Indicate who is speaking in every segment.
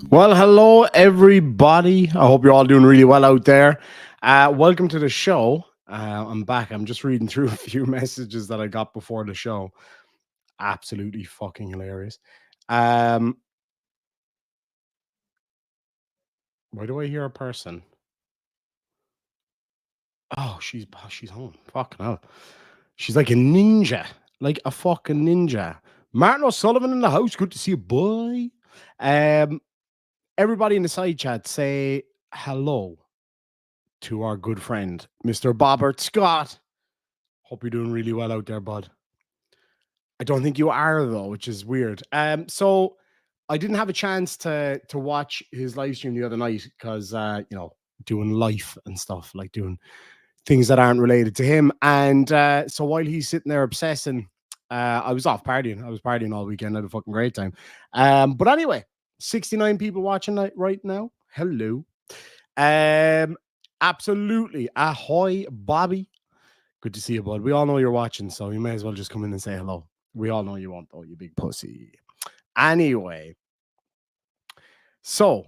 Speaker 1: Well, hello, everybody. I hope you're all doing really well out there. Welcome to the show. I'm back. I'm just reading through a few messages that I got before the show. Absolutely fucking hilarious. Um, why do I hear a person? Oh, she's home. Fucking hell. She's like a ninja, like a fucking ninja. Martin O'Sullivan in the house. Good to see you, boy. Um, everybody in the side chat say hello to our good friend, Mr. Bobbert Scott. Hope you're doing really well out there, bud. I don't think you are though, which is weird. So I didn't have a chance to watch his live stream the other night because doing life and stuff, like doing things that aren't related to him. And so while he's sitting there obsessing, I was off partying. I was partying all weekend. I had a fucking great time. But anyway, 69 people watching right now. Hello. Um, absolutely. Ahoy, Bobby. Good to see you, bud. We all know you're watching, so you may as well just come in and say hello. We all know you won't, though, you big pussy. Anyway, so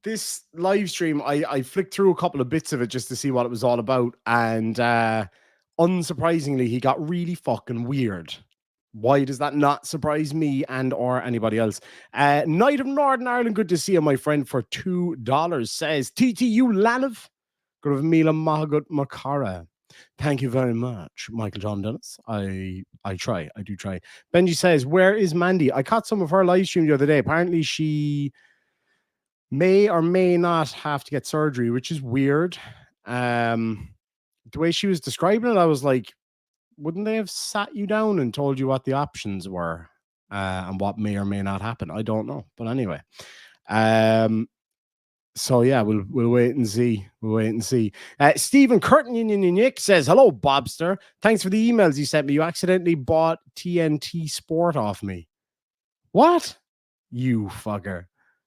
Speaker 1: this live stream, I flicked through a couple of bits of it just to see what it was all about, and unsurprisingly, he got really fucking weird. Why does that not surprise me and or anybody else? Knight of Northern Ireland, good to see you, my friend, for $2. Says TTU Lanav. Good of Mila Mahagut Makara. Thank you very much, Michael John Dennis. I try. I do try. Benji says, where is Mandy? I caught some of her live stream the other day. Apparently, she may or may not have to get surgery, which is weird. The way she was describing it, I was like, wouldn't they have sat you down and told you what the options were and what may or may not happen? I don't know. But anyway. So yeah, we'll wait and see. We'll wait and see. Stephen Curtin Nick says, hello, Bobster. Thanks for the emails you sent me. You accidentally bought TNT Sport off me. What? You fucker.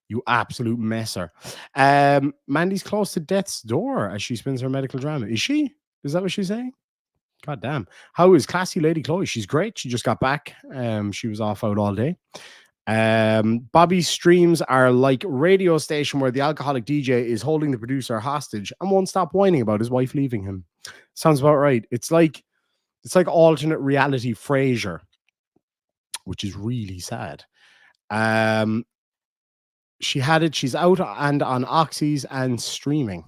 Speaker 1: You absolute messer. Mandy's close to death's door as she spins her medical drama. Is she? Is that what she's saying? God damn. How is classy lady Chloe? She's great. She just got back. She was off out all day. Bobby's streams are like radio station where the alcoholic DJ is holding the producer hostage and won't stop whining about his wife leaving him. Sounds about right. It's like alternate reality Frasier, which is really sad. She had it. She's out and on oxys and streaming.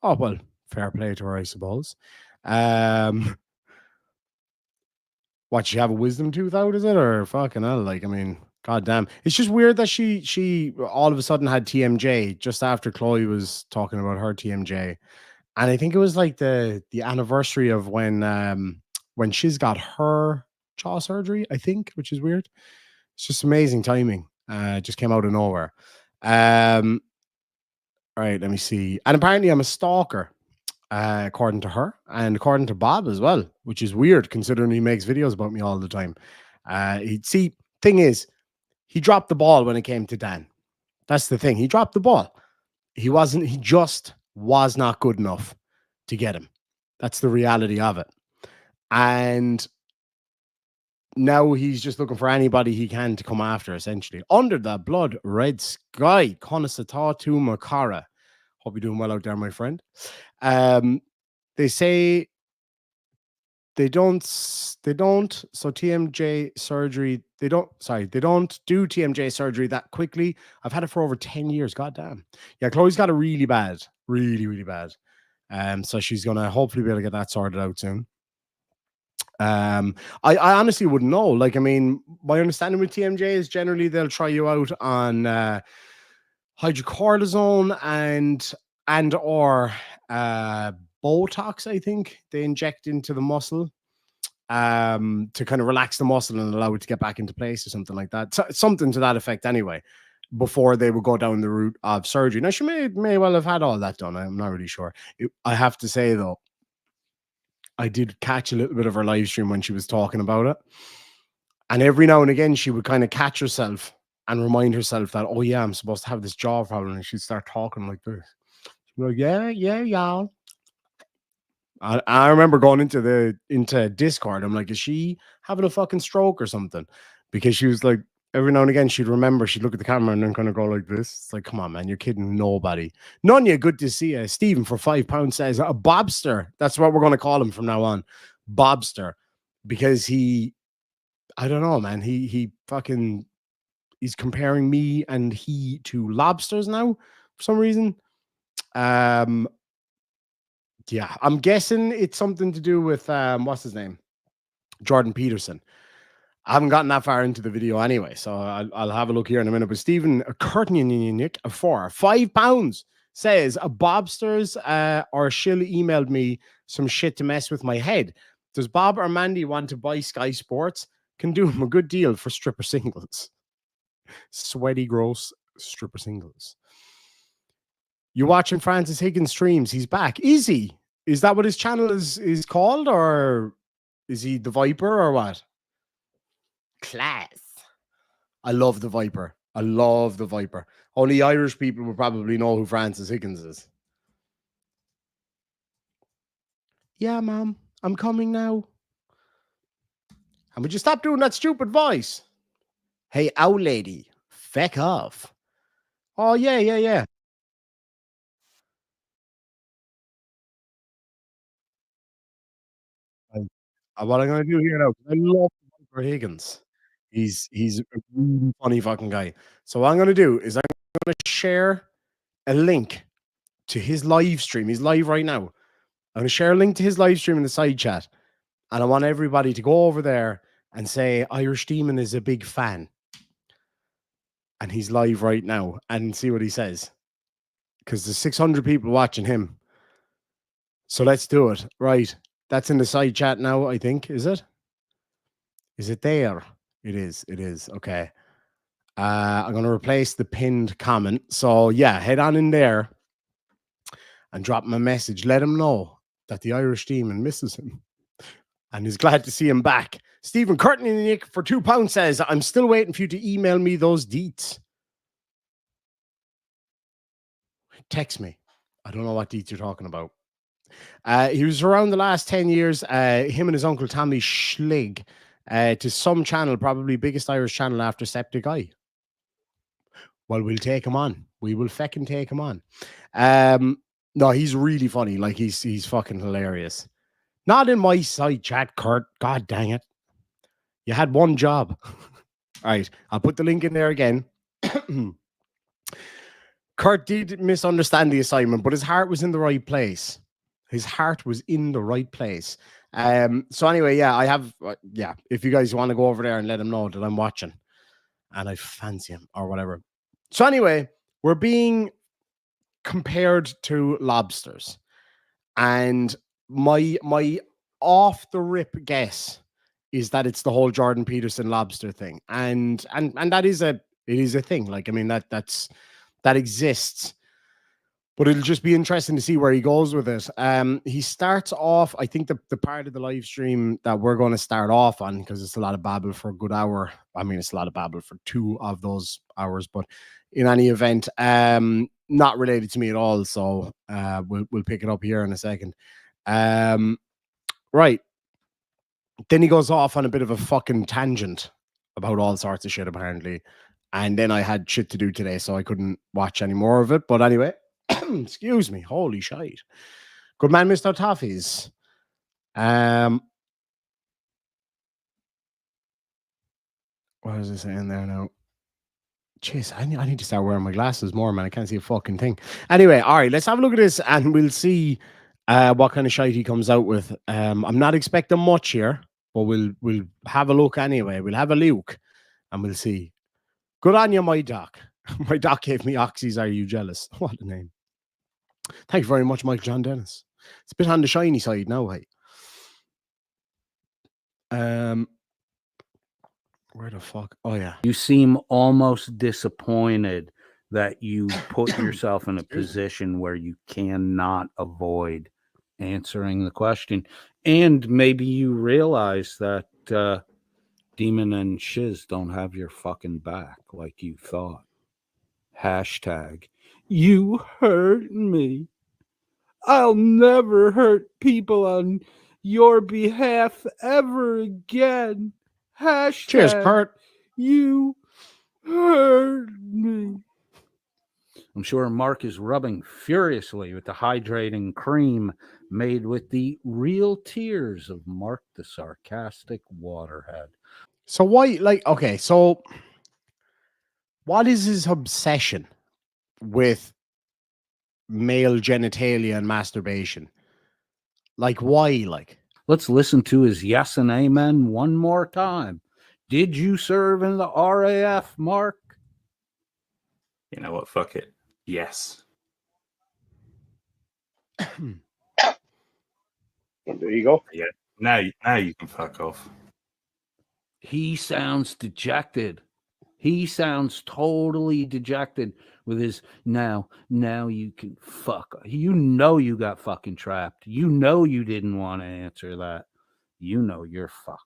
Speaker 1: Oh well, fair play to her, I suppose. What, she have a wisdom tooth out? Is it, or fucking hell? Like, I mean, god damn. It's just weird that she all of a sudden had TMJ just after Chloe was talking about her TMJ. And I think it was like the anniversary of when she's got her jaw surgery, I think, which is weird. It's just amazing timing. It just came out of nowhere. All right, let me see. And apparently I'm a stalker, according to her and according to Bob as well, which is weird considering he makes videos about me all the time. Thing is, he dropped the ball when it came to Dan. That's the thing. He dropped the ball. He just was not good enough to get him. That's the reality of it. And now he's just looking for anybody he can to come after, essentially. Under the blood red sky, Konasatatu Makara. Hope you're doing well out there, my friend. They say they don't so TMJ surgery, they don't do TMJ surgery that quickly. I've had it for over 10 years. God damn. Yeah, Chloe's got it really bad. Really, really bad. So she's gonna hopefully be able to get that sorted out soon. I honestly wouldn't know. Like, I mean, my understanding with TMJ is generally they'll try you out on hydrocortisone and or Botox, I think they inject into the muscle to kind of relax the muscle and allow it to get back into place or something like that. So, something to that effect anyway, before they would go down the route of surgery. Now, she may well have had all that done. I'm not really sure. I have to say, though, I did catch a little bit of her live stream when she was talking about it. And every now and again, she would kind of catch herself and remind herself that, oh, yeah, I'm supposed to have this jaw problem. And she'd start talking like this. She'd be like, yeah, y'all. I remember going into Discord. I'm like, is she having a fucking stroke or something? Because she was like, every now and again she'd remember, she'd look at the camera and then kind of go like this. It's like, come on, man, you're kidding nobody. Nunya, good to see you. Stephen for £5 says a Bobster. That's what we're going to call him from now on. Bobster. Because I don't know, man. He fucking, he's comparing me and he to lobsters now for some reason. Yeah, I'm guessing it's something to do with what's his name? Jordan Peterson. I haven't gotten that far into the video anyway, so I'll have a look here in a minute. But Stephen Curtin for £5 says a Bobsters or she'll emailed me some shit to mess with my head. Does Bob or Mandy want to buy Sky Sports? Can do him a good deal for stripper singles. Sweaty, gross stripper singles. You watching Francis Higgins streams? He's back. Is he? Is that what his channel is called, or is he the Viper or what? Class. I love the Viper. I love the Viper. Only Irish people will probably know who Francis Higgins is. Yeah, Mom, I'm coming now. And would you stop doing that stupid voice? Hey, owl lady, feck off. Oh, yeah. What I'm going to do here now, I love Viper Higgins. He's a really funny fucking guy. So what I'm going to do is I'm going to share a link to his live stream. He's live right now. I'm going to share a link to his live stream in the side chat. And I want everybody to go over there and say Irish Demon is a big fan. And he's live right now and see what he says. Because there's 600 people watching him. So let's do it. Right. That's in the side chat now, I think. Is it? Is it there? It is. It is. Okay. I'm going to replace the pinned comment. So yeah, head on in there and drop him a message. Let him know that the Irish Demon misses him and is glad to see him back. Stephen Curtin for £2 says, I'm still waiting for you to email me those deets. Text me. I don't know what deets you're talking about. He was around the last 10 years, him and his uncle Tommy Schlig, to some channel, probably biggest Irish channel after Septic Eye. Well, we'll take him on. We will feckin' take him on. No, he's really funny. Like, he's fucking hilarious. Not in my side chat, Kurt. God dang it. You had one job. All right, I'll put the link in there again. Kurt did misunderstand the assignment, but his heart was in the right place. His heart was in the right place. So anyway, yeah, I have, if you guys want to go over there and let him know that I'm watching and I fancy him or whatever. So anyway, we're being compared to lobsters, and my off the rip guess is that it's the whole Jordan Peterson lobster thing, and that is it is a thing. Like, I mean, that exists. But it'll just be interesting to see where he goes with it. He starts off, I think the part of the live stream that we're going to start off on, because it's a lot of babble for a good hour. I mean, it's a lot of babble for 2 of those hours, but in any event, not related to me at all. So we'll pick it up here in a second. Right. Then he goes off on a bit of a fucking tangent about all sorts of shit, apparently. And then I had shit to do today, so I couldn't watch any more of it. But anyway, excuse me. Holy shite. Good man, Mr. Toffees. What is it saying there now? Jeez, I need to start wearing my glasses more, man. I can't see a fucking thing. Anyway, all right, let's have a look at this and we'll see what kind of shite he comes out with. I'm not expecting much here, but we'll have a look anyway. We'll have a look and we'll see. Good on you, my doc. My doc gave me Oxys. Are you jealous? What a name. Thank you very much, Michael John Dennis. It's a bit on the shiny side now, hey. Where the fuck? Oh, yeah.
Speaker 2: You seem almost disappointed that you put yourself in a position where you cannot avoid answering the question. And maybe you realize that Demon and Shiz don't have your fucking back like you thought. Hashtag, you hurt me. I'll never hurt people on your behalf ever again. Hashtag,
Speaker 1: cheers, Kurt.
Speaker 2: You Hurt me. I'm sure Mark is rubbing furiously with the hydrating cream made with the real tears of Mark the sarcastic waterhead.
Speaker 1: So why, like, okay, so what is his obsession with male genitalia and masturbation? Like, why? Like,
Speaker 2: Let's listen to his yes and amen one more time. Did you serve in the RAF, Mark?
Speaker 3: You know what? Fuck it. Yes.
Speaker 4: There you go.
Speaker 3: Yeah. Now you can fuck off.
Speaker 2: He sounds dejected. He sounds totally dejected with his now you can fuck. You know you got fucking trapped. You know you didn't want to answer that. You know you're fucked.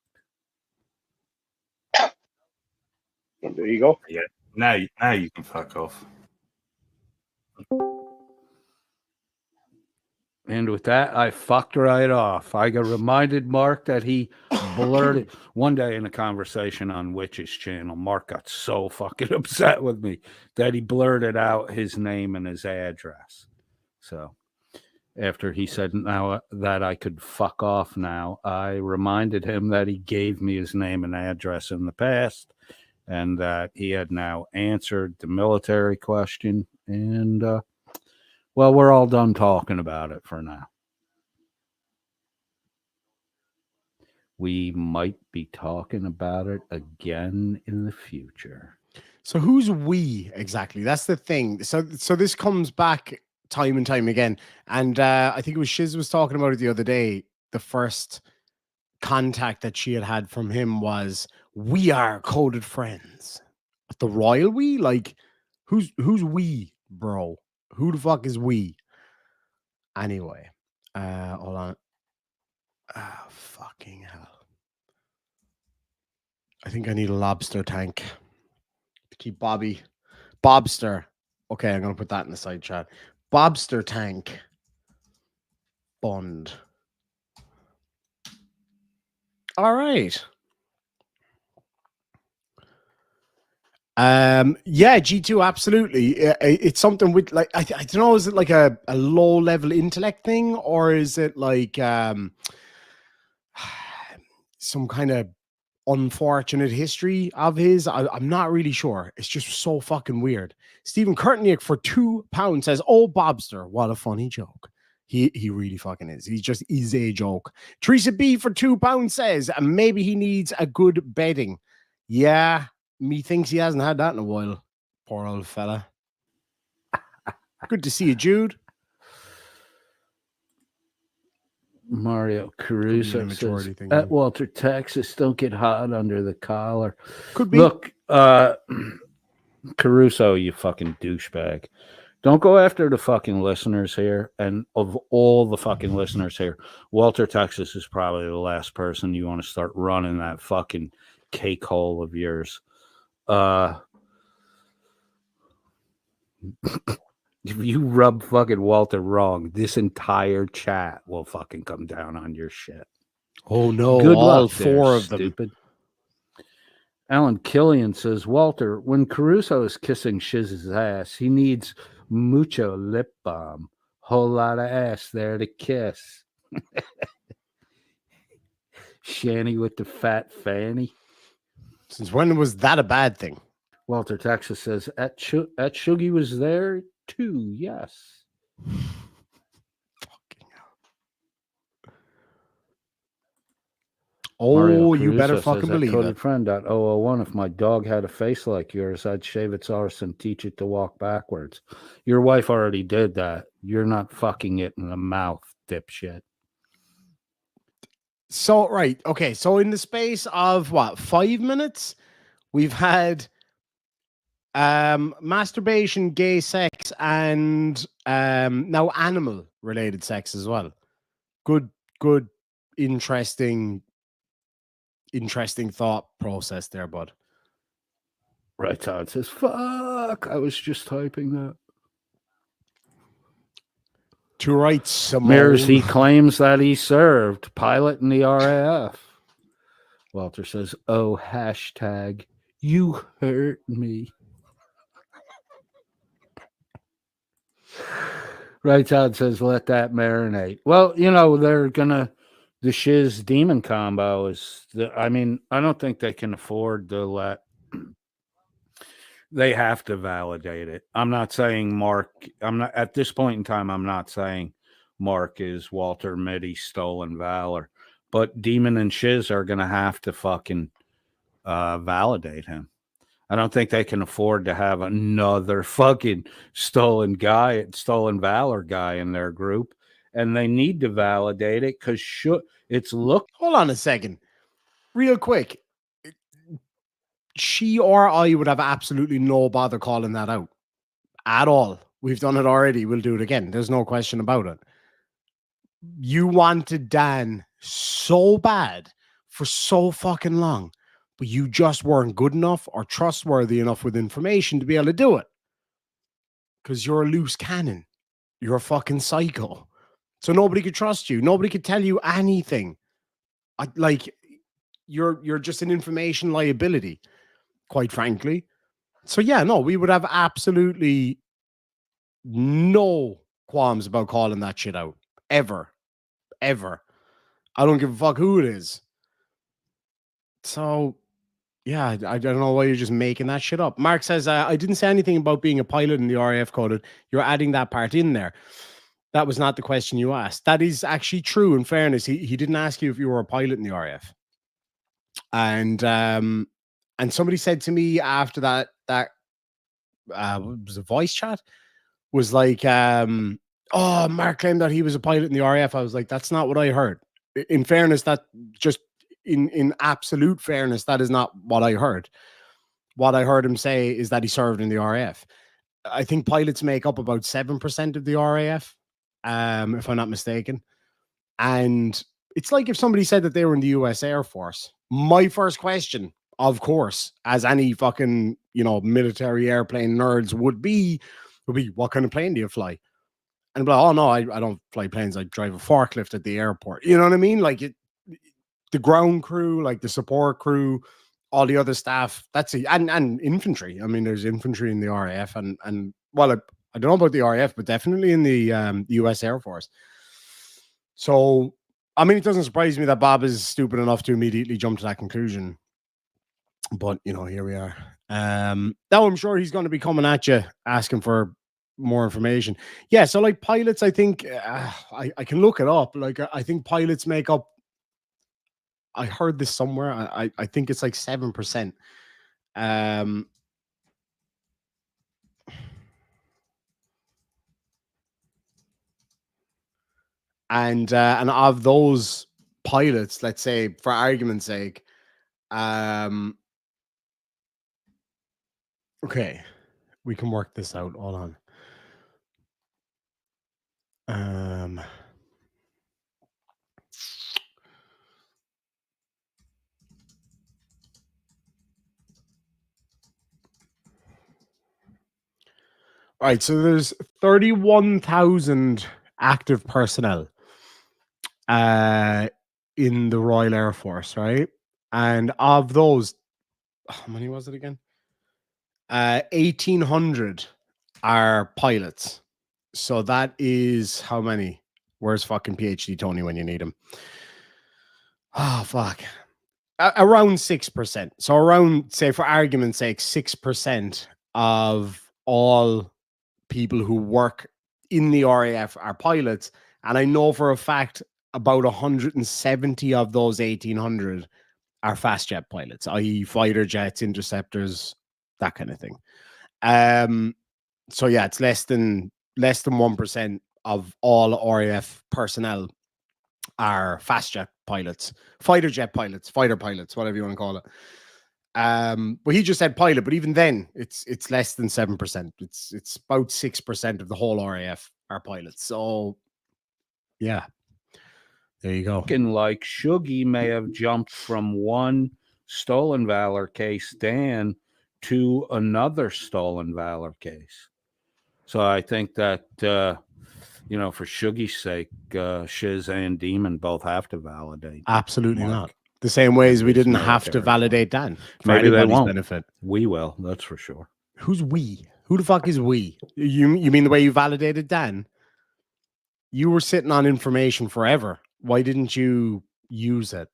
Speaker 4: There you go.
Speaker 3: Yeah. Now you can fuck off.
Speaker 2: And with that, I fucked right off. I got reminded Mark that he blurted one day in a conversation on Witch's channel. Mark got so fucking upset with me that he blurted out his name and his address. So after he said now that I could fuck off now, I reminded him that he gave me his name and address in the past and that he had now answered the military question. And, well, we're all done talking about it for now. We might be talking about it again in the future.
Speaker 1: so who's we exactly? That's the thing. So this comes back time and time again. And I think it was Shiz was talking about it the other day. The first contact that she had from him was, "We are coded friends." The royal we? Like, who's we, bro? Who the fuck is we? Anyway, hold on. Ah, fucking hell. I think I need a lobster tank to keep Bobster. Okay, I'm gonna put that in the side chat. Bobster tank. Bond. All right. Yeah, G2, absolutely. It's something with, like, I don't know, is it like a low level intellect thing, or is it like some kind of unfortunate history of his? I'm not really sure. It's just so fucking weird. Stephen Kurtniak for £2 says, "Oh, Bobster, what a funny joke." He really fucking is. He just is a joke. Teresa B for £2 says, "Maybe he needs a good bedding." Yeah, me thinks he hasn't had that in a while. Poor old fella. Good to see you, Jude.
Speaker 2: Mario Caruso says,
Speaker 1: immaturity thing,
Speaker 2: at
Speaker 1: yeah.
Speaker 2: Walter, Texas, don't get hot under the collar.
Speaker 1: Could be.
Speaker 2: Look, Caruso, you fucking douchebag. Don't go after the fucking listeners here. And of all the fucking listeners here, Walter, Texas is probably the last person you want to start running that fucking cake hole of yours. If you rub fucking Walter wrong, this entire chat will fucking come down on your shit.
Speaker 1: Oh no,
Speaker 2: Good
Speaker 1: all
Speaker 2: luck
Speaker 1: four
Speaker 2: there,
Speaker 1: of them.
Speaker 2: stupid. Alan Killian says, Walter, when Caruso is kissing Shiz's ass, he needs mucho lip balm. Whole lot of ass there to kiss. Shanny with the fat fanny.
Speaker 1: Since when was that a bad thing?
Speaker 2: Walter, Texas says, at Shuggy was there too, yes.
Speaker 1: Fucking hell. Oh,
Speaker 2: Mario
Speaker 1: you better
Speaker 2: Caruso
Speaker 1: fucking
Speaker 2: says,
Speaker 1: believe
Speaker 2: coded
Speaker 1: it.
Speaker 2: friend .001, if my dog had a face like yours, I'd shave its arse and teach it to walk backwards. Your wife already did that. You're not fucking it in the mouth, dipshit.
Speaker 1: So, right. Okay. So, in the space of what, 5 minutes, we've had masturbation, gay sex, and now animal related sex as well. Good, interesting thought process there, bud.
Speaker 2: Right, Todd says, fuck, I was just typing that.
Speaker 1: To right, Simone.
Speaker 2: Mirrors, he claims that he served pilot in the RAF. Walter says, oh, hashtag You hurt me. Right Todd says, let that marinate. Well, they're gonna the shiz demon combo is I mean, I don't think they can afford to let they have to validate it. I'm not saying Mark, I'm not at this point in time, I'm not saying Mark is Walter Mitty stolen valor, but Demon and Shiz are gonna have to fucking validate him. I don't think they can afford to have another fucking stolen valor guy in their group. And they need to validate it because it's look.
Speaker 1: Hold on a second. Real quick. She or I would have absolutely no bother calling that out at all. We've done it already. We'll do it again. There's no question about it. You wanted Dan so bad for so fucking long, but you just weren't good enough or trustworthy enough with information to be able to do it. Because you're a loose cannon. You're a fucking psycho. So nobody could trust you. Nobody could tell you anything. You're just an information liability, quite frankly. So yeah, no, we would have absolutely no qualms about calling that shit out. Ever. I don't give a fuck who it is. So yeah, I don't know why you're just making that shit up. Mark says, I didn't say anything about being a pilot in the RAF coded. You're adding that part in there. That was not the question you asked. That is actually true. In fairness, he didn't ask you if you were a pilot in the RAF. And somebody said to me after that was a voice chat, was like, oh, Mark claimed that he was a pilot in the RAF. I was like, that's not what I heard. In fairness, that just in absolute fairness, that is not what I heard. What I heard him say is that he served in the RAF. I think pilots make up about 7% of the RAF, if I'm not mistaken. And it's like if somebody said that they were in the US Air Force. My first question, of course, as any fucking, military airplane nerds would be, what kind of plane do you fly? And be like, oh no, I don't fly planes. I drive a forklift at the airport. You know what I mean? Like the ground crew, like the support crew, all the other staff. That's and infantry. I mean, there's infantry in the RAF, and well, I don't know about the RAF, but definitely in the US Air Force. So, I mean, it doesn't surprise me that Bob is stupid enough to immediately jump to that conclusion. But here we are. Now I'm sure he's going to be coming at you asking for more information. Yeah, so like pilots, I think I can look it up. Like I think pilots make up. I heard this somewhere. I think it's like 7%. And of those pilots, let's say for argument's sake, okay, we can work this out. Hold on. All right, so there's 31,000 active personnel in the Royal Air Force, right? And of those, how many was it again? 1,800 are pilots. So that is how many? Where's fucking PhD Tony when you need him? Oh, fuck. Around 6%. So around, say, for argument's sake, 6% of all people who work in the RAF are pilots. And I know for a fact about 170 of those 1,800 are fast jet pilots, i.e. fighter jets, interceptors, that kind of thing. So yeah, it's less than 1% of all RAF personnel are fast jet pilots, fighter jet pilots, fighter pilots, whatever you want to call it. But he just said pilot, but even then it's less than 7%. It's about 6% of the whole RAF are pilots. So yeah, there you go.
Speaker 2: Like Shuggy may have jumped from one stolen valor case, Dan, to another stolen valor case. So I think that for Shuggy's sake, Shiz and Demon both have to validate.
Speaker 1: Absolutely
Speaker 2: Mark.
Speaker 1: not. The same way as we
Speaker 2: his
Speaker 1: didn't have to
Speaker 2: military
Speaker 1: validate Dan for
Speaker 2: Maybe they
Speaker 1: anybody's
Speaker 2: won't.
Speaker 1: benefit.
Speaker 2: We will, that's for sure.
Speaker 1: Who's we? Who the fuck is we? You mean the way you validated Dan? You were sitting on information forever. Why didn't you use it?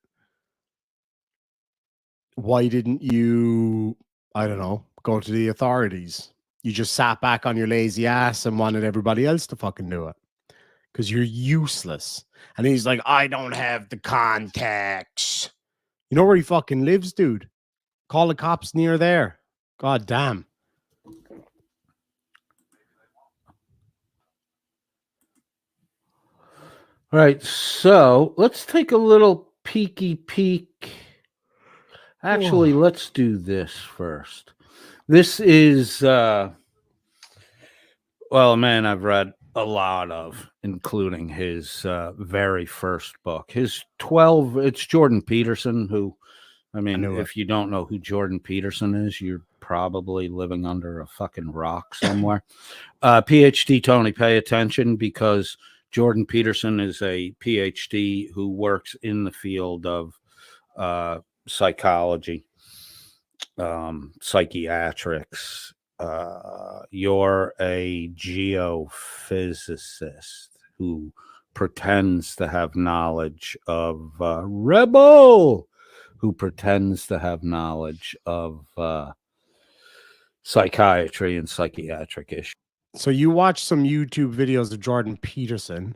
Speaker 1: Why didn't you, I don't know, go to the authorities? You just sat back on your lazy ass and wanted everybody else to fucking do it because you're useless. And he's like, I don't have the contacts. You know where he fucking lives, dude? Call the cops near there. God damn.
Speaker 2: All right, so let's take a little peeky peek. Actually, let's do this first. This is well, a man I've read a lot of, including his very first book. His 12, it's Jordan Peterson, who, I mean, if you don't know who Jordan Peterson is, you're probably living under a fucking rock somewhere. PhD Tony, pay attention, because Jordan Peterson is a PhD who works in the field of psychology, psychiatrics. You're a geophysicist who pretends to have knowledge of rebel, who pretends to have knowledge of psychiatry and psychiatric issues.
Speaker 1: So you watched some YouTube videos of Jordan Peterson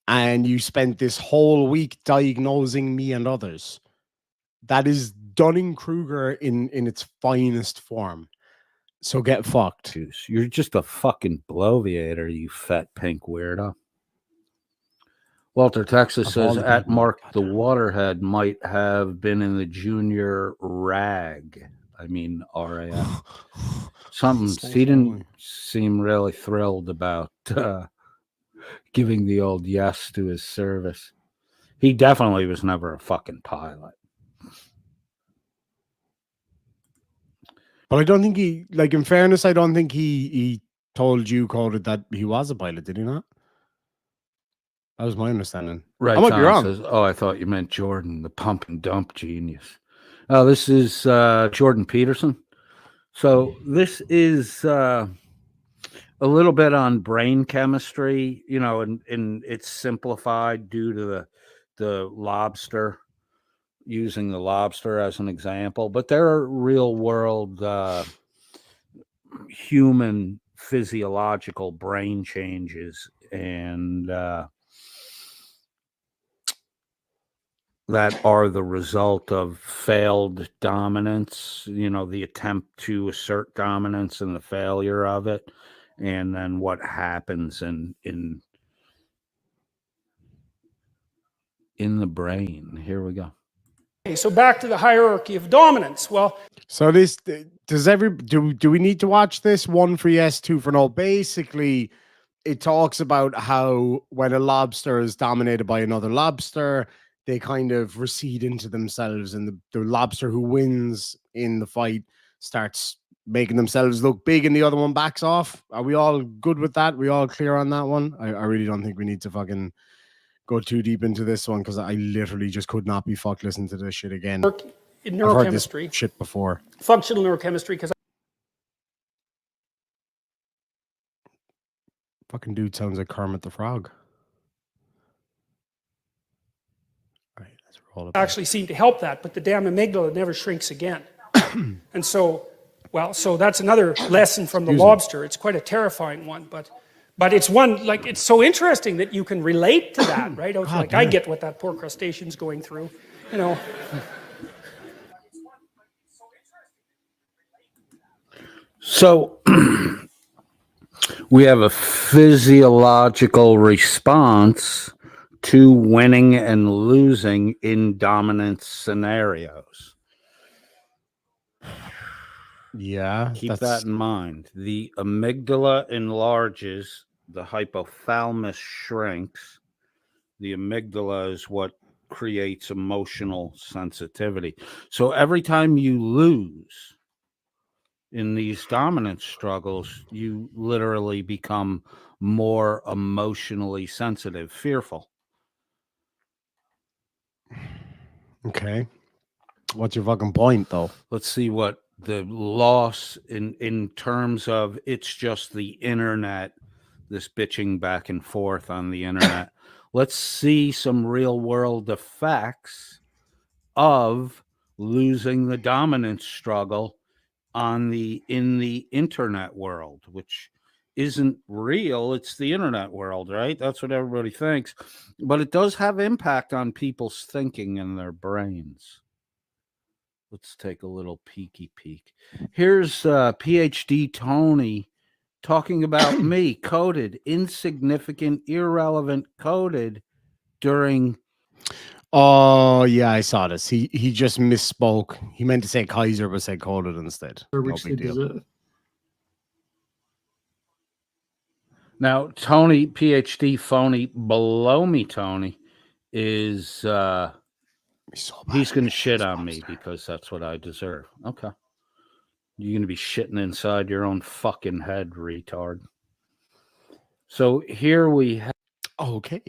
Speaker 1: and you spent this whole week diagnosing me and others. That is Dunning-Kruger in its finest form. So get fucked.
Speaker 2: You're just a fucking bloviator, you fat pink weirdo. Walter, Texas says at Mark the Waterhead might have been in the junior rag. I mean, RAF. Something he didn't seem really thrilled about giving the old yes to his service. He definitely was never a fucking pilot.
Speaker 1: But I don't think he, like, in fairness, I don't think he told you, Coded, that he was a pilot, did he not? That was my understanding.
Speaker 2: Right.
Speaker 1: I might be wrong.
Speaker 2: Says, oh, I thought you meant Jordan, the pump and dump genius. Oh, this is Jordan Peterson. So this is a little bit on brain chemistry, you know, and it's simplified due to the lobster, using the lobster as an example. But there are real world human physiological brain changes, and that are the result of failed dominance, you know, the attempt to assert dominance and the failure of it, and then what happens in the brain. Here we go.
Speaker 5: Okay, so back to the hierarchy of dominance. Well,
Speaker 1: so this do we need to watch this? One for yes, two for no. Basically, it talks about how when a lobster is dominated by another lobster, they kind of recede into themselves, and the lobster who wins in the fight starts making themselves look big and the other one backs off. Are we all good with that? We all clear on that one? I really don't think we need to fucking go too deep into this one, because I literally just could not be fucked listening to this shit again.
Speaker 5: in
Speaker 1: I've heard this
Speaker 5: neurochemistry,
Speaker 1: shit before.
Speaker 5: functional neurochemistry, because
Speaker 1: Fucking dude sounds like Kermit the Frog. All right, let's roll it.
Speaker 5: actually seem to help that, but the damn amygdala never shrinks again. And so, well, so that's another lesson from the lobster. It's quite a terrifying one, but it's one, like, it's so interesting that you can relate to that, right? It's like, I get what that poor crustacean's going through, you know.
Speaker 2: So we have a physiological response to winning and losing in dominance scenarios.
Speaker 1: Yeah,
Speaker 2: keep that in mind. The amygdala enlarges, the hypothalamus shrinks. The amygdala is what creates emotional sensitivity. So every time you lose in these dominance struggles, you literally become more emotionally sensitive, fearful.
Speaker 1: Okay. What's your fucking point, though?
Speaker 2: Let's see what the loss in terms of it's just the internet, this bitching back and forth on the internet. Let's see some real world effects of losing the dominance struggle in the internet world, which isn't real. It's the internet world, right? That's what everybody thinks, but it does have impact on people's thinking and their brains. Let's take a little peeky peek. Here's PhD Tony talking about me, coded, insignificant, irrelevant, coded during.
Speaker 1: Oh yeah, I saw this. He just misspoke. He meant to say Kaiser, but said coded instead. No big deal.
Speaker 2: Now, Tony, PhD phony, below me, Tony, is he's going to shit on me because that's what I deserve. Okay. You're going to be shitting inside your own fucking head, retard. So here we have.
Speaker 1: Okay.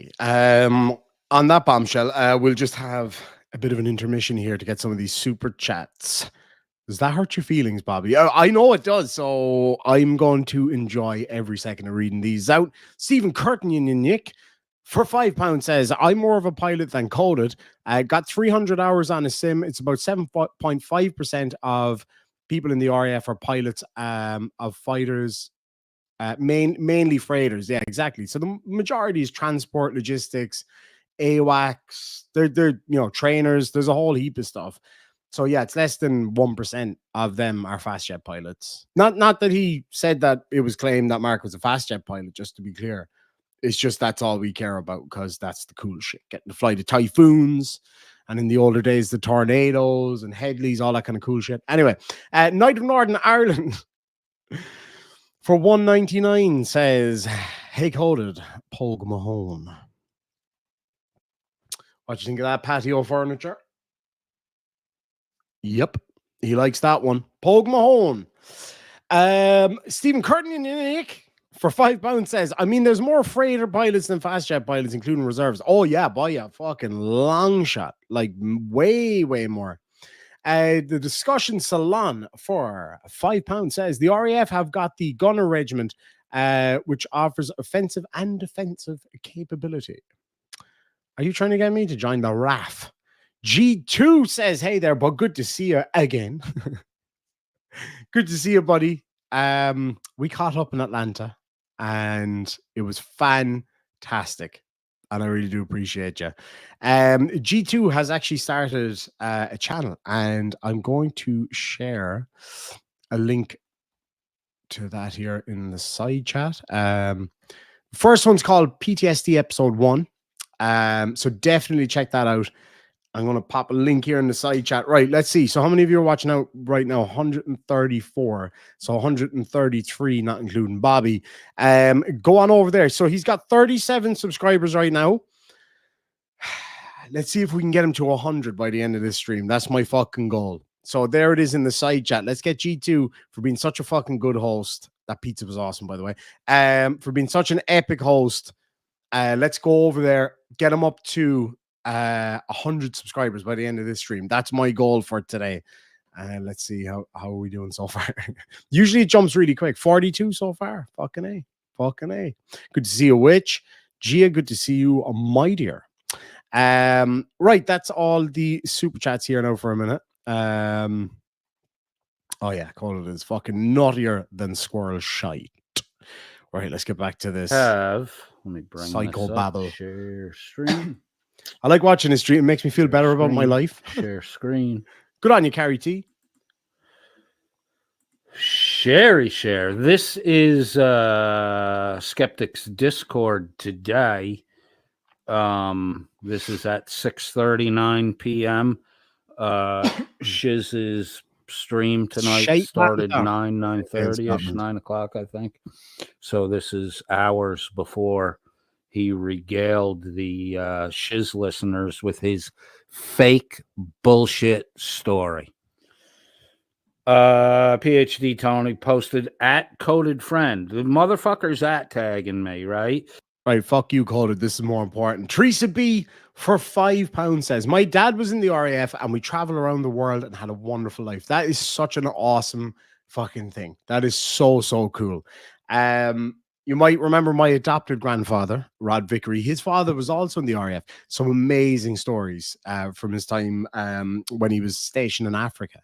Speaker 1: On that bombshell, we'll just have a bit of an intermission here to get some of these super chats. Does that hurt your feelings, Bobby? I know it does, so I'm going to enjoy every second of reading these out. Stephen Curtin and Nick for £5 says, I'm more of a pilot than coded. Got 300 hours on a sim. It's about 7.5% of people in the RAF are pilots of fighters, mainly freighters. Yeah, exactly. So the majority is transport, logistics, AWACS. They're trainers. There's a whole heap of stuff. So yeah, it's less than 1% of them are fast jet pilots. Not that he said that it was claimed that Mark was a fast jet pilot, just to be clear. It's just that's all we care about because that's the cool shit. Getting to fly the Typhoons, and in the older days, the Tornadoes and Headleys, all that kind of cool shit. Anyway, Knight of Northern Ireland for $1.99 says, hey, coded, Pog Mahone. What do you think of that patio furniture? Yep, he likes that one. Pog Mahone. Stephen Curtin and Nick for £5 says, I mean, there's more freighter pilots than fast jet pilots, including reserves. Oh, yeah, by a fucking long shot. Like, way, way more. The discussion salon for £5 says, the RAF have got the Gunner Regiment, which offers offensive and defensive capability. Are you trying to get me to join the RAF? G2 says, hey there, but good to see you again. Good to see you, buddy. We caught up in Atlanta and it was fantastic. And I really do appreciate you. G2 has actually started a channel, and I'm going to share a link to that here in the side chat. First one's called PTSD Episode 1. So definitely check that out. I'm going to pop a link here in the side chat. Right, let's see. So how many of you are watching out right now? 134. So 133, not including Bobby. Go on over there. So he's got 37 subscribers right now. Let's see if we can get him to 100 by the end of this stream. That's my fucking goal. So there it is in the side chat. Let's get G2 for being such a fucking good host. That pizza was awesome, by the way. For being such an epic host. Let's go over there, get him up to 100 subscribers by the end of this stream. That's my goal for today. Let's see how are we doing so far. Usually it jumps really quick. 42 so far. Fucking A. Good to see you, Witch. Gia, good to see you, my dear. Right, that's all the super chats here now for a minute. Oh yeah, call it is fucking nuttier than squirrel shite. Right, let's get back to this.
Speaker 2: Let me bring
Speaker 1: Psycho babble.
Speaker 2: Share screen.
Speaker 1: I like watching this stream. It makes me feel better about my life.
Speaker 2: Share screen.
Speaker 1: Good on you, Carrie T.
Speaker 2: Share. This is Skeptics Discord today. This is at 6:39 p.m. Shiz's stream tonight started 9:30ish, 9 o'clock, I think. So this is hours before he regaled the Shiz listeners with his fake bullshit story. PhD Tony posted at Coded Friend. The motherfucker's at tagging me, right?
Speaker 1: Right, fuck you, Coded. This is more important. Teresa B for £5 says, my dad was in the RAF and we traveled around the world and had a wonderful life. That is such an awesome fucking thing. That is so, so cool. You might remember my adopted grandfather, Rod Vickery. His father was also in the RAF. Some amazing stories from his time when he was stationed in Africa.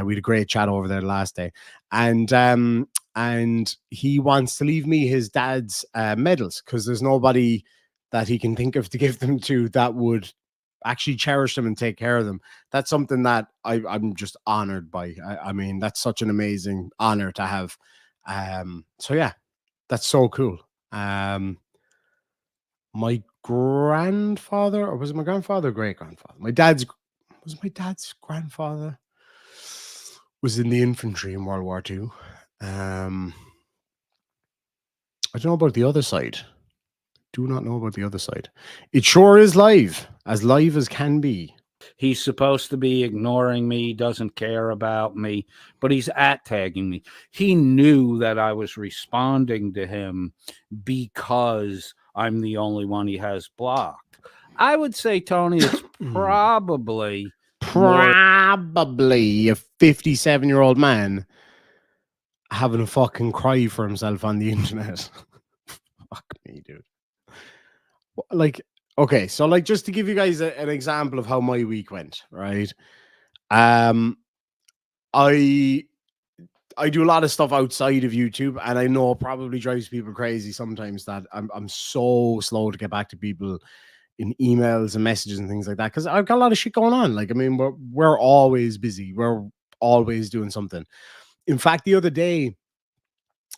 Speaker 1: We had a great chat over there last day. And he wants to leave me his dad's medals because there's nobody that he can think of to give them to that would actually cherish them and take care of them. That's something that I'm just honored by. I mean, that's such an amazing honor to have. So yeah, that's so cool. My grandfather, or was it my grandfather or great grandfather? My dad's grandfather was in the infantry in World War II. I don't know about the other side. Do not know about the other side. It sure is live as can be.
Speaker 2: He's supposed to be ignoring me, doesn't care about me, but he's tagging me. He knew that I was responding to him because I'm the only one he has blocked. I would say, Tony, it's probably
Speaker 1: a 57-year-old man having a fucking cry for himself on the internet. Fuck me, dude. Like, okay, so like just to give you guys an example of how my week went, right? I do a lot of stuff outside of YouTube, and I know it probably drives people crazy sometimes that I'm so slow to get back to people in emails and messages and things like that because I've got a lot of shit going on. Like, I mean, we're always busy. We're always doing something. In fact, the other day,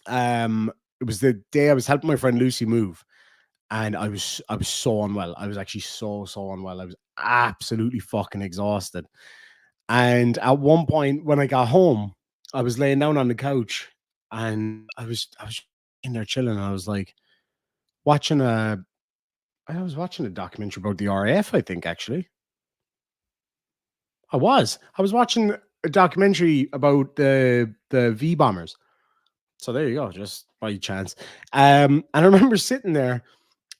Speaker 1: it was the day I was helping my friend Lucy move, and I was so unwell. I was actually so unwell. I was absolutely fucking exhausted. And at one point when I got home, I was laying down on the couch and I was in there chilling. And I was like watching a documentary about the RAF, I think actually. I was watching a documentary about the V bombers. So there you go, just by chance. And I remember sitting there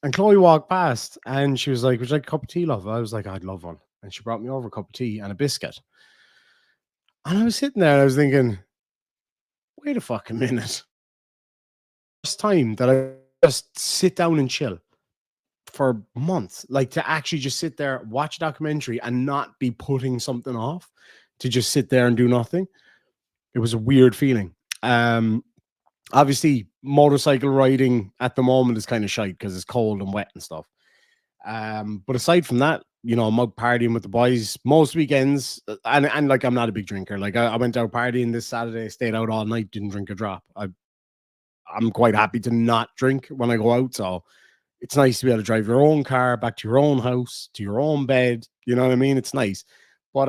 Speaker 1: and Chloe walked past and she was like, would you like a cup of tea, love? I was like, I'd love one. And she brought me over a cup of tea and a biscuit. And I was sitting there and I was thinking, wait a fucking minute. First time that I just sit down and chill for months, like to actually just sit there, watch a documentary and not be putting something off, to just sit there and do nothing. It was a weird feeling. Obviously motorcycle riding at the moment is kind of shite because it's cold and wet and stuff. But aside from that, you know, I'm out partying with the boys most weekends, and like I'm not a big drinker. Like I went out partying this Saturday, stayed out all night, didn't drink a drop. I'm quite happy to not drink when I go out. So it's nice to be able to drive your own car back to your own house, to your own bed. You know what I mean? It's nice. But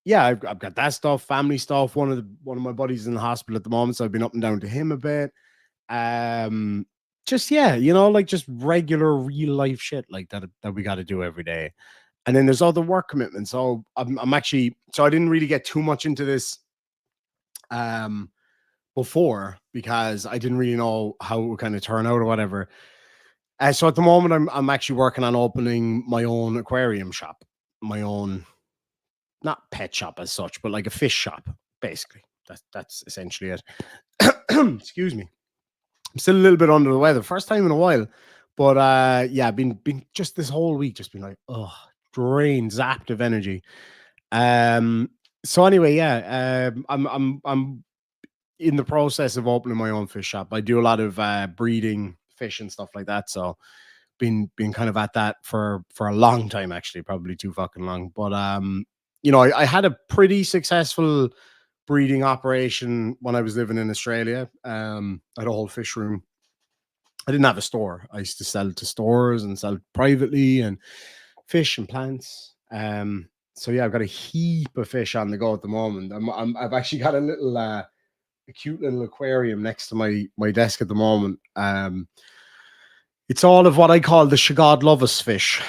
Speaker 1: yeah, I've got that stuff, family stuff. One of my buddies is in the hospital at the moment, so I've been up and down to him a bit. Just yeah, you know, like just regular real life shit like that we got to do every day. And then there's other work commitments. So I'm actually, so I didn't really get too much into this before because I didn't really know how it would kind of turn out or whatever. So at the moment I'm actually working on opening my own aquarium shop, my own, not pet shop as such, but like a fish shop, basically. That's essentially it. Excuse me. I'm still a little bit under the weather. First time in a while. But yeah, been just this whole week, just been like, oh, drained, zapped of energy. So anyway, yeah, I'm in the process of opening my own fish shop. I do a lot of breeding fish and stuff like that. So been kind of at that for a long time, actually, probably too fucking long. But you know, I had a pretty successful breeding operation when I was living in Australia. I had a whole fish room. I didn't have a store. I used to sell to stores and sell privately and fish and plants. So yeah, I've got a heap of fish on the go at the moment. I've actually got a little a cute little aquarium next to my desk at the moment. It's all of what I call the Shagad Lovus fish,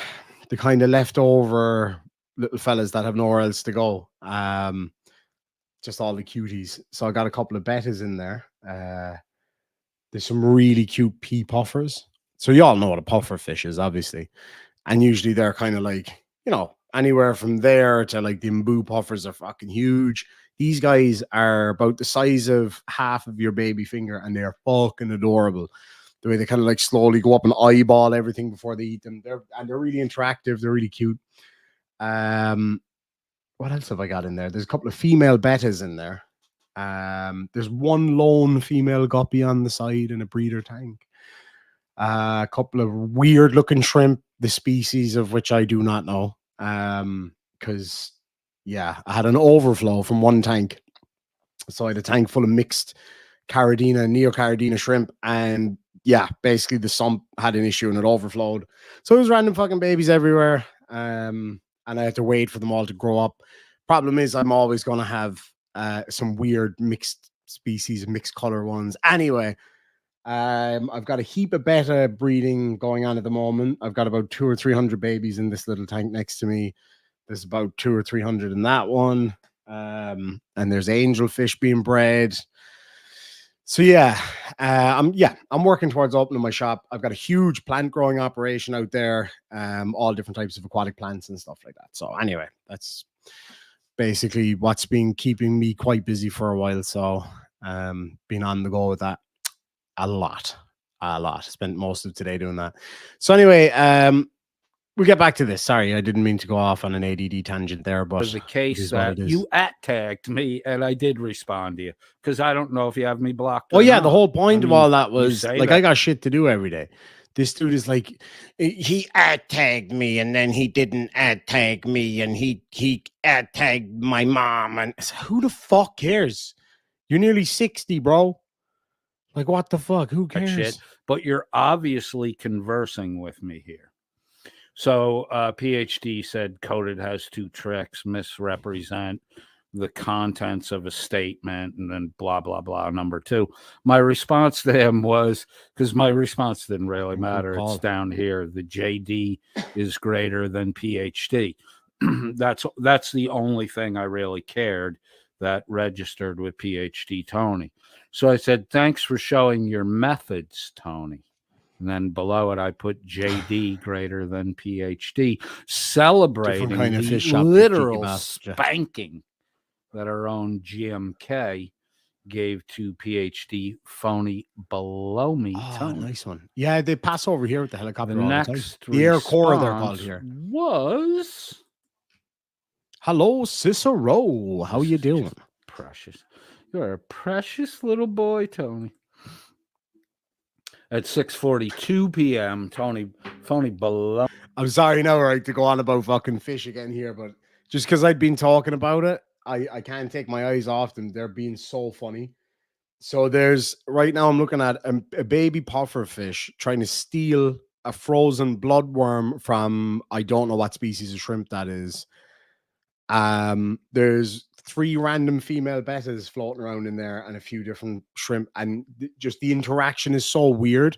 Speaker 1: the kind of leftover little fellas that have nowhere else to go. Just all the cuties. So I got a couple of bettas in there. There's some really cute pea puffers. So you all know what a puffer fish is, obviously. And usually they're kind of like, anywhere from there to like the Mbu puffers are fucking huge. These guys are about the size of half of your baby finger, and they're fucking adorable. The way they kind of like slowly go up and eyeball everything before they eat them. They're really interactive. They're really cute. What else have I got in there? There's a couple of female bettas in there. There's one lone female guppy on the side in a breeder tank. A couple of weird looking shrimp, the species of which I do not know. Because I had an overflow from one tank. So I had a tank full of mixed Caridina and Neocaridina shrimp, and basically the sump had an issue and it overflowed. So it was random fucking babies everywhere. And I had to wait for them all to grow up. Problem is, I'm always going to have some weird mixed species, mixed color ones. Anyway, I've got a heap of betta breeding going on at the moment. I've got about 200 or 300 babies in this little tank next to me. There's about 200 or 300 in that one. And there's angelfish being bred. So I'm working towards opening my shop. I've got a huge plant growing operation out there, all different types of aquatic plants and stuff like that. So anyway, that's basically what's been keeping me quite busy for a while. So been on the go with that a lot. Spent most of today doing that. So anyway, we'll get back to this. Sorry, I didn't mean to go off on an ADD tangent there, but
Speaker 2: was the case that you tagged me and I did respond to you because I don't know if you have me blocked.
Speaker 1: Well, yeah,
Speaker 2: not.
Speaker 1: the whole point of all that was
Speaker 2: like
Speaker 1: I got shit to do every day. This dude is like, he tagged me and then he didn't tag me and he tagged my mom. And who the fuck cares? You're nearly 60, bro. Like, what the fuck? Who cares?
Speaker 2: Shit. But you're obviously conversing with me here. So PhD said coded has two tricks: misrepresent the contents of a statement and then blah blah blah. Number two, my response to him was, because my response didn't really matter, it's down here, the JD is greater than PhD. that's the only thing I really cared that registered with PhD Tony. So I said, thanks for showing your methods, Tony. And then below it, I put JD greater than PhD, celebrating kind of the literal spanking that our own GMK gave to PhD phony below me. Tony.
Speaker 1: Nice one. Yeah, they pass over here with the helicopter.
Speaker 2: The next
Speaker 1: the Air Corps, they're called here.
Speaker 2: Was
Speaker 1: hello, Cicero. How you doing?
Speaker 2: Precious. You're a precious little boy, Tony. At 6:42 p.m., Tony below.
Speaker 1: I'm sorry now, right, to go on about fucking fish again here, but just because I'd been talking about it, I can't take my eyes off them. They're being so funny. So there's right now I'm looking at a baby puffer fish trying to steal a frozen bloodworm from I don't know what species of shrimp that is. There's 3 random female bettas floating around in there and a few different shrimp, and just the interaction is so weird.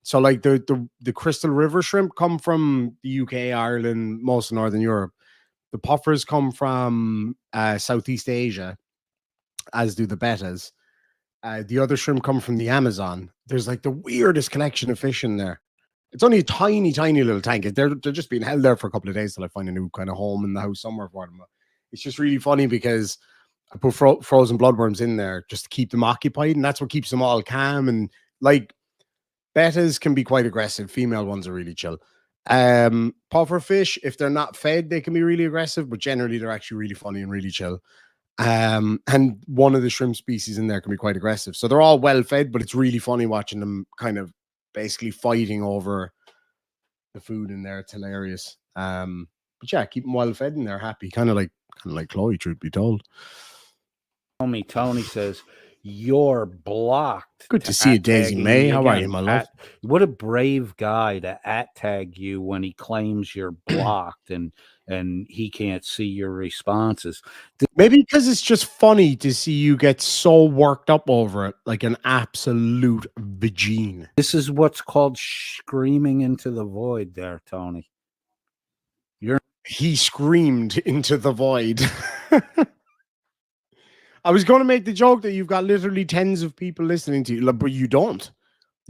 Speaker 1: So like the Crystal River shrimp come from the UK, Ireland, most of Northern Europe. The puffers come from Southeast Asia, as do the bettas. The other shrimp come from the Amazon. There's like the weirdest collection of fish in there. It's only a tiny, tiny little tank. They're just being held there for a couple of days till I find a new kind of home in the house somewhere for them. It's just really funny because I put frozen bloodworms in there just to keep them occupied, and that's what keeps them all calm. And like bettas can be quite aggressive. Female ones are really chill. Puffer fish, if they're not fed, they can be really aggressive, but generally they're actually really funny and really chill. And one of the shrimp species in there can be quite aggressive. So they're all well fed, but it's really funny watching them kind of basically fighting over the food in there. It's hilarious. But yeah, keep them well fed and they're happy. Kind of like Chloe, truth be told.
Speaker 2: Tony says, you're blocked.
Speaker 1: Good to see you, Daisy May. How are you, my love?
Speaker 2: What a brave guy to @tag you when he claims you're blocked and he can't see your responses.
Speaker 1: Maybe because it's just funny to see you get so worked up over it, like an absolute vagine.
Speaker 2: This is what's called screaming into the void there, Tony.
Speaker 1: He screamed into the void. I was going to make the joke that you've got literally tens of people listening to you, but you don't.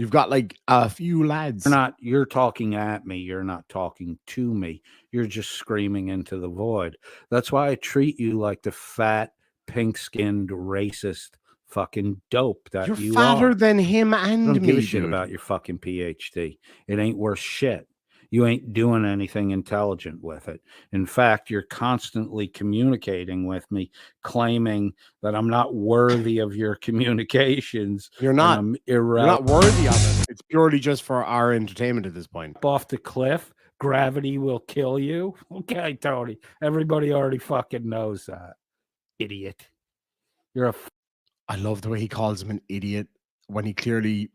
Speaker 1: You've got like a few lads.
Speaker 2: You're talking at me. You're not talking to me. You're just screaming into the void. That's why I treat you like the fat, pink-skinned, racist fucking dope that
Speaker 1: You're
Speaker 2: you
Speaker 1: fatter
Speaker 2: are.
Speaker 1: than him
Speaker 2: I
Speaker 1: and
Speaker 2: don't give a
Speaker 1: me,
Speaker 2: shit
Speaker 1: dude.
Speaker 2: about your fucking PhD. It ain't worth shit. You ain't doing anything intelligent with it. In fact, you're constantly communicating with me, claiming that I'm not worthy of your communications.
Speaker 1: You're not.
Speaker 2: I'm
Speaker 1: You're not worthy of it. It's purely just for our entertainment at this point.
Speaker 2: off the cliff. Gravity will kill you. Okay, Tony. Everybody already fucking knows that. Idiot. You're a
Speaker 1: I love the way he calls him an idiot when he clearly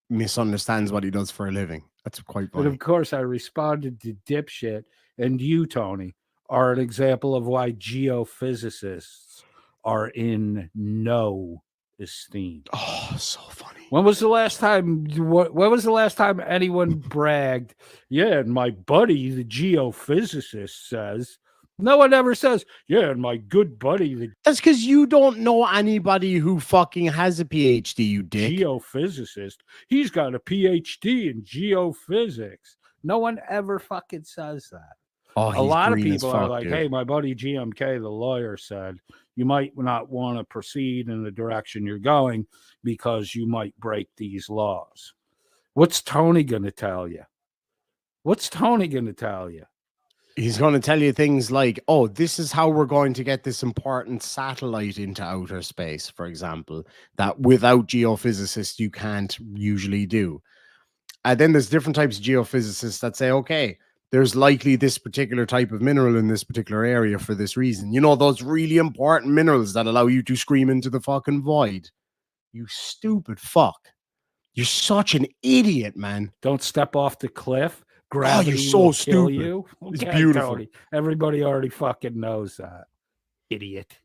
Speaker 1: misunderstands what he does for a living. That's quite
Speaker 2: But
Speaker 1: funny.
Speaker 2: of course, I responded to dipshit, and you, Tony, are an example of why geophysicists are in no esteem.
Speaker 1: Oh, so funny.
Speaker 2: When was the last time? When was the last time anyone bragged? Yeah, and my buddy, the geophysicist, says. No one ever says, yeah, and my good buddy, the
Speaker 1: That's because you don't know anybody who fucking has a PhD, you dick.
Speaker 2: geophysicist. He's got a PhD in geophysics. No one ever fucking says that.
Speaker 1: Oh,
Speaker 2: A lot of
Speaker 1: green as
Speaker 2: people are
Speaker 1: fuck,
Speaker 2: like,
Speaker 1: dude.
Speaker 2: hey, my buddy GMK, the lawyer, said you might not want to proceed in the direction you're going because you might break these laws. What's Tony going to tell you? What's Tony going to tell you?
Speaker 1: He's going to tell you things like, oh, this is how we're going to get this important satellite into outer space, for example, that without geophysicists you can't usually do. And then there's different types of geophysicists that say, okay, there's likely this particular type of mineral in this particular area for this reason. You know, those really important minerals that allow you to scream into the fucking void. You stupid fuck. You're such an idiot, man.
Speaker 2: Don't step off the cliff. Gravity
Speaker 1: you're so
Speaker 2: will kill
Speaker 1: stupid.
Speaker 2: you.
Speaker 1: It's
Speaker 2: Okay,
Speaker 1: beautiful.
Speaker 2: Tony. Everybody already fucking knows that. Idiot.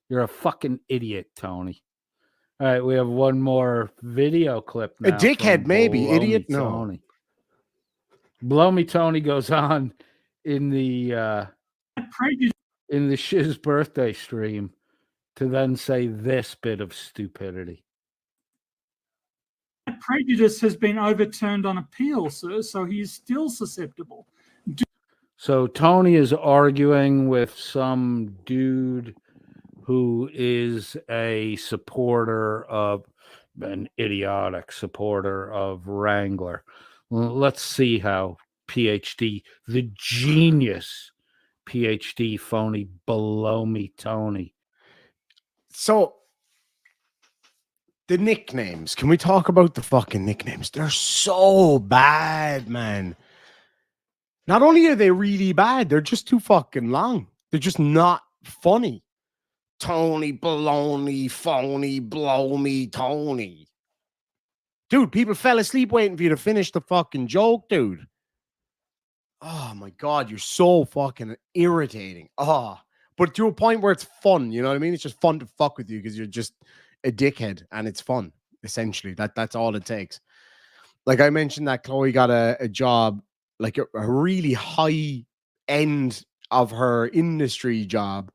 Speaker 2: You're a fucking idiot, Tony. All right, we have one more video clip now.
Speaker 1: A dickhead,
Speaker 2: from
Speaker 1: maybe.
Speaker 2: Blow
Speaker 1: Idiot,
Speaker 2: Me
Speaker 1: no.
Speaker 2: Tony. Blow Me Tony goes on in the Shiz birthday stream to then say this bit of stupidity.
Speaker 6: Prejudice has been overturned on appeal, sir, so he is still susceptible.
Speaker 2: So Tony is arguing with some dude who is a supporter of an idiotic supporter of Wrangler. Let's see how PhD, the genius PhD phony Below Me Tony.
Speaker 1: So the nicknames. Can we talk about the fucking nicknames? They're so bad, man. Not only are they really bad, they're just too fucking long. They're just not funny. Tony, baloney, phony, blow me, Tony. Dude, people fell asleep waiting for you to finish the fucking joke, dude. Oh my God, you're so fucking irritating. But to a point where it's fun, you know what I mean? It's just fun to fuck with you because you're just a dickhead and it's fun, essentially. That's all it takes. Like I mentioned that Chloe got a job, like a really high end of her industry job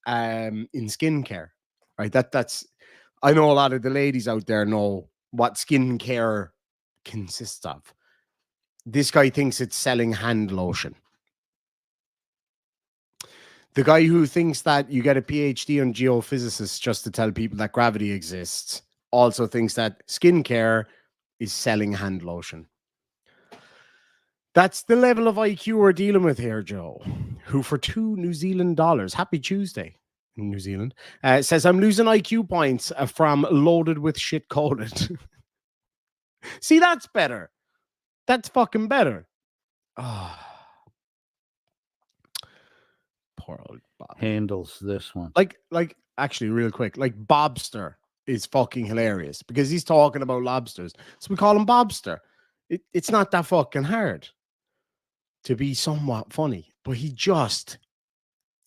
Speaker 1: in skincare, right? That's I know a lot of the ladies out there know what skincare consists of. This guy thinks it's selling hand lotion. The guy who thinks that you get a PhD on geophysicists just to tell people that gravity exists also thinks that skincare is selling hand lotion. That's the level of IQ we're dealing with here, Joe, who for $2 New Zealand, happy Tuesday in New Zealand, says, I'm losing IQ points from loaded with shit coded. See, that's better. That's fucking better. Oh. Poor old Bob.
Speaker 2: Handles this one.
Speaker 1: Like, actually, real quick, like Bobster is fucking hilarious because he's talking about lobsters. So we call him Bobster. It's not that fucking hard to be somewhat funny, but he just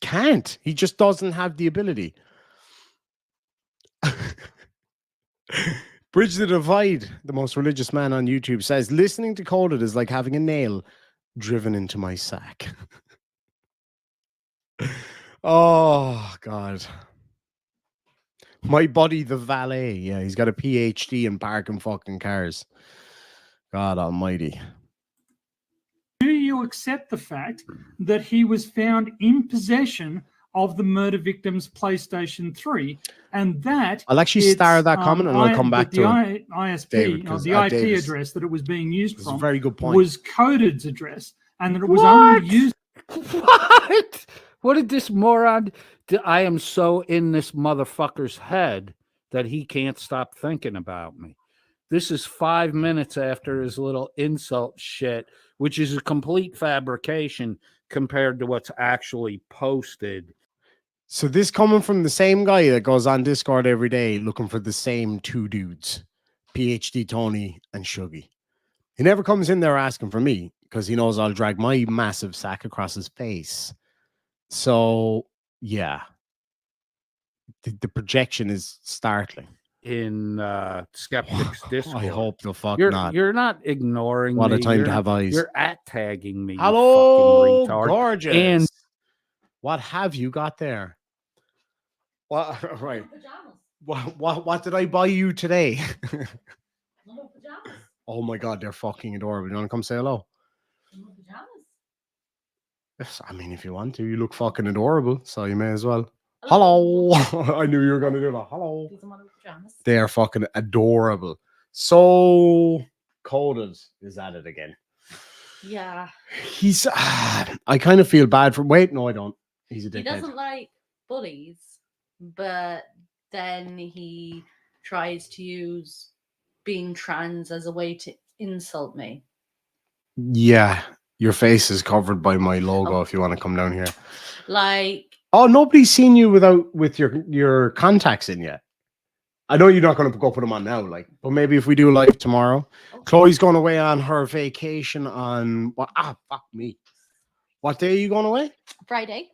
Speaker 1: can't. He just doesn't have the ability. Bridge the Divide, the most religious man on YouTube, says, listening to Coded is like having a nail driven into my sack. Oh, God. My buddy, the valet. Yeah, he's got a PhD in parking fucking cars. God almighty.
Speaker 6: Do you accept the fact that he was found in possession of the murder victim's PlayStation 3, and that
Speaker 1: I'll actually star that comment and I'll come back to it,
Speaker 6: ISP,
Speaker 1: David,
Speaker 6: or
Speaker 1: 'cause,
Speaker 6: the IP
Speaker 1: Davis,
Speaker 6: address that it was being used
Speaker 1: it's a
Speaker 6: from,
Speaker 1: very good point.
Speaker 6: was Coded's address, and that it was only used.
Speaker 2: What? What did this moron? I am so in this motherfucker's head that he can't stop thinking about me. This is 5 minutes after his little insult shit, which is a complete fabrication compared to what's actually posted.
Speaker 1: So this coming from the same guy that goes on Discord every day looking for the same two dudes, PhD Tony and Shuggy. He never comes in there asking for me because he knows I'll drag my massive sack across his face. So yeah, the projection is startling.
Speaker 2: In Skeptics Discord.
Speaker 1: I hope the fuck not.
Speaker 2: You're not ignoring
Speaker 1: What
Speaker 2: me.
Speaker 1: a time
Speaker 2: you're,
Speaker 1: to have eyes.
Speaker 2: You're at tagging me.
Speaker 1: Hello,
Speaker 2: you fucking retard.
Speaker 1: gorgeous.
Speaker 2: And
Speaker 1: what have you got there? What? Right. What did I buy you today? Oh my god, they're fucking adorable. You want to come say hello? Yes, I mean, if you want to, you look fucking adorable, so you may as well. Hello. I knew you were going to do that. Hello. They are fucking adorable. So Coded is at it again.
Speaker 7: Yeah.
Speaker 1: He's. I kind of feel bad for. Wait, no, I don't. He's a dickhead.
Speaker 7: He doesn't like bullies, but then he tries to use being trans as a way to insult me.
Speaker 1: Yeah, your face is covered by my logo.
Speaker 7: Oh.
Speaker 1: If you want to come down here.
Speaker 7: Like.
Speaker 1: Oh, nobody's seen you with your contacts in yet. I know you're not going to go put them on now, like, but maybe if we do live tomorrow.
Speaker 7: Okay.
Speaker 1: Chloe's going away on her vacation on what? Fuck me. What day are you going away?
Speaker 7: Friday.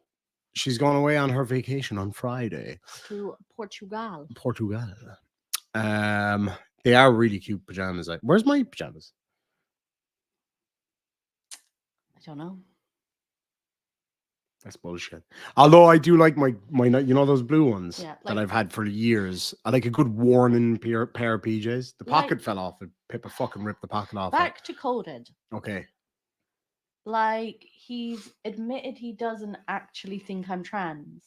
Speaker 1: She's going away on her vacation on Friday.
Speaker 7: To Portugal.
Speaker 1: Portugal. They are really cute pajamas. Like, where's my pajamas?
Speaker 7: I don't know.
Speaker 1: That's bullshit. Although I do like my you know those blue ones
Speaker 7: that
Speaker 1: I've had for years. I like a good worn-in pair of PJs. The pocket fell off. Pippa fucking ripped the pocket off.
Speaker 7: Back to Coded.
Speaker 1: Okay.
Speaker 7: Like, he's admitted he doesn't actually think I'm trans.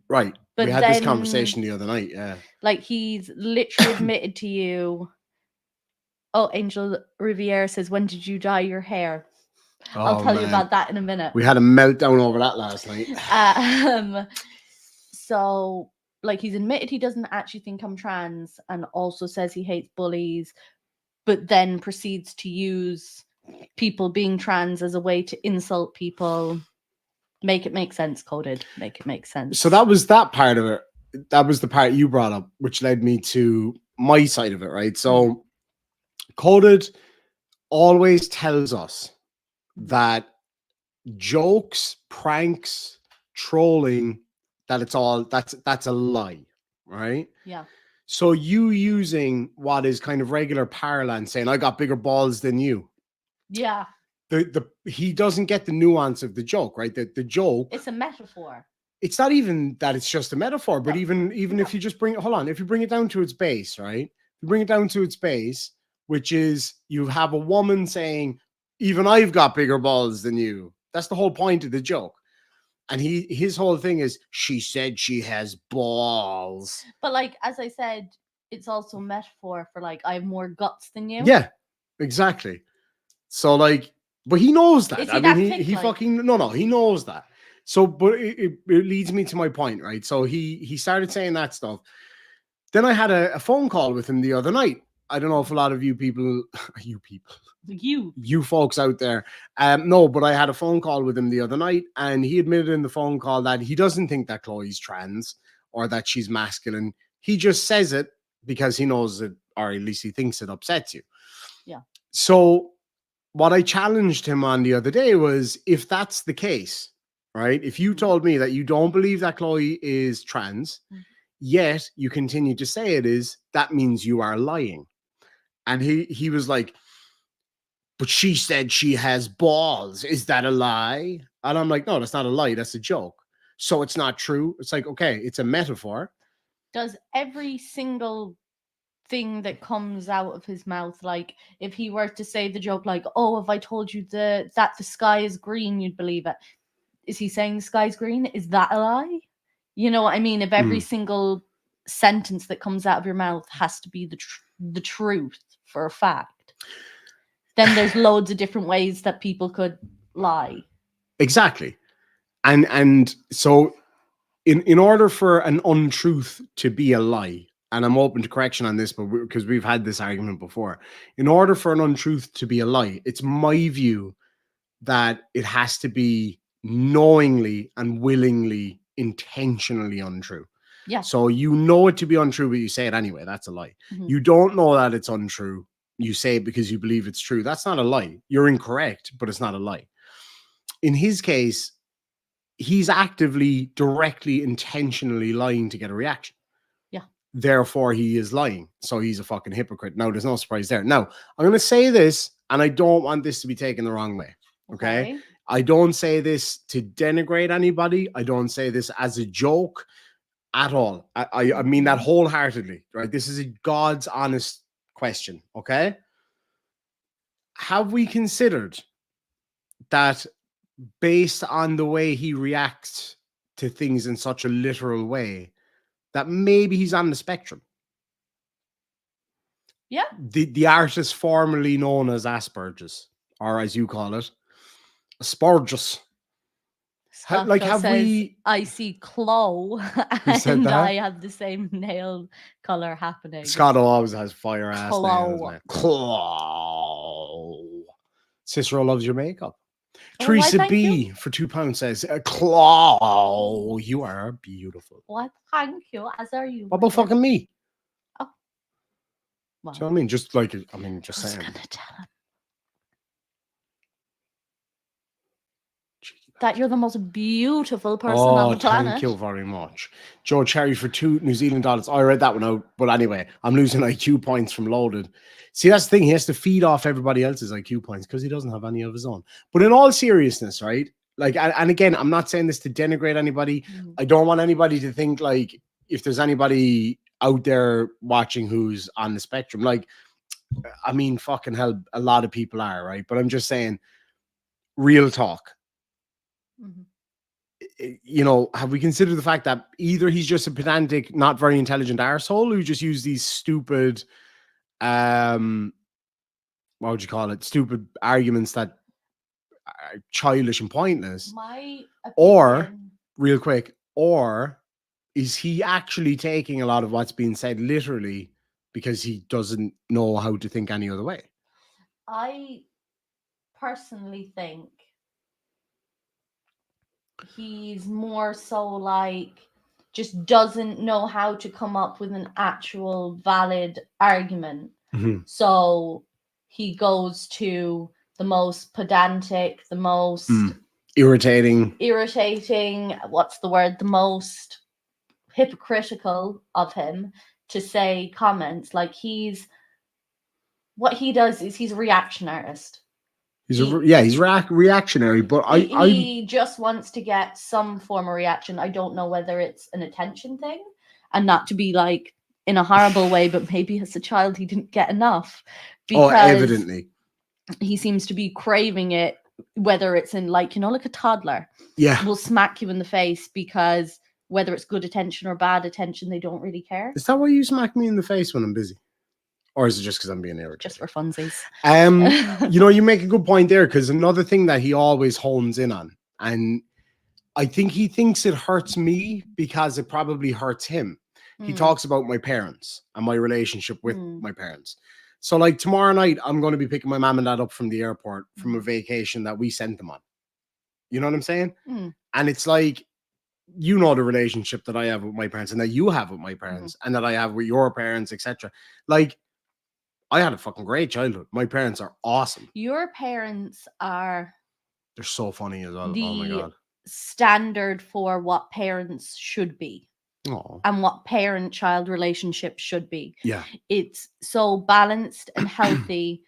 Speaker 1: Right.
Speaker 7: But
Speaker 1: we had this conversation the other night. Yeah.
Speaker 7: Like, he's literally admitted to you. Oh, Angel Riviera says, when did you dye your hair? I'll tell you about that in a minute.
Speaker 1: We had a meltdown over that last night.
Speaker 7: So, like, he's admitted he doesn't actually think I'm trans and also says he hates bullies, but then proceeds to use people being trans as a way to insult people. Make it make sense, Coded. Make it make sense.
Speaker 1: So that was that part of it. That was the part you brought up, which led me to my side of it, right? So Coded always tells us that jokes, pranks, trolling, that's a lie, right?
Speaker 7: Yeah.
Speaker 1: So you using what is kind of regular parlance, saying I got bigger balls than you.
Speaker 7: Yeah.
Speaker 1: He doesn't get the nuance of the joke, right? The joke,
Speaker 7: it's a metaphor.
Speaker 1: It's not even that it's just a metaphor, but even if you just bring if you bring it down to its base, right? You bring it down to its base, which is you have a woman saying, even I've got bigger balls than you. That's the whole point of the joke. And his whole thing is, she said she has balls.
Speaker 7: But like, as I said, it's also a metaphor for like, I have more guts than you.
Speaker 1: Yeah, exactly. So like, but he knows that. I mean, he fucking, no, he knows that. So, but it leads me to my point, right? So he started saying that stuff. Then I had a phone call with him the other night. I don't know if a lot of you folks out there, no, but I had a phone call with him the other night, and he admitted in the phone call that he doesn't think that Chloe's trans or that she's masculine. He just says it because he knows it, or at least he thinks it upsets you.
Speaker 7: Yeah.
Speaker 1: So what I challenged him on the other day was, if that's the case, right? If you told me that you don't believe that Chloe is trans, yet you continue to say it is, that means you are lying. And he was like, but she said she has balls. Is that a lie? And I'm like, no, that's not a lie. That's a joke. So it's not true. It's like, okay, it's a metaphor.
Speaker 7: Does every single thing that comes out of his mouth, like if he were to say the joke like, oh, if I told you that the sky is green, you'd believe it? Is he saying the sky's green? Is that a lie? You know what I mean? If every single sentence that comes out of your mouth has to be the truth for a fact, then there's loads of different ways that people could lie.
Speaker 1: Exactly. And so in order for an untruth to be a lie, and I'm open to correction on this, but because we've had this argument before, in order for an untruth to be a lie, it's my view that it has to be knowingly and willingly, intentionally untrue.
Speaker 7: Yeah.
Speaker 1: So you know it to be untrue, but you say it anyway. That's a lie.
Speaker 7: Mhm.
Speaker 1: You don't know that it's untrue. You say it because you believe it's true. That's not a lie. You're incorrect, but it's not a lie. In his case, he's actively, directly, intentionally lying to get a reaction.
Speaker 7: Yeah.
Speaker 1: Therefore, he is lying. So he's a fucking hypocrite. Now, there's no surprise there. Now, I'm going to say this, and I don't want this to be taken the wrong way. Okay? I don't say this to denigrate anybody. I don't say this as a joke at all. I mean that wholeheartedly, right? This is a God's honest question. Okay? Have we considered that based on the way he reacts to things in such a literal way, that maybe he's on the spectrum?
Speaker 7: Yeah.
Speaker 1: The artist formerly known as Asperger's, or as you call it, Asperger's.
Speaker 7: Like
Speaker 1: have
Speaker 7: says,
Speaker 1: we?
Speaker 7: I see claw,
Speaker 1: said
Speaker 7: and
Speaker 1: that?
Speaker 7: I have the same nail color happening.
Speaker 1: Scotto always has fire ass nails,
Speaker 7: Claw.
Speaker 1: man. Claw. Cicero loves your makeup.
Speaker 7: Oh, why,
Speaker 1: Teresa
Speaker 7: thank
Speaker 1: B
Speaker 7: you.
Speaker 1: for £2 says, Claw, you are beautiful.
Speaker 7: What? Thank you. As are you.
Speaker 1: What about fucking me?
Speaker 7: Oh.
Speaker 1: Do
Speaker 7: Well,
Speaker 1: you know what I mean? Just like, just
Speaker 7: I was
Speaker 1: saying.
Speaker 7: gonna tell him that you're the most beautiful person on the planet.
Speaker 1: Thank you very much. Joe Cherry for $2 New Zealand dollars. I read that one out, but anyway, I'm losing IQ points from Loaded. See, that's the thing. He has to feed off everybody else's IQ points because he doesn't have any of his own. But in all seriousness, right? Like, and again, I'm not saying this to denigrate anybody. I don't want anybody to think like if there's anybody out there watching who's on the spectrum, like, I mean, fucking hell, a lot of people are, right? But I'm just saying, real talk. You know, have we considered the fact that either he's just a pedantic, not very intelligent arsehole who just use these stupid, what would you call it? Stupid arguments that are childish and pointless.
Speaker 7: My opinion,
Speaker 1: Or, real quick, or is he actually taking a lot of what's being said literally because he doesn't know how to think any other way?
Speaker 7: I personally think he's more so like just doesn't know how to come up with an actual valid argument. So he goes to the most pedantic, the most
Speaker 1: irritating,
Speaker 7: what's the word? The most hypocritical of him to say comments. Like what he does is he's a reaction artist.
Speaker 1: He's reactionary, but
Speaker 7: he just wants to get some form of reaction. I don't know whether it's an attention thing, and not to be like in a horrible way, but maybe as a child he didn't get enough. Because
Speaker 1: evidently
Speaker 7: he seems to be craving it, whether it's in like, you know, like a toddler.
Speaker 1: Yeah.
Speaker 7: Will smack you in the face because whether it's good attention or bad attention, they don't really care.
Speaker 1: Is that why you smack me in the face when I'm busy? Or is it just because I'm being irritated?
Speaker 7: Just for funsies.
Speaker 1: You know, you make a good point there, because another thing that he always hones in on, and I think he thinks it hurts me because it probably hurts him. He talks about my parents and my relationship with my parents. So like tomorrow night, I'm going to be picking my mom and dad up from the airport from a vacation that we sent them on. You know what I'm saying? And it's like, you know, the relationship that I have with my parents and that you have with my parents and that I have with your parents, etc. Like, I had a fucking great childhood. My parents are awesome.
Speaker 7: Your parents are...
Speaker 1: They're so funny as well. Oh my God.
Speaker 7: Standard for what parents should be.
Speaker 1: Aww.
Speaker 7: And what parent-child relationship should be.
Speaker 1: Yeah.
Speaker 7: It's so balanced and healthy,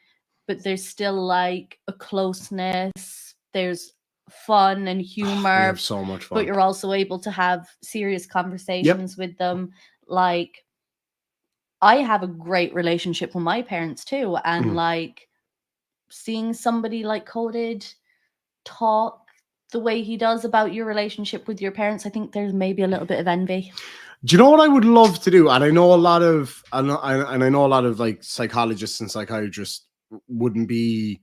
Speaker 7: but there's still like a closeness. There's fun and humor.
Speaker 1: We have so much fun.
Speaker 7: But you're also able to have serious conversations with them. like I have a great relationship with my parents too, and
Speaker 1: Mm.
Speaker 7: like seeing somebody like Coded talk the way he does about your relationship with your parents, I think there's maybe a little bit of envy.
Speaker 1: Do you know what I would love to do? And I know a lot of, I know a lot of like psychologists and psychiatrists wouldn't be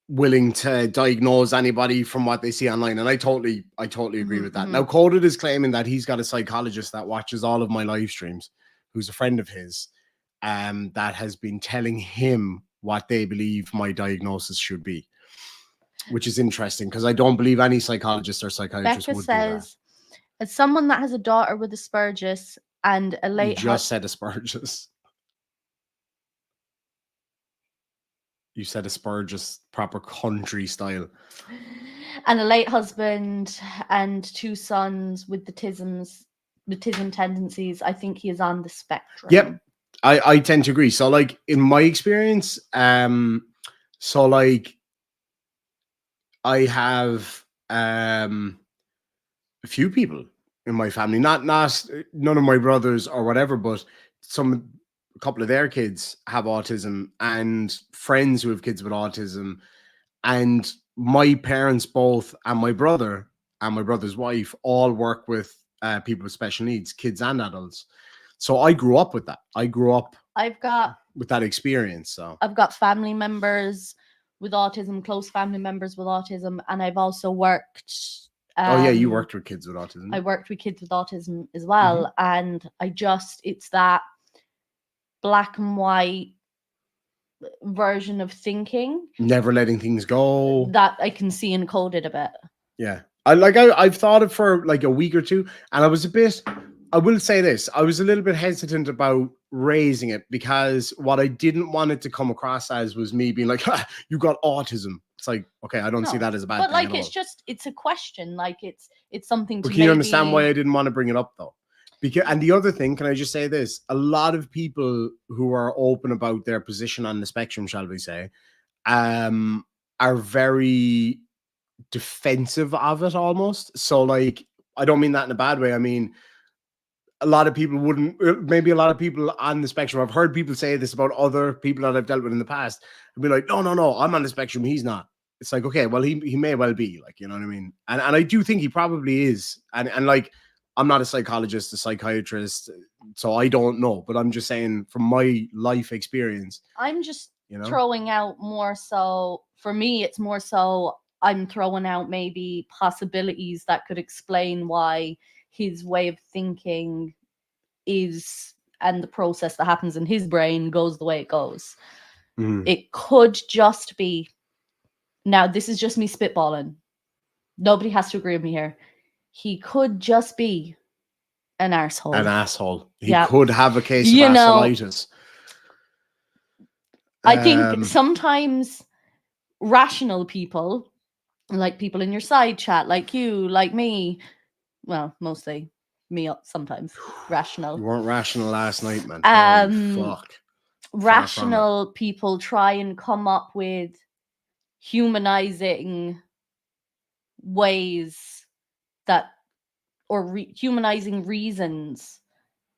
Speaker 1: willing to diagnose anybody from what they see online, and I totally agree with that. Now, Coded is claiming that he's got a psychologist that watches all of my live streams, who's a friend of his, that has been telling him what they believe my diagnosis should be, which is interesting because I don't believe any psychologist or psychiatrist
Speaker 7: Becca
Speaker 1: would
Speaker 7: says, as someone that has a daughter with Asperger's and a
Speaker 1: do that. You
Speaker 7: late
Speaker 1: just said Asperger's. You said Asperger's, proper country style.
Speaker 7: and a late husband and 2 sons with autism tendencies, I think he is on the spectrum.
Speaker 1: Yep, I tend to agree. So, like in my experience, so like I have a few people in my family, not none of my brothers or whatever, but a couple of their kids have autism, and friends who have kids with autism, and my parents both, and my brother and my brother's wife all work with people with special needs, kids and adults. So I grew up with that. I grew up with that experience. So
Speaker 7: I've got family members with autism, close family members with autism, and I've also worked.
Speaker 1: Oh yeah, you worked with kids with autism.
Speaker 7: I worked with kids with autism as well, and it's that black and white version of thinking,
Speaker 1: never letting things go,
Speaker 7: that I can see encoded a bit.
Speaker 1: Yeah, I've thought it for like a week or two, and I will say this, I was a little bit hesitant about raising it because what I didn't want it to come across as was me being like, you got autism. It's like, okay, I don't see that as a bad thing.
Speaker 7: But like, it's a question. Like it's something to.
Speaker 1: But can you understand why I didn't want to bring it up though? Because, and the other thing, can I just say this? A lot of people who are open about their position on the spectrum, shall we say, are very defensive of it almost. So like, I don't mean that in a bad way. I mean, a lot of people maybe a lot of people on the spectrum, I've heard people say this about other people that I've dealt with in the past, and be like, no, I'm on the spectrum, he's not. It's like, okay, well, he may well be, like, you know what I mean? And I do think he probably is. And like, I'm not a psychologist, a psychiatrist, so I don't know, but I'm just saying from my life experience.
Speaker 7: I'm just throwing out more so, for me, it's more so I'm throwing out maybe possibilities that could explain why his way of thinking is, and the process that happens in his brain goes the way it goes. It could just be, now this is just me spitballing, nobody has to agree with me here, he could just be an arsehole. He
Speaker 1: could have a case of assholitis.
Speaker 7: I think sometimes rational people, like people in your side chat, like you, like me, well, mostly me, sometimes rational.
Speaker 1: You weren't rational last night, man. Fuck.
Speaker 7: Rational people try and come up with humanizing ways that, or humanizing reasons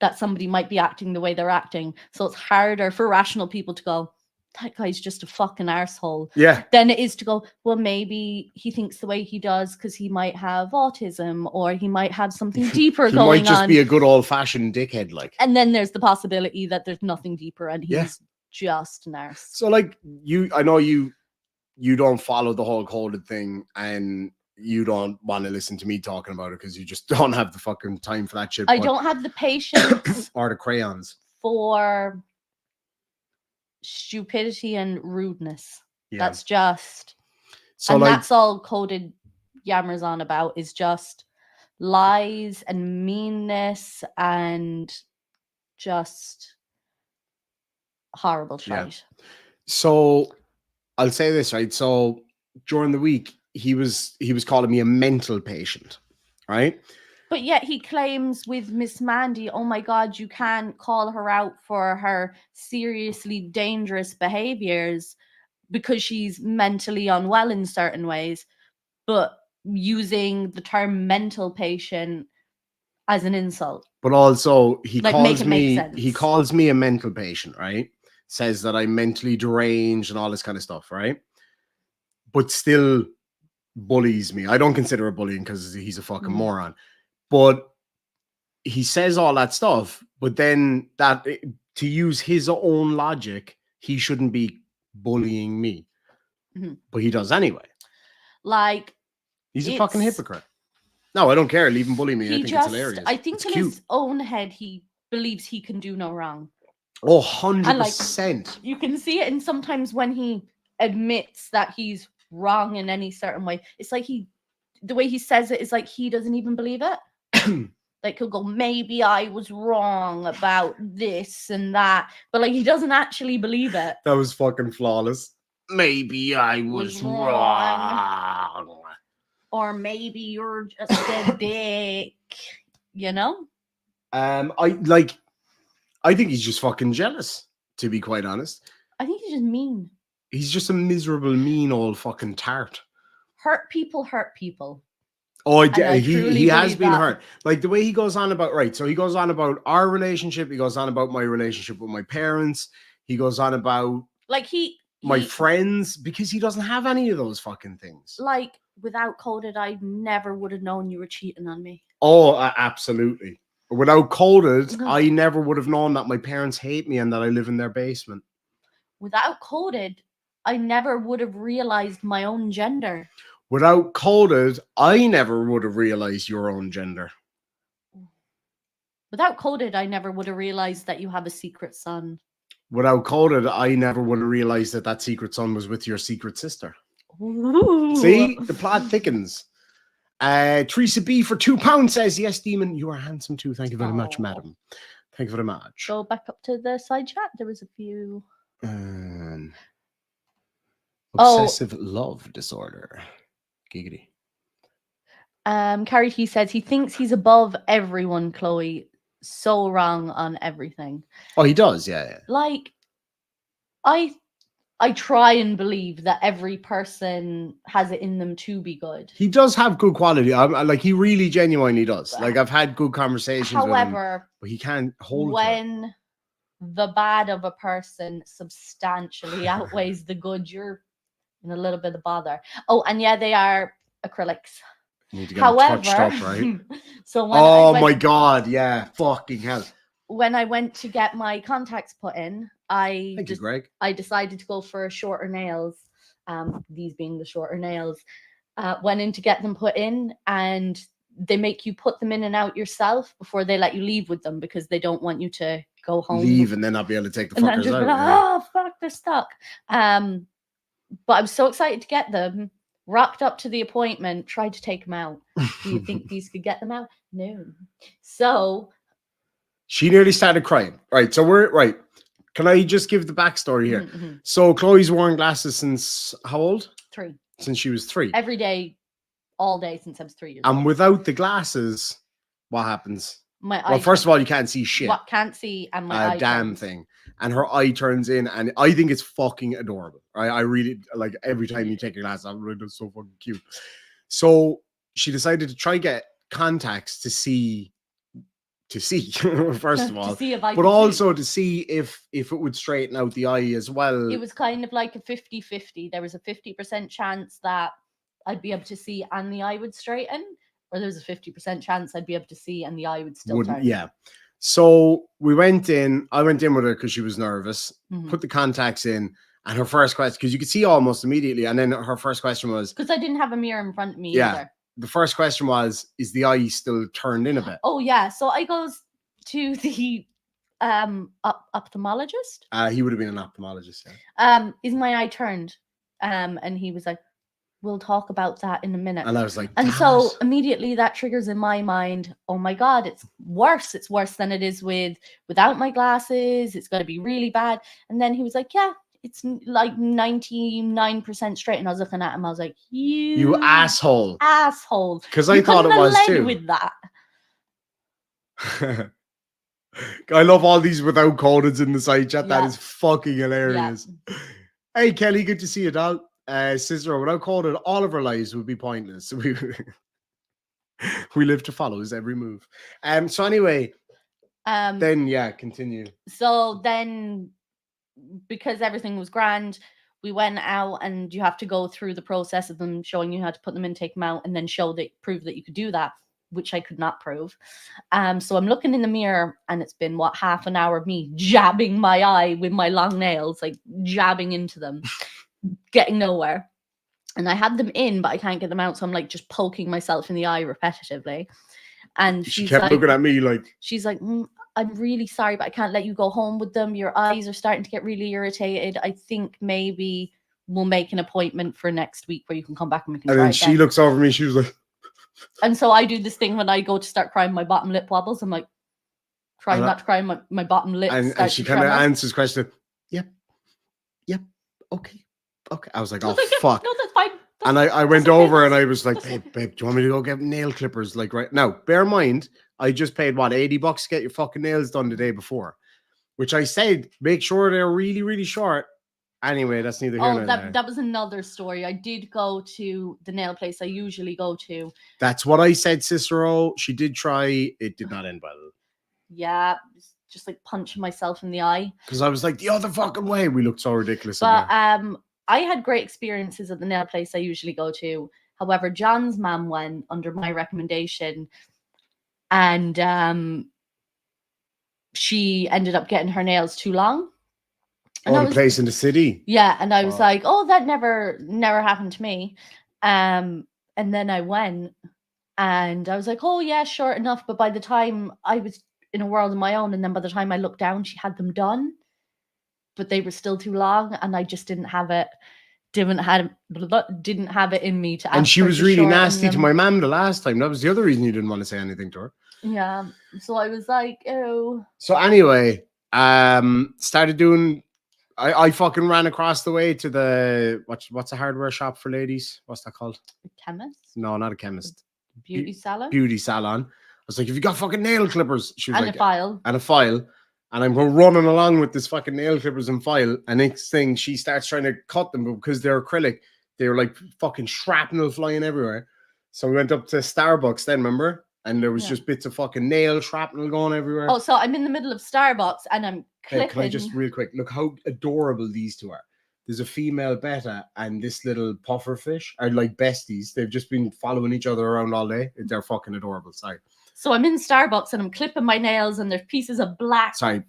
Speaker 7: that somebody might be acting the way they're acting. So it's harder for rational people to go, that guy's just a fucking arsehole.
Speaker 1: Yeah.
Speaker 7: Than it is to go, well, maybe he thinks the way he does because he might have autism, or he might have something deeper going on. He might
Speaker 1: just be a good old-fashioned dickhead, like.
Speaker 7: And then there's the possibility that there's nothing deeper and he's just an arse.
Speaker 1: So like, I know you don't follow the whole coded thing, and you don't want to listen to me talking about it because you just don't have the fucking time for that shit.
Speaker 7: I don't have the patience
Speaker 1: or the crayons
Speaker 7: for stupidity and rudeness. That's just,
Speaker 1: so,
Speaker 7: and
Speaker 1: like,
Speaker 7: that's all Coded yammers on about, is just lies and meanness and just horrible shit.
Speaker 1: So I'll say this, right? So during the week, he was calling me a mental patient, right?
Speaker 7: But yet he claims with Miss Mandy, oh my God, you can't call her out for her seriously dangerous behaviors because she's mentally unwell in certain ways, but using the term mental patient as an insult.
Speaker 1: but also he
Speaker 7: Like, make
Speaker 1: calls
Speaker 7: it make
Speaker 1: me
Speaker 7: sense.
Speaker 1: he calls me a mental patient, right? Says that I'm mentally deranged and all this kind of stuff, right? But still bullies me. I don't consider it bullying because he's a fucking moron. But he says all that stuff, but then that to use his own logic, he shouldn't be bullying me. But he does anyway.
Speaker 7: Like,
Speaker 1: He's a fucking hypocrite. No, I don't care. Leave him bully me. I think it's hilarious.
Speaker 7: I think
Speaker 1: it's
Speaker 7: in
Speaker 1: cute.
Speaker 7: his own head, he believes he can do no wrong.
Speaker 1: Oh, 100%.
Speaker 7: You can see it, and sometimes when he admits that he's wrong in any certain way, it's like the way he says it is like he doesn't even believe it. Like, he'll go, maybe I was wrong about this and that, but like, he doesn't actually believe it.
Speaker 1: That was fucking flawless. Maybe I was wrong.
Speaker 7: Or maybe you're just a dick, you know?
Speaker 1: I think he's just fucking jealous, to be quite honest.
Speaker 7: I think he's just mean.
Speaker 1: He's just a miserable, mean old fucking tart.
Speaker 7: Hurt people hurt people.
Speaker 1: Oh,
Speaker 7: I
Speaker 1: he has
Speaker 7: believe
Speaker 1: been
Speaker 7: that.
Speaker 1: hurt. Like the way he goes on about, right? So he goes on about our relationship. He goes on about my relationship with my parents. He goes on about
Speaker 7: Like
Speaker 1: my friends, because he doesn't have any of those fucking things.
Speaker 7: Like, without Coded, I never would have known you were cheating on me.
Speaker 1: Oh, absolutely. Without Coded, I never would have known that my parents hate me and that I live in their basement.
Speaker 7: Without Coded, I never would have realized my own gender.
Speaker 1: Without Coded, I never would have realized your own gender.
Speaker 7: Without Coded, I never would have realized that you have a secret son.
Speaker 1: Without Coded, I never would have realized that that secret son was with your secret sister.
Speaker 7: Ooh.
Speaker 1: See, the plot thickens. Teresa B for £2 says, yes, Demon, you are handsome too. Thank you very much, madam. Thank you very much.
Speaker 7: Go back up to the side chat. There was a few.
Speaker 1: Obsessive love disorder. Giggity.
Speaker 7: Carrie T says he thinks he's above everyone, Chloe. So wrong on everything.
Speaker 1: Oh, he does, yeah.
Speaker 7: Like, I try and believe that every person has it in them to be good.
Speaker 1: He does have good quality. Like, he really genuinely does. Like, I've had good conversations with him,
Speaker 7: however,
Speaker 1: but he can't hold
Speaker 7: when the bad of a person substantially outweighs the good, you're in a little bit of bother. Oh, and yeah, they are acrylics.
Speaker 1: You need to get them touched up, right?
Speaker 7: So when
Speaker 1: my god, yeah, fucking hell.
Speaker 7: When I went to get my contacts put in,
Speaker 1: Thank you, Greg.
Speaker 7: I decided to go for shorter nails. These being the shorter nails. Went in to get them put in, and they make you put them in and out yourself before they let you leave with them, because they don't want you to go home,
Speaker 1: leave, and then not be able to take the
Speaker 7: and then
Speaker 1: fuckers
Speaker 7: just
Speaker 1: out.
Speaker 7: be like, oh fuck, they're stuck. But I was so excited to get them. Rocked up to the appointment, tried to take them out. Do you think these could get them out? No. So
Speaker 1: she nearly started crying. Right. So we're right. Can I just give the backstory here?
Speaker 7: Mm-hmm.
Speaker 1: So Chloe's worn glasses since how old?
Speaker 7: 3.
Speaker 1: Since she was 3.
Speaker 7: Every day, all day since I was 3 years
Speaker 1: and
Speaker 7: old.
Speaker 1: without the glasses, what happens?
Speaker 7: My
Speaker 1: well, first of all, you can't see shit.
Speaker 7: What can't see, and my eye
Speaker 1: damn
Speaker 7: turns.
Speaker 1: thing. And her eye turns in, and I think it's fucking adorable. Right? I really like every time you take your glasses. I'm really so fucking cute. So she decided to try get contacts to see first of all,
Speaker 7: to see if I
Speaker 1: but
Speaker 7: could
Speaker 1: also
Speaker 7: see.
Speaker 1: to see if it would straighten out the eye as well.
Speaker 7: It was kind of like a 50-50. There was a 50% chance that I'd be able to see and the eye would straighten, or there was a 50% chance I'd be able to see and the eye would still turn.
Speaker 1: Yeah. So we went in. I went in with her because she was nervous. Put the contacts in, and her first question, because you could see almost immediately, and then her first question was,
Speaker 7: because I didn't have a mirror in front of me
Speaker 1: yeah,
Speaker 7: either.
Speaker 1: The first question was, is the eye still turned in a bit?
Speaker 7: Oh yeah. So I goes to the ophthalmologist.
Speaker 1: He would have been an ophthalmologist. Yeah.
Speaker 7: Is my eye turned? And he was like, we'll talk about that in a minute.
Speaker 1: And I was like,
Speaker 7: and so immediately that triggers in my mind, oh my God, it's worse. It's worse than it is without my glasses. It's going to be really bad. And then he was like, yeah, it's like 99% straight. And I was looking at him. I was like, you
Speaker 1: asshole.
Speaker 7: Asshole.
Speaker 1: Because I thought it was too.
Speaker 7: With that.
Speaker 1: I love all these without codeds in the side chat. That is fucking hilarious. Yeah. Hey, Kelly, good to see you, doll. Sister, without coded, all of our lives would be pointless. We live to follow his every move. So anyway, Then yeah, continue.
Speaker 7: So then, because everything was grand, we went out, and you have to go through the process of them showing you how to put them in, take them out, and then prove that you could do that, which I could not prove. So I'm looking in the mirror, and it's been half an hour of me jabbing my eye with my long nails, like jabbing into them, getting nowhere. And I had them in, but I can't get them out, so I'm like just poking myself in the eye repetitively. And
Speaker 1: She
Speaker 7: she's
Speaker 1: kept
Speaker 7: like,
Speaker 1: looking at me like,
Speaker 7: she's like, I'm really sorry, but I can't let you go home with them. Your eyes are starting to get really irritated. I think maybe we'll make an appointment for next week where you can come back and we can
Speaker 1: and
Speaker 7: try
Speaker 1: then
Speaker 7: it
Speaker 1: she
Speaker 7: again.
Speaker 1: looks over me. She was like,
Speaker 7: And so I do this thing when I go to start crying, my bottom lip wobbles. I'm like, trying not to cry, my bottom lip.
Speaker 1: and she kind of answers question. Yep. Okay. I was like, oh fuck.
Speaker 7: No, that's fine.
Speaker 1: And I went over and I was like, babe, do you want me to go get nail clippers? Like right now, bear in mind, I just paid what, $80 to get your fucking nails done the day before, which I said, make sure they're really, really short. Anyway, that's neither here nor there.
Speaker 7: That was another story. I did go to the nail place I usually go to.
Speaker 1: That's what I said, Cicero. She did try. It did not end well.
Speaker 7: Yeah, just like punching myself in the eye.
Speaker 1: Because I was like, the other fucking way. We looked so ridiculous.
Speaker 7: But I had great experiences at the nail place I usually go to. However, John's mum went under my recommendation, and she ended up getting her nails too long. And
Speaker 1: the place in the city.
Speaker 7: Yeah, and I was like, oh, that never happened to me. And then I went, and I was like, oh yeah, short enough. But by the time I was in a world of my own, and then by the time I looked down, she had them done, but they were still too long, and I just didn't have it. Didn't have it in me to ask.
Speaker 1: And she
Speaker 7: her
Speaker 1: was
Speaker 7: to
Speaker 1: really
Speaker 7: shorten
Speaker 1: nasty to
Speaker 7: them.
Speaker 1: my mum the last time. That was the other reason you didn't want to say anything to her.
Speaker 7: Yeah. So I was like, oh.
Speaker 1: So anyway, started doing. I fucking ran across the way to the what's a hardware shop for ladies? What's that called?
Speaker 7: A chemist?
Speaker 1: No, not a chemist.
Speaker 7: Beauty salon?
Speaker 1: Beauty salon. I was like, have you got fucking nail clippers? She was
Speaker 7: And
Speaker 1: like,
Speaker 7: a file.
Speaker 1: And a file. And I'm running along with this fucking nail clippers and file. And next thing, she starts trying to cut them, but because they're acrylic, they were like fucking shrapnel flying everywhere. So we went up to Starbucks then, remember? And there was just bits of fucking nail shrapnel going everywhere.
Speaker 7: Oh, so I'm in the middle of Starbucks and I'm clipping.
Speaker 1: Hey, can I just real quick look how adorable these two are? There's a female betta and this little puffer fish are like besties. They've just been following each other around all day. They're fucking adorable. Sorry.
Speaker 7: So I'm in Starbucks and I'm clipping my nails and there's pieces of black flying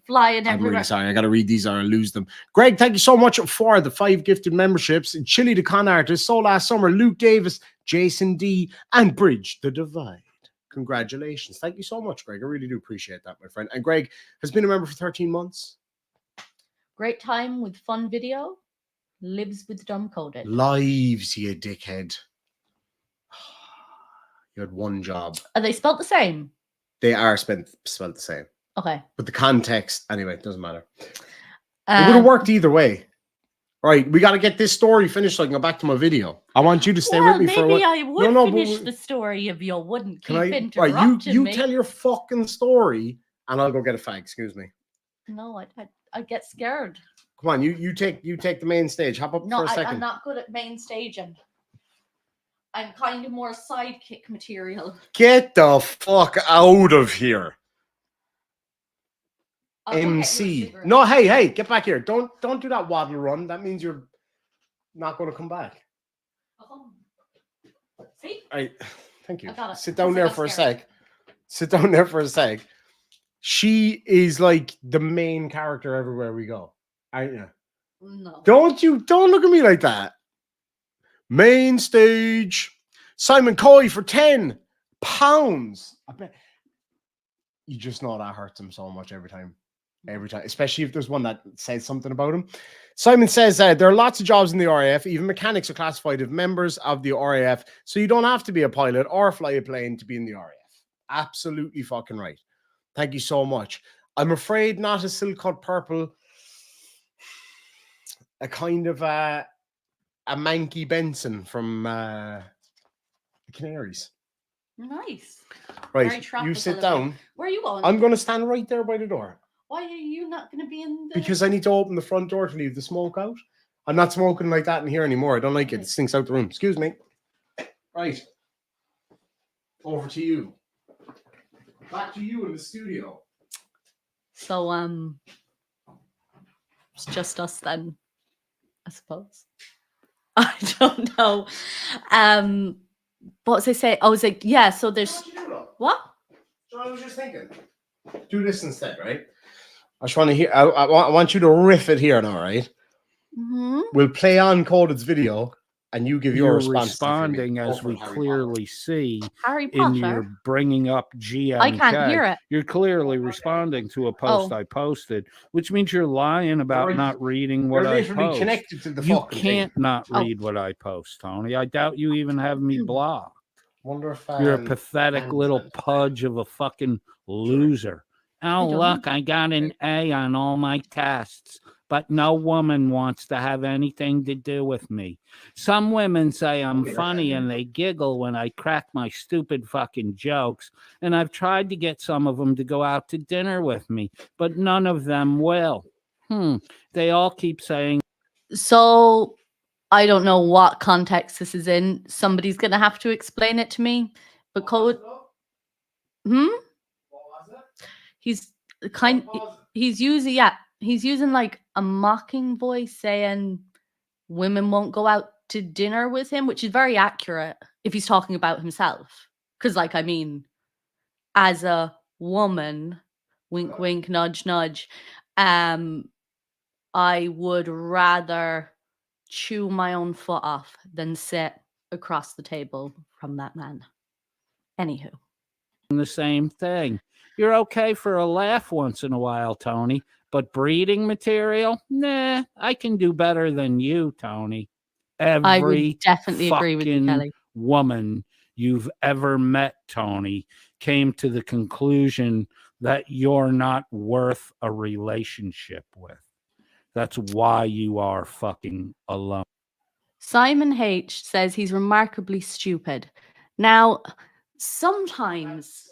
Speaker 1: I'm
Speaker 7: everywhere.
Speaker 1: really sorry. I got to read these or I'll lose them. Greg, thank you so much for the 5 gifted memberships. Chili the Con Artist, So Last Summer, Luke Davis, Jason D, and Bridge the Divide. Congratulations. Thank you so much, Greg. I really do appreciate that, my friend. And Greg has been a member for 13 months.
Speaker 7: Great time with fun video. Lives with dumb coded.
Speaker 1: Lives, you dickhead. You had one job.
Speaker 7: Are they spelled the same?
Speaker 1: They are spelled the same.
Speaker 7: Okay.
Speaker 1: But the context, anyway, it doesn't matter. It would have worked either way. Right, we got to get this story finished so I can go back to my video. I want you to stay with me for a while.
Speaker 7: Maybe I would finish the story if you wouldn't keep interrupting
Speaker 1: right, you
Speaker 7: me.
Speaker 1: tell your fucking story and I'll go get a fag. Excuse me.
Speaker 7: No, I get scared.
Speaker 1: Come on, you take the main stage. Hop up for a second.
Speaker 7: I'm not good at main staging. I'm kind of more sidekick material.
Speaker 1: Get the fuck out of here.
Speaker 7: I'll go get you a
Speaker 1: MC.
Speaker 7: cigarette.
Speaker 1: No, hey, get back here. Don't do that waddle run. That means you're not going to come back.
Speaker 7: See?
Speaker 1: Right. Thank you.
Speaker 7: I got it.
Speaker 1: Sit down
Speaker 7: I
Speaker 1: there
Speaker 7: got
Speaker 1: for a
Speaker 7: scared.
Speaker 1: sec. Sit down there for a sec. She is like the main character everywhere we go. Aren't you?
Speaker 7: No.
Speaker 1: Don't look at me like that. Main stage. Simon Coy for £10. I bet you just know that hurts him so much every time. Every time, especially if there's one that says something about him. Simon says there are lots of jobs in the RAF. Even mechanics are classified as members of the RAF. So you don't have to be a pilot or fly a plane to be in the RAF. Absolutely fucking right. Thank you so much. I'm afraid not a silk cut purple. A kind of a Manky Benson from the Canaries.
Speaker 7: Nice.
Speaker 1: Right,
Speaker 7: Very tropical
Speaker 1: you sit
Speaker 7: of
Speaker 1: down.
Speaker 7: Where are you going?
Speaker 1: I'm going to stand right there by the door.
Speaker 7: Why are you not going to be in the...
Speaker 1: Because I need to open the front door to leave the smoke out. I'm not smoking like that in here anymore. I don't like it. It stinks out the room. Excuse me. Right. Over to you. Back to you in the studio.
Speaker 7: So it's just us then, I suppose. I don't know. What was I say? I was like, yeah, so there's what?
Speaker 1: So I was just thinking, do this instead, right? I just want to hear. I want you to riff it here now, right?
Speaker 7: Mm-hmm.
Speaker 1: We'll play on Coded's video, and you give your
Speaker 2: You're
Speaker 1: response.
Speaker 2: responding,
Speaker 1: Go
Speaker 2: as
Speaker 1: for
Speaker 2: we
Speaker 1: it, Harry
Speaker 2: clearly see
Speaker 7: Harry
Speaker 2: in
Speaker 7: Potter.
Speaker 2: your bringing up GMK.
Speaker 7: I can't hear it.
Speaker 2: You're clearly responding to a post
Speaker 7: Oh.
Speaker 2: I posted, which means you're lying about
Speaker 1: Right.
Speaker 2: not reading
Speaker 1: You're
Speaker 2: what I
Speaker 1: literally
Speaker 2: post.
Speaker 1: connected to the
Speaker 2: You
Speaker 1: fucking
Speaker 2: can't
Speaker 1: thing.
Speaker 2: not
Speaker 7: Oh.
Speaker 2: read what I post, Tony. I doubt you even have me blocked.
Speaker 1: Wonder if
Speaker 2: You're a pathetic
Speaker 1: Mandy's
Speaker 2: little
Speaker 1: on it.
Speaker 2: pudge of a fucking loser. Oh,
Speaker 7: don't.
Speaker 2: look, I got an A on all my tests, but no woman wants to have anything to do with me. Some women say I'm funny and they giggle when I crack my stupid fucking jokes, and I've tried to get some of them to go out to dinner with me, but none of them will. They all keep saying.
Speaker 7: So I don't know what context this is in. Somebody's gonna have to explain it to me. But Code, he's he's using like a mocking voice, saying women won't go out to dinner with him, which is very accurate if he's talking about himself. Because, like, I mean, as a woman, wink, wink, nudge, nudge, I would rather chew my own foot off than sit across the table from that man. Anywho.
Speaker 2: The same thing. You're okay for a laugh once in a while, Tony, but breeding material? Nah, I can do better than you, Tony.
Speaker 7: I would
Speaker 2: Every
Speaker 7: definitely agree with you,
Speaker 2: fucking
Speaker 7: Kelly.
Speaker 2: woman you've ever met, Tony, came to the conclusion that you're not worth a relationship with. That's why you are fucking alone.
Speaker 7: Simon H says he's remarkably stupid. Now, sometimes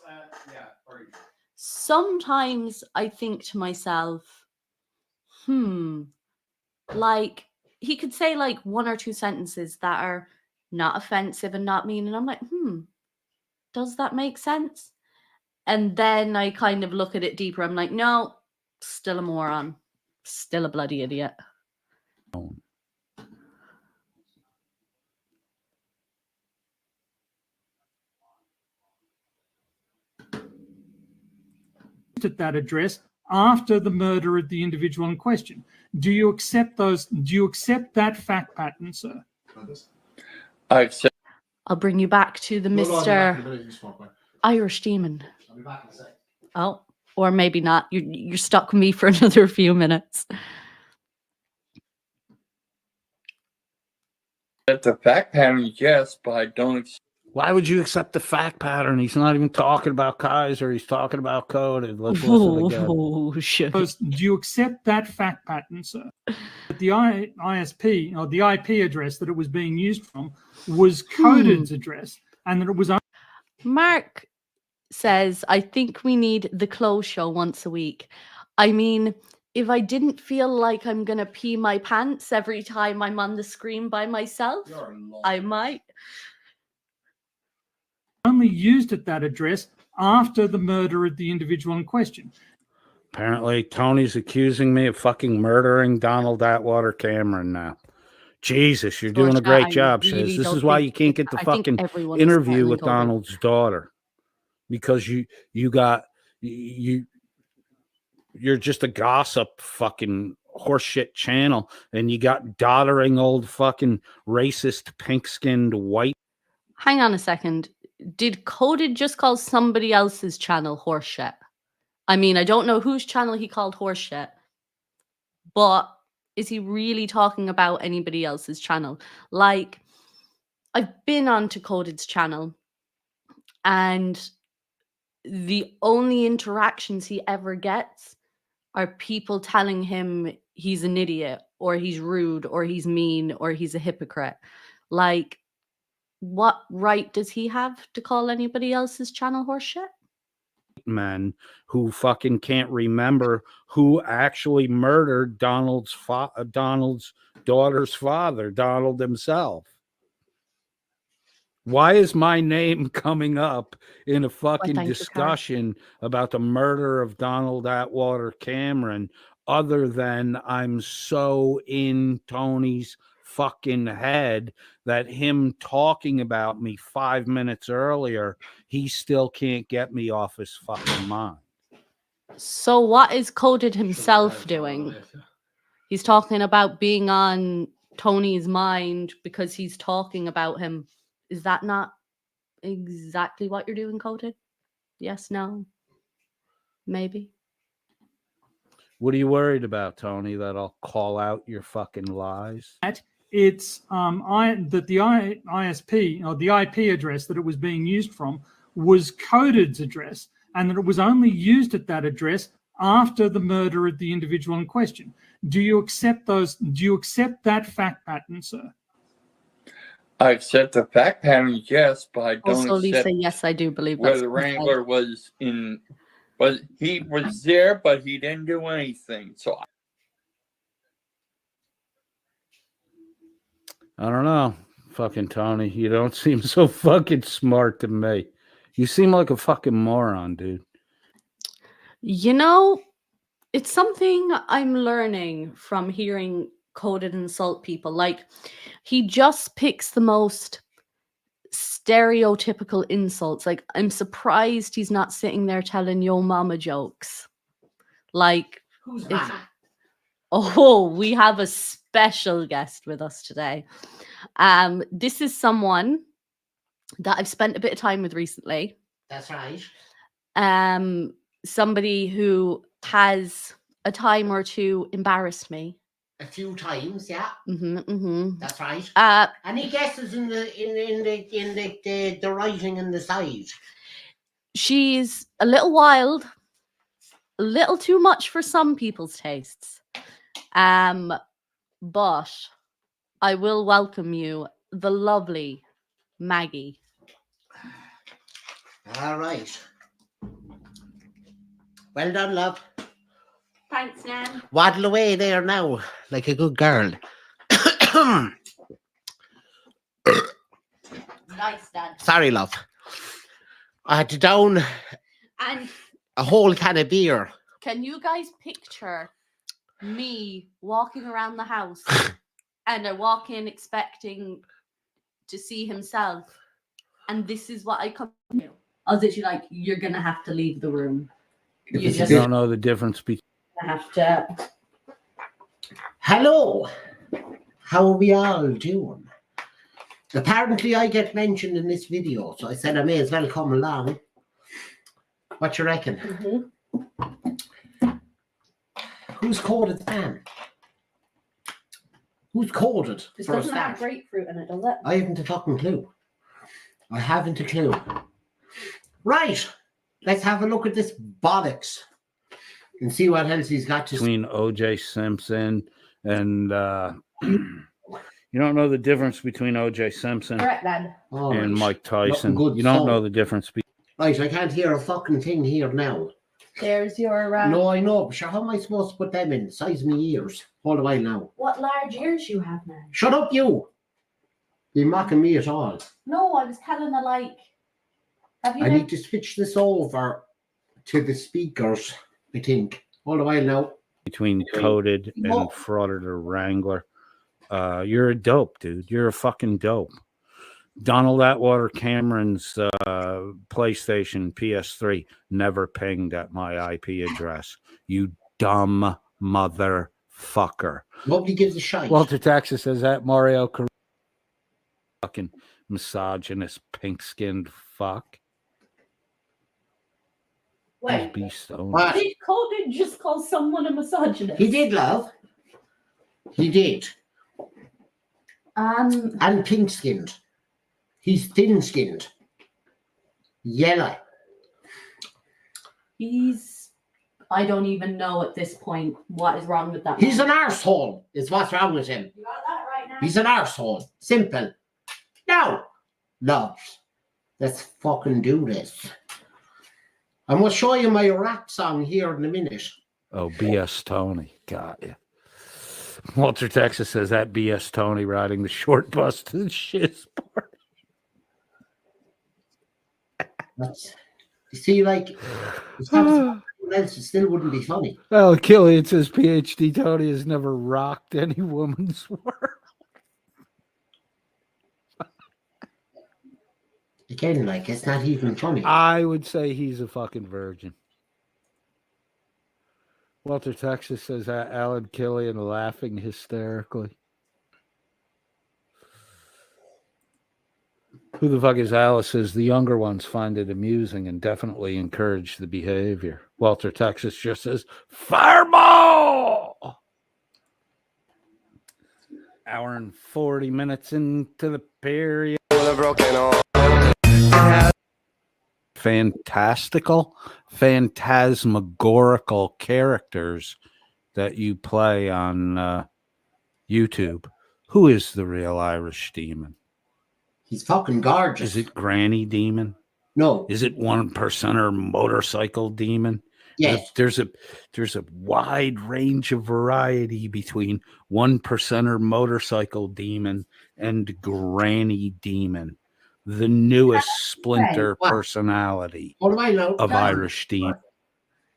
Speaker 7: I think to myself, like, he could say like one or two sentences that are not offensive and not mean, and I'm like, does that make sense? And then I kind of look at it deeper. I'm like, no, still a moron, still a bloody idiot.
Speaker 6: At that address after the murder of the individual in question. Do you accept those? Do you accept that fact pattern, sir?
Speaker 8: I accept.
Speaker 7: I'll bring you back to the Mr. Irish Demon.
Speaker 1: I'll be back in a second.
Speaker 7: Oh, or maybe not. You're stuck with me for another few minutes.
Speaker 8: The fact pattern, yes, but I don't accept.
Speaker 2: Why would you accept the fact pattern? He's not even talking about Kaiser. He's talking about Coded. Let's listen again.
Speaker 7: Oh, shit.
Speaker 6: Do you accept that fact pattern, sir? The ISP or the IP address that it was being used from was Coded's address, and that it was.
Speaker 7: Mark says, I think we need the clothes show once a week. I mean, if I didn't feel like I'm going to pee my pants every time I'm on the screen by myself, I might.
Speaker 6: Only used at that address after the murder of the individual in question.
Speaker 2: Apparently, Tony's accusing me of fucking murdering Donald Atwater Cameron now. Jesus, you're doing a great job, Shiz. This is why you can't get the fucking interview with Donald's daughter. Because you're just a gossip fucking horseshit channel, and you got doddering old fucking racist pink-skinned white.
Speaker 7: Hang on a second. Did Coded just call somebody else's channel horseshit? I mean, I don't know whose channel he called horseshit, but is he really talking about anybody else's channel? Like, I've been onto Coded's channel, and the only interactions he ever gets are people telling him he's an idiot, or he's rude, or he's mean, or he's a hypocrite. Like, what right does he have to call anybody else's channel horseshit?
Speaker 2: Men who fucking can't remember who actually murdered Donald's daughter's father, Donald himself. Why is my name coming up in a fucking
Speaker 7: thank you, Carl.
Speaker 2: discussion about the murder of Donald Atwater Cameron, other than I'm so in Tony's fucking head that him talking about me 5 minutes earlier, he still can't get me off his fucking mind.
Speaker 7: So what is Coded himself doing? He's talking about being on Tony's mind because he's talking about him. Is that not exactly what you're doing, Coded? Yes, no, maybe.
Speaker 2: What are you worried about, Tony? That I'll call out your fucking lies?
Speaker 6: It's that the ISP or the IP address that it was being used from was Coded's address, and that it was only used at that address after the murder of the individual in question. Do you accept those? Do you accept that fact pattern, sir?
Speaker 8: I accept the fact pattern, yes, but I don't
Speaker 7: Also,
Speaker 8: accept
Speaker 7: Lisa, yes, I do believe
Speaker 8: where
Speaker 7: that's
Speaker 8: the
Speaker 7: what he said.
Speaker 8: Wrangler was in. But he was there, but he didn't do anything. So
Speaker 2: I don't know. Fucking Tony, you don't seem so fucking smart to me. You seem like a fucking moron, dude.
Speaker 7: You know, it's something I'm learning from hearing Coded insult people. Like, he just picks the most stereotypical insults. Like, I'm surprised he's not sitting there telling yo mama jokes. Like,
Speaker 9: Who's
Speaker 7: if-
Speaker 9: mama?
Speaker 7: oh, we have a special guest with us today. This is someone that I've spent a bit of time with recently.
Speaker 9: That's right.
Speaker 7: Somebody who has a time or two embarrassed me.
Speaker 9: A few times, yeah. That's right. Any guesses in the writing and the side?
Speaker 7: She's a little wild, a little too much for some people's tastes. But I will welcome you, the lovely Maggie.
Speaker 9: All right. Well done, love.
Speaker 7: Thanks, Nan.
Speaker 9: Waddle away there now, like a good girl.
Speaker 7: Nice, Dad.
Speaker 9: Sorry, love. I had to down
Speaker 7: And
Speaker 9: a whole can of beer.
Speaker 7: can you guys picture me walking around the house and I walk in expecting to see himself, and this is what I come to? I was literally like, you're going to have to leave the room. You
Speaker 2: You
Speaker 7: just
Speaker 2: don't know the difference between.
Speaker 7: have to.
Speaker 9: Hello. How are we all doing? Apparently, I get mentioned in this video, so I said I may as well come along. What you reckon? Who's coded fan? Who's coded?
Speaker 7: This
Speaker 9: for a
Speaker 7: doesn't have
Speaker 9: start?
Speaker 7: grapefruit in it, does it?
Speaker 9: I haven't a fucking clue. I haven't a clue. Right. Let's have a look at this bollocks and see what else he's got to say.
Speaker 2: Between O.J. Simpson and you don't know the difference between O.J. Simpson
Speaker 7: Correct, Dad.
Speaker 9: All
Speaker 2: and
Speaker 9: right.
Speaker 2: Mike Tyson.
Speaker 9: Good
Speaker 2: You don't
Speaker 9: song.
Speaker 2: know the difference between.
Speaker 9: Right, I can't hear a fucking thing here now.
Speaker 7: There's your.
Speaker 9: No, I know, but sure, how am I supposed to put them in? The size of my ears. Hold a while now.
Speaker 7: What large ears you have now?
Speaker 9: Shut up, you! You're mocking me at all.
Speaker 7: No, I was telling her like. Have you?
Speaker 9: I need to switch this over to the speakers, I think. Hold a while now.
Speaker 2: Between Coded
Speaker 9: No.
Speaker 2: and Frauditor Wrangler. You're a dope, dude. You're a fucking dope. Donald Atwater Cameron's PlayStation PS3 never pinged at my IP address. You dumb motherfucker.
Speaker 9: Nobody gives a shite.
Speaker 2: Walter Texas says that Mario Car- fucking misogynist pink-skinned fuck.
Speaker 7: Wait,
Speaker 2: Be stoned.
Speaker 9: What?
Speaker 7: did Coded just call someone a misogynist?
Speaker 9: He did, love. He did. And pink-skinned. He's thin-skinned. Yellow.
Speaker 7: He's. I don't even know at this point what is wrong with that.
Speaker 9: He's
Speaker 7: man.
Speaker 9: an arsehole, is what's wrong with him.
Speaker 7: You got that right now?
Speaker 9: He's an arsehole. Simple. Now, love, let's fucking do this. I'm going to show you my rap song here in a minute.
Speaker 2: Oh, BS Tony. Got you. Walter Texas says that BS Tony riding the short bus to the shit party.
Speaker 9: That's, you see, like, it's happened to someone else, it still wouldn't be funny.
Speaker 2: Well, Killian says PhD Tony has never rocked any woman's world.
Speaker 9: Again, like, it's not even funny.
Speaker 2: I would say he's a fucking virgin. Walter Texas says that Alan Killian laughing hysterically. Who the fuck is Alice? Says the younger ones find it amusing and definitely encourage the behavior. Walter Texas just says, fireball! Hour and 40 minutes into the period. Fantastical, phantasmagorical characters that you play on YouTube. Who is the real Irish demon?
Speaker 9: He's fucking gorgeous.
Speaker 2: Is it Granny Demon?
Speaker 9: No.
Speaker 2: Is it 1%er motorcycle demon?
Speaker 9: Yes.
Speaker 2: There's a wide range of variety between 1%er motorcycle demon and Granny Demon, the newest splinter
Speaker 9: What?
Speaker 2: personality
Speaker 9: What do I know?
Speaker 2: of Irish demon.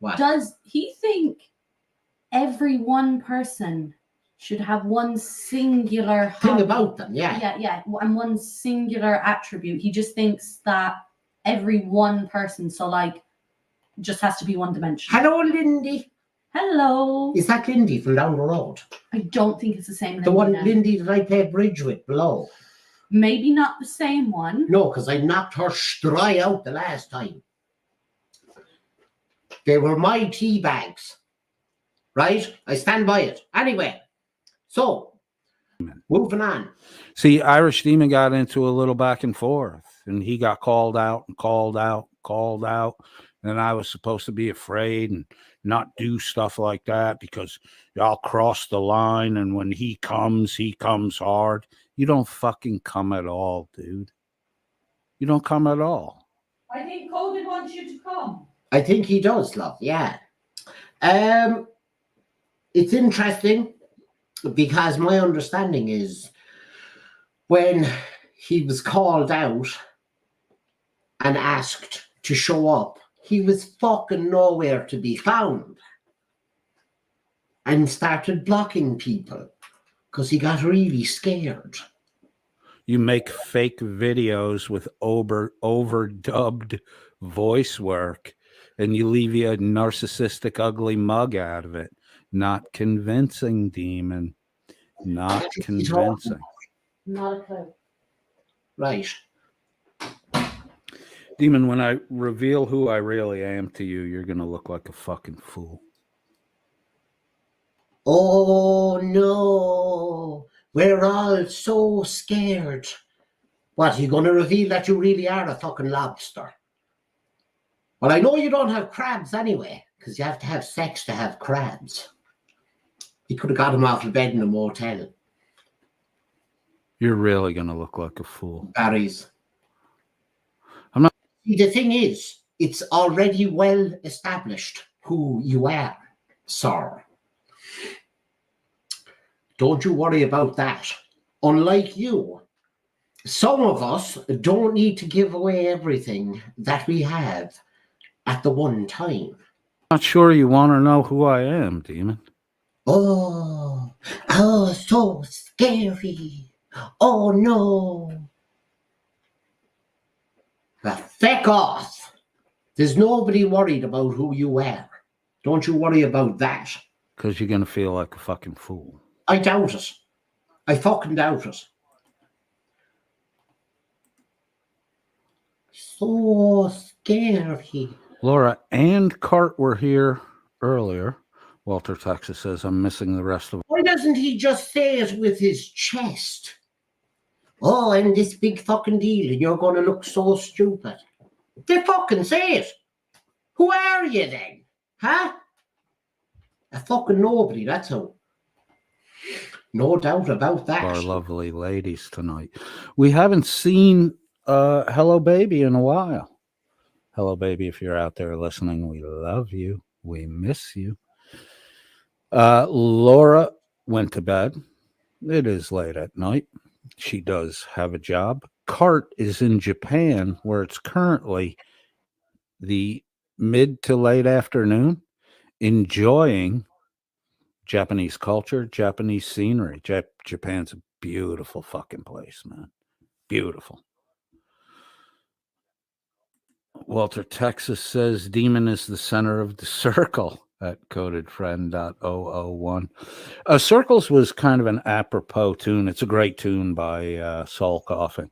Speaker 9: What?
Speaker 7: Does he think every one person should have one singular
Speaker 9: Thing
Speaker 7: hobby?
Speaker 9: about them, yeah.
Speaker 7: Yeah, and one singular attribute. He just thinks that every one person, so like, just has to be one dimension.
Speaker 9: Hello, Lindy.
Speaker 7: Hello.
Speaker 9: Is that Lindy from down the road?
Speaker 7: I don't think it's the same.
Speaker 9: The
Speaker 7: Lindy
Speaker 9: one
Speaker 7: now.
Speaker 9: Lindy that I played bridge with below?
Speaker 7: Maybe not the same one.
Speaker 9: No, because I knocked her dry out the last time. They were my tea bags. Right? I stand by it. Anyway, so, moving on.
Speaker 2: See, Irish Demon got into a little back and forth, and he got called out and called out, called out. And I was supposed to be afraid and not do stuff like that because y'all cross the line. And when he comes hard. You don't fucking come at all, dude. You don't come at all.
Speaker 7: I think Colin wants you to come.
Speaker 9: I think he does, love, yeah. It's interesting because my understanding is when he was called out and asked to show up, he was fucking nowhere to be found and started blocking people because he got really scared.
Speaker 2: You make fake videos with overdubbed voice work and you leave you a narcissistic, ugly mug out of it. Not convincing, Demon. Not convincing.
Speaker 7: Not a clue.
Speaker 9: Right.
Speaker 2: Demon, when I reveal who I really am to you, you're going to look like a fucking fool.
Speaker 9: Oh, no. We're all so scared. What, are you going to reveal that you really are a fucking lobster? Well, I know you don't have crabs anyway, because you have to have sex to have crabs. You could have got him off the bed in a motel.
Speaker 2: You're really going to look like a fool.
Speaker 9: Barry's.
Speaker 2: I'm not.
Speaker 9: The thing is, it's already well established who you are, sir. Don't you worry about that. Unlike you, some of us don't need to give away everything that we have at the one time.
Speaker 2: Not sure you want to know who I am, Demon.
Speaker 9: Oh, so scary. Oh, no. Well, feck off. There's nobody worried about who you are. Don't you worry about that.
Speaker 2: Because you're going to feel like a fucking fool.
Speaker 9: I doubt it. I fucking doubt it. So scary.
Speaker 2: Laura and Cart were here earlier. Walter Texas says, I'm missing the rest of it.
Speaker 9: Why doesn't he just say it with his chest? Oh, I'm this big fucking deal and you're going to look so stupid. They fucking say it. Who are you then? Huh? A fucking nobody, that's all. No doubt about that.
Speaker 2: Our lovely ladies tonight. We haven't seen Hello Baby in a while. Hello Baby, if you're out there listening, we love you. We miss you. Laura went to bed. It is late at night. She does have a job. Cart is in Japan, where it's currently the mid to late afternoon enjoying Japanese culture, Japanese scenery. Japan's a beautiful fucking place, man. Beautiful. Walter, Texas says Demon is the center of the circle at codedfriend.001. Circles was kind of an apropos tune. It's a great tune by Soul Coughing.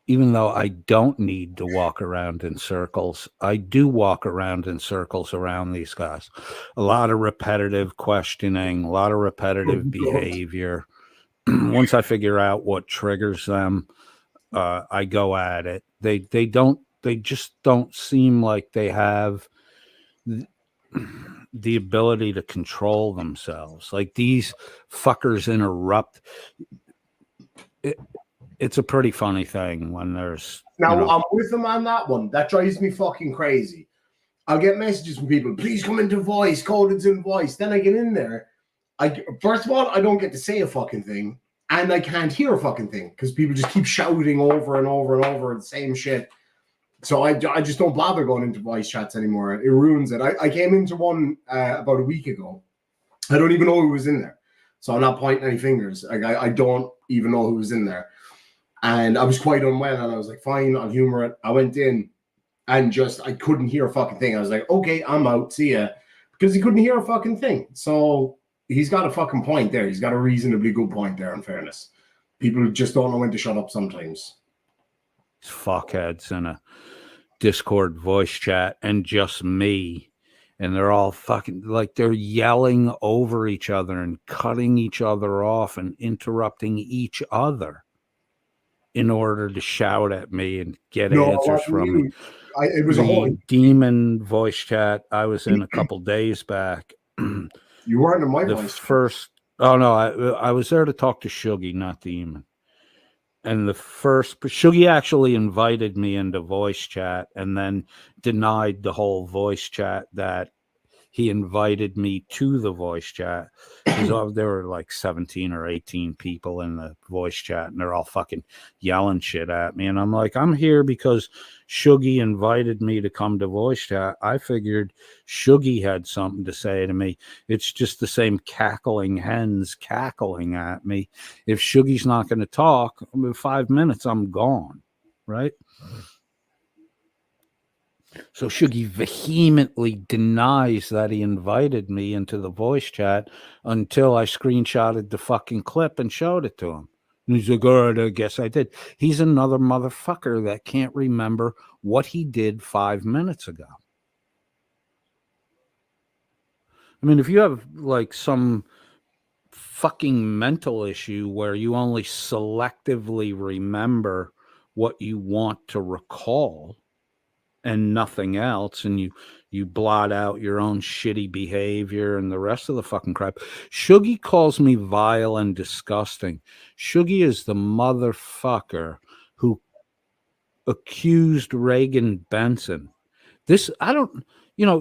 Speaker 2: Even though I don't need to walk around in circles, I do walk around in circles around these guys. A lot of repetitive questioning, a lot of repetitive behavior. Once I figure out what triggers them, I go at it. They just don't seem like they have the ability to control themselves. Like these fuckers interrupt. It's a pretty funny thing when there's
Speaker 1: now I'm with them on that one. That drives me fucking crazy. I'll get messages from people, please come into voice, coded's in voice. Then I get in there. First of all, I don't get to say a fucking thing, and I can't hear a fucking thing because people just keep shouting over and over and over the same shit. So I just don't bother going into voice chats anymore. It ruins it. I came into one about a week ago. I don't even know who was in there. So I'm not pointing any fingers. I don't even know who was in there. And I was quite unwell, and I was like, fine, I'll humor it. I went in, and I couldn't hear a fucking thing. I was like, okay, I'm out, see ya. Because he couldn't hear a fucking thing. So he's got a fucking point there. He's got a reasonably good point there, in fairness. People just don't know when to shut up sometimes.
Speaker 2: Fuckheads in a Discord voice chat, and just me. And they're all fucking, like, they're yelling over each other and cutting each other off and interrupting each other in order to shout at me and get answers from me.
Speaker 1: It was a whole
Speaker 2: demon voice chat I was in a couple days back.
Speaker 1: You weren't in my voice
Speaker 2: first. Oh no, I was there to talk to Shuggy, not Demon. And Shuggy actually invited me into voice chat and then denied the whole voice chat that he invited me to the voice chat. Because there were like 17 or 18 people in the voice chat, and they're all fucking yelling shit at me. And I'm like, I'm here because Shuggy invited me to come to voice chat. I figured Shuggy had something to say to me. It's just the same cackling hens cackling at me. If Shuggy's not going to talk, in 5 minutes, I'm gone. Right? So Shuggy vehemently denies that he invited me into the voice chat until I screenshotted the fucking clip and showed it to him. And he's like, all right, I guess I did. He's another motherfucker that can't remember what he did 5 minutes ago. I mean, if you have like some fucking mental issue where you only selectively remember what you want to recall and nothing else, and you blot out your own shitty behavior and the rest of the fucking crap. Shuggy calls me vile and disgusting. Shuggy is the motherfucker who accused Reagan Benson. This, I don't,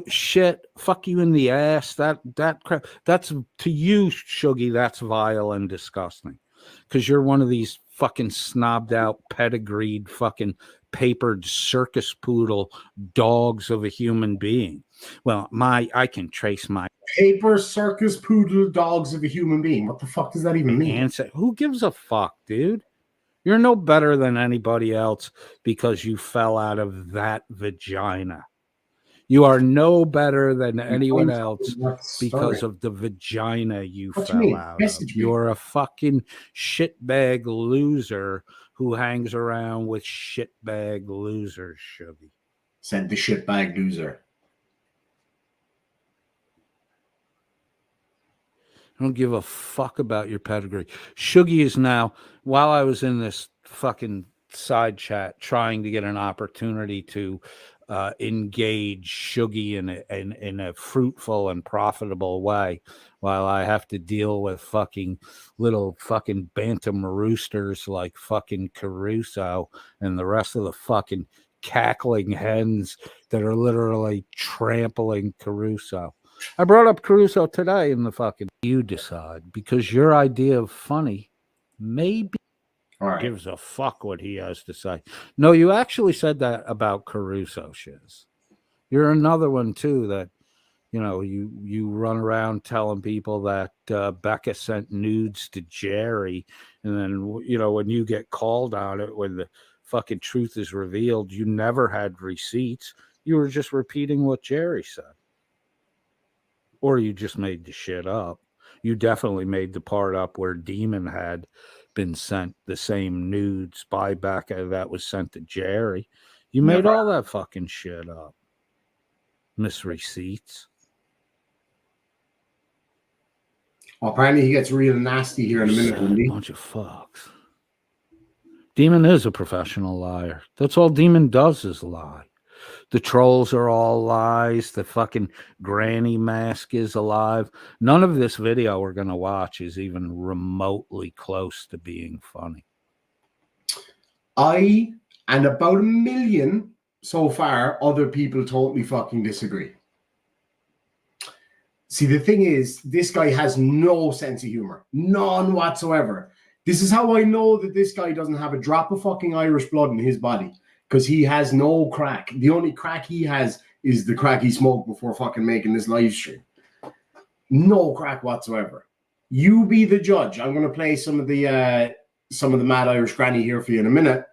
Speaker 2: shit, fuck you in the ass, that crap. That's, to you, Shuggy, that's vile and disgusting. Because you're one of these fucking snobbed out, pedigreed, fucking papered circus poodle dogs of a human being. Well, I can trace my
Speaker 1: paper circus poodle dogs of a human being. What the fuck does that even mean?
Speaker 2: Who gives a fuck, dude? You're no better than anybody else because you fell out of that vagina. You are no better than anyone else because of the vagina you fell out of. You're a fucking shitbag loser who hangs around with shitbag losers, Shuggy.
Speaker 1: Said the shitbag loser.
Speaker 2: I don't give a fuck about your pedigree. Shuggy is now, while I was in this fucking side chat trying to get an opportunity to engage Shuggy in a fruitful and profitable way, while I have to deal with fucking little fucking bantam roosters like fucking Caruso and the rest of the fucking cackling hens that are literally trampling Caruso. I brought up Caruso today in the fucking, you decide, because your idea of funny may be.
Speaker 9: All right.
Speaker 2: Gives a fuck what he has to say. No, you actually said that about Caruso, Shiz. You're another one too that, you know, you run around telling people that Becca sent nudes to Jerry, and then, you know, when you get called on it, when the fucking truth is revealed, you never had receipts. You were just repeating what Jerry said. Or you just made the shit up. You definitely made the part up where Demon had been sent the same nudes by Becca that was sent to Jerry. You made
Speaker 9: Never.
Speaker 2: all that fucking shit up. Miss Receipts.
Speaker 9: Well, apparently he gets real nasty here in a minute,
Speaker 2: Sad
Speaker 9: Wendy.
Speaker 2: bunch of fucks. Demon is a professional liar. That's all Demon does is lie. The trolls are all lies. The fucking granny mask is alive. None of this video we're going to watch is even remotely close to being funny.
Speaker 9: I and about 1 million so far other people totally fucking disagree. See, the thing is, this guy has no sense of humor. None whatsoever. This is how I know that this guy doesn't have a drop of fucking Irish blood in his body. Because he has no crack. The only crack he has is the crack he smoked before fucking making this live stream. No crack whatsoever. You be the judge. I'm going to play some of the Mad Irish Granny here for you in a minute.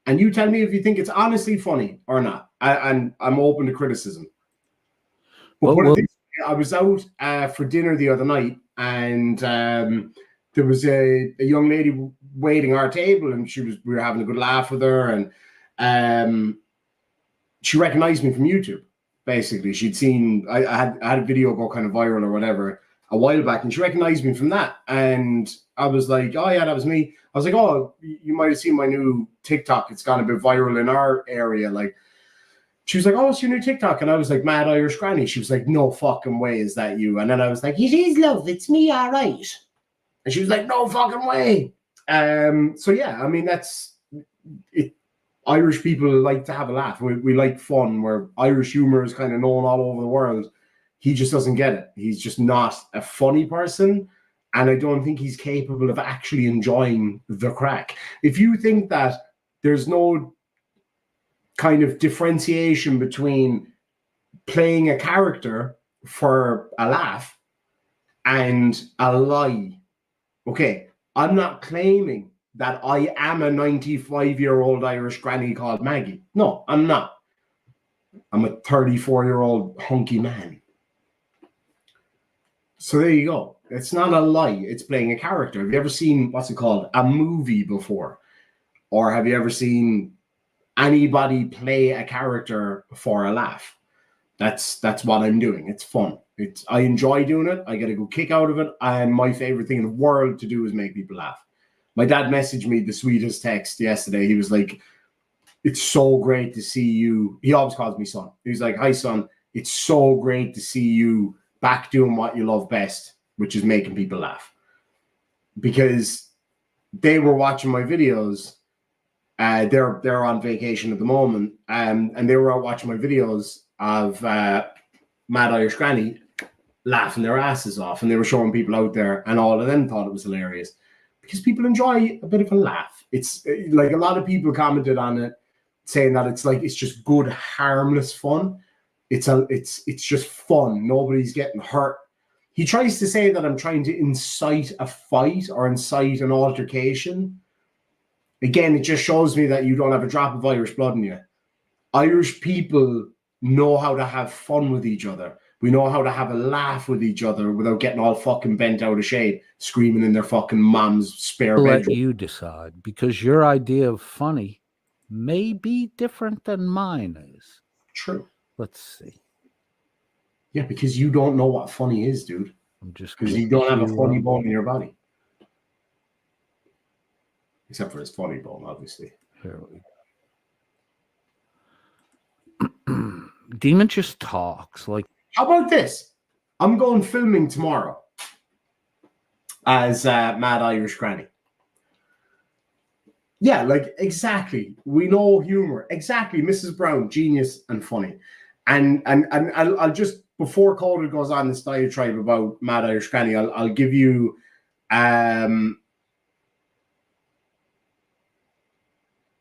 Speaker 9: And you tell me if you think it's honestly funny or not. And I'm open to criticism. But I was out for dinner the other night, and there was a young lady waiting our table, and we were having a good laugh with her, and she recognized me from YouTube. Basically, she'd seen I had a video go kind of viral or whatever a while back, and she recognized me from that. And I was like, "Oh yeah, that was me." I was like, "Oh, you might have seen my new TikTok. It's gone a bit viral in our area." Like, she was like, "Oh, it's your new TikTok," and I was like, "Mad Irish Granny." She was like, "No fucking way, is that you?" And then I was like, "It is, love. It's me, all right." And she was like, "No fucking way." So yeah, I mean, that's it. Irish people like to have a laugh. We like fun, where Irish humor is kind of known all over the world. He just doesn't get it. He's just not a funny person. And I don't think he's capable of actually enjoying the crack. If you think that there's no kind of differentiation between playing a character for a laugh and a lie, okay, I'm not claiming that I am a 95-year-old Irish granny called Maggie. No, I'm not. I'm a 34-year-old hunky man. So there you go. It's not a lie. It's playing a character. Have you ever seen, what's it called, a movie before? Or have you ever seen anybody play a character for a laugh? That's what I'm doing. It's fun. I enjoy doing it. I get a good kick out of it. And my favorite thing in the world to do is make people laugh. My dad messaged me the sweetest text yesterday. He was like, "It's so great to see you." He always calls me son. He was like, "Hi, son. It's so great to see you back doing what you love best, which is making people laugh." Because they were watching my videos. They're on vacation at the moment, and they were out watching my videos of Mad Irish Granny laughing their asses off, and they were showing people out there, and all of them thought it was hilarious. Because people enjoy a bit of a laugh. It's like a lot of people commented on it saying that it's just good, harmless fun. It's just fun. Nobody's getting hurt. He tries to say that I'm trying to incite a fight or incite an altercation. Again, it just shows me that you don't have a drop of Irish blood in you. Irish people know how to have fun with each other. We know how to have a laugh with each other without getting all fucking bent out of shape, screaming in their fucking mom's spare
Speaker 2: I'll
Speaker 9: bedroom.
Speaker 2: let you decide, because your idea of funny may be different than mine is.
Speaker 9: True.
Speaker 2: Let's see.
Speaker 9: Yeah, because you don't know what funny is, dude.
Speaker 2: I'm just
Speaker 9: because
Speaker 2: gonna
Speaker 9: you don't have a
Speaker 2: pick you
Speaker 9: funny
Speaker 2: up.
Speaker 9: bone in your body. Except for his funny bone, obviously.
Speaker 2: Here we go. Demon just talks like.
Speaker 9: How about this? I'm going filming tomorrow as Mad Irish Granny. Yeah, like exactly. We know humor. Exactly. Mrs. Brown, genius and funny. And I'll just, before Calder goes on this diatribe about Mad Irish Granny, I'll give you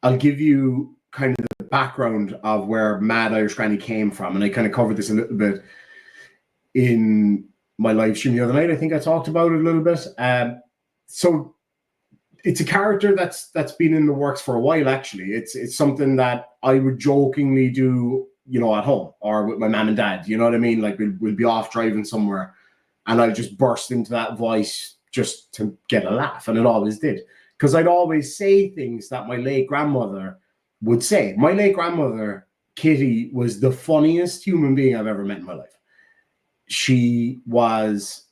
Speaker 1: I'll give you kind of the background of where Mad Irish Granny came from, and I kind of covered this a little bit in my live stream the other night. I think I talked about it a little bit. So it's a character that's been in the works for a while. Actually, it's something that I would jokingly do, at home or with my mom and dad. You know what I mean? Like we'll be off driving somewhere, and I'll just burst into that voice just to get a laugh, and it always did. Because I'd always say things that my late grandmother would say. My late grandmother, Kitty, was the funniest human being I've ever met in my life. She was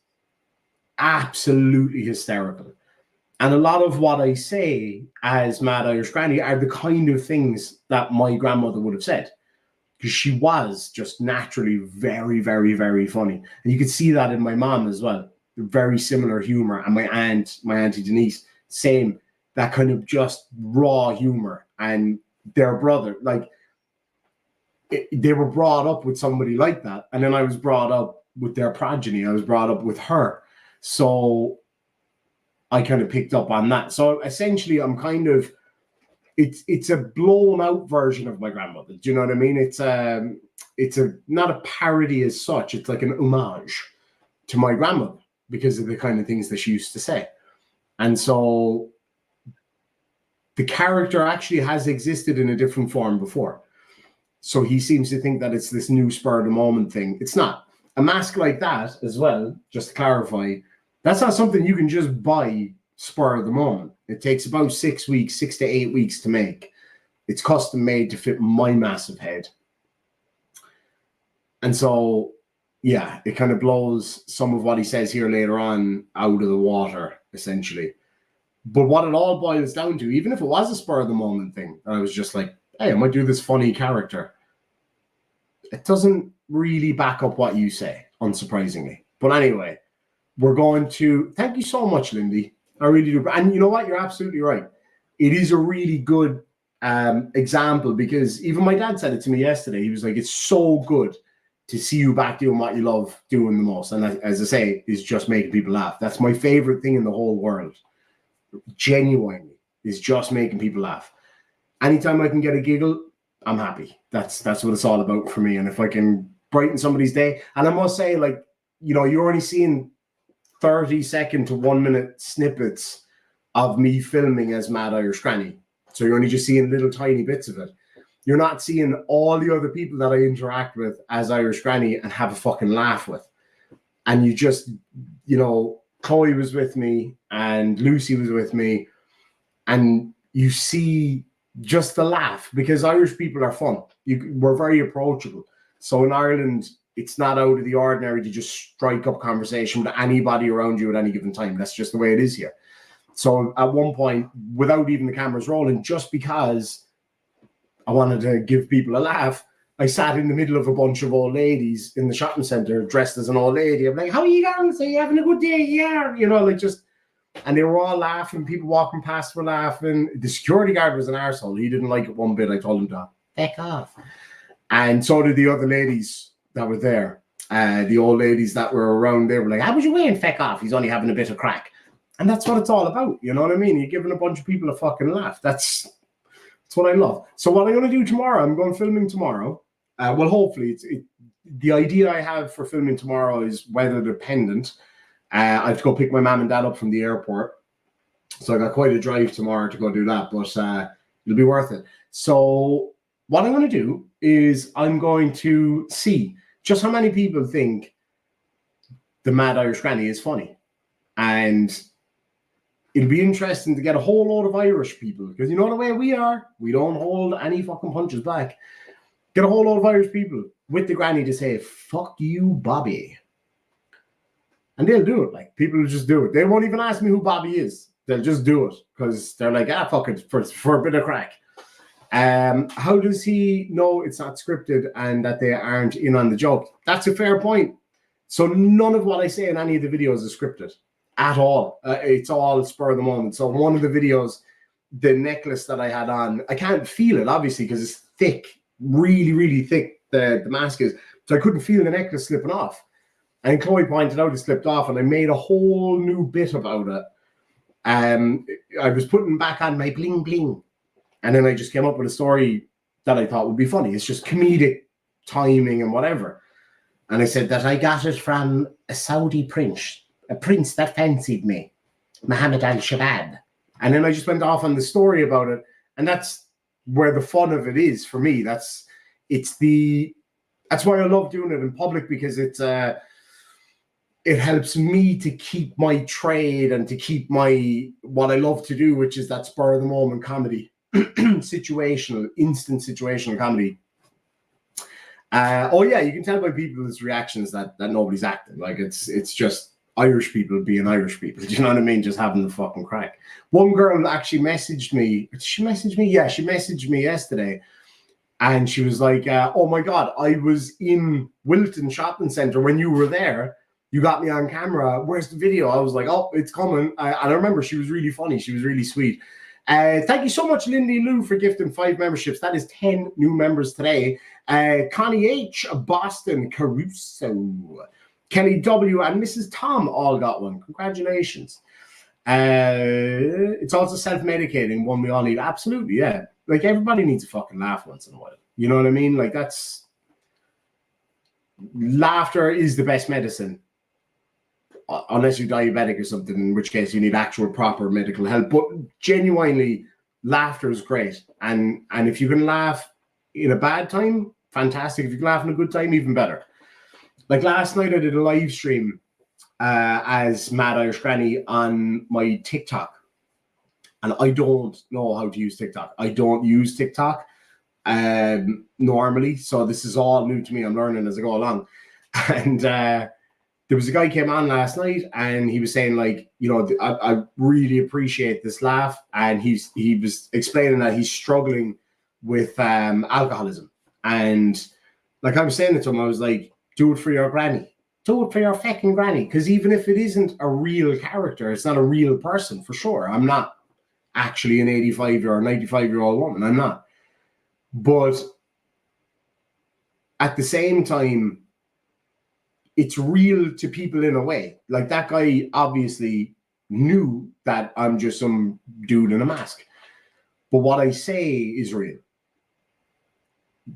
Speaker 1: absolutely hysterical. And a lot of what I say as Mad Irish Granny are the kind of things that my grandmother would have said. Because she was just naturally very, very, very funny. And you could see that in my mom as well. Very similar humor. And my Auntie Denise, same, that kind of just raw humor. And their brother, they were brought up with somebody like that. And then I was brought up with their progeny. I was brought up with her. So I kind of picked up on that. So essentially, I'm kind of, it's a blown out version of my grandmother. Do you know what I mean? It's not a parody as such. It's like an homage to my grandmother because of the kind of things that she used to say. And so the character actually has existed in a different form before. So he seems to think that it's this new spur of the moment thing. It's not. A mask like that as well, just to clarify, that's not something you can just buy spur of the moment. It takes about 6 to 8 weeks to make. It's custom made to fit my massive head. And so, yeah, it kind of blows some of what he says here later on out of the water, essentially. But what it all boils down to, even if it was a spur of the moment thing, I was just like, hey, I might do this funny character. It doesn't really back up what you say, unsurprisingly. But anyway, we're going to, thank you so much, Lindy. I really do. And you know what? You're absolutely right. It is a really good example because even my dad said it to me yesterday. He was like, it's so good to see you back doing what you love doing the most. And as I say, is just making people laugh. That's my favorite thing in the whole world. Genuinely, is just making people laugh. Anytime I can get a giggle, I'm happy. That's what it's all about for me. And if I can brighten somebody's day, and I must say, you're only seeing 30-second to 1 minute snippets of me filming as Mad Irish Granny. So you're only just seeing little tiny bits of it. You're not seeing all the other people that I interact with as Irish Granny and have a fucking laugh with. And you just, Chloe was with me and Lucy was with me, and you see just the laugh because Irish people are fun. We're very approachable. So in Ireland, it's not out of the ordinary to just strike up conversation with anybody around you at any given time. That's just the way it is here. So at one point, without even the cameras rolling, just because I wanted to give people a laugh, I sat in the middle of a bunch of old ladies in the shopping center dressed as an old lady. I'm like, how are you going? So you having a good day? Yeah. And they were all laughing. People walking past were laughing. The security guard was an arsehole. He didn't like it one bit. I told him to back off. And so did the other ladies that were there. The old ladies that were around, they were like, how was you wearing? Feck off. He's only having a bit of crack. And that's what it's all about. You know what I mean? You're giving a bunch of people a fucking laugh. That's what I love. So what I'm going to do tomorrow, I'm going filming tomorrow. Hopefully, the idea I have for filming tomorrow is weather dependent. I have to go pick my mom and dad up from the airport. So I got quite a drive tomorrow to go do that, but it'll be worth it. So what I'm going to do is I'm going to see just how many people think the Mad Irish Granny is funny. And it'll be interesting to get a whole load of Irish people, because you know the way we are, we don't hold any fucking punches back. Get a whole load of Irish people with the granny to say, fuck you, Bobby. And they'll do it. People will just do it. They won't even ask me who Bobby is. They'll just do it because they're like, fuck it, for a bit of crack. How does he know it's not scripted and that they aren't in on the joke? That's a fair point. So none of what I say in any of the videos is scripted at all. It's all spur of the moment. So one of the videos, the necklace that I had on, I can't feel it, obviously, because it's thick. Really, really thick, the mask is. So I couldn't feel the necklace slipping off. And Chloe pointed out it slipped off, and I made a whole new bit about it. I was putting back on my bling bling. And then I just came up with a story that I thought would be funny. It's just comedic timing and whatever. And I said that I got it from a Saudi prince, a prince that fancied me, Mohammed al-Shabab. And then I just went off on the story about it. And that's where the fun of it is for me. That's why I love doing it in public, because it helps me to keep my trade and to keep what I love to do, which is that spur of the moment comedy, instant situational comedy. You can tell by people's reactions that nobody's acting. Like it's just Irish people being Irish people. Do you know what I mean? Just having the fucking crack. One girl actually messaged me. Did she message me? Yeah, she messaged me yesterday. And she was like, oh my God, I was in Wilton Shopping Centre when you were there. You got me on camera. Where's the video? I was like, oh, it's coming. And I remember she was really funny. She was really sweet. Thank you so much, Lindy Lou, for gifting 5 memberships. That is 10 new members today. Connie H, Boston, Caruso, Kelly W, and Mrs. Tom all got one. Congratulations. It's also self-medicating, one we all need. Absolutely, yeah. Like, everybody needs a fucking laugh once in a while. You know what I mean? Like, laughter is the best medicine. Unless you're diabetic or something, in which case you need actual proper medical help. But genuinely, laughter is great. And if you can laugh in a bad time, fantastic. If you can laugh in a good time, even better. Like last night, I did a live stream as Mad Irish Granny on my TikTok. And I don't know how to use TikTok. I don't use TikTok normally. So this is all new to me. I'm learning as I go along. And there was a guy came on last night and he was saying, like, you know, I really appreciate this laugh. And he was explaining that he's struggling with alcoholism. And like I was saying it to him, I was like, do it for your granny. Do it for your fucking granny. Because even if it isn't a real character, it's not a real person for sure. I'm not actually an 85-year or 95-year-old woman. I'm not. But at the same time, it's real to people in a way. Like that guy obviously knew that I'm just some dude in a mask. But what I say is real.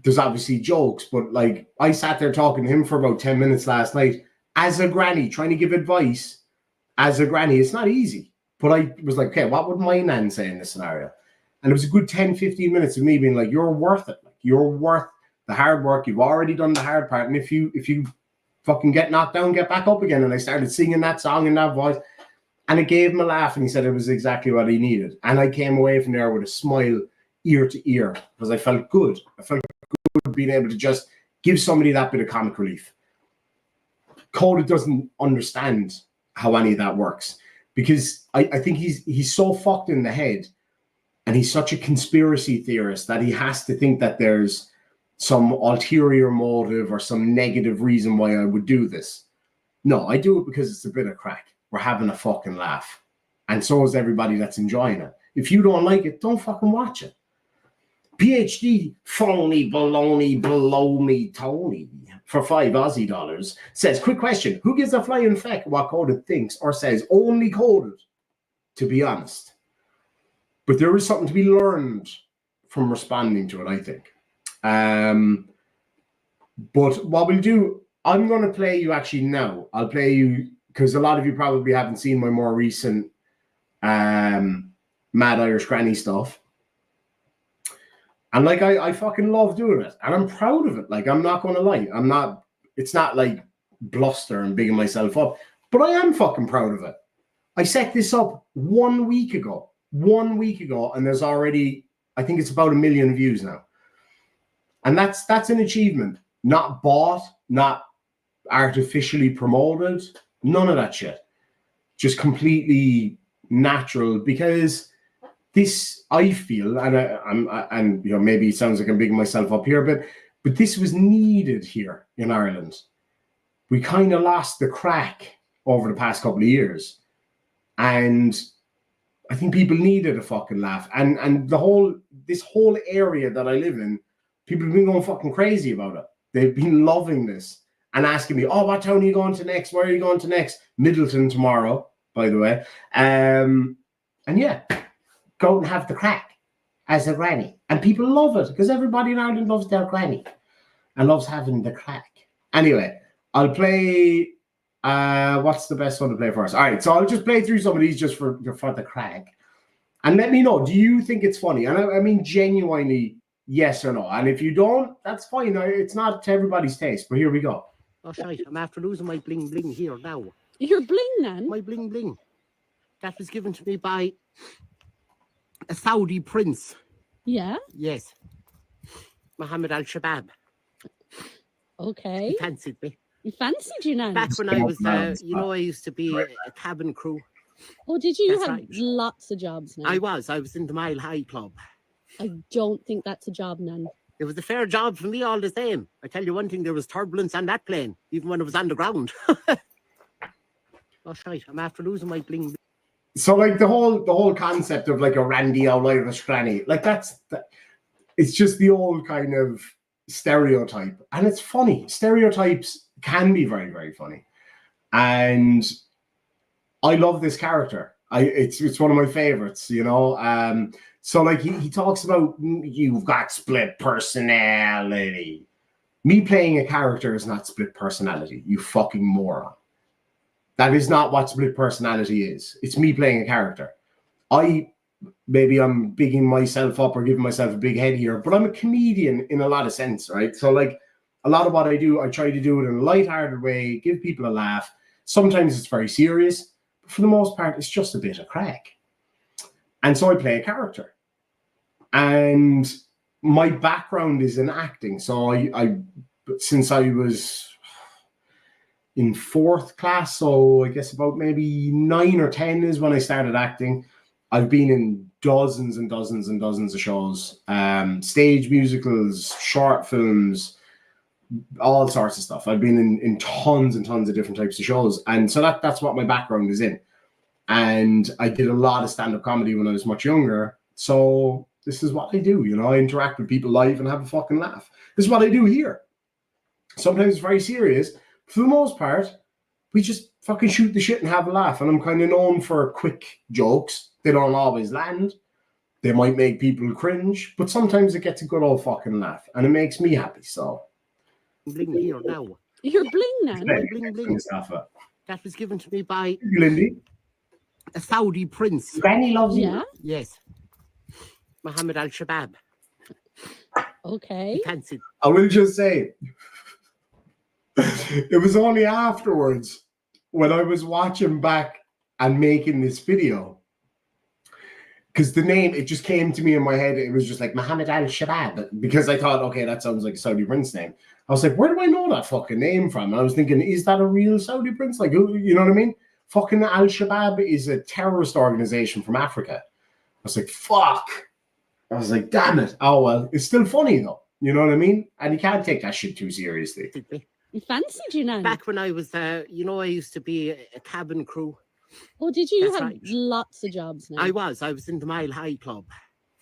Speaker 1: There's obviously jokes, but like I sat there talking to him for about 10 minutes last night as a granny, trying to give advice as a granny. It's not easy. But I was like, okay, what would my nan say in this scenario? And it was a good 10, 15 minutes of me being like, you're worth it. Like, you're worth the hard work. You've already done the hard part. And if you fucking get knocked down, get back up again. And I started singing that song in that voice. And it gave him a laugh. And he said it was exactly what he needed. And I came away from there with a smile ear to ear because I felt good. I felt good being able to just give somebody that bit of comic relief. Coda doesn't understand how any of that works because I think he's so fucked in the head and he's such a conspiracy theorist that he has to think that there's some ulterior motive or some negative reason why I would do this. No, I do it because it's a bit of crack. We're having a fucking laugh. And so is everybody that's enjoying it. If you don't like it, don't fucking watch it. PhD phony baloney below me Tony for $5 Aussie says, quick question. Who gives a flying feck what Coded thinks or says? Only Coded, to be honest. But there is something to be learned from responding to it, I think. But what we'll do, I'm going to play you actually now. I'll play you because a lot of you probably haven't seen my more recent Mad Irish Granny stuff. And like, I fucking love doing it. And I'm proud of it. Like, I'm not going to lie. It's not like bluster and bigging myself up, but I am fucking proud of it. I set this up 1 week ago. 1 week ago. And there's already, I think it's about 1 million views now. And that's an achievement. Not bought, not artificially promoted, none of that shit. Just completely natural because this, I feel, and you know, maybe it sounds like I'm bigging myself up here, but this was needed here in Ireland. We kind of lost the crack over the past couple of years. And I think people needed a fucking laugh. And this whole area that I live in, people have been going fucking crazy about it. They've been loving this and asking me, oh, what town are you going to next? Where are you going to next? Middleton tomorrow, by the way. And yeah, go out and have the crack.
Speaker 9: as a granny. And people love it because everybody in Ireland loves their granny and loves having the crack. Anyway, I'll play. What's the best one to play first? All right, so I'll just play through some of these just for the crack. And let me know, do you think it's funny? And I mean, genuinely, yes or no. And if you don't, that's fine. It's not to everybody's taste, but here we go. Oh, shite. I'm after losing my bling bling here now.
Speaker 10: Your bling, Nan?
Speaker 9: My bling bling. That was given to me by a Saudi prince.
Speaker 10: Yeah?
Speaker 9: Yes. Mohammed Al-Shabaab.
Speaker 10: Okay.
Speaker 9: He fancied me.
Speaker 10: He fancied you, Nan?
Speaker 9: Back when I was, I used to be a cabin crew.
Speaker 10: Oh, did you? You
Speaker 9: That's
Speaker 10: had
Speaker 9: right.
Speaker 10: lots of jobs, Nan.
Speaker 9: I was in the Mile High Club.
Speaker 10: I don't think that's a job, Nan.
Speaker 9: It was a fair job for me all the same. I tell you one thing, there was turbulence on that plane, even when it was on the ground. Oh, shite, I'm after losing my bling. So, like, the whole concept of, like, a Randy old Irish granny, like, it's just the old kind of stereotype. And it's funny. Stereotypes can be very, very funny. And I love this character. It's one of my favorites, you know. So, like, he talks about you've got split personality. Me playing a character is not split personality, you fucking moron. That is not what split personality is. It's me playing a character. Maybe I'm bigging myself up or giving myself a big head here, but I'm a comedian in a lot of sense, right? So, like, a lot of what I do, I try to do it in a lighthearted way, give people a laugh. Sometimes it's very serious, but for the most part, it's just a bit of crack. And so I play a character. And my background is in acting. So I since I was in 4th class, so I guess about maybe 9 or 10 is when I started acting. I've been in dozens and dozens and dozens of shows, stage musicals, short films, all sorts of stuff. I've been in tons and tons of different types of shows. And so that's what my background is in. And I did a lot of stand-up comedy when I was much younger. So this is what I do, you know. I interact with people live and have a fucking laugh. This is what I do here. Sometimes it's very serious. For the most part, we just fucking shoot the shit and have a laugh. And I'm kind of known for quick jokes. They don't always land. They might make people cringe, but sometimes it gets a good old fucking laugh. And it makes me happy, so. Bling here now.
Speaker 10: Your bling, Nan?
Speaker 9: My bling bling. That was given to me by Lindy, a Saudi prince. Granny loves you.
Speaker 10: Yeah?
Speaker 9: Yes. Mohammed Al-Shabaab.
Speaker 10: Okay.
Speaker 9: He fancied. I will just say, it was only afterwards when I was watching back and making this video, because the name, it just came to me in my head. It was just like Mohammed Al-Shabaab, because I thought, okay, that sounds like a Saudi prince name. I was like, where do I know that fucking name from? And I was thinking, is that a real Saudi prince? Like, you know what I mean? Fucking Al-Shabaab is a terrorist organization from Africa. I was like, fuck. I was like, damn it. Oh, well, it's still funny, though. You know what I mean? And you can't take that shit too seriously.
Speaker 10: He fancied you, Nan?
Speaker 9: Back when I was, I used to be a cabin crew.
Speaker 10: Oh, did you?
Speaker 9: That's
Speaker 10: You had
Speaker 9: right.
Speaker 10: lots of jobs, Nan.
Speaker 9: I was in the Mile High Club.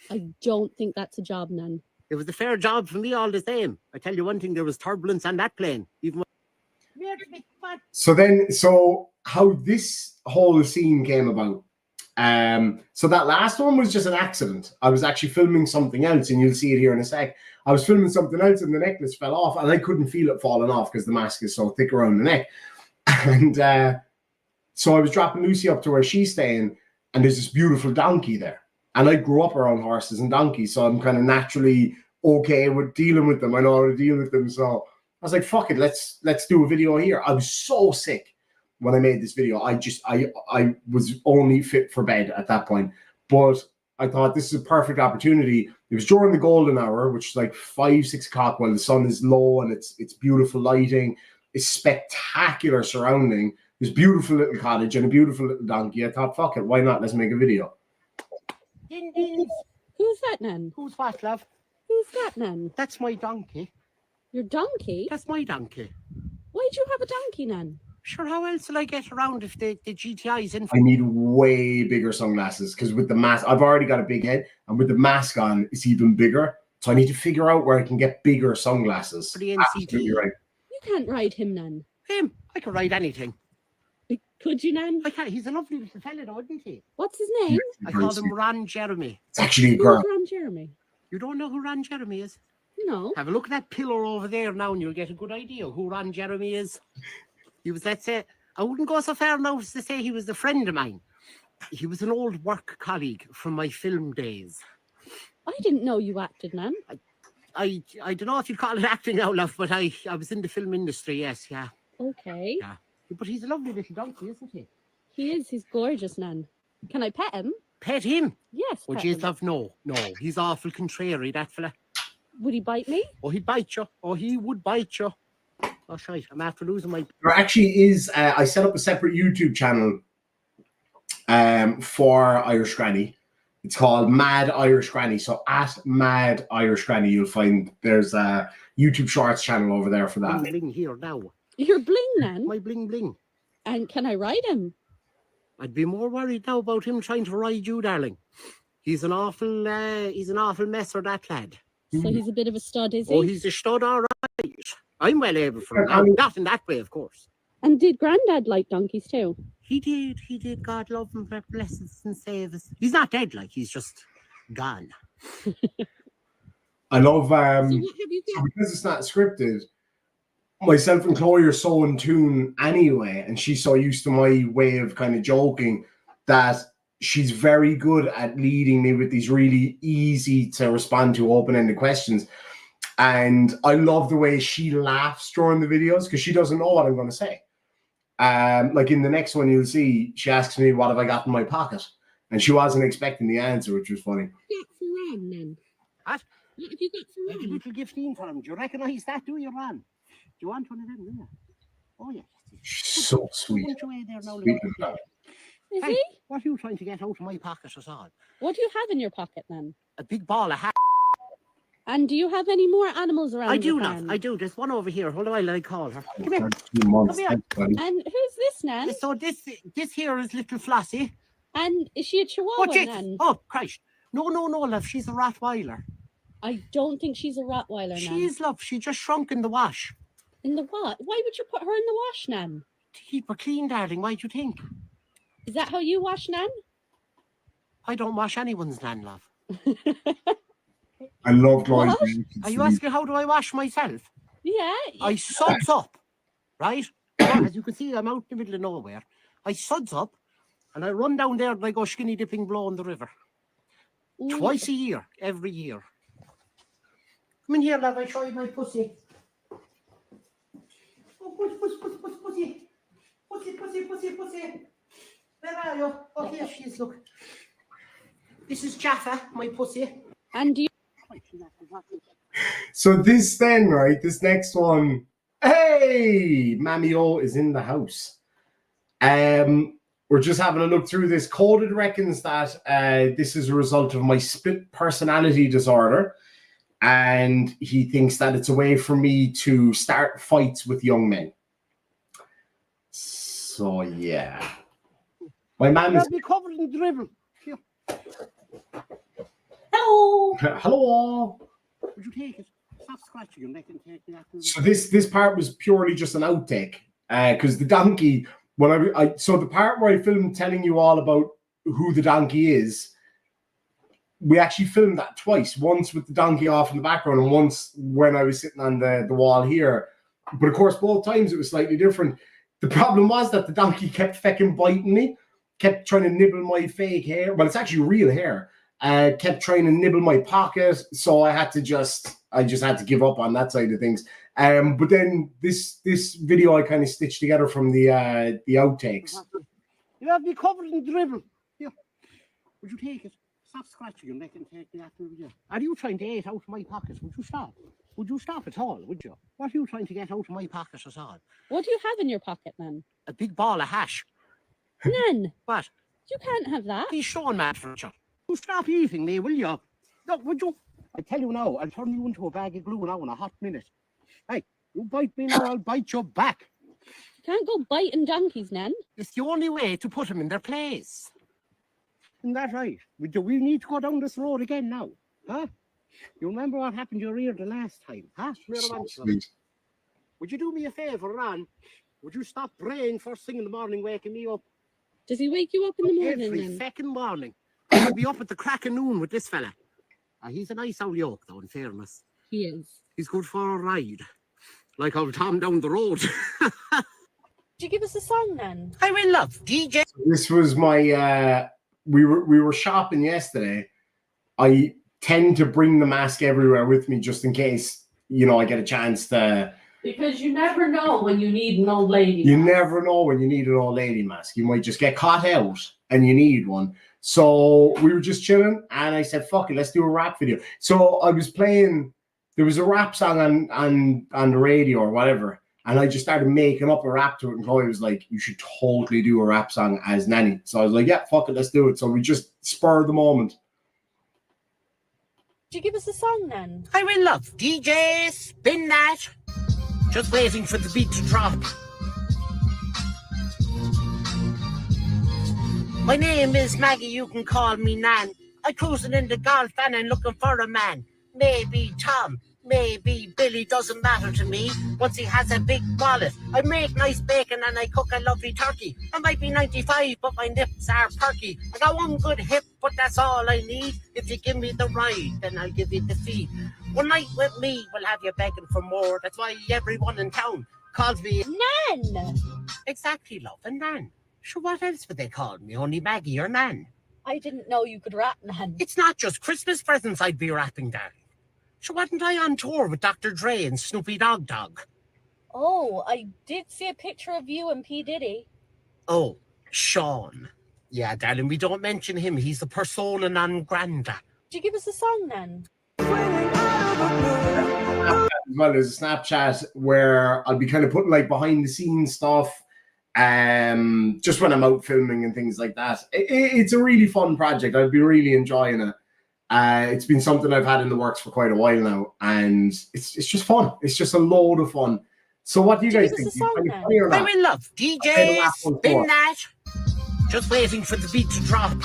Speaker 10: I don't think that's a job, Nan.
Speaker 9: It was a fair job for me all the same. I tell you one thing, there was turbulence on that plane. So how this whole scene came about. So that last one was just an accident. I was actually filming something else, and you'll see it here in a sec. I was filming something else and the necklace fell off, and I couldn't feel it falling off because the mask is so thick around the neck. And so I was dropping Lucy up to where she's staying, and there's this beautiful donkey there. And I grew up around horses and donkeys, so I'm kind of naturally okay with dealing with them. I know how to deal with them. So I was like, fuck it, let's do a video here. I was so sick when I made this video. I was only fit for bed at that point. But I thought this is a perfect opportunity. It was during the golden hour, which is like 5, 6 o'clock when the sun is low and it's beautiful lighting. It's spectacular surrounding. This beautiful little cottage and a beautiful little donkey. I thought, fuck it, why not? Let's make a video.
Speaker 10: Who's that, Nan?
Speaker 9: Who's what, love?
Speaker 10: Who's that, Nan?
Speaker 9: That's my donkey.
Speaker 10: Your donkey?
Speaker 9: That's my donkey.
Speaker 10: Why'd you have a donkey, Nan?
Speaker 9: Sure, how else will I get around if the GTI's in? I need way bigger sunglasses, because with the mask, I've already got a big head, and with the mask on, it's even bigger. So I need to figure out where I can get bigger sunglasses. For the NCT.
Speaker 10: Right. You can't ride him, Nan.
Speaker 9: Him? I can ride anything.
Speaker 10: Could you, Nan?
Speaker 9: I can't. He's a lovely little fella, though, isn't he?
Speaker 10: What's his name?
Speaker 9: I call him Ron Jeremy.
Speaker 1: It's actually a
Speaker 10: Who's
Speaker 1: girl.
Speaker 10: Ron Jeremy?
Speaker 9: You don't know who Ron Jeremy is?
Speaker 10: No.
Speaker 9: Have a look at that pillar over there now, and you'll get a good idea who Ron Jeremy is. He was, let's say, I wouldn't go so far now as to say he was a friend of mine. He was an old work colleague from my film days.
Speaker 10: I didn't know you acted, Nan.
Speaker 9: I don't know if you'd call it acting now, love, but I was in the film industry, yes, yeah.
Speaker 10: Okay.
Speaker 9: Yeah. But he's a lovely little donkey, isn't he?
Speaker 10: He is. He's gorgeous, Nan. Can I pet him?
Speaker 9: Pet him?
Speaker 10: Yes.
Speaker 9: Oh,
Speaker 10: pet
Speaker 9: jeez,
Speaker 10: him.
Speaker 9: love, no. He's awful contrary, that fella.
Speaker 10: Would he bite me?
Speaker 9: Oh, he'd bite you. Oh, he would bite you. Oh, shite, I'm after losing my...
Speaker 1: There actually is, I set up a separate YouTube channel for Irish Granny. It's called Mad Irish Granny. So at Mad Irish Granny, you'll find there's a YouTube Shorts channel over there for that.
Speaker 9: Bling, bling here now.
Speaker 10: You're bling, Nan.
Speaker 9: My bling, bling.
Speaker 10: And can I ride him?
Speaker 9: I'd be more worried now about him trying to ride you, darling. He's an awful messer, that lad.
Speaker 10: So he's a bit of a stud, is he?
Speaker 9: Oh, he's a stud, all right. I'm well able for him now. Not in that way, of course.
Speaker 10: And did Grandad like donkeys too?
Speaker 9: He did. God love him, bless us and save us. He's not dead, like, he's just gone.
Speaker 1: I love,
Speaker 10: So what have you
Speaker 1: so
Speaker 10: got?
Speaker 1: because it's not scripted, myself and Chloe are so in tune anyway, and she's so used to my way of kind of joking that she's very good at leading me with these really easy to respond to open-ended questions. And I love the way she laughs during the videos because she doesn't know what I'm going to say. Like in the next one, you'll see she asks me, "What have I got in my pocket?" And she wasn't expecting the answer, which was funny.
Speaker 10: What for Ron, then?
Speaker 9: What?
Speaker 10: What have you got for
Speaker 9: Like a
Speaker 10: Ron?
Speaker 9: little gifting for him. Do you recognise that, do you, Ron? Do you want one of them, do you? Oh, yes.
Speaker 1: She's so sweet.
Speaker 9: Put away there now,
Speaker 1: Sweet
Speaker 9: little
Speaker 1: little
Speaker 9: girl.
Speaker 10: Is
Speaker 9: Hey,
Speaker 10: he?
Speaker 9: what are you trying to get out of my pocket, Assad?
Speaker 10: What do you have in your pocket, then?
Speaker 9: A big ball of hat.
Speaker 10: And do you have any more animals around
Speaker 9: I do,
Speaker 10: your
Speaker 9: love.
Speaker 10: farm?
Speaker 9: I do. There's one over here. Hold on while I call her. Come here.
Speaker 1: 2 months.
Speaker 9: Come here.
Speaker 1: Thanks, buddy.
Speaker 10: And who's this, Nan?
Speaker 9: So this here is little Flossie.
Speaker 10: And is she a
Speaker 9: Oh,
Speaker 10: Chihuahua,
Speaker 9: Jesus.
Speaker 10: Nan?
Speaker 9: Oh, Christ. No, love. She's a Rottweiler.
Speaker 10: I don't think she's a Rottweiler, Nan.
Speaker 9: She is, love. She just shrunk in the wash.
Speaker 10: In the what? Why would you put her in the wash, Nan?
Speaker 9: To keep her clean, darling. Why do you think?
Speaker 10: Is that how you wash, Nan?
Speaker 9: I don't wash anyone's nan, love.
Speaker 1: I love Chloe's
Speaker 10: What?
Speaker 1: reactions
Speaker 9: Are
Speaker 1: to
Speaker 9: you
Speaker 1: these.
Speaker 9: asking how do I wash myself?
Speaker 10: Yeah.
Speaker 9: I suds up, right? As you can see, I'm out in the middle of nowhere. I suds up, and I run down there and I go skinny dipping below in the river.
Speaker 10: Ooh.
Speaker 9: Twice a year, every year. Come in here, love, I show you my pussy. Oh, pussy. Pussy. Where are you? Oh, here she is, look. This is Jaffa, my pussy.
Speaker 10: And do you
Speaker 1: So this then, right? This next one. Hey, Mammy O is in the house. We're just having a look through this. Coded reckons that this is a result of my split personality disorder, and he thinks that it's a way for me to start fights with young men. So yeah, my mom is.
Speaker 9: I'll be covered in dribble. Here,
Speaker 10: Hello.
Speaker 1: Hello.
Speaker 9: would you take it? Stop scratching your neck and take that.
Speaker 1: So this part was purely just an outtake because the donkey. When I so the part where I filmed telling you all about who the donkey is, we actually filmed that twice. Once with the donkey off in the background, and once when I was sitting on the wall here. But of course, both times it was slightly different. The problem was that the donkey kept fecking biting me, kept trying to nibble my fake hair. Well, it's actually real hair. Kept trying to nibble my pocket, so I just had to give up on that side of things. But then this video I kind of stitched together from the outtakes.
Speaker 9: You have me covered in dribble. Here, would you take it? Stop scratching your neck and take that. Are you trying to eat out of my pocket? Would you stop? Would you stop at all? Would you? What are you trying to get out of my pocket at all?
Speaker 10: What do you have in your pocket, Nan?
Speaker 9: A big ball of hash.
Speaker 10: Nan,
Speaker 9: What?
Speaker 10: you can't have that.
Speaker 9: He's showing mad for you. You stop eating me, will you? No, would you? I tell you now, I'll turn you into a bag of glue now in a hot minute. Hey, you bite me now, I'll bite you back.
Speaker 10: You can't go biting donkeys, Nan.
Speaker 9: It's the only way to put them in their place. Isn't that right? We need to go down this road again now, huh? You remember what happened to your ear the last time, huh?
Speaker 1: So sweet.
Speaker 9: Would you do me a favour, Ron?
Speaker 11: Would you stop praying first thing in the morning, waking me up?
Speaker 10: Does he wake you up in the morning
Speaker 11: Every
Speaker 10: then?
Speaker 11: second morning. I'll be up at the crack of noon with this fella. He's a nice old yoke, though, in fairness.
Speaker 10: He is.
Speaker 11: He's good for a ride. Like old Tom down the road.
Speaker 7: Could you give us a song then?
Speaker 11: I will love DJ.
Speaker 1: This was my we were shopping yesterday. I tend to bring the mask everywhere with me just in case, you know, I get a chance to.
Speaker 7: Because you never know when you need an old lady.
Speaker 1: You never know when you need an old lady mask. You might just get caught out and you need one. So we were just chilling and I said, fuck it, let's do a rap video. So I was playing, there was a rap song on the radio or whatever. And I just started making up a rap to it. And Chloe was like, you should totally do a rap song as Nanny. So I was like, yeah, fuck it, let's do it. So we just spurred the moment.
Speaker 7: Could you give us a song then?
Speaker 11: I will love DJ, spin that. Just waiting for the beat to drop. My name is Maggie, you can call me Nan. I'm cruising in the golf and I'm looking for a man. Maybe Tom, maybe Billy, doesn't matter to me. Once he has a big wallet, I make nice bacon and I cook a lovely turkey. I might be 95, but my nips are perky. I got one good hip, but that's all I need. If you give me the ride, then I'll give you the feed. One night with me will have you begging for more. That's why everyone in town calls me
Speaker 10: Nan!
Speaker 11: Exactly, love, and Nan. Sure, what else would they call me? Only Maggie or Nan?
Speaker 10: I didn't know you could rap, Nan.
Speaker 11: It's not just Christmas presents I'd be rapping, darling. Sure, wasn't I on tour with Dr. Dre and Snoopy Dogg?
Speaker 10: Oh, I did see a picture of you and P. Diddy.
Speaker 11: Oh, Sean. Yeah, darling, we don't mention him. He's the persona non grata.
Speaker 7: Could you give us a song then?
Speaker 1: As well as a Snapchat where I'll be kind of putting like behind the scenes stuff, just when I'm out filming and things like that. It's a really fun project. I've been really enjoying it. It's been something I've had in the works for quite a while now, and it's just fun. It's just a load of fun. So what do you guys think?
Speaker 11: I will love DJ, spin that. Just waiting for the beat to drop.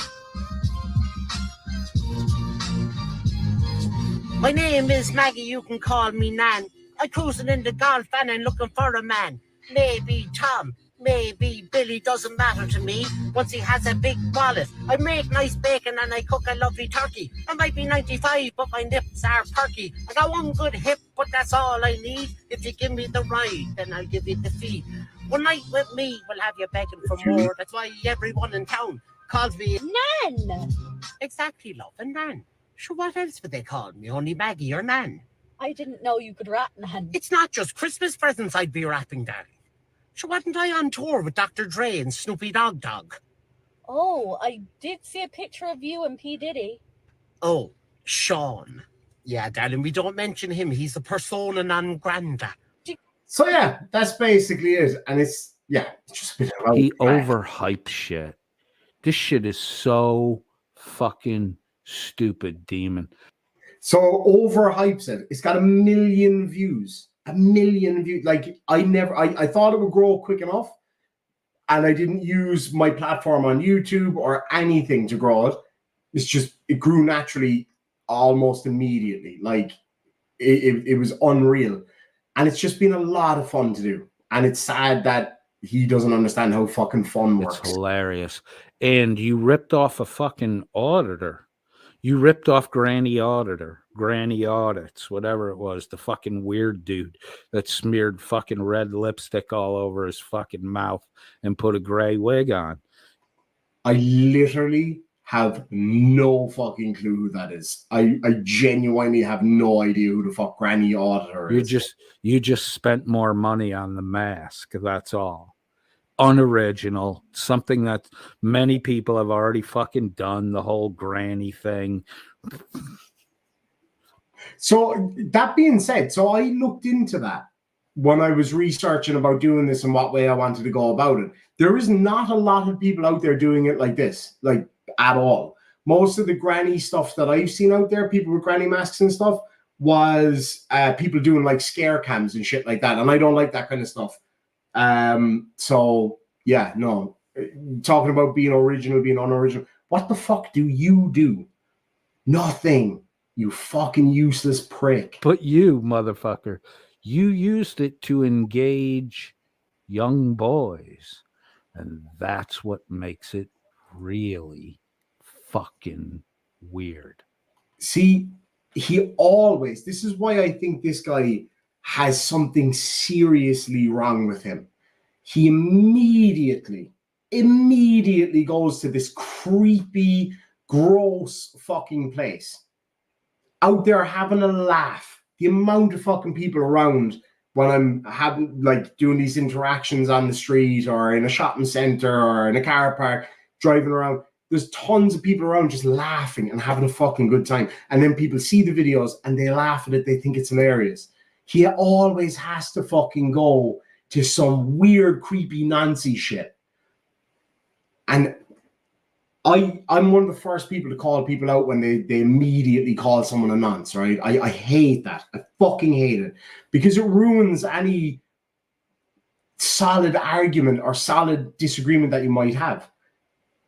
Speaker 11: My name is Maggie, you can call me Nan. I'm cruising in the golf and I'm looking for a man. Maybe Tom, maybe Billy, doesn't matter to me. Once he has a big wallet, I make nice bacon and I cook a lovely turkey. I might be 95, but my nips are perky. I got one good hip, but that's all I need. If you give me the ride, then I'll give you the feed. One night with me will have you begging for more. That's why everyone in town calls me
Speaker 10: Nan!
Speaker 11: Exactly, love, and Nan. Sure, what else would they call me? Only Maggie or Nan?
Speaker 10: I didn't know you could rap, Nan.
Speaker 11: It's not just Christmas presents I'd be rapping, darling. Sure, wasn't I on tour with Dr. Dre and Snoopy Dogg?
Speaker 10: Oh, I did see a picture of you and P. Diddy.
Speaker 11: Oh, Sean. Yeah, darling, we don't mention him. He's the persona non grata.
Speaker 1: So yeah, that's basically it. And it's just a bit of
Speaker 2: He overhyped shit. This shit is so fucking stupid, Demon.
Speaker 1: So overhypes it. It's got 1 million views. 1 million views. Like I thought it would grow quick enough, and I didn't use my platform on YouTube or anything to grow it. It grew naturally almost immediately. Like it was unreal. And it's just been a lot of fun to do. And it's sad that he doesn't understand how fucking fun works.
Speaker 2: It's hilarious. And you ripped off a fucking auditor. You ripped off Granny Audits, whatever it was, the fucking weird dude that smeared fucking red lipstick all over his fucking mouth and put a gray wig on.
Speaker 1: I literally have no fucking clue who that is. I genuinely have no idea who the fuck Granny Auditor is.
Speaker 2: You just spent more money on the mask, that's all. Unoriginal, something that many people have already fucking done, the whole granny thing.
Speaker 1: So that being said, so I looked into that when I was researching about doing this and what way I wanted to go about it. There is not a lot of people out there doing it like this, like at all. Most of the granny stuff that I've seen out there, people with granny masks and stuff, was people doing like scare cams and shit like that. And I don't like that kind of stuff. So yeah, no, talking about being original, being unoriginal. What the fuck do you do? Nothing, you fucking useless prick.
Speaker 2: But you, motherfucker, you used it to engage young boys. And that's what makes it really fucking weird.
Speaker 1: See, he always, this is why I think this guy has something seriously wrong with him. He immediately goes to this creepy, gross fucking place. Out there having a laugh. The amount of fucking people around when I'm having, like, doing these interactions on the street or in a shopping center or in a car park, driving around, there's tons of people around just laughing and having a fucking good time. And then people see the videos and they laugh at it. They think it's hilarious. He always has to fucking go to some weird, creepy Nancy shit. And I'm one of the first people to call people out when they immediately call someone a nonce, right? I hate that. I fucking hate it. Because it ruins any solid argument or solid disagreement that you might have.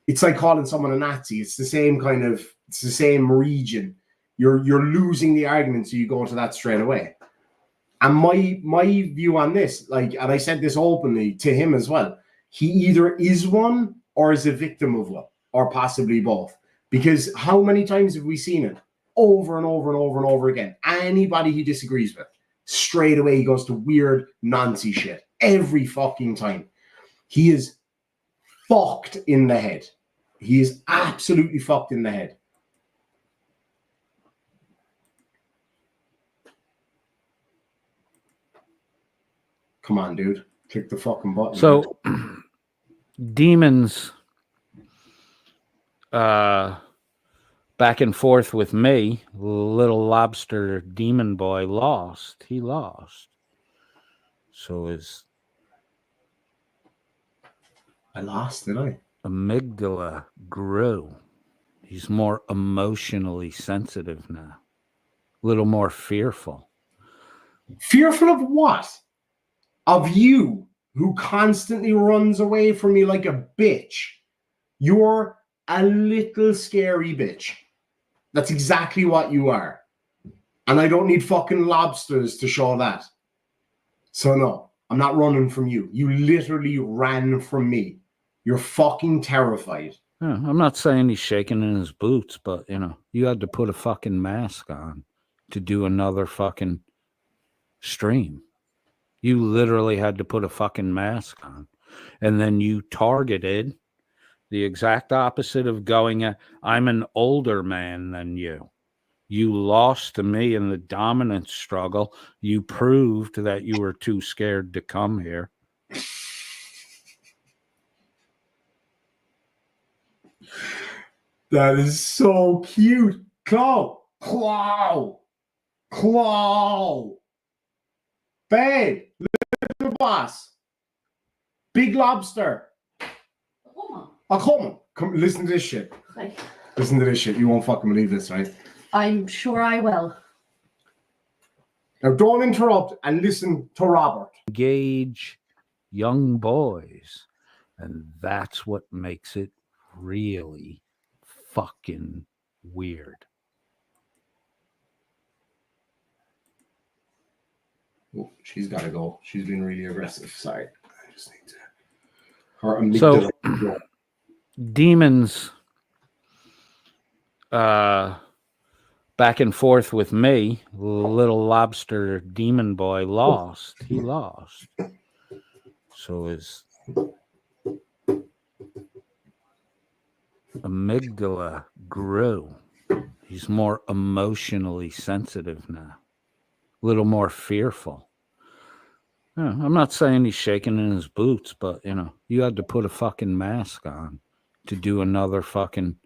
Speaker 1: It's like calling someone a Nazi. It's the same kind of, it's the same region. You're losing the argument, so you go to that straight away. And my view on this, like, and I said this openly to him as well, he either is one or is a victim of one, or possibly both. Because how many times have we seen it? Over and over and over and over again. Anybody he disagrees with, straight away he goes to weird, Nancy shit. Every fucking time. He is fucked in the head. He is absolutely fucked in the head. Come on, dude. Click the fucking button.
Speaker 2: So, demons back and forth with me. Little lobster demon boy lost. He lost. So his
Speaker 1: I lost, did I?
Speaker 2: amygdala grew. He's more emotionally sensitive now. A little more fearful.
Speaker 1: Fearful of what? Of you, who constantly runs away from me like a bitch. You're a little scary bitch. That's exactly what you are. And I don't need fucking lobsters to show that. So no, I'm not running from you. You literally ran from me. You're fucking terrified.
Speaker 2: Yeah, I'm not saying he's shaking in his boots, but, you know, you had to put a fucking mask on to do another fucking stream. You literally had to put a fucking mask on. And then you targeted the exact opposite of going, I'm an older man than you. You lost to me in the dominance struggle. You proved that you were too scared to come here.
Speaker 1: That is so cute. Claw. Claw. Claw. Babe. Little boss. Big lobster. Oh, come on. Come listen to this shit.
Speaker 7: Okay.
Speaker 1: Listen to this shit. You won't fucking believe this, right?
Speaker 7: I'm sure I will.
Speaker 1: Now don't interrupt and listen to Robert.
Speaker 2: Engage young boys. And that's what makes it really fucking weird.
Speaker 1: Oh, she's got to go. She's been really aggressive. Sorry. I just need to. Her amygdala.
Speaker 2: So, demons back and forth with me. Little lobster demon boy lost. He lost. So his amygdala grew. He's more emotionally sensitive now. A little more fearful. Yeah, I'm not saying he's shaking in his boots, but, you know, you had to put a fucking mask on to do another fucking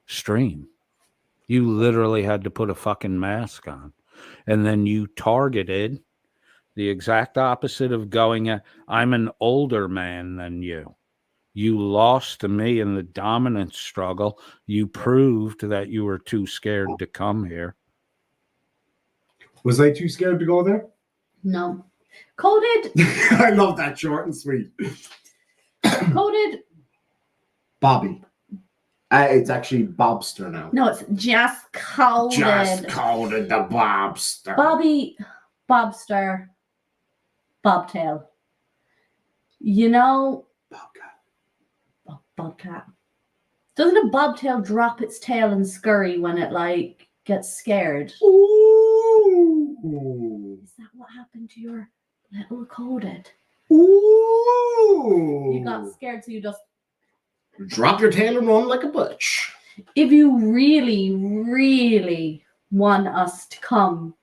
Speaker 2: stream. You literally had to put a fucking mask on. And then you targeted the exact opposite of going, I'm an older man than you. You lost to me in the dominance struggle. You proved that you were too scared to come here.
Speaker 1: Was I too scared to go there?
Speaker 7: No. Coded.
Speaker 1: I love that, short and sweet.
Speaker 7: Coded.
Speaker 1: Bobby. It's actually Bobster now.
Speaker 7: No, it's just coded.
Speaker 1: Just coded the Bobster.
Speaker 7: Bobby, Bobster, Bobtail. You know,
Speaker 1: Bobcat.
Speaker 7: bobcat. Doesn't a bobtail drop its tail and scurry when it like gets scared?
Speaker 1: Ooh.
Speaker 7: Is that what happened to your little coded?
Speaker 1: Ooh.
Speaker 7: You got scared, so you just
Speaker 1: drop your tail and run like a butch.
Speaker 7: If you really, really want us to come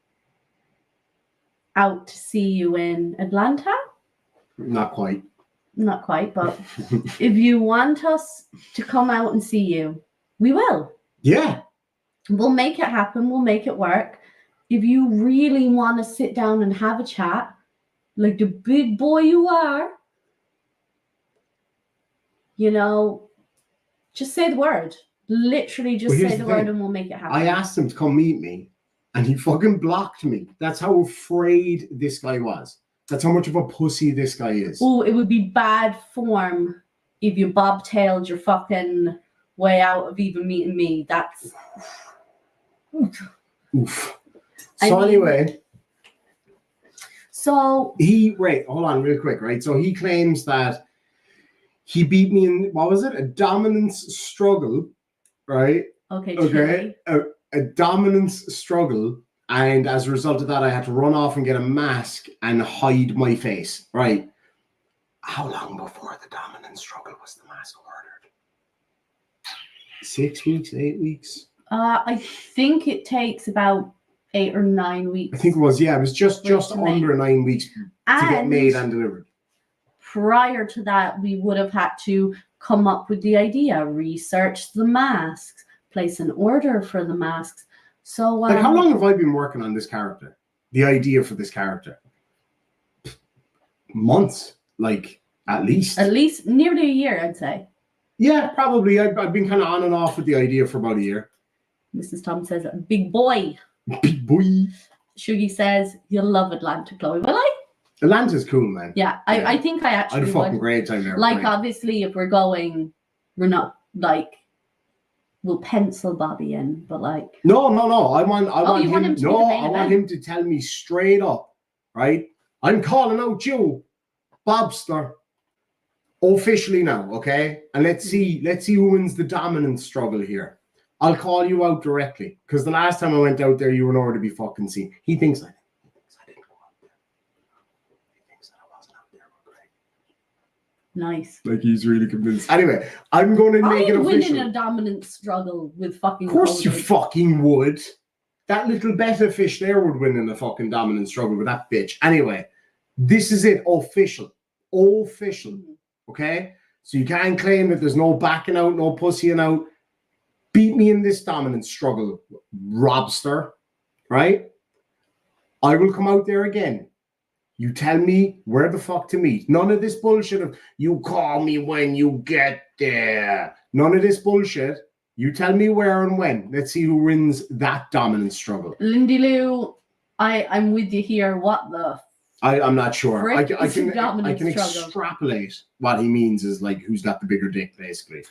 Speaker 7: out to see you in Atlanta,
Speaker 1: Not quite.
Speaker 7: not quite, but if you want us to come out and see you, we will.
Speaker 1: Yeah.
Speaker 7: We'll make it happen. We'll make it work. If you really want to sit down and have a chat, like the big boy you are, you know, just say the word. Literally just
Speaker 1: Well, here's
Speaker 7: say the
Speaker 1: the
Speaker 7: word
Speaker 1: thing.
Speaker 7: and we'll make it happen.
Speaker 1: I asked him to come meet me and he fucking blocked me. That's how afraid this guy was. That's how much of a pussy this guy is.
Speaker 7: Oh, it would be bad form if you bobtailed your fucking way out of even meeting me. That's...
Speaker 1: Oof.
Speaker 7: I
Speaker 1: So
Speaker 7: mean-
Speaker 1: anyway,
Speaker 7: So,
Speaker 1: wait, hold on real quick, right? So he claims that he beat me in, what was it? A dominance struggle, right?
Speaker 7: okay,
Speaker 1: Okay.
Speaker 7: Chili.
Speaker 1: A dominance struggle. And as a result of that, I had to run off and get a mask and hide my face, right? How long before the dominance struggle was the mask ordered? 6 weeks, 8 weeks?
Speaker 7: I think it takes about 8 or 9 weeks.
Speaker 1: I think it was, yeah, it was just
Speaker 7: For it to make.
Speaker 1: under 9 weeks to get made and delivered.
Speaker 7: Prior to that, we would have had to come up with the idea, research the masks, place an order for the masks. So,
Speaker 1: Like, how long have I been working on this character? The idea for this character? Months, like, at least.
Speaker 7: At least nearly a year, I'd say.
Speaker 1: Yeah, probably. I've been kind of on and off with the idea for about a year.
Speaker 7: Mrs. Tom says, big boy.
Speaker 1: Big boy.
Speaker 7: Shuggy says, you'll love Atlanta, Chloe. Will I?
Speaker 1: Atlanta's cool, man.
Speaker 7: Yeah,
Speaker 1: Yeah.
Speaker 7: I think I
Speaker 1: I had
Speaker 7: actually
Speaker 1: a fucking
Speaker 7: would.
Speaker 1: great time there.
Speaker 7: Like,
Speaker 1: Great.
Speaker 7: obviously, if we're going, we're not, like, we'll pencil Bobby in, but, like...
Speaker 1: No. I want
Speaker 7: you want him to be the
Speaker 1: no,
Speaker 7: main
Speaker 1: I want
Speaker 7: event?
Speaker 1: him to tell me straight up, right? I'm calling out you, Bobster, officially now, okay? And let's see who wins the dominance struggle here. I'll call you out directly because the last time I went out there, you were nowhere to be fucking seen. He thinks I didn't go out there. He thinks that I wasn't out there. We're great.
Speaker 7: Nice.
Speaker 1: Like he's really convinced. Anyway, I'm going to make it
Speaker 7: I'm winning
Speaker 1: official.
Speaker 7: a dominance struggle with fucking...
Speaker 1: Of course you
Speaker 7: Cody.
Speaker 1: fucking would. That little betta fish there would win in the fucking dominance struggle with that bitch. Anyway, this is it. Official. Okay? So you can't claim that there's no backing out, no pussying out. Beat me in this dominance struggle, Bobster. Right? I will come out there again. You tell me where the fuck to meet. None of this bullshit of you call me when you get there. None of this bullshit. You tell me where and when. Let's see who wins that dominance struggle.
Speaker 7: Lindy Lou, I'm with you here. What the...
Speaker 1: I'm not sure. I
Speaker 7: Frick is a
Speaker 1: can
Speaker 7: dominance struggle.
Speaker 1: extrapolate what he means is like who's got the bigger dick, basically.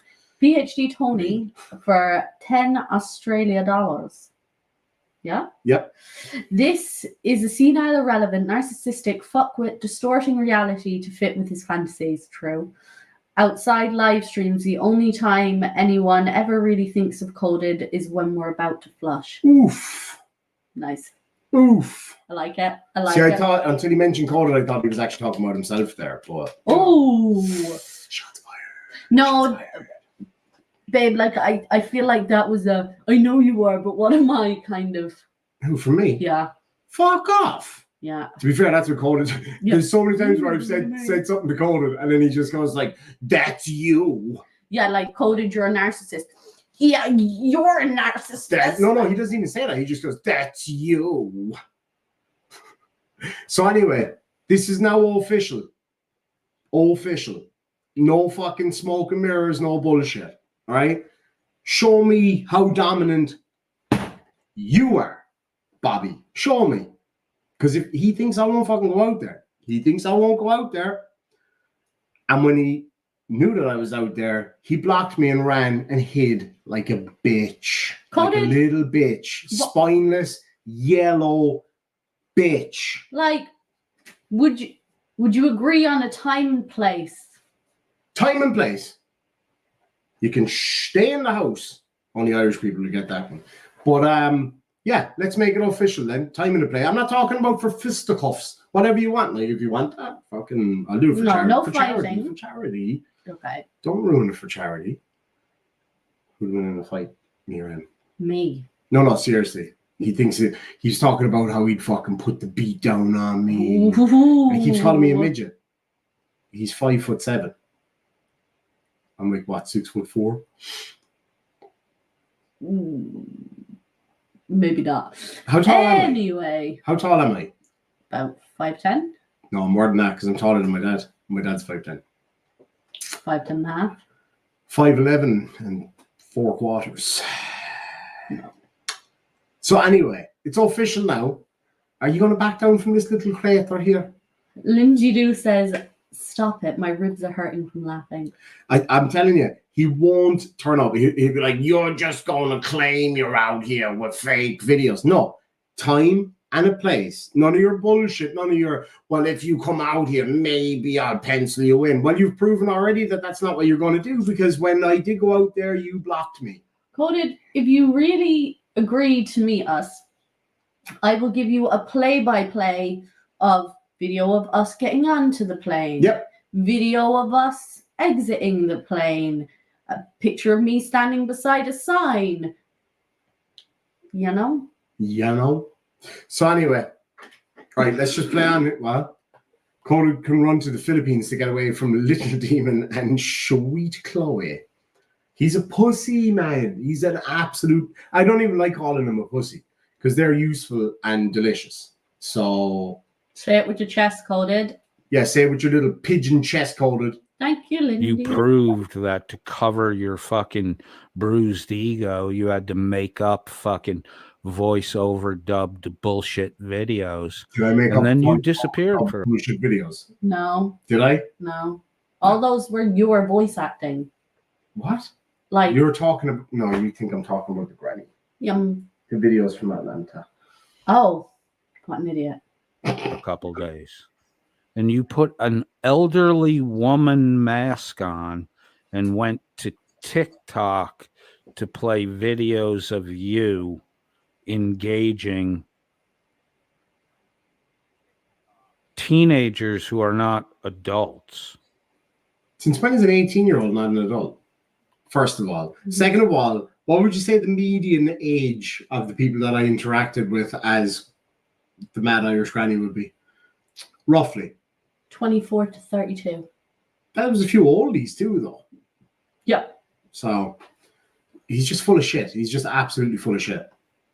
Speaker 7: PhD Tony for $10 Australia. Yeah?
Speaker 1: Yep.
Speaker 7: This is a senile, irrelevant, narcissistic fuckwit distorting reality to fit with his fantasies. True. Outside live streams, the only time anyone ever really thinks of Coded is when we're about to flush.
Speaker 1: Oof.
Speaker 7: Nice.
Speaker 1: Oof.
Speaker 7: I like it. I like
Speaker 1: See,
Speaker 7: it.
Speaker 1: I thought until he mentioned Coded, I thought he was actually talking about himself there. But
Speaker 7: Oh.
Speaker 1: shots fired.
Speaker 7: No,
Speaker 1: Shots fired.
Speaker 7: babe, like I feel like that was a I know you are, but what am I kind of...
Speaker 1: Who, for me?
Speaker 7: Yeah.
Speaker 1: Fuck off.
Speaker 7: Yeah.
Speaker 1: To be fair, that's what Coded.
Speaker 7: Yeah.
Speaker 1: There's so many times where I've said something to Coded, and then he just goes like, "That's you."
Speaker 7: Yeah, like Coded, you're a narcissist. Yeah, you're a narcissist.
Speaker 1: No, he doesn't even say that. He just goes, "That's you." So anyway, this is now official. Official. No fucking smoke and mirrors, no bullshit. All right? Show me how dominant you are, Bobby. Show me. Because if he thinks I won't fucking go out there, he thinks I won't go out there. And when he knew that I was out there, he blocked me and ran and hid like a bitch. Like a
Speaker 7: Coded.
Speaker 1: little bitch. Spineless, yellow bitch.
Speaker 7: Like, would you... Would you agree on a time and place?
Speaker 1: Time and place. You can stay in the house. Only Irish people will get that one. But yeah, let's make it official then. Time and the play. I'm not talking about for fisticuffs. Whatever you want. Like if you want that, fucking I'll do it for charity.
Speaker 7: No
Speaker 1: for
Speaker 7: fighting.
Speaker 1: charity. For charity.
Speaker 7: Okay.
Speaker 1: Don't ruin it for charity. Who'd win in a fight? Me or him?
Speaker 7: Me.
Speaker 1: No, seriously. He thinks he's talking about how he'd fucking put the beat down on me.
Speaker 7: Ooh.
Speaker 1: And he keeps calling me a midget. He's 5'7". I'm like, what, 6'4"?
Speaker 7: Maybe not.
Speaker 1: How tall am I?
Speaker 7: Anyway.
Speaker 1: How tall am I?
Speaker 7: About 5'10".
Speaker 1: No, I'm more than that because I'm taller than my dad. My dad's 5'10".
Speaker 7: 5'10 and a half.
Speaker 1: 5'11" and 4 quarters. No. So anyway, it's official now. Are you going to back down from this little crater here?
Speaker 7: Lindsay Doo says, stop it. My ribs are hurting from laughing.
Speaker 1: I'm telling you, he won't turn up. He'll be like, you're just going to claim you're out here with fake videos. No. Time and a place. None of your bullshit. None of your, well, if you come out here, maybe I'll pencil you in. Well, you've proven already that that's not what you're going to do because when I did go out there, you blocked me.
Speaker 7: Coded, if you really agree to meet us, I will give you a play-by-play of video of us getting onto the plane.
Speaker 1: Yep.
Speaker 7: Video of us exiting the plane. A picture of me standing beside a sign. You know?
Speaker 1: You know? So anyway, right, let's just play on it. Well, Cody can run to the Philippines to get away from Little Demon and Sweet Chloe. He's a pussy, man. He's an absolute... I don't even like calling him a pussy because they're useful and delicious. So...
Speaker 7: Say it with your chest, Coded.
Speaker 1: Yeah, say it with your little pigeon chest, Coded.
Speaker 7: Thank you, Lindy.
Speaker 2: You proved that to cover your fucking bruised ego, you had to make up fucking voiceover dubbed bullshit videos.
Speaker 1: Did I make up
Speaker 2: and then you disappeared for
Speaker 1: bullshit videos?
Speaker 7: No.
Speaker 1: Did I?
Speaker 7: No. All those were your voice acting.
Speaker 1: What?
Speaker 7: Like
Speaker 1: you were talking about... No, you think I'm talking about the granny. The videos from Atlanta.
Speaker 7: Oh, what an idiot.
Speaker 2: a couple days. And you put an elderly woman mask on and went to TikTok to play videos of you engaging teenagers who are not adults.
Speaker 1: Since when is an 18-year-old not an adult? First of all. Second of all, what would you say the median age of the people that I interacted with as the Mad Irish Granny would be? Roughly.
Speaker 7: 24 to 32.
Speaker 1: That was a few oldies too, though.
Speaker 7: Yeah.
Speaker 1: So he's just full of shit. He's just absolutely full of shit.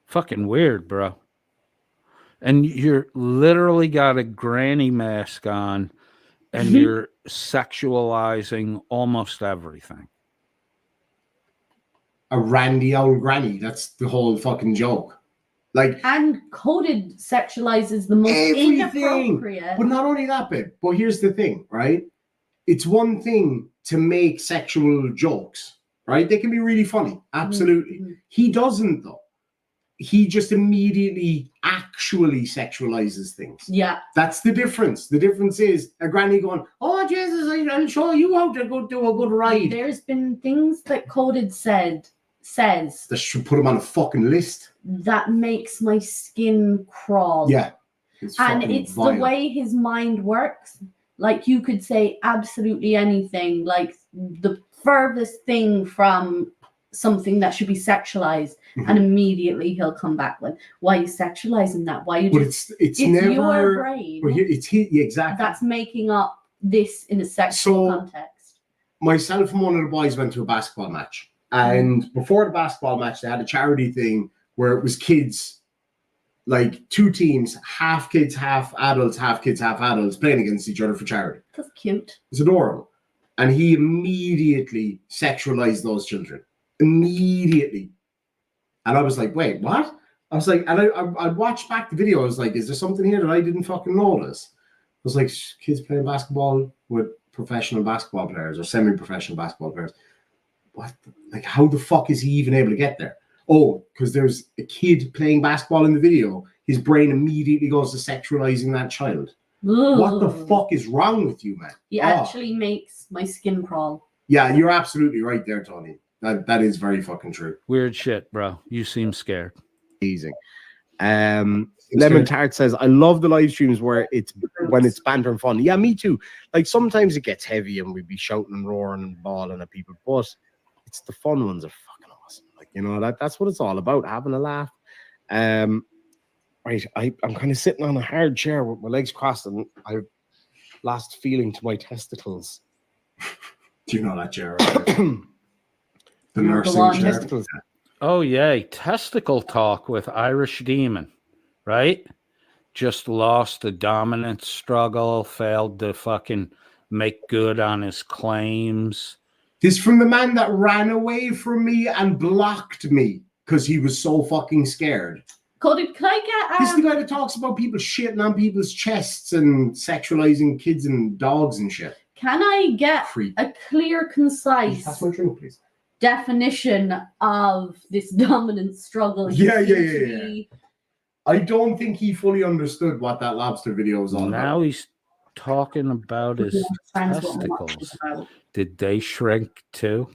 Speaker 2: Fucking weird, bro. And you're literally got a granny mask on and you're sexualizing almost everything.
Speaker 1: A randy old granny. That's the whole fucking joke. Like,
Speaker 7: and Coded sexualizes the most inappropriate.
Speaker 1: But not only that, babe. But here's the thing, right? It's one thing to make sexual jokes, right? They can be really funny. Absolutely. Mm-hmm. He doesn't, though. He just immediately actually sexualizes things.
Speaker 7: Yeah.
Speaker 1: That's the difference. The difference is a granny going, oh, Jesus, I'll show you how to go do a good ride.
Speaker 7: There's been things that Coded says.
Speaker 1: That should put him on a fucking list.
Speaker 7: That makes my skin crawl.
Speaker 1: Yeah.
Speaker 7: And it's vile. The way his mind works. Like, you could say absolutely anything. Like, the furthest thing from something that should be sexualized, and immediately he'll come back with, why are you sexualizing that? Why are you just...
Speaker 1: It's never...
Speaker 7: your brain.
Speaker 1: Exactly.
Speaker 7: That's making up this in a sexual context.
Speaker 1: Myself and one of the boys went to a basketball match. And before the basketball match, they had a charity thing where it was kids, like two teams, half kids, half adults, playing against each other for charity.
Speaker 7: That's cute.
Speaker 1: It's adorable. And he immediately sexualized those children. Immediately. And I was like, wait, what? I was like, and I watched back the video. I was like, is there something here that I didn't fucking notice? I was like, kids playing basketball with professional basketball players or semi-professional basketball players. What? Like, how the fuck is he even able to get there? Oh, because there's a kid playing basketball in the video. His brain immediately goes to sexualizing that child.
Speaker 9: What the
Speaker 7: Ugh.
Speaker 9: fuck is wrong with you, man?
Speaker 7: It
Speaker 9: Oh.
Speaker 7: actually makes my skin crawl.
Speaker 9: Yeah, you're absolutely right there, Tony. That is very fucking true.
Speaker 2: Weird shit, bro. You seem scared.
Speaker 1: Amazing. Lemon Tart says, I love the live streams where it's when it's banter and fun. Yeah, me too. Like sometimes it gets heavy and we'd be shouting and roaring and bawling at people, but it's the fun ones are fucking awesome. Like, you know, that's what it's all about, having a laugh. Right, I'm kind of sitting on a hard chair with my legs crossed and I've lost feeling to my testicles.
Speaker 9: Do you know that chair? Right? The nursing chair.
Speaker 1: Testicles.
Speaker 2: Oh, yay. Testicle talk with Irish Demon, right? Just lost the dominance struggle, failed to fucking make good on his claims.
Speaker 9: This from the man that ran away from me and blocked me because he was so fucking scared.
Speaker 7: Cody, can I get
Speaker 9: This is the guy that talks about people shitting on people's chests and sexualizing kids and dogs and shit.
Speaker 7: Can I get
Speaker 9: Creep.
Speaker 7: a clear, concise
Speaker 9: That's my drink, please.
Speaker 7: definition of this dominant struggle?
Speaker 9: Yeah. I don't think he fully understood what that lobster video was all about.
Speaker 2: Now he's talking about his testicles. Did they shrink too?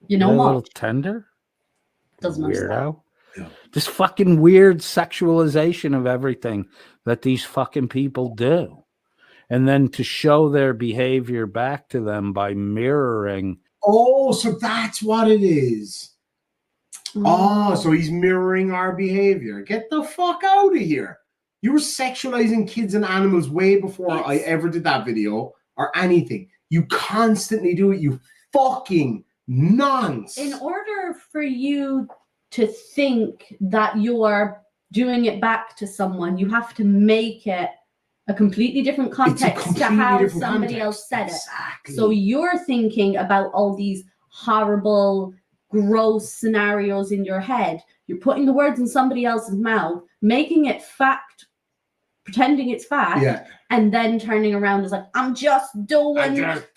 Speaker 7: You know
Speaker 2: They're a
Speaker 7: what?
Speaker 2: little tender?
Speaker 7: Doesn't understand.
Speaker 2: Weirdo. This fucking weird sexualization of everything that these fucking people do. And then to show their behavior back to them by mirroring.
Speaker 9: Oh, so that's what it is. Oh, so he's mirroring our behavior. Get the fuck out of here. You were sexualizing kids and animals way before I ever did that video or anything. You constantly do it, you fucking nonce.
Speaker 7: In order for you to think that you are doing it back to someone, you have to make it a completely different context to how somebody else said it.
Speaker 9: Exactly.
Speaker 7: So you're thinking about all these horrible, gross scenarios in your head. You're putting the words in somebody else's mouth, making it fact, pretending it's fact, and then turning around as like, I'm just doing it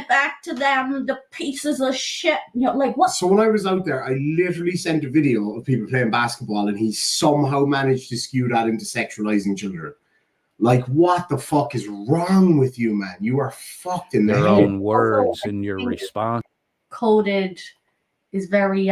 Speaker 7: back to them, the pieces of shit. You know, like what?
Speaker 9: So when I was out there, I literally sent a video of people playing basketball and he somehow managed to skew that into sexualizing children. Like, what the fuck is wrong with you, man? You are fucked in the
Speaker 2: Their
Speaker 9: head.
Speaker 2: own words in your response.
Speaker 7: Coded is very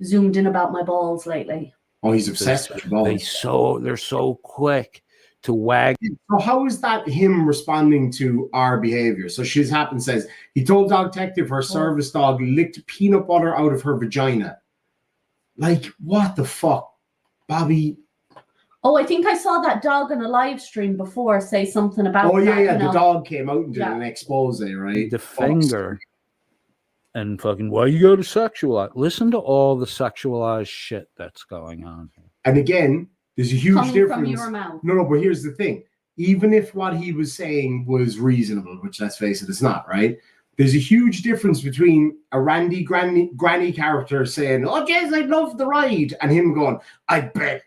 Speaker 7: zoomed in about my balls lately.
Speaker 9: Oh, he's obsessed with balls.
Speaker 2: They're so quick to wag.
Speaker 9: So how is that him responding to our behavior? So Shiz Happen says, he told Dog Detective her service dog licked peanut butter out of her vagina. Like, what the fuck? Bobby.
Speaker 7: Oh, I think I saw that dog on a live stream before say something about
Speaker 9: Oh, yeah,
Speaker 7: that,
Speaker 9: yeah.
Speaker 7: you
Speaker 9: The
Speaker 7: know.
Speaker 9: dog came out and did an expose, right?
Speaker 2: The finger. And fucking, why you go to sexualize? Listen to all the sexualized shit that's going on here.
Speaker 9: And again, there's a huge
Speaker 7: Coming
Speaker 9: difference.
Speaker 7: from your mouth.
Speaker 9: No, but here's the thing. Even if what he was saying was reasonable, which let's face it, it's not, right? There's a huge difference between a Randy Granny character saying, oh, Jez, I love the ride, and him going, I bet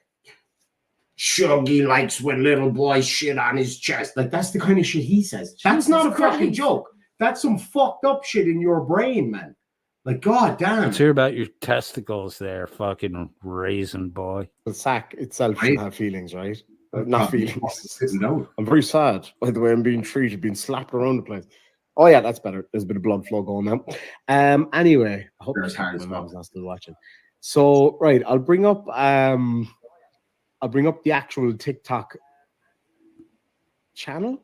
Speaker 9: Shuggy likes when little boys shit on his chest. Like, that's the kind of shit he says. That's not a fucking joke. That's some fucked up shit in your brain, man. Like, god damn.
Speaker 2: Let's hear about your testicles there, fucking raisin boy.
Speaker 1: The sack itself should have feelings, right? Not feelings.
Speaker 9: No.
Speaker 1: I'm very sad by the way I'm being treated, being slapped around the place. Oh yeah, that's better. There's a bit of blood flow going now. Anyway, I hope my mom's not still watching. So right, I'll bring up the actual TikTok channel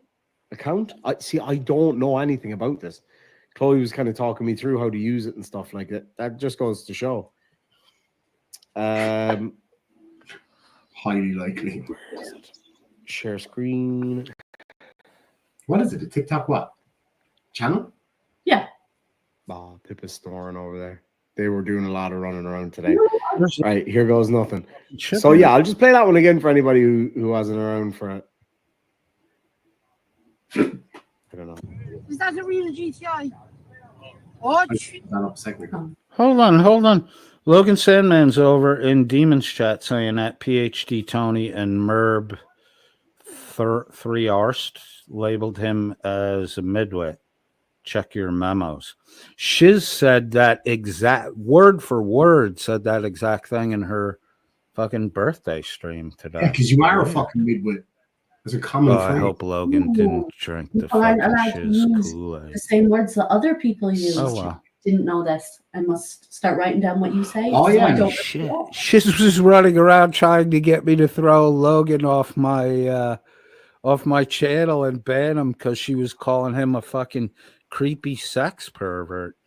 Speaker 1: account. I don't know anything about this. Chloe was kind of talking me through how to use it and stuff like that. That just goes to show.
Speaker 9: Highly likely.
Speaker 1: Where is it? Share screen.
Speaker 9: What is it? A TikTok what? Channel?
Speaker 7: Yeah.
Speaker 1: Oh, Pip is snoring over there. They were doing a lot of running around today. Right, here goes nothing. So yeah, I'll just play that one again for anybody who wasn't around for it. I don't know.
Speaker 10: Is that a real GTI? Oh,
Speaker 2: Hold on. Logan Sandman's over in Demon's chat saying that PhD Tony and Merb 3 Arst labeled him as a midwit. Check your memos. Shiz said that exact word for word, said that exact thing in her fucking birthday stream today.
Speaker 1: Yeah, because you are a
Speaker 2: Yeah.
Speaker 1: fucking midwit. There's a common
Speaker 2: Oh, I
Speaker 1: phrase.
Speaker 2: hope Logan didn't drink the
Speaker 7: People aren't
Speaker 2: fucking
Speaker 7: allowed to
Speaker 2: shiz
Speaker 7: use
Speaker 2: Kool-Aid.
Speaker 7: the same words that other people use.
Speaker 2: Oh, wow.
Speaker 7: Didn't know this. I must start writing down what you say.
Speaker 1: Oh,
Speaker 7: so
Speaker 1: yeah.
Speaker 7: I don't
Speaker 2: Shit. Shiz was running around trying to get me to throw Logan off my channel and ban him because she was calling him a fucking creepy sex pervert.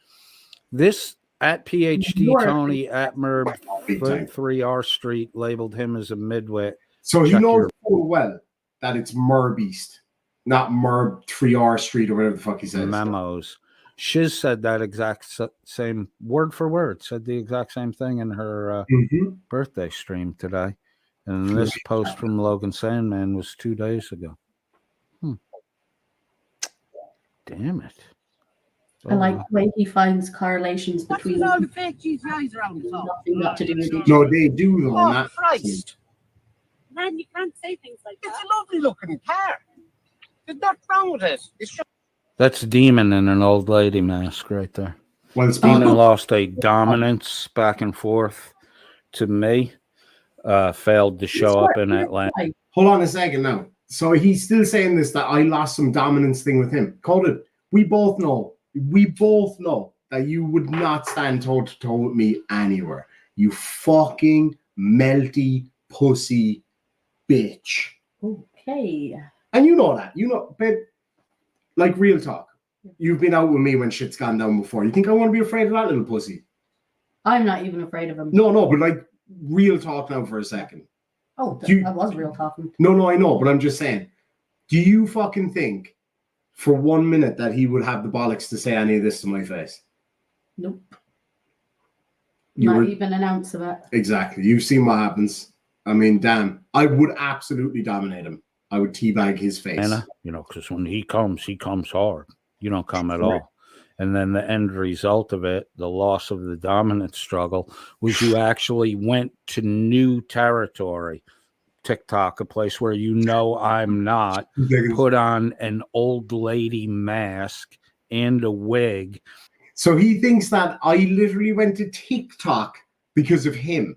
Speaker 2: This at PhD Tony at Merb 3R Street labeled him as a midwit.
Speaker 1: So he
Speaker 2: Check
Speaker 1: knows
Speaker 2: your-
Speaker 1: full well that it's Merbeast, not Merb 3R Street or whatever the fuck he says.
Speaker 2: Memos. Shiz said that exact same word for word, said the exact same thing in her birthday stream today. And this post from Logan Sandman was 2 days ago. Damn it.
Speaker 7: I like the way he finds correlations between
Speaker 11: all the fake GTIs around the top?
Speaker 7: nothing got to do with each
Speaker 1: No,
Speaker 7: other.
Speaker 1: they do though.
Speaker 11: Oh,
Speaker 1: not-
Speaker 11: Christ.
Speaker 10: Man, you can't say things like
Speaker 11: It's
Speaker 10: that.
Speaker 11: a lovely looking car. There's nothing wrong with it. It's just
Speaker 2: That's Demon in an old lady mask right there.
Speaker 1: Well, it's
Speaker 2: Demon lost a dominance back and forth to me. Failed to show up in Atlanta.
Speaker 1: Hold on a second now. So he's still saying this, that I lost some dominance thing with him. Cody, we both know that you would not stand toe to toe with me anywhere. You fucking melty pussy bitch.
Speaker 7: Okay.
Speaker 1: And you know that. You know, but like real talk. You've been out with me when shit's gone down before. You think I want to be afraid of that little pussy?
Speaker 7: I'm not even afraid of him.
Speaker 1: No, but like real talk now for a second.
Speaker 7: Oh, that was real talking.
Speaker 1: No, I know, but I'm just saying. Do you fucking think for 1 minute that he would have the bollocks to say any of this to my face?
Speaker 7: Nope.
Speaker 1: You
Speaker 7: Not
Speaker 1: were-
Speaker 7: even an ounce of it.
Speaker 1: Exactly. You've seen what happens. I mean, damn. I would absolutely dominate him. I would teabag his face.
Speaker 2: Anna, because when he comes hard. You don't come at all. And then the end result of it, the loss of the dominance struggle, was you actually went to new territory. TikTok, a place where I'm not, put on an old lady mask and a wig.
Speaker 1: So he thinks that I literally went to TikTok because of him.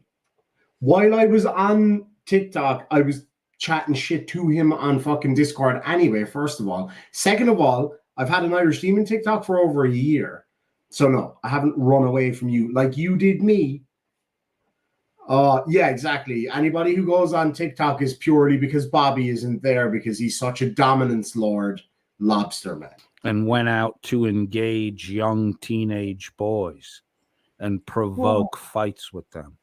Speaker 1: While I was on TikTok, I was chatting shit to him on fucking Discord anyway, first of all. Second of all, I've had an Irish Demon TikTok for over a year. So no, I haven't run away from you like you did me. Yeah, exactly. Anybody who goes on TikTok is purely because Bobby isn't there because he's such a dominance lord, lobster man.
Speaker 2: And went out to engage young teenage boys and provoke fights with them.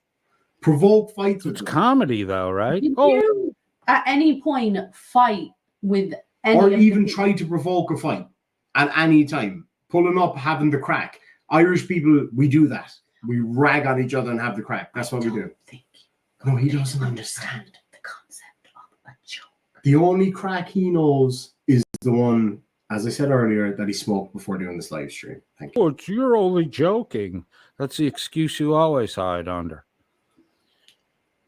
Speaker 1: Provoke fights with
Speaker 2: It's
Speaker 1: them.
Speaker 2: comedy though, right?
Speaker 7: Did you at any point fight with any
Speaker 1: Or
Speaker 7: of
Speaker 1: even
Speaker 7: the
Speaker 1: try to provoke a fight at any time. Pulling up, having the crack. Irish people, we do that. We rag on each other and have the crack. That's what we do. No, he doesn't understand
Speaker 7: the concept of a joke.
Speaker 1: The only crack he knows is the one, as I said earlier, that he smoked before doing this live stream. Thank you.
Speaker 2: Oh, you're only joking. That's the excuse you always hide under.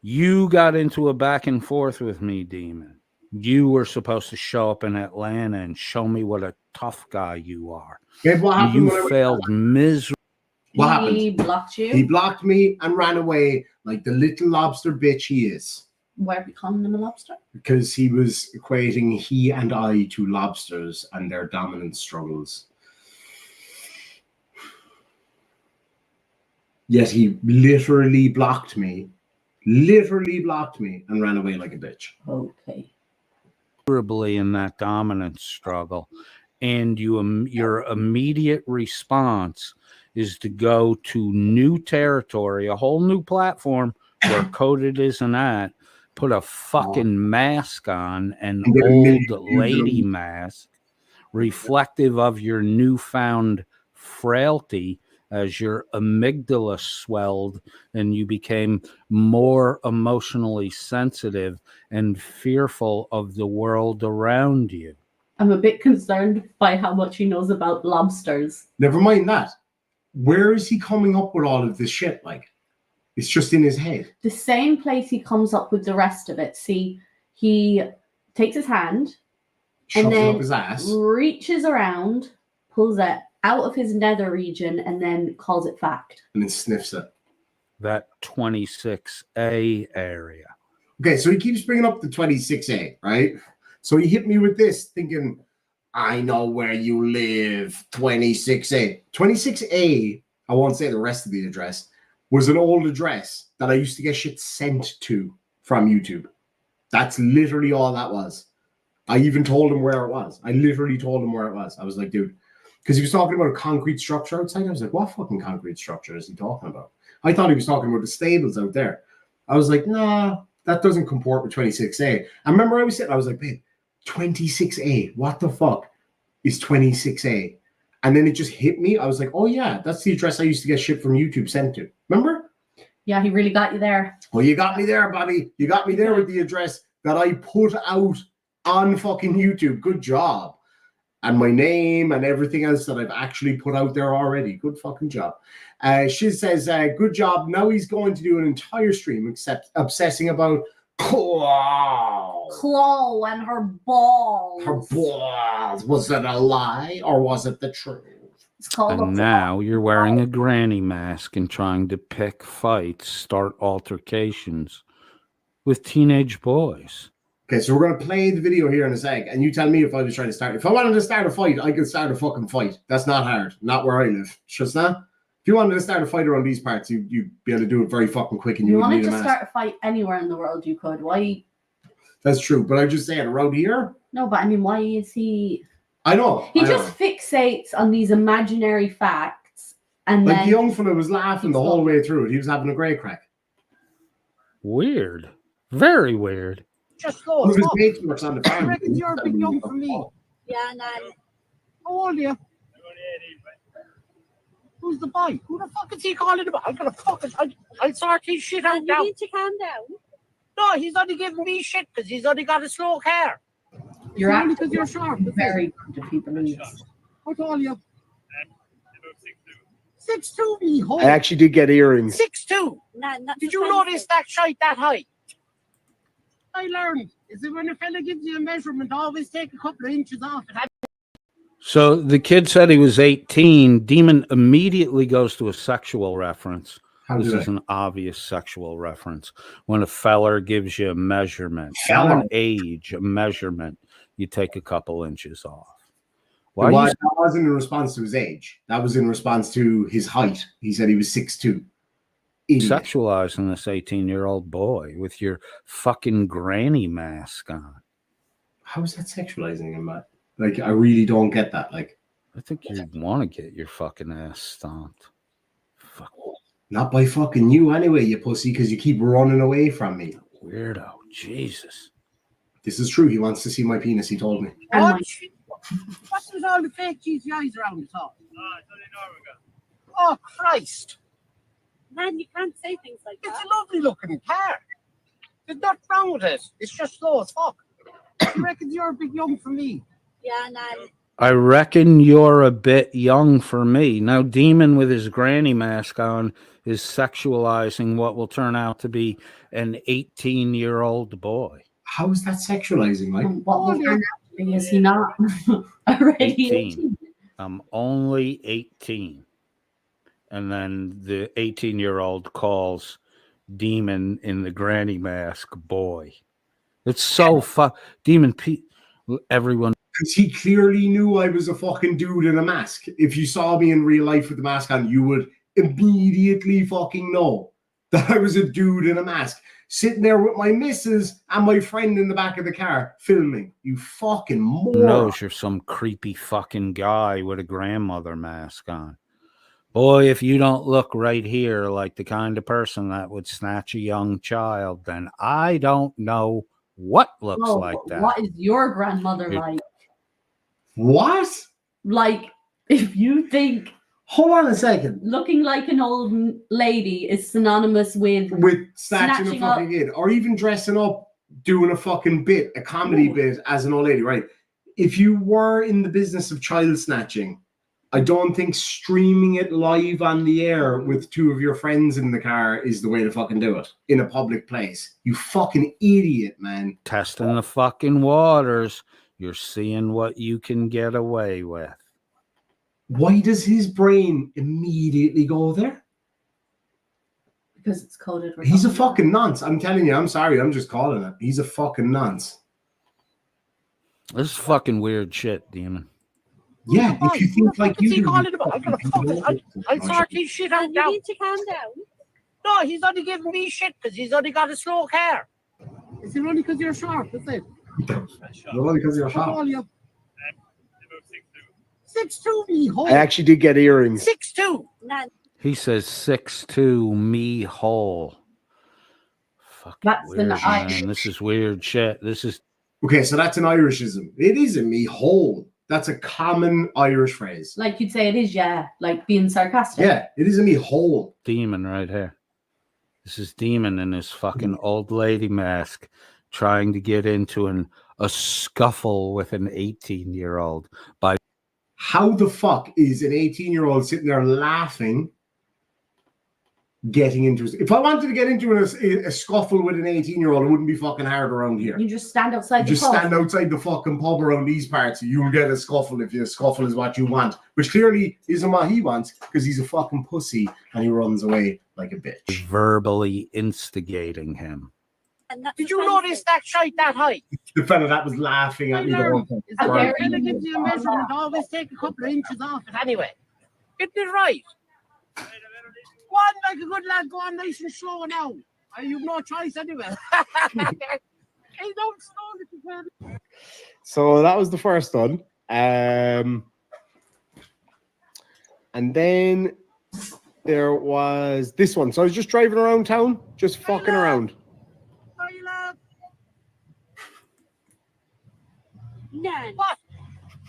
Speaker 2: You got into a back and forth with me, Demon. You were supposed to show up in Atlanta and show me what a tough guy you are.
Speaker 1: Yeah, what happened when I
Speaker 2: You
Speaker 1: went-
Speaker 2: failed miserably.
Speaker 1: What happened?
Speaker 7: He blocked you.
Speaker 1: He blocked me and ran away like the little lobster bitch he is.
Speaker 7: Why are we calling him a lobster?
Speaker 1: Because he was equating he and I to lobsters and their dominance struggles. Yet he literally blocked me and ran away like a bitch.
Speaker 7: Okay.
Speaker 2: Miserably in that dominance struggle, and your immediate response is to go to new territory, a whole new platform where Coded isn't at, put a fucking mask on, an
Speaker 1: And get a
Speaker 2: old
Speaker 1: million
Speaker 2: lady
Speaker 1: views.
Speaker 2: mask, reflective of your newfound frailty as your amygdala swelled and you became more emotionally sensitive and fearful of the world around you.
Speaker 7: I'm a bit concerned by how much he knows about lobsters.
Speaker 1: Never mind that. Where is he coming up with all of this shit? Like, it's just in his head.
Speaker 7: The same place he comes up with the rest of it. See, he takes his hand
Speaker 1: Shoves
Speaker 7: and
Speaker 1: it
Speaker 7: then
Speaker 1: up his ass.
Speaker 7: reaches around, pulls it out of his nether region, and then calls it fact.
Speaker 1: And then sniffs it.
Speaker 2: that 26A area.
Speaker 1: Okay, so he keeps bringing up the 26A, right? So he hit me with this, thinking, I know where you live, 26A. 26A, I won't say the rest of the address, was an old address that I used to get shit sent to from YouTube. That's literally all that was. I even told him where it was. I literally told him where it was. I was like, dude, because he was talking about a concrete structure outside. I was like, what fucking concrete structure is he talking about? I thought he was talking about the stables out there. I was like, nah, that doesn't comport with 26A. I remember I was sitting, I was like, babe, 26A, what the fuck is 26A? And then it just hit me. I was like, oh yeah, that's the address I used to get shit from YouTube sent to. Remember?
Speaker 7: Yeah, he really got you there.
Speaker 1: Well, you got me there, buddy. You got me there with the address that I put out on fucking YouTube. Good job. And my name and everything else that I've actually put out there already. Good fucking job. Shiz says, good job. Now he's going to do an entire stream except obsessing about
Speaker 7: Chloe and her balls.
Speaker 1: Her balls. Was it a lie or was it the truth?
Speaker 7: It's called
Speaker 2: And now you're wearing a granny mask and trying to pick fights, start altercations with teenage boys.
Speaker 1: Okay, so we're going to play the video here in a sec, and you tell me if I was trying to start. If I wanted to start a fight, I could start a fucking fight. That's not hard. Not where I live. Just that. If you wanted to start a fight around these parts, you'd be able to do it very fucking quick, and
Speaker 7: You
Speaker 1: you wouldn't
Speaker 7: wanted
Speaker 1: need a
Speaker 7: to
Speaker 1: mask.
Speaker 7: start a fight anywhere in the world, you could. Why?
Speaker 1: That's true, but I just say it around here.
Speaker 7: No, but I mean, why is he?
Speaker 1: I know.
Speaker 7: He
Speaker 1: I
Speaker 7: just fixates on these imaginary facts, and
Speaker 1: like
Speaker 7: then
Speaker 1: the young fella was laughing the whole way through it. He was having a great crack.
Speaker 2: Weird. Very weird.
Speaker 11: Just
Speaker 1: One
Speaker 11: go.
Speaker 1: of his mates works on the
Speaker 11: I
Speaker 1: farm.
Speaker 11: reckon you're a bit young for me. Yeah, Nan. How old are you? Who's the boy? Who the fuck is he calling about? I'm gonna fucking. I'll sort his shit out now.
Speaker 10: You need to calm down.
Speaker 11: No, he's only giving me shit because he's only got a slow car.
Speaker 7: you're
Speaker 11: only
Speaker 7: actually
Speaker 11: because you're short.
Speaker 7: very good if he believes.
Speaker 11: How tall are you? 6'2", me hole.
Speaker 1: I actually did get earrings.
Speaker 11: 6'2".
Speaker 10: Nan, that's
Speaker 11: Did you
Speaker 10: offensive.
Speaker 11: notice that shite that high? I learned. Is it when a fella gives you a measurement, always take a couple of inches off it.
Speaker 2: So the kid said he was 18. Demon immediately goes to a sexual reference.
Speaker 1: How
Speaker 2: This
Speaker 1: did
Speaker 2: is
Speaker 1: I?
Speaker 2: an obvious sexual reference. When a feller gives you a measurement, not
Speaker 1: Feller?
Speaker 2: an age, a measurement, you take a couple inches off. Why
Speaker 1: Well,
Speaker 2: you
Speaker 1: that wasn't in response to his age. That was in response to his height. He said he was 6'2". Idiot.
Speaker 2: sexualizing this 18-year-old boy with your fucking granny mask on?
Speaker 1: How is that sexualizing him, Matt? Like, I really don't get that. Like,
Speaker 2: I think you want to get your fucking ass stomped. Fuck.
Speaker 1: not by fucking you anyway, you pussy, because you keep running away from me.
Speaker 2: Weirdo. Jesus.
Speaker 1: This is true. He wants to see my penis, he told me.
Speaker 11: What? What's with all the fake GTIs around the top? Oh, Christ.
Speaker 10: Man, you can't say things like
Speaker 11: It's
Speaker 10: that.
Speaker 11: a lovely looking car. There's nothing wrong with it. It's just slow as fuck. I reckon you're a bit young for me.
Speaker 10: Yeah, Nan.
Speaker 2: I reckon you're a bit young for me. Now, Demon with his granny mask on is sexualizing what will turn out to be an 18-year-old boy.
Speaker 1: How is that sexualizing, Mike?
Speaker 7: What will turn out to be, is he not already
Speaker 2: 18. I'm only 18. And then the 18-year-old calls Demon in the granny mask boy. It's so Demon Pete. Everyone.
Speaker 1: Because he clearly knew I was a fucking dude in a mask. If you saw me in real life with the mask on, you would immediately fucking know that I was a dude in a mask. Sitting there with my missus and my friend in the back of the car filming. You fucking moron.
Speaker 2: Knows you're some creepy fucking guy with a grandmother mask on. Boy, if you don't look right here like the kind of person that would snatch a young child, then I don't know what looks
Speaker 7: Oh,
Speaker 2: like that.
Speaker 7: what is your grandmother
Speaker 2: You're-
Speaker 7: like?
Speaker 1: What?
Speaker 7: Like, if you think
Speaker 1: Hold on a second.
Speaker 7: looking like an old lady is synonymous with
Speaker 1: Snatching a
Speaker 7: Snatching
Speaker 1: fucking
Speaker 7: up.
Speaker 1: kid. Or even dressing up, doing a fucking bit, a comedy bit as an old lady, right? If you were in the business of child snatching, I don't think streaming it live on the air with two of your friends in the car is the way to fucking do it in a public place. You fucking idiot, man.
Speaker 2: Testing the fucking waters. You're seeing what you can get away with.
Speaker 1: Why does his brain immediately go there?
Speaker 7: Because it's coded.
Speaker 1: He's a fucking nonce. I'm telling you. I'm sorry. I'm just calling it. He's a fucking nonce.
Speaker 2: This is fucking weird shit, Demon.
Speaker 1: Yeah, if you think like you do,
Speaker 11: I'll sort his shit out now.
Speaker 10: You need to calm down.
Speaker 11: No, he's only giving me shit because he's only got a slow car. Is it only because you're short? That's it.
Speaker 1: only because you're
Speaker 11: How
Speaker 1: short.
Speaker 11: tall are you? 6'2", me hole.
Speaker 1: I actually did get earrings.
Speaker 11: 6'2".
Speaker 2: He says 6'2", me whole. Fucking
Speaker 7: That's the
Speaker 2: weird,
Speaker 7: Irish.
Speaker 2: man. This is weird shit. This is
Speaker 1: Okay, so that's an Irishism. It isn't me whole. That's a common Irish phrase.
Speaker 7: Like you'd say it is, yeah. Like being sarcastic.
Speaker 1: Yeah, it isn't me whole.
Speaker 2: Demon right here. This is Demon in his fucking old lady mask trying to get into a scuffle with an 18-year-old by
Speaker 1: How the fuck is an 18-year-old sitting there laughing, getting into if I wanted to get into a scuffle with an 18-year-old, it wouldn't be fucking hard around here.
Speaker 7: You just stand outside
Speaker 1: You
Speaker 7: the
Speaker 1: just
Speaker 7: pub.
Speaker 1: stand outside the fucking pub around these parts. You'll get a scuffle if your scuffle is what you want, which clearly isn't what he wants because he's a fucking pussy and he runs away like a bitch.
Speaker 2: verbally instigating him.
Speaker 11: Did you notice that shite that high?
Speaker 1: The fella that was laughing at me the whole time.
Speaker 11: Is that very gives you a measurement? Always take a couple of inches off it anyway. Get it right. Go on like a good lad. Go on nice and slow now. You've no choice anyway. Hey, don't slow it.
Speaker 1: So that was the first one. And then there was this one. So I was just driving around town, just fucking around.
Speaker 11: Sorry, lad.
Speaker 10: None.
Speaker 11: What?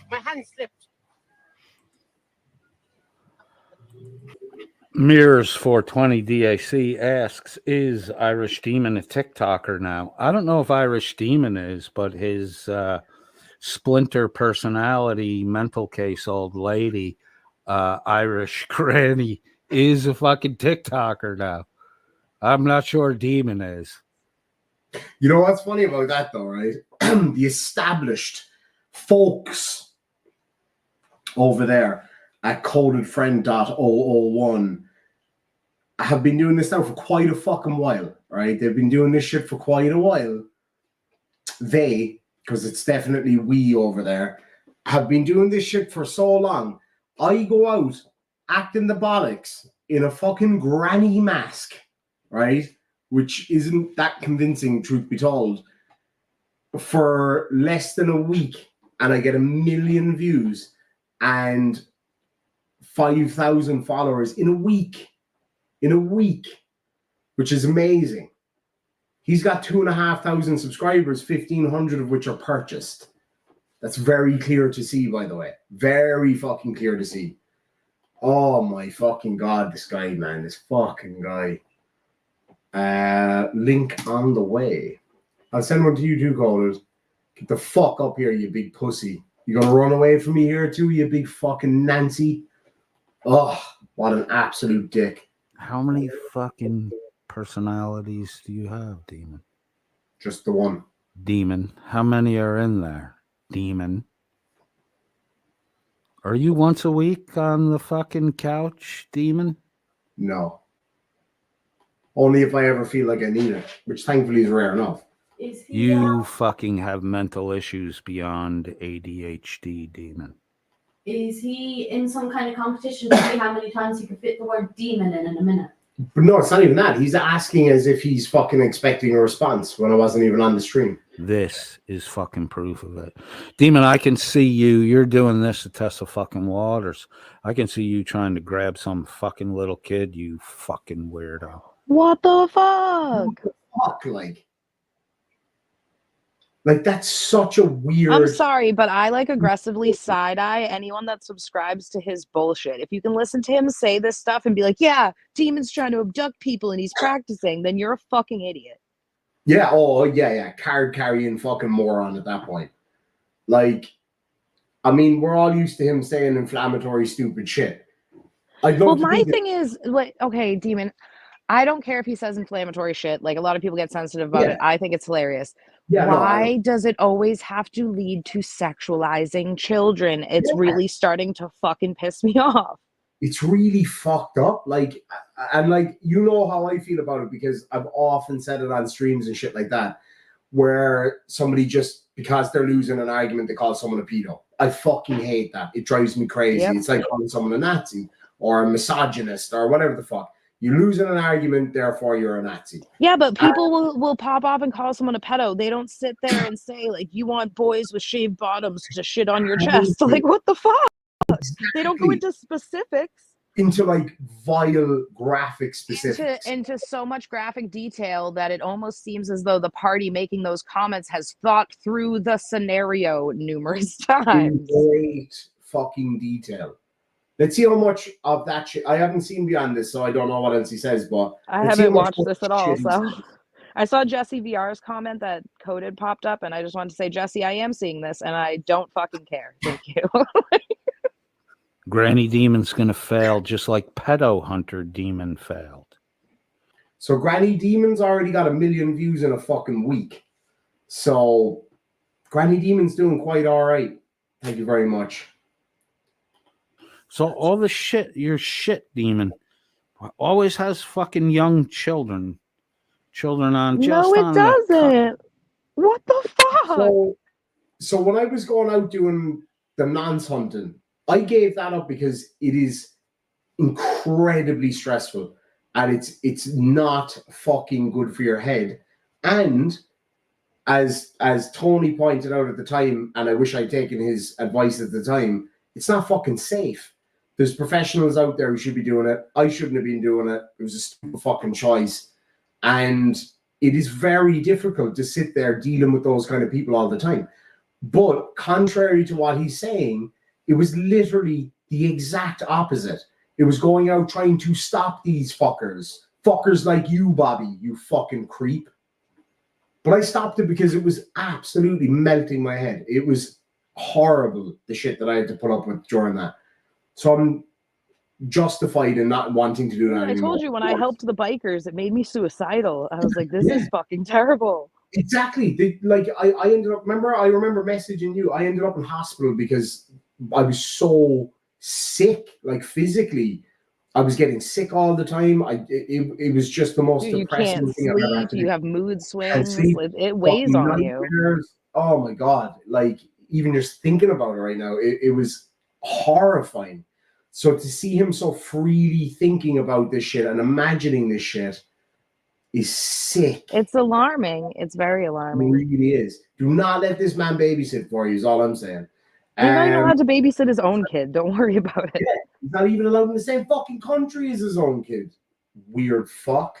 Speaker 11: My hand slipped.
Speaker 2: Mirrors 420 DAC asks, is Irish Demon a TikToker now? I don't know if Irish Demon is, but his splinter personality, mental case old lady, Irish granny, is a fucking TikToker now. I'm not sure Demon is.
Speaker 1: You know what's funny about that though, right? The established folks over there at codedfriend.001 have been doing this now for quite a fucking while, right? They've been doing this shit for quite a while. They, because it's definitely we over there, have been doing this shit for so long. I go out acting the bollocks in a fucking granny mask, right? Which isn't that convincing, truth be told, for less than a week, and I get 1 million views and 5,000 followers in a week, which is amazing. He's got 2,500 subscribers, 1,500 of which are purchased. That's very clear to see, by the way. Very fucking clear to see. Oh my fucking God, this guy, man, this fucking guy. Link on the way. I'll send one to you too, callers. Get the fuck up here, you big pussy. You gonna run away from me here too, you big fucking Nancy? Oh, what an absolute dick.
Speaker 2: How many fucking personalities do you have, Demon?
Speaker 1: Just the one.
Speaker 2: Demon. How many are in there? Demon. Are you once a week on the fucking couch, Demon?
Speaker 1: No. Only if I ever feel like I need it, which thankfully is rare enough.
Speaker 2: You fucking have mental issues beyond ADHD, Demon.
Speaker 7: Is he in some kind of competition to see how many times he can fit the word demon in a minute?
Speaker 1: But no, it's not even that. He's asking as if he's fucking expecting a response when I wasn't even on the stream.
Speaker 2: This is fucking proof of it. Demon, I can see you. You're doing this to test the fucking waters. I can see you trying to grab some fucking little kid, you fucking weirdo.
Speaker 12: What the fuck?
Speaker 1: What the fuck, like that's such a weird.
Speaker 12: I'm sorry, but I like aggressively side eye anyone that subscribes to his bullshit. If you can listen to him say this stuff and be like, yeah, Demon's trying to abduct people and he's practicing, then you're a fucking idiot.
Speaker 1: Yeah, oh yeah, card carrying fucking moron at that point. Like, I mean, we're all used to him saying inflammatory, stupid shit.
Speaker 12: Well, my thing is, like, okay, Demon, I don't care if he says inflammatory shit. Like, a lot of people get sensitive about it. I think it's hilarious.
Speaker 1: Yeah,
Speaker 12: why does it always have to lead to sexualizing children? It's really starting to fucking piss me off.
Speaker 1: It's really fucked up. Like, And like, you know how I feel about it, because I've often said it on streams and shit like that, where somebody just, because they're losing an argument, they call someone a pedo. I fucking hate that. It drives me crazy.
Speaker 12: Yep.
Speaker 1: It's like calling someone a Nazi or a misogynist or whatever the fuck. You lose in an argument, therefore you're a Nazi.
Speaker 12: Yeah, but people will pop off and call someone a pedo. They don't sit there and say, like, you want boys with shaved bottoms to shit on your chest. Like, what the fuck?
Speaker 1: Exactly.
Speaker 12: They don't go into specifics.
Speaker 1: Into like vile graphic specifics.
Speaker 12: Into so much graphic detail that it almost seems as though the party making those comments has thought through the scenario numerous times.
Speaker 1: In great fucking detail. Let's see how much of that shit. I haven't seen beyond this, so I don't know what else he says, but
Speaker 12: I haven't watched this at all, so I saw Jesse VR's comment that Coded popped up, and I just wanted to say, Jesse, I am seeing this, and I don't fucking care. Thank you.
Speaker 2: Granny Demon's gonna fail just like Pedo Hunter Demon failed.
Speaker 1: So Granny Demon's already got 1 million views in a fucking week. So Granny Demon's doing quite all right. Thank you very much.
Speaker 2: So all the shit, your shit demon always has fucking young children. Children on just
Speaker 12: No, it
Speaker 2: on the
Speaker 12: doesn't. What the fuck?
Speaker 1: So when I was going out doing the nonce hunting, I gave that up because it is incredibly stressful and it's not fucking good for your head. And as Tony pointed out at the time, and I wish I'd taken his advice at the time, it's not fucking safe. There's professionals out there who should be doing it. I shouldn't have been doing it. It was a stupid fucking choice. And it is very difficult to sit there dealing with those kind of people all the time. But contrary to what he's saying, it was literally the exact opposite. It was going out trying to stop these fuckers. Fuckers like you, Bobby, you fucking creep. But I stopped it because it was absolutely melting my head. It was horrible, the shit that I had to put up with during that. So I'm justified in not wanting to do that anymore.
Speaker 12: I told you when I helped the bikers, it made me suicidal. I was like, this is fucking terrible.
Speaker 1: Exactly. I ended up, I remember messaging you. I ended up in hospital because I was so sick, like physically. I was getting sick all the time. It was just the most depressing thing I've ever had to do.
Speaker 12: You have mood swings.
Speaker 1: Sleep,
Speaker 12: It weighs on you.
Speaker 1: Oh my God. Like, even just thinking about it right now, it was horrifying. So to see him so freely thinking about this shit and imagining this shit is sick.
Speaker 12: It's alarming. It's very alarming.
Speaker 1: It really is. Do not let this man babysit for you, is all I'm saying.
Speaker 12: He's not even allowed to babysit his own kid. Don't worry about it.
Speaker 1: Yeah, he's not even allowed in the same fucking country as his own kid. Weird fuck.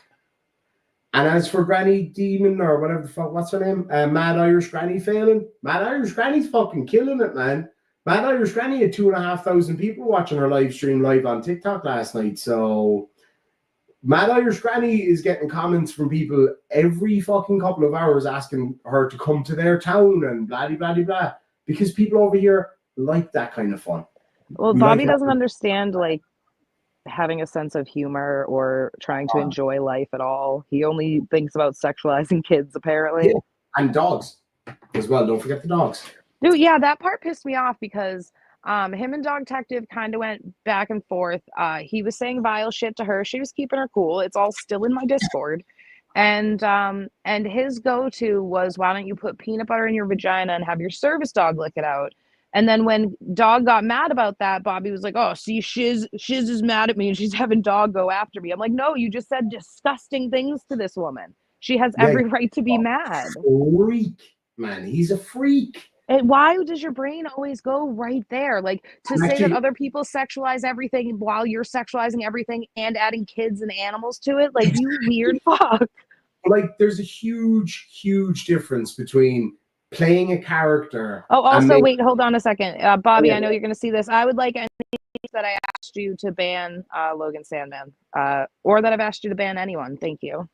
Speaker 1: And as for Granny Demon, or whatever the fuck, what's her name? Mad Irish Granny failing. Mad Irish Granny's fucking killing it, man. Mad Irish Granny had 2,500 people watching her live stream live on TikTok last night. So Mad Irish Granny is getting comments from people every fucking couple of hours asking her to come to their town and blah, blah, blah, blah. Because people over here like that kind of fun.
Speaker 12: Well, Bobby doesn't understand, like, having a sense of humor or trying to enjoy life at all. He only thinks about sexualizing kids, apparently.
Speaker 1: Yeah. And dogs as well. Don't forget the dogs.
Speaker 12: Dude, yeah, that part pissed me off because him and Dog Detective kind of went back and forth. He was saying vile shit to her. She was keeping her cool. It's all still in my Discord. And his go-to was, why don't you put peanut butter in your vagina and have your service dog lick it out? And then when Dog got mad about that, Bobby was like, oh, see, Shiz is mad at me and she's having Dog go after me. I'm like, no, you just said disgusting things to this woman. She has every right to be mad.
Speaker 1: Freak, man. He's a freak.
Speaker 12: And why does your brain always go right there? Like, to say that other people sexualize everything while you're sexualizing everything and adding kids and animals to it? Like, you weird fuck.
Speaker 1: Like, there's a huge, huge difference between playing a character.
Speaker 12: Oh, also, wait, hold on a second. Bobby, I know you're going to see this. I would like any that I asked you to ban Logan Sandman, or that I've asked you to ban anyone. Thank you.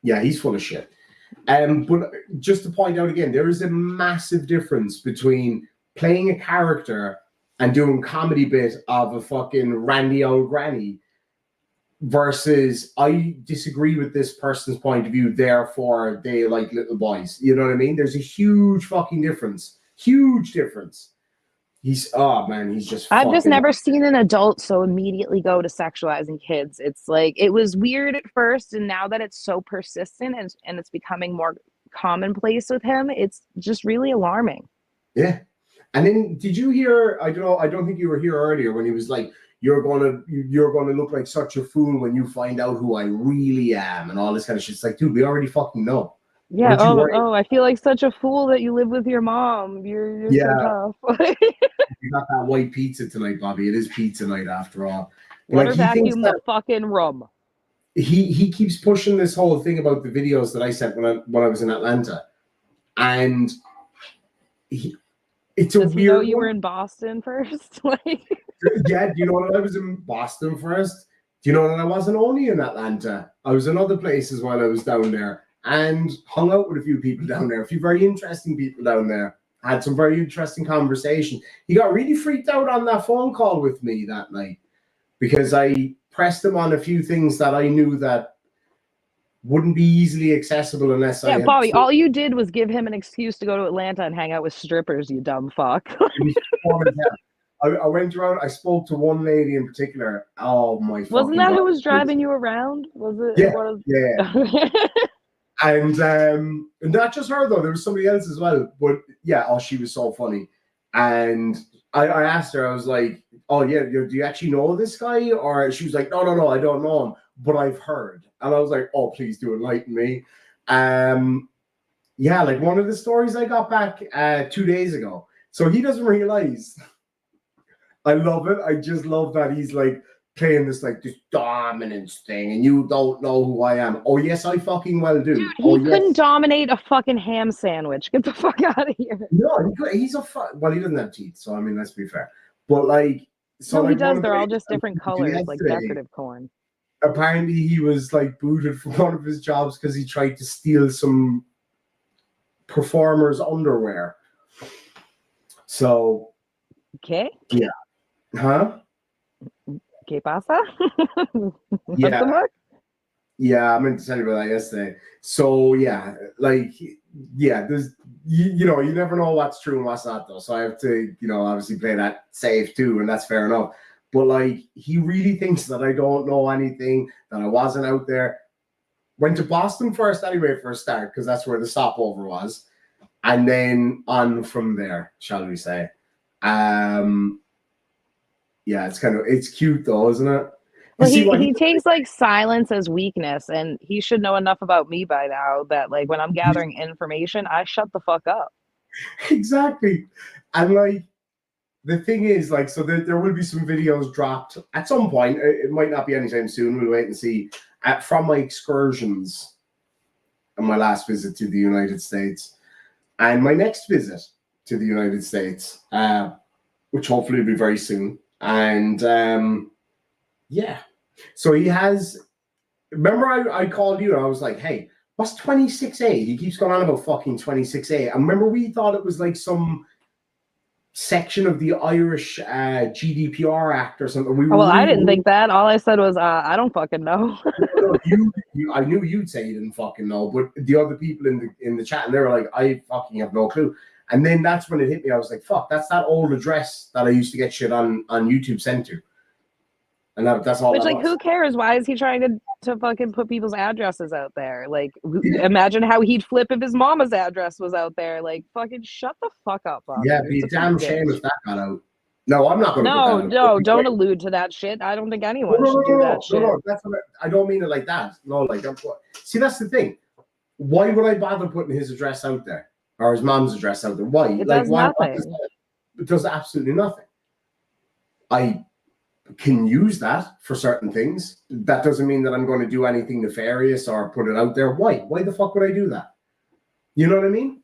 Speaker 1: Yeah, he's full of shit. But just to point out again, there is a massive difference between playing a character and doing comedy bit of a fucking randy old granny versus I disagree with this person's point of view, therefore they like little boys. You know what I mean? There's a huge fucking difference. Huge difference.
Speaker 9: He's he's just.
Speaker 12: I've just
Speaker 9: fucking-
Speaker 12: never seen an adult so immediately go to sexualizing kids. It's like, it was weird at first, and now that it's so persistent and it's becoming more commonplace with him, it's just really alarming.
Speaker 9: Yeah. And then did you hear, I don't think you were here earlier when he was like, you're gonna look like such a fool when you find out who I really am and all this kind of shit. It's like, dude, we already fucking know.
Speaker 12: Yeah.
Speaker 9: Don't you worry.
Speaker 12: I feel like such a fool that you live with your mom. You're so tough.
Speaker 9: You got that white pizza tonight, Bobby. It is pizza night after all.
Speaker 12: Let
Speaker 9: Like,
Speaker 12: her
Speaker 9: he thinks
Speaker 12: vacuum
Speaker 9: that
Speaker 12: the fucking room.
Speaker 9: he keeps pushing this whole thing about the videos that I sent when I was in Atlanta, and it's a
Speaker 12: Does he
Speaker 9: weird.
Speaker 12: know you were in Boston first? Like,
Speaker 9: Yeah, do you know that I was in Boston first? Do you know that I wasn't only in Atlanta? I was in other places while I was down there and hung out with a few people down there, a few very interesting people down there. Had some very interesting conversation. He got really freaked out on that phone call with me that night because I pressed him on a few things that I knew that wouldn't be easily accessible unless I
Speaker 12: yeah,
Speaker 9: had
Speaker 12: Bobby, all you did was give him an excuse to go to Atlanta and hang out with strippers, you dumb fuck.
Speaker 9: I went around, I spoke to one lady in particular. Oh my fucking
Speaker 12: Wasn't that
Speaker 9: God.
Speaker 12: who was driving you around? Was it?
Speaker 9: Yeah. And not just her though, there was somebody else as well. But yeah, she was so funny. And I asked her, I was like, oh yeah, do you actually know this guy? Or she was like, no, I don't know him, but I've heard. And I was like, oh, please do enlighten me. Yeah, like one of the stories I got back 2 days ago. So he doesn't realize. I love it. I just love that he's like playing this dominance thing, and you don't know who I am. Oh yes, I fucking well do.
Speaker 12: Dude, he couldn't dominate a fucking ham sandwich. Get the fuck out of here.
Speaker 9: No, he's well, he doesn't have teeth, so I mean, let's be fair. But like, so
Speaker 12: no,
Speaker 9: like,
Speaker 12: he does. They're all just different colors, like
Speaker 9: yesterday,
Speaker 12: decorative corn.
Speaker 9: Apparently, he was like booted from one of his jobs because he tried to steal some performer's underwear. So,
Speaker 12: okay,
Speaker 9: yeah, huh?
Speaker 12: ¿Qué pasa?
Speaker 9: Yeah. Yeah, I meant to tell you about that yesterday. So yeah, like, yeah, there's you know, you never know what's true and what's not though. So I have to, obviously play that safe too, and that's fair enough. But like, he really thinks that I don't know anything, that I wasn't out there. Went to Boston first anyway for a start, because that's where the stopover was. And then on from there, shall we say. Yeah, it's cute though, isn't it?
Speaker 12: Well, he takes like silence as weakness, and he should know enough about me by now that like when I'm gathering information, I shut the fuck up.
Speaker 9: Exactly. And like, the thing is, like, so there will be some videos dropped at some point. It might not be anytime soon. We'll wait and see. From my excursions and my last visit to the United States, and my next visit to the United States, which hopefully will be very soon. And yeah, so he has. Remember, I called you and I was like, "Hey, what's 26A?" He keeps going on about fucking 26A. And remember, we thought it was like some section of the Irish GDPR Act or something.
Speaker 12: I didn't think that. All I said was, I don't fucking know.
Speaker 9: I knew you'd say you didn't fucking know, but the other people in the chat, and they were like, I fucking have no clue. And then that's when it hit me. I was like, fuck, that's that old address that I used to get shit on YouTube sent to. And that's all.
Speaker 12: Which, like, who cares? Why is he trying to fucking put people's addresses out there? Like, imagine how he'd flip if his mama's address was out there. Like, fucking shut the fuck up, Bobby.
Speaker 9: Yeah, it'd be a damn shame if that got out. No, I'm not going to.
Speaker 12: No, don't allude to that shit. I don't think anyone should do that shit.
Speaker 9: No, that's what I don't mean it like that. No, like, see, that's the thing. Why would I bother putting his address out there or his mom's address out there? Why?
Speaker 12: It does nothing.
Speaker 9: It does absolutely nothing. I can use that for certain things. That doesn't mean that I'm going to do anything nefarious or put it out there. Why? Why the fuck would I do that? You know what I mean?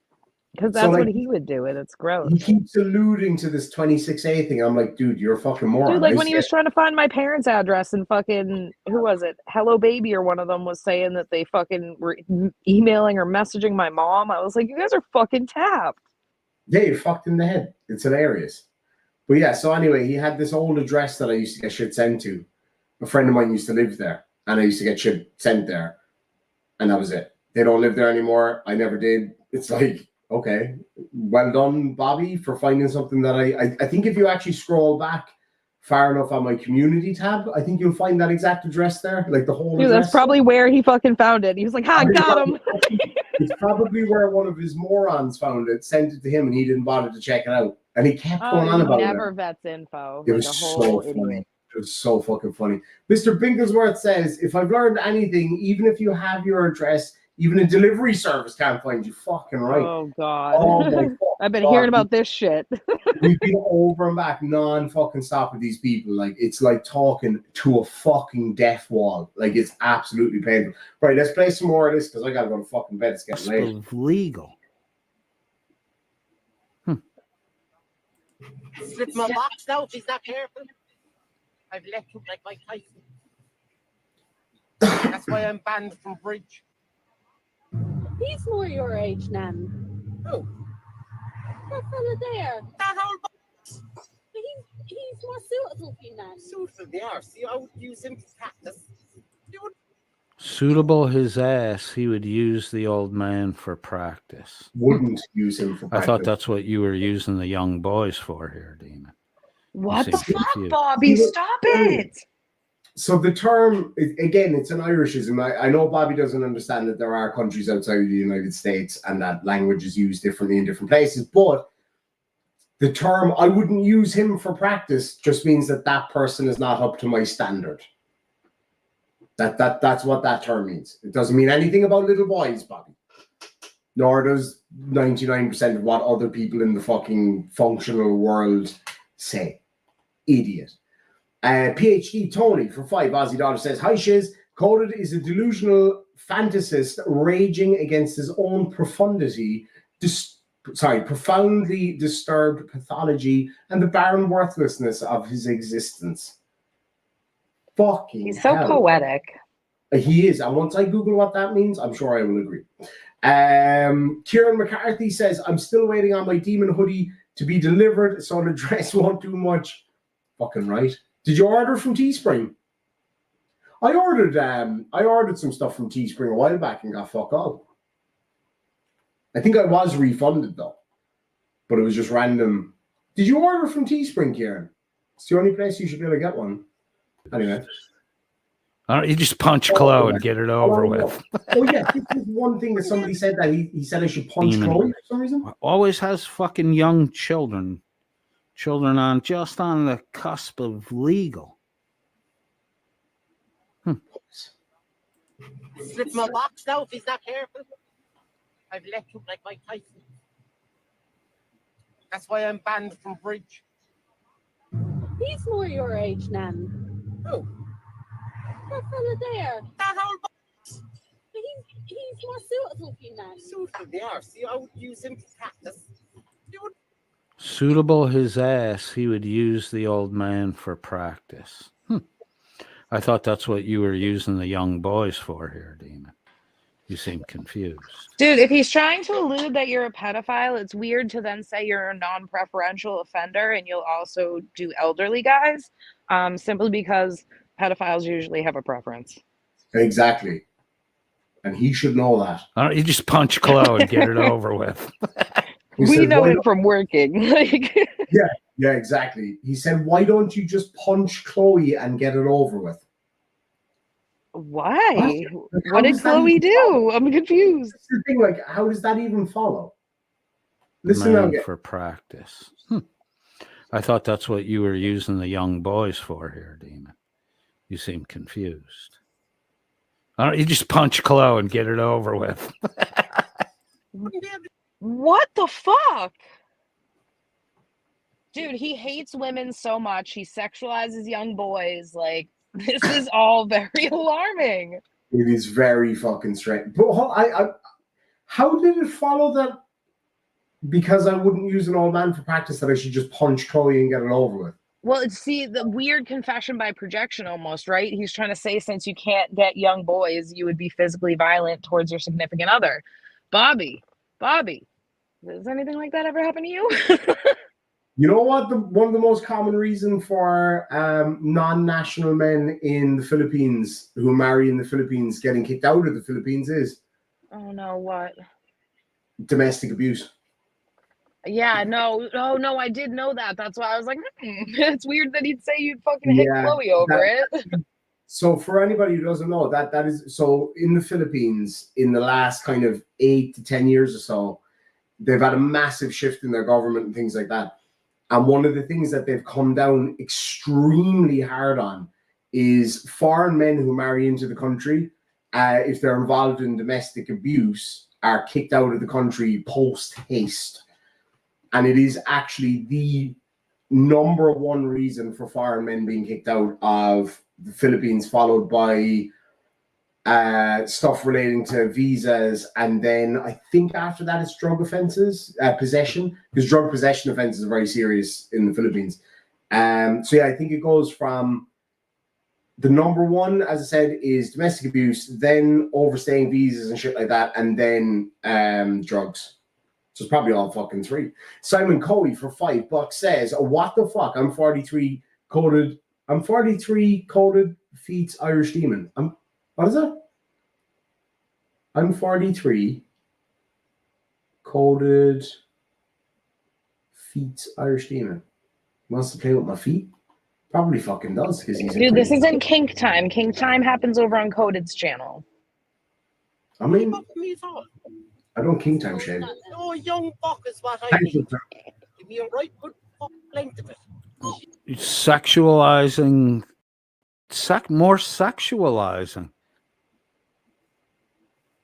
Speaker 12: Because that's what he would do. It's gross.
Speaker 9: He keeps alluding to this 26A thing. I'm like, dude, you're a fucking moron.
Speaker 12: Dude, like when he was trying to find my parents' address and fucking, who was it? Hello Baby or one of them was saying that they fucking were emailing or messaging my mom. I was like, you guys are fucking tapped.
Speaker 9: Yeah, you're fucked in the head. It's hilarious. But yeah, so anyway, he had this old address that I used to get shit sent to. A friend of mine used to live there, and I used to get shit sent there. And that was it. They don't live there anymore. I never did. It's like,
Speaker 1: Okay. Well done, Bobby, for finding something that I think if you actually scroll back far enough on my community tab, I think you'll find that exact address there, like the whole
Speaker 12: Dude,
Speaker 1: address.
Speaker 12: that's probably where he fucking found it. He was like, "Ha, got him."
Speaker 1: It's probably where one of his morons found it, sent it to him, and he didn't bother to check it out. And he kept going on
Speaker 12: He
Speaker 1: about
Speaker 12: never
Speaker 1: it.
Speaker 12: vets info.
Speaker 1: It
Speaker 12: Like
Speaker 1: was
Speaker 12: a
Speaker 1: so
Speaker 12: whole
Speaker 1: funny.
Speaker 12: idiot.
Speaker 1: It was so fucking funny. Mr. Binglesworth says, if I've learned anything, even if you have your address, even a delivery service can't find you. Fucking right.
Speaker 12: Oh God.
Speaker 1: Oh my
Speaker 12: I've been
Speaker 1: God.
Speaker 12: hearing about this shit.
Speaker 1: We've been over and back non-fucking stop with these people. Like, it's like talking to a fucking deaf wall. Like, it's absolutely painful. Right, let's play some more of this because I gotta go to fucking bed. It's getting late.
Speaker 2: Legal.
Speaker 11: Slip my box out if he's not careful. I've left him like Mike Tyson. That's why I'm banned from bridge.
Speaker 10: He's more your age, Nan.
Speaker 11: Who?
Speaker 10: That fella there.
Speaker 11: That old box.
Speaker 10: He's more suitable for you, Nan.
Speaker 11: Suitable they are. See, I would use him for practice.
Speaker 2: Suitable his ass, he would use the old man for practice.
Speaker 1: Wouldn't use him for practice.
Speaker 2: I thought that's what you were using the young boys for here, Demon.
Speaker 12: What
Speaker 2: You
Speaker 12: the
Speaker 2: seem
Speaker 12: fuck,
Speaker 2: confused.
Speaker 12: Bobby? Stop it.
Speaker 1: So the term, again, it's an Irishism. I know Bobby doesn't understand that there are countries outside of the United States and that language is used differently in different places, but the term, I wouldn't use him for practice, just means that that person is not up to my standard. That's what that term means. It doesn't mean anything about little boys, Bobby. Nor does 99% of what other people in the fucking functional world say. Idiot. PhD Tony for 5 Aussie dollars says, hi Shiz, Coded is a delusional fantasist raging against his own profoundly disturbed pathology and the barren worthlessness of his existence. Fucking
Speaker 12: He's so
Speaker 1: hell.
Speaker 12: poetic.
Speaker 1: He is, and once I Google what that means, I'm sure I will agree. Kieran McCarthy says, I'm still waiting on my demon hoodie to be delivered, so the dress won't do much. Fucking right. Did you order from Teespring? I ordered some stuff from Teespring a while back and got fuck all. I think I was refunded though, but it was just random. Did you order from Teespring, Kieran? It's the only place you should be able to get one. Anyway.
Speaker 2: You just punch Chloe and get it over with.
Speaker 1: Oh yeah, this is one thing that somebody said that he said I should punch Chloe for some reason.
Speaker 2: Always has fucking young children on just on the cusp of legal.
Speaker 11: Slip my box out if he's not careful. I've left him like Mike Tyson. That's why I'm banned from bridge.
Speaker 10: He's more your age, Nan.
Speaker 11: Who?
Speaker 10: That fella there.
Speaker 11: That old box.
Speaker 10: He's more suitable for you, Nan.
Speaker 11: Suitable they are. See, I would use him for practice.
Speaker 2: Suitable his ass, he would use the old man for practice. I thought that's what you were using the young boys for here, Demon. You seem confused.
Speaker 12: Dude, if he's trying to allude that you're a pedophile, it's weird to then say you're a non-preferential offender and you'll also do elderly guys, simply because pedophiles usually have a preference.
Speaker 1: Exactly. And he should know that.
Speaker 2: You just punch Chloe and get it over with.
Speaker 12: We know it from working. Like,
Speaker 1: yeah, exactly. He said, why don't you just punch Chloe and get it over with?
Speaker 12: why? What did Chloe do? I'm confused.
Speaker 1: That's the thing, like, how does that even follow? Listen now.
Speaker 2: For practice. I thought that's what you were using the young boys for here, Demon. You seem confused. You just punch Chloe and get it over with.
Speaker 12: What the fuck? Dude, he hates women so much. He sexualizes young boys. Like, this is all very alarming.
Speaker 1: It is very fucking strange. But how did it follow that because I wouldn't use an old man for practice that I should just punch Chloe and get it over with?
Speaker 12: Well, see, the weird confession by projection almost, right? He's trying to say since you can't get young boys, you would be physically violent towards your significant other. Bobby, does anything like that ever happen to you?
Speaker 1: You know what? One of the most common reasons for non-national men in the Philippines who marry in the Philippines getting kicked out of the Philippines is?
Speaker 12: Oh no, what?
Speaker 1: Domestic abuse.
Speaker 12: Yeah, no, I did know that. That's why I was like, it's weird that he'd say you'd fucking hit
Speaker 13: Yeah,
Speaker 12: Chloe over it.
Speaker 13: So for anybody who doesn't know, that is so in the Philippines in the last kind of 8 to 10 years or so, they've had a massive shift in their government and things like that. And one of the things that they've come down extremely hard on is foreign men who marry into the country, if they're involved in domestic abuse, are kicked out of the country post haste. And it is actually the number one reason for foreign men being kicked out of the Philippines, followed by stuff relating to visas, and then I think after that it's drug offenses, possession, because drug possession offenses are very serious in the Philippines. So yeah, I think it goes from the number one, as I said, is domestic abuse, then overstaying visas and shit like that, and then drugs. So it's probably all fucking three. Simon Coey for $5 says, "What the fuck? I'm 43 coded feet Irish demon. What is it? I'm 43 coded feet Irish demon. Wants to play with my feet? Probably fucking does, because he's
Speaker 12: Dude, this isn't kink time. Kink time happens over on Coded's channel.
Speaker 13: I mean, I don't king time shade.
Speaker 11: No, young buck is what I need. Give me a right good length of it.
Speaker 2: Sexualizing, more sexualizing.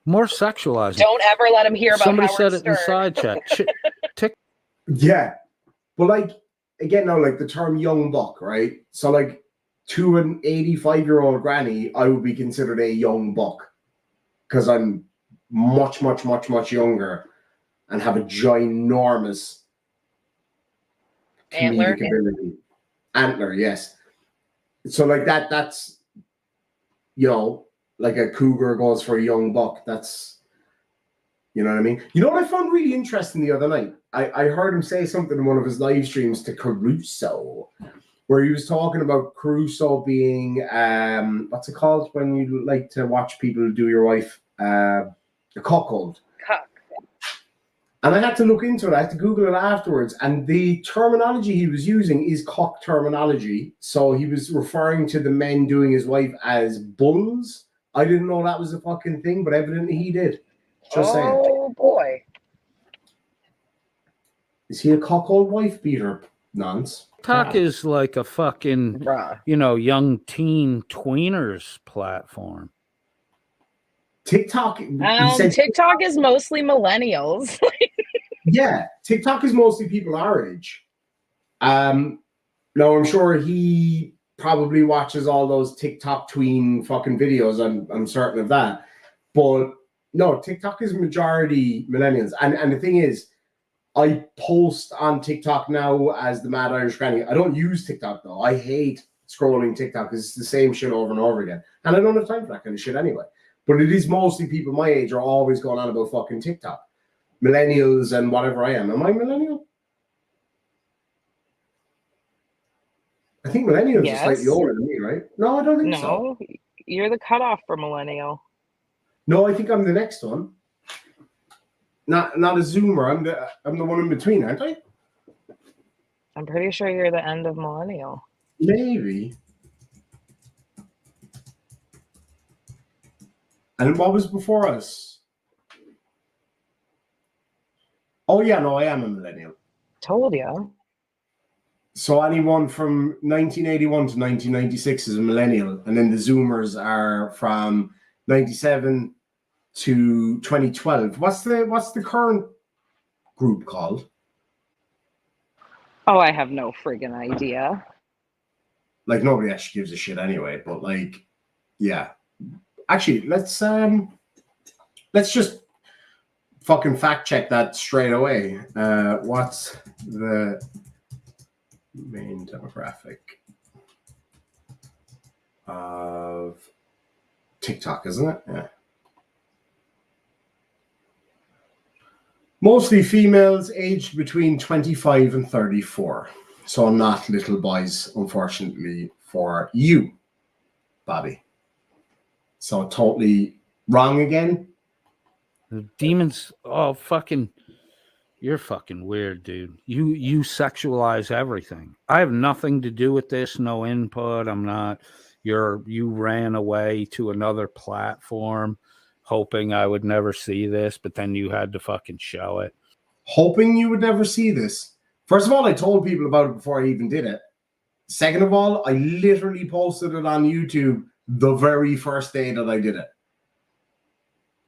Speaker 2: More sexualizing.
Speaker 12: Don't ever let him hear about
Speaker 2: Somebody
Speaker 12: Howard
Speaker 2: said it in the
Speaker 12: Stern.
Speaker 2: side chat.
Speaker 13: Yeah. But like, again, now, like the term young buck, right? So like to an 85-year-old granny, I would be considered a young buck because I'm much, much, much, much younger and have a ginormous comedic ability. Antler, yes. So like that's, you know, like a cougar goes for a young buck. That's, you know what I mean? You know what I found really interesting the other night? I heard him say something in one of his live streams to Caruso, where he was talking about Caruso being, what's it called when you like to watch people do your wife? A cuckold. And I had to look into it. I had to Google it afterwards. And the terminology he was using is cock terminology. So he was referring to the men doing his wife as bulls. I didn't know that was a fucking thing, but evidently he did. Just saying.
Speaker 12: Oh, boy.
Speaker 13: Is he a cuckold wife beater? Nonce.
Speaker 2: TikTok is like a fucking, young teen tweeners platform.
Speaker 13: TikTok.
Speaker 12: TikTok is mostly millennials.
Speaker 13: Yeah, TikTok is mostly people our age. Now I'm sure he probably watches all those TikTok tween fucking videos. I'm certain of that. But no, TikTok is majority millennials. And the thing is, I post on TikTok now as the Mad Irish Granny. I don't use TikTok though. I hate scrolling TikTok because it's the same shit over and over again. And I don't have time for that kind of shit anyway. But it is mostly people my age are always going on about fucking TikTok. Millennials and whatever I am. Am I millennial? I think millennials are slightly older than me, right? No, I don't think so.
Speaker 12: No, you're the cutoff for millennial.
Speaker 13: No, I think I'm the next one. Not a Zoomer. I'm the one in between, aren't I?
Speaker 12: I'm pretty sure you're the end of millennial.
Speaker 13: Maybe. And what was before us? Oh yeah, no, I am a millennial.
Speaker 12: Told you.
Speaker 13: So anyone from 1981 to 1996 is a millennial, and then the Zoomers are from 97 to 2012. What's the current group called?
Speaker 12: Oh, I have no friggin' idea.
Speaker 13: Like nobody actually gives a shit anyway, but like, yeah. Actually, let's just fucking fact check that straight away. What's the main demographic of TikTok, isn't it? Yeah. Mostly females aged between 25 and 34. So not little boys, unfortunately, for you, Bobby. So totally wrong again.
Speaker 2: The demons, fucking You're fucking weird, dude. You sexualize everything. I have nothing to do with this, no input. I'm not. You ran away to another platform hoping I would never see this, but then you had to fucking show it.
Speaker 13: Hoping you would never see this. First of all, I told people about it before I even did it. Second of all, I literally posted it on YouTube the very first day that I did it.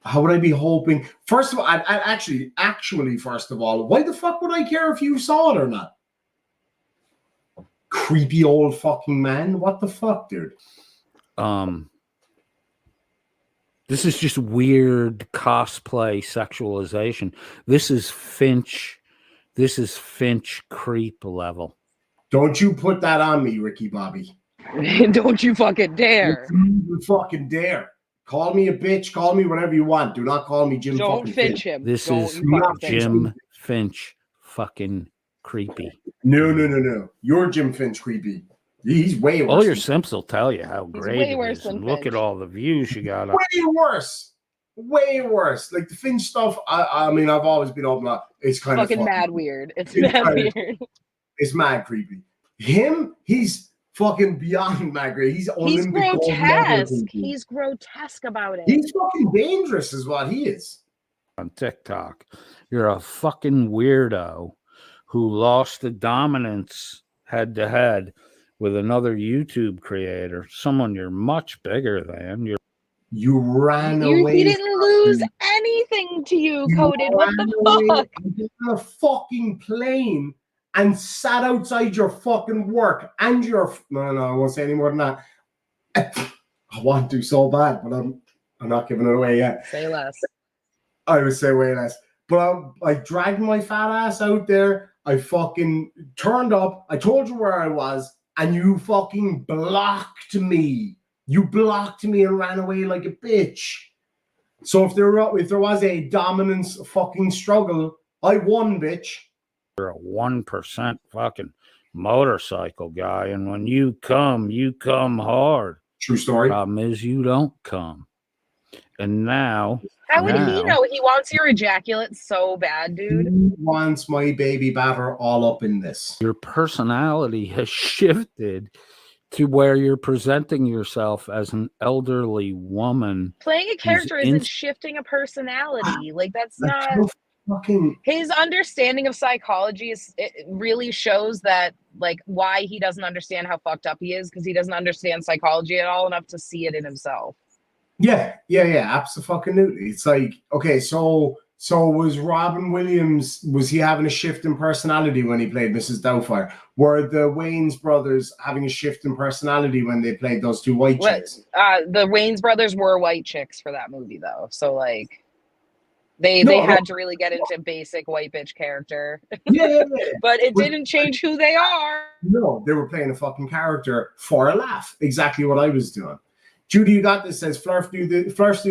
Speaker 13: How would I be hoping? First of all, actually, first of all, why the fuck would I care if you saw it or not? Creepy old fucking man. What the fuck, dude?
Speaker 2: This is just weird cosplay sexualization. This is Finch creep level.
Speaker 13: Don't you put that on me, Ricky Bobby.
Speaker 12: Don't you fucking dare.
Speaker 13: Don't you fucking dare. Call me a bitch. Call me whatever you want. Do not call me Jim
Speaker 12: Don't
Speaker 13: fucking
Speaker 12: Finch
Speaker 13: Finch.
Speaker 12: him.
Speaker 2: This
Speaker 12: Don't
Speaker 2: is
Speaker 12: you fucking Finch him.
Speaker 2: Jim Finch fucking creepy.
Speaker 13: No. You're Jim Finch creepy. He's way worse.
Speaker 2: All your simps will tell you how great
Speaker 12: way
Speaker 2: it
Speaker 12: worse
Speaker 2: is.
Speaker 12: than
Speaker 2: And look
Speaker 12: Finch.
Speaker 2: at all the views you got.
Speaker 13: Way worse. Way worse. Like the Finch stuff, I mean, I've always been open about. It's kind
Speaker 12: Fucking
Speaker 13: of
Speaker 12: mad weird. It's
Speaker 13: It's
Speaker 12: mad
Speaker 13: kind of-
Speaker 12: weird.
Speaker 13: It's mad creepy. Him, he's fucking beyond mad creepy. He's
Speaker 12: He's
Speaker 13: Olympic gold medal
Speaker 12: grotesque.
Speaker 13: creepy.
Speaker 12: He's grotesque about it.
Speaker 13: He's fucking dangerous, is what he is.
Speaker 2: On TikTok, you're a fucking weirdo who lost the dominance head to head with another YouTube creator, someone you're much bigger than.
Speaker 13: You ran away.
Speaker 12: He didn't lose anything to you, Coded. What the fuck?
Speaker 13: On a fucking plane and sat outside your fucking work and your. No, I won't say any more than that. I want to so bad, but I'm not giving it away yet.
Speaker 12: Say less.
Speaker 13: I would say way less. But I dragged my fat ass out there. I fucking turned up. I told you where I was, and you fucking blocked me. You blocked me and ran away like a bitch. So if there was a dominance fucking struggle, I won, bitch.
Speaker 2: You're a 1% fucking motorcycle guy, and when you come hard.
Speaker 13: True story.
Speaker 2: Problem is you don't come. And now
Speaker 12: How would he know? He wants your ejaculate so bad, dude.
Speaker 13: He wants my baby batter all up in this.
Speaker 2: Your personality has shifted to where you're presenting yourself as an elderly woman.
Speaker 12: Playing a character
Speaker 2: He's
Speaker 12: isn't shifting a personality. Like that's not
Speaker 13: fucking.
Speaker 12: His understanding of psychology it really shows that like why he doesn't understand how fucked up he is, because he doesn't understand psychology at all enough to see it in himself.
Speaker 13: Yeah, absolutely. It's like, okay, so was Robin Williams, was he having a shift in personality when he played Mrs. Doubtfire? Were the Wayans brothers having a shift in personality when they played those two white chicks?
Speaker 12: The Wayans brothers were white chicks for that movie though, so like they had to really get into basic white bitch character.
Speaker 13: Yeah.
Speaker 12: But it didn't change who they are.
Speaker 13: No, they were playing a fucking character for a laugh. Exactly what I was doing. Judy, you got this, says Flurf do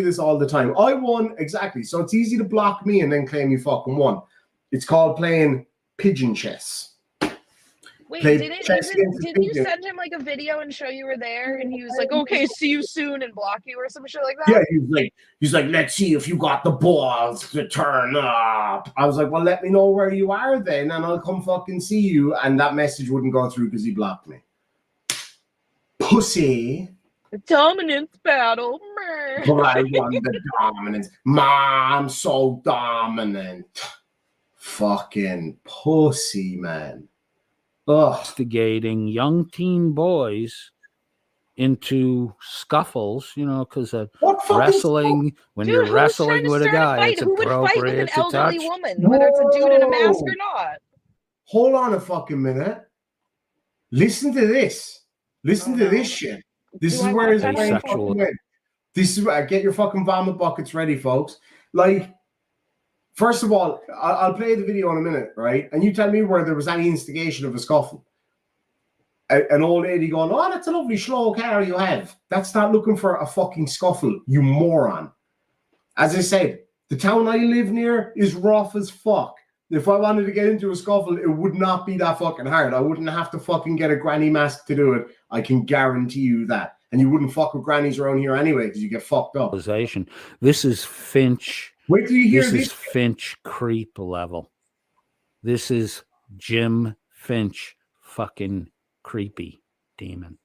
Speaker 13: this all the time. I won, exactly. So it's easy to block me and then claim you fucking won. It's called playing pigeon chess.
Speaker 12: Wait,
Speaker 13: Play
Speaker 12: didn't
Speaker 13: chess against
Speaker 12: you
Speaker 13: pigeon.
Speaker 12: send him like a video and show you were there and he was like, okay, see you soon, and block you or some shit like that?
Speaker 13: Yeah, he's like, let's see if you got the balls to turn up. I was like, well, let me know where you are then and I'll come fucking see you. And that message wouldn't go through because he blocked me. Pussy.
Speaker 12: The dominance battle.
Speaker 13: But I won the dominance. I'm so dominant. Fucking pussy, man. Ugh.
Speaker 2: Instigating young teen boys into scuffles, because wrestling, when
Speaker 12: Dude,
Speaker 2: you're
Speaker 12: who's
Speaker 2: wrestling
Speaker 12: trying to
Speaker 2: with a
Speaker 12: start
Speaker 2: guy,
Speaker 12: fight?
Speaker 2: it's
Speaker 12: Who would fight with
Speaker 2: appropriate
Speaker 12: an
Speaker 2: to
Speaker 12: elderly
Speaker 2: touch.
Speaker 12: woman, whether it's a dude in a mask or
Speaker 13: Whoa.
Speaker 12: not?
Speaker 13: Hold on a fucking minute. Listen to this. Listen to this shit. This
Speaker 12: Do
Speaker 13: is
Speaker 12: I
Speaker 13: where
Speaker 12: want
Speaker 13: it's
Speaker 12: that
Speaker 13: going
Speaker 2: Asexual.
Speaker 13: fucking win. This is where get your fucking vomit buckets ready, folks. Like, first of all, I'll play the video in a minute, right? And you tell me where there was any instigation of a scuffle. An old lady going, oh, that's a lovely slow car you have. That's not looking for a fucking scuffle, you moron. As I said, the town I live near is rough as fuck. If I wanted to get into a scuffle, it would not be that fucking hard. I wouldn't have to fucking get a granny mask to do it. I can guarantee you that. And you wouldn't fuck with grannies around here anyway because you get fucked up.
Speaker 2: This is Finch.
Speaker 13: Wait till you hear
Speaker 2: This
Speaker 13: this.
Speaker 2: is Finch creep level. This is Jim Finch, fucking creepy demon.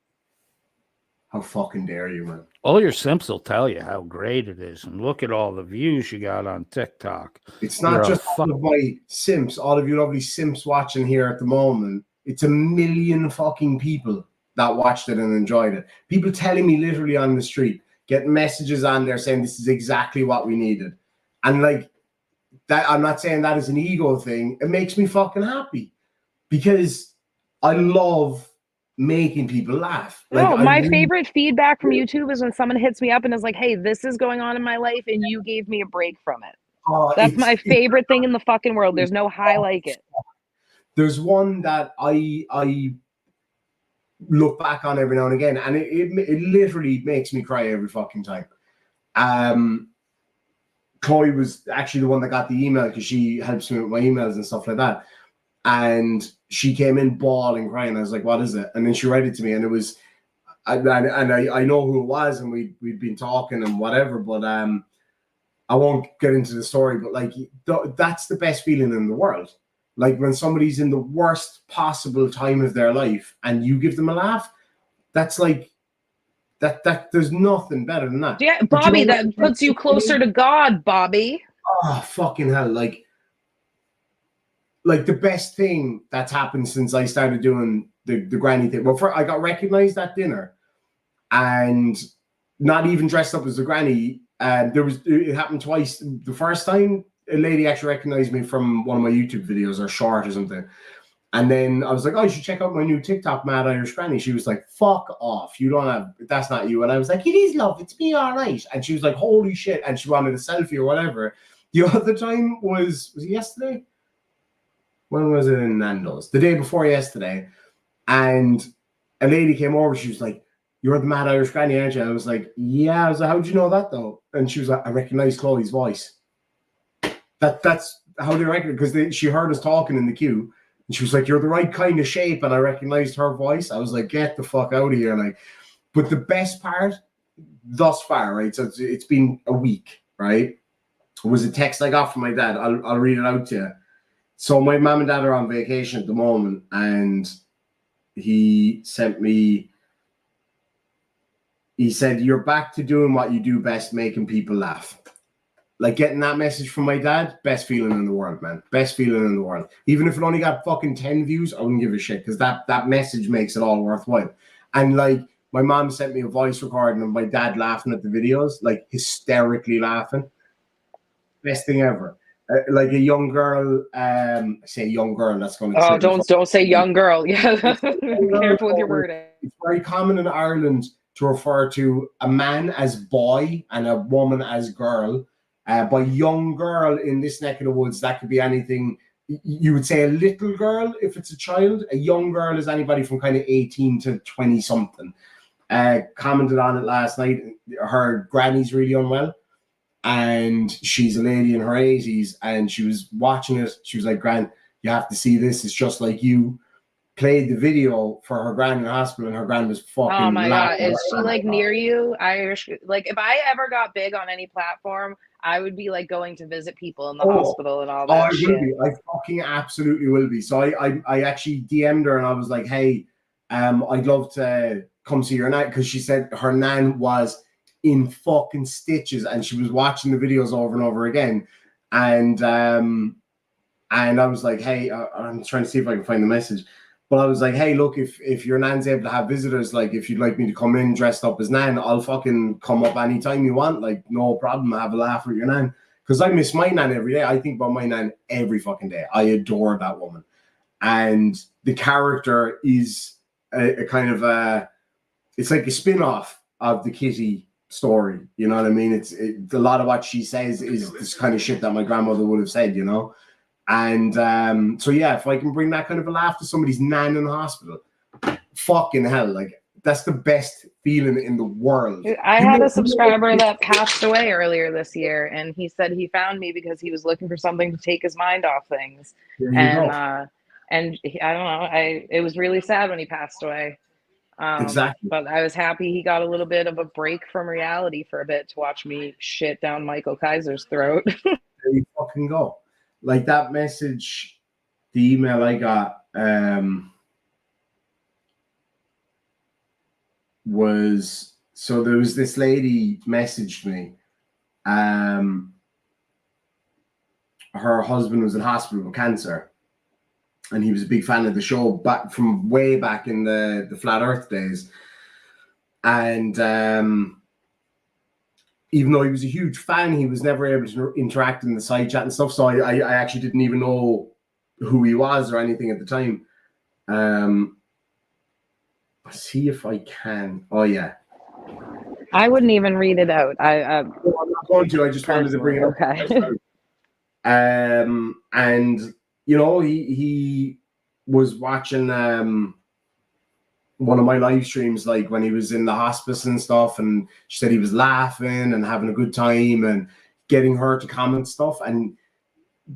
Speaker 13: How fucking dare you, man?
Speaker 2: All your simps will tell you how great it is, and look at all the views you got on TikTok.
Speaker 13: It's not
Speaker 2: You're
Speaker 13: just
Speaker 2: a
Speaker 13: all of my simps, all of you lovely simps watching here at the moment. It's a million fucking people that watched it and enjoyed it. People telling me literally on the street, getting messages on there saying this is exactly what we needed. And like that, I'm not saying that is an ego thing. It makes me fucking happy because I love making people laugh. Like,
Speaker 12: No,
Speaker 13: I
Speaker 12: my
Speaker 13: really-
Speaker 12: favorite feedback from YouTube is when someone hits me up and is like, "Hey, this is going on in my life, and you gave me a break from it." That's my favorite thing in the fucking world. There's no high like it.
Speaker 13: There's one that I look back on every now and again, and it literally makes me cry every fucking time. Chloe was actually the one that got the email because she helps me with my emails and stuff like that. And she came in bawling, crying. I was like, "What is it?" And then she read it to me, and it was, I know who it was, and we'd been talking and whatever. But I won't get into the story. But like, that's the best feeling in the world. Like when somebody's in the worst possible time of their life, and you give them a laugh. That's like that. There's nothing better than that.
Speaker 12: Yeah,
Speaker 13: But
Speaker 12: Bobby,
Speaker 13: you know
Speaker 12: that
Speaker 13: what?
Speaker 12: puts you closer to God, Bobby.
Speaker 13: Oh, fucking hell. Like the best thing that's happened since I started doing the granny thing. Well, I got recognized at dinner and not even dressed up as the granny. It happened twice. The first time, a lady actually recognized me from one of my YouTube videos or short or something. And then I was like, "Oh, you should check out my new TikTok, Mad Irish Granny." She was like, "Fuck off. You don't have, that's not you." And I was like, "It is, love. It's me, all right." And she was like, "Holy shit." And she wanted a selfie or whatever. The other time was it yesterday? When was it in Nando's? The day before yesterday. And a lady came over. She was like, "You're the Mad Irish Granny, aren't you?" I was like, "Yeah." I was like, "How'd you know that though?" And she was like, "I recognize Chloe's voice." That's how they reckon it, because she heard us talking in the queue. And she was like, "You're the right kind of shape." And I recognized her voice. I was like, "Get the fuck out of here." Like, but the best part thus far, right? So it's been a week, right? It was a text I got from my dad. I'll read it out to you. So my mom and dad are on vacation at the moment, and he sent me, he said, "You're back to doing what you do best, making people laugh." Like getting that message from my dad, best feeling in the world, man. Best feeling in the world. Even if it only got fucking 10 views, I wouldn't give a shit because that message makes it all worthwhile. And like my mom sent me a voice recording of my dad laughing at the videos, like hysterically laughing. Best thing ever. Like a young girl, I say young girl, that's going to
Speaker 12: Oh, don't say young girl. Yeah, careful with your wording.
Speaker 13: It's very common in Ireland to refer to a man as boy and a woman as girl. By young girl in this neck of the woods, that could be anything. You would say a little girl if it's a child. A young girl is anybody from kind of 18 to 20 something. Commented on it last night. Her granny's really unwell, and she's a lady in her 80s, and she was watching it. She was like, "Gran, you have to see this. It's just like you." Played the video for her gran in the hospital, and her gran was fucking.
Speaker 12: Oh my God,
Speaker 13: laughing.
Speaker 12: is she like near you? Irish, like if I ever got big on any platform, I would be like going to visit people in the hospital and all that
Speaker 13: I
Speaker 12: shit.
Speaker 13: will be. I fucking absolutely will be. So I actually DM'd her and I was like, "Hey, I'd love to come see your nan," because she said her nan was in fucking stitches and she was watching the videos over and over again. And I was like, "Hey," I'm trying to see if I can find the message. But I was like, "Hey, look, if your nan's able to have visitors, like if you'd like me to come in dressed up as nan, I'll fucking come up anytime you want. Like, no problem. Have a laugh with your nan." Because I miss my nan every day. I think about my nan every fucking day. I adore that woman. And the character is a kind of it's like a spin-off of the Kitty story. You know what I mean? A lot of what she says is this kind of shit that my grandmother would have said, you know? And so yeah, if I can bring that kind of a laugh to somebody's nan in the hospital, fucking hell, like that's the best feeling in the world.
Speaker 12: I had a subscriber that passed away earlier this year, and he said he found me because he was looking for something to take his mind off things. And I don't know, it was really sad when he passed away.
Speaker 13: Exactly.
Speaker 12: But I was happy he got a little bit of a break from reality for a bit to watch me shit down Michael Kaiser's throat.
Speaker 13: There you fucking go. Like that message, the email I got was, so there was this lady messaged me. Her husband was in hospital with cancer, and he was a big fan of the show back from way back in the Flat Earth days. And even though he was a huge fan, he was never able to interact in the side chat and stuff. So I actually didn't even know who he was or anything at the time. See if I can. Oh yeah.
Speaker 12: I wouldn't even read it out.
Speaker 13: I'm not going to. I just wanted to bring it up.
Speaker 12: Okay.
Speaker 13: And you know, he was watching one of my live streams, like when he was in the hospice and stuff, and she said he was laughing and having a good time and getting her to comment stuff. And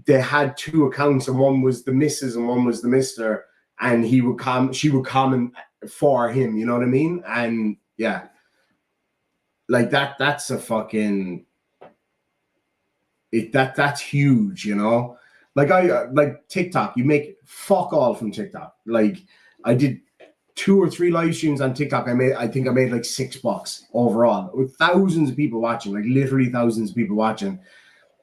Speaker 13: they had two accounts, and one was the missus and one was the mister, and she would comment for him, you know what I mean? And yeah, like that's a fucking that's huge, you know. Like like TikTok, you make fuck all from TikTok. Like I did 2 or 3 live streams on TikTok. I think I made like $6 overall, with thousands of people watching, like literally thousands of people watching.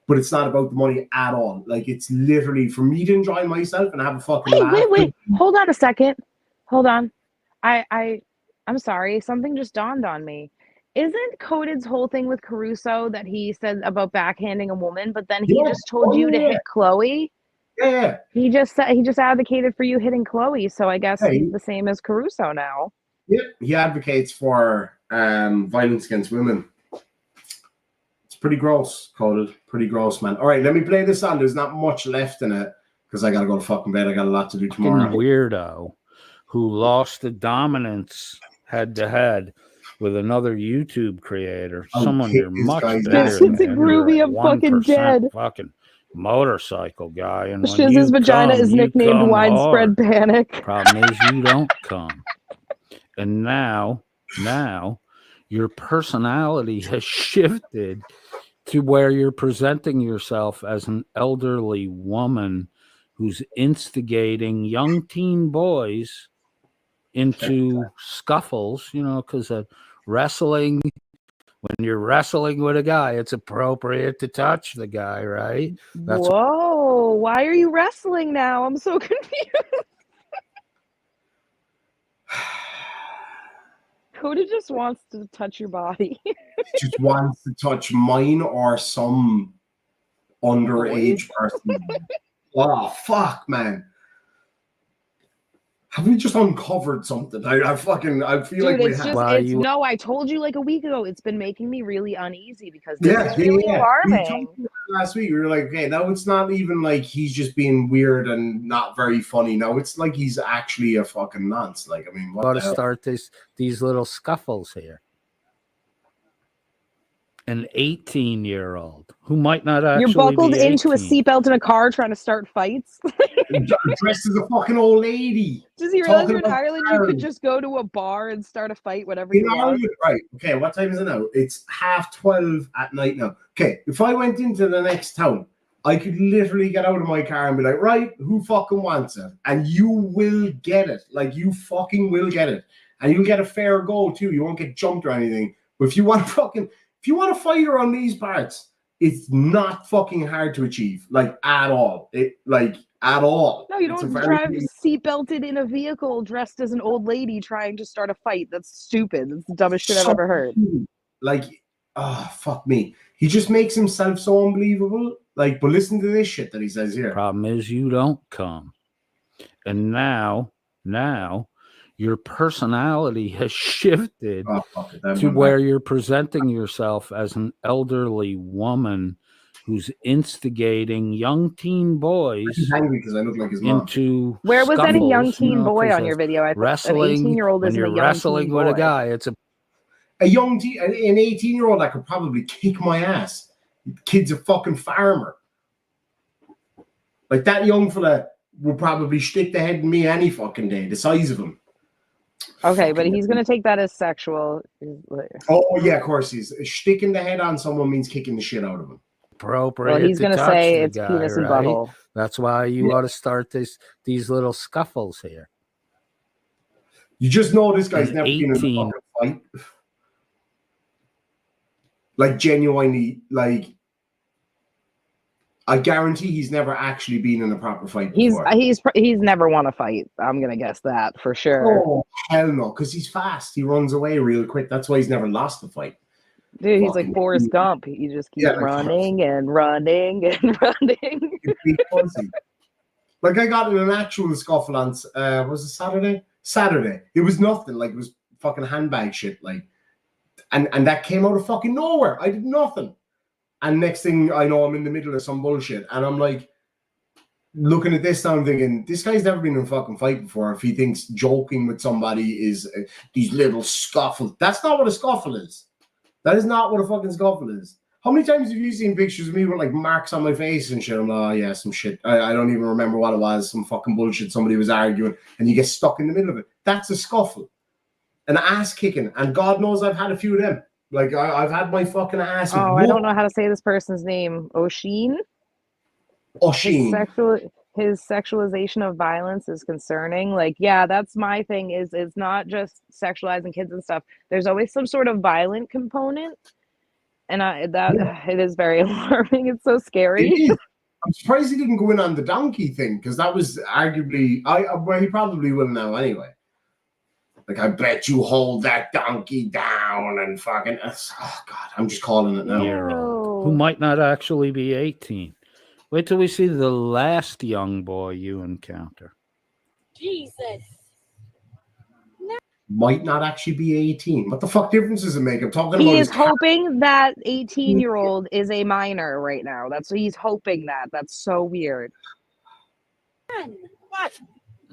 Speaker 13: But it's not about the money at all. Like it's literally for me to enjoy myself and have a fucking laugh.
Speaker 12: Wait. Hold on a second. Hold on. I'm sorry. Something just dawned on me. Isn't Coded's whole thing with Caruso that he said about backhanding a woman, but then he just told you to hit Chloe?
Speaker 13: Yeah.
Speaker 12: He just advocated for you hitting Chloe, so I guess he's the same as Caruso now.
Speaker 13: Yeah, he advocates for violence against women. It's pretty gross, Coded. Pretty gross, man. All right, let me play this on. There's not much left in it because I gotta go to fucking bed. I got a lot to do tomorrow.
Speaker 2: Weirdo who lost the dominance head to head with another YouTube creator. Someone you're much better
Speaker 12: It's
Speaker 2: than.
Speaker 12: a groovy. I'm fucking dead.
Speaker 2: Fucking motorcycle guy. And
Speaker 12: Shiz's vagina is nicknamed Widespread Panic.
Speaker 2: Problem is you don't come. And now your personality has shifted to where you're presenting yourself as an elderly woman who's instigating young teen boys into scuffles, you know, because of wrestling. When you're wrestling with a guy, it's appropriate to touch the guy, right?
Speaker 12: Whoa, why are you wrestling now? I'm so confused. Coda just wants to touch your body.
Speaker 13: Just wants to touch mine or some underage person. Oh, fuck, man. Have we just uncovered something? I feel like we have.
Speaker 12: No, I told you like a week ago, it's been making me really uneasy because
Speaker 13: this
Speaker 12: is really alarming.
Speaker 13: Last week, we were like, okay, now it's not even like he's just being weird and not very funny. Now it's like he's actually a fucking nonce. Like, I mean, what
Speaker 2: got
Speaker 13: the
Speaker 2: to
Speaker 13: hell?
Speaker 2: start these little scuffles here. An 18-year-old who might not actually
Speaker 12: You're buckled
Speaker 2: be
Speaker 12: into a
Speaker 2: 18.
Speaker 12: seatbelt in a car trying to start fights.
Speaker 13: Dressed as a fucking old lady.
Speaker 12: Does he realize
Speaker 13: Talking
Speaker 12: you're in
Speaker 13: about
Speaker 12: Ireland? You could just go to a bar and start a fight whenever
Speaker 13: In
Speaker 12: you want.
Speaker 13: Ireland, right? Okay, what time is it now? It's 12:30 at night now. Okay, if I went into the next town, I could literally get out of my car and be like, right, who fucking wants it? And you will get it. Like, you fucking will get it. And you'll get a fair go, too. You won't get jumped or anything. But if you want a fighter on these parts, it's not fucking hard to achieve. Like, at all. At all.
Speaker 12: No, you don't drive seatbelted in a vehicle dressed as an old lady trying to start a fight. That's stupid. That's the dumbest shit I've ever heard.
Speaker 13: Like, oh, fuck me. He just makes himself so unbelievable. Like, but listen to this shit that he says here.
Speaker 2: Problem is you don't come. And now your personality has shifted to where you're presenting yourself as an elderly woman who's instigating young teen boys
Speaker 13: because I look like his mom.
Speaker 2: into
Speaker 12: Where was
Speaker 2: scuffles,
Speaker 12: any young teen boy
Speaker 2: 'cause
Speaker 12: on your video? I
Speaker 2: wrestling,
Speaker 12: an 18-year-old
Speaker 2: when
Speaker 12: isn't
Speaker 2: you're
Speaker 12: a young
Speaker 2: wrestling
Speaker 12: teen
Speaker 2: with a
Speaker 12: boy.
Speaker 2: guy, it's
Speaker 13: an 18-year-old that could probably kick my ass. The kid's a fucking farmer. Like, that young fella would probably stick the head in me any fucking day, the size of him.
Speaker 12: Okay, but he's going to take that as sexual.
Speaker 13: Oh, yeah, of course. He's sticking the head on someone means kicking the shit out of him.
Speaker 2: appropriate.
Speaker 12: Well, he's
Speaker 2: to
Speaker 12: gonna
Speaker 2: touch
Speaker 12: say
Speaker 2: the
Speaker 12: it's
Speaker 2: guy,
Speaker 12: penis and
Speaker 2: right?
Speaker 12: butthole.
Speaker 2: That's why you ought to start these little scuffles here.
Speaker 13: You just know this guy's
Speaker 2: And
Speaker 13: never been in a
Speaker 2: 18.
Speaker 13: fucking fight. Like, genuinely, like, I guarantee he's never actually been in a proper fight before.
Speaker 12: He's never won a fight. I'm gonna guess that for sure.
Speaker 13: Oh, hell no, because he's fast. He runs away real quick. That's why he's never lost a fight.
Speaker 12: Dude, he's
Speaker 13: Fucking
Speaker 12: like Forrest Gump. He just keeps
Speaker 13: Yeah, like
Speaker 12: running and running and running.
Speaker 13: Big pussy. Like, I got in an actual scuffle on, was it Saturday? Saturday. It was nothing. Like, it was fucking handbag shit. Like, and that came out of fucking nowhere. I did nothing. And next thing I know, I'm in the middle of some bullshit. And I'm like, looking at this now, I'm thinking, this guy's never been in a fucking fight before. If he thinks joking with somebody is these little scuffles. That's not what a scuffle is. That is not what a fucking scuffle is. How many times have you seen pictures of me with like marks on my face and shit? I'm like, oh yeah, some shit. I don't even remember what it was. Some fucking bullshit somebody was arguing, and you get stuck in the middle of it. That's a scuffle. An ass kicking. And God knows I've had a few of them. Like, I've had my fucking ass.
Speaker 12: Oh, I don't know how to say this person's name. Oshin?
Speaker 13: Oshin.
Speaker 12: His sexualization of violence is concerning. Like, yeah, that's my thing. Is it's not just sexualizing kids and stuff. There's always some sort of violent component, and it is very alarming. It's so scary.
Speaker 13: It is. I'm surprised he didn't go in on the donkey thing, because that was arguably well, he probably will now anyway. Like, I bet you hold that donkey down and fucking. Oh God, I'm just calling it now.
Speaker 2: Year-old who might not actually be 18. Wait till we see the last young boy you encounter.
Speaker 10: Jesus.
Speaker 13: Might not actually be 18. What the fuck difference does it make? I'm talking about.
Speaker 12: He is hoping that 18-year-old is a minor right now. That's what he's hoping that. That's so weird.
Speaker 10: Man, what?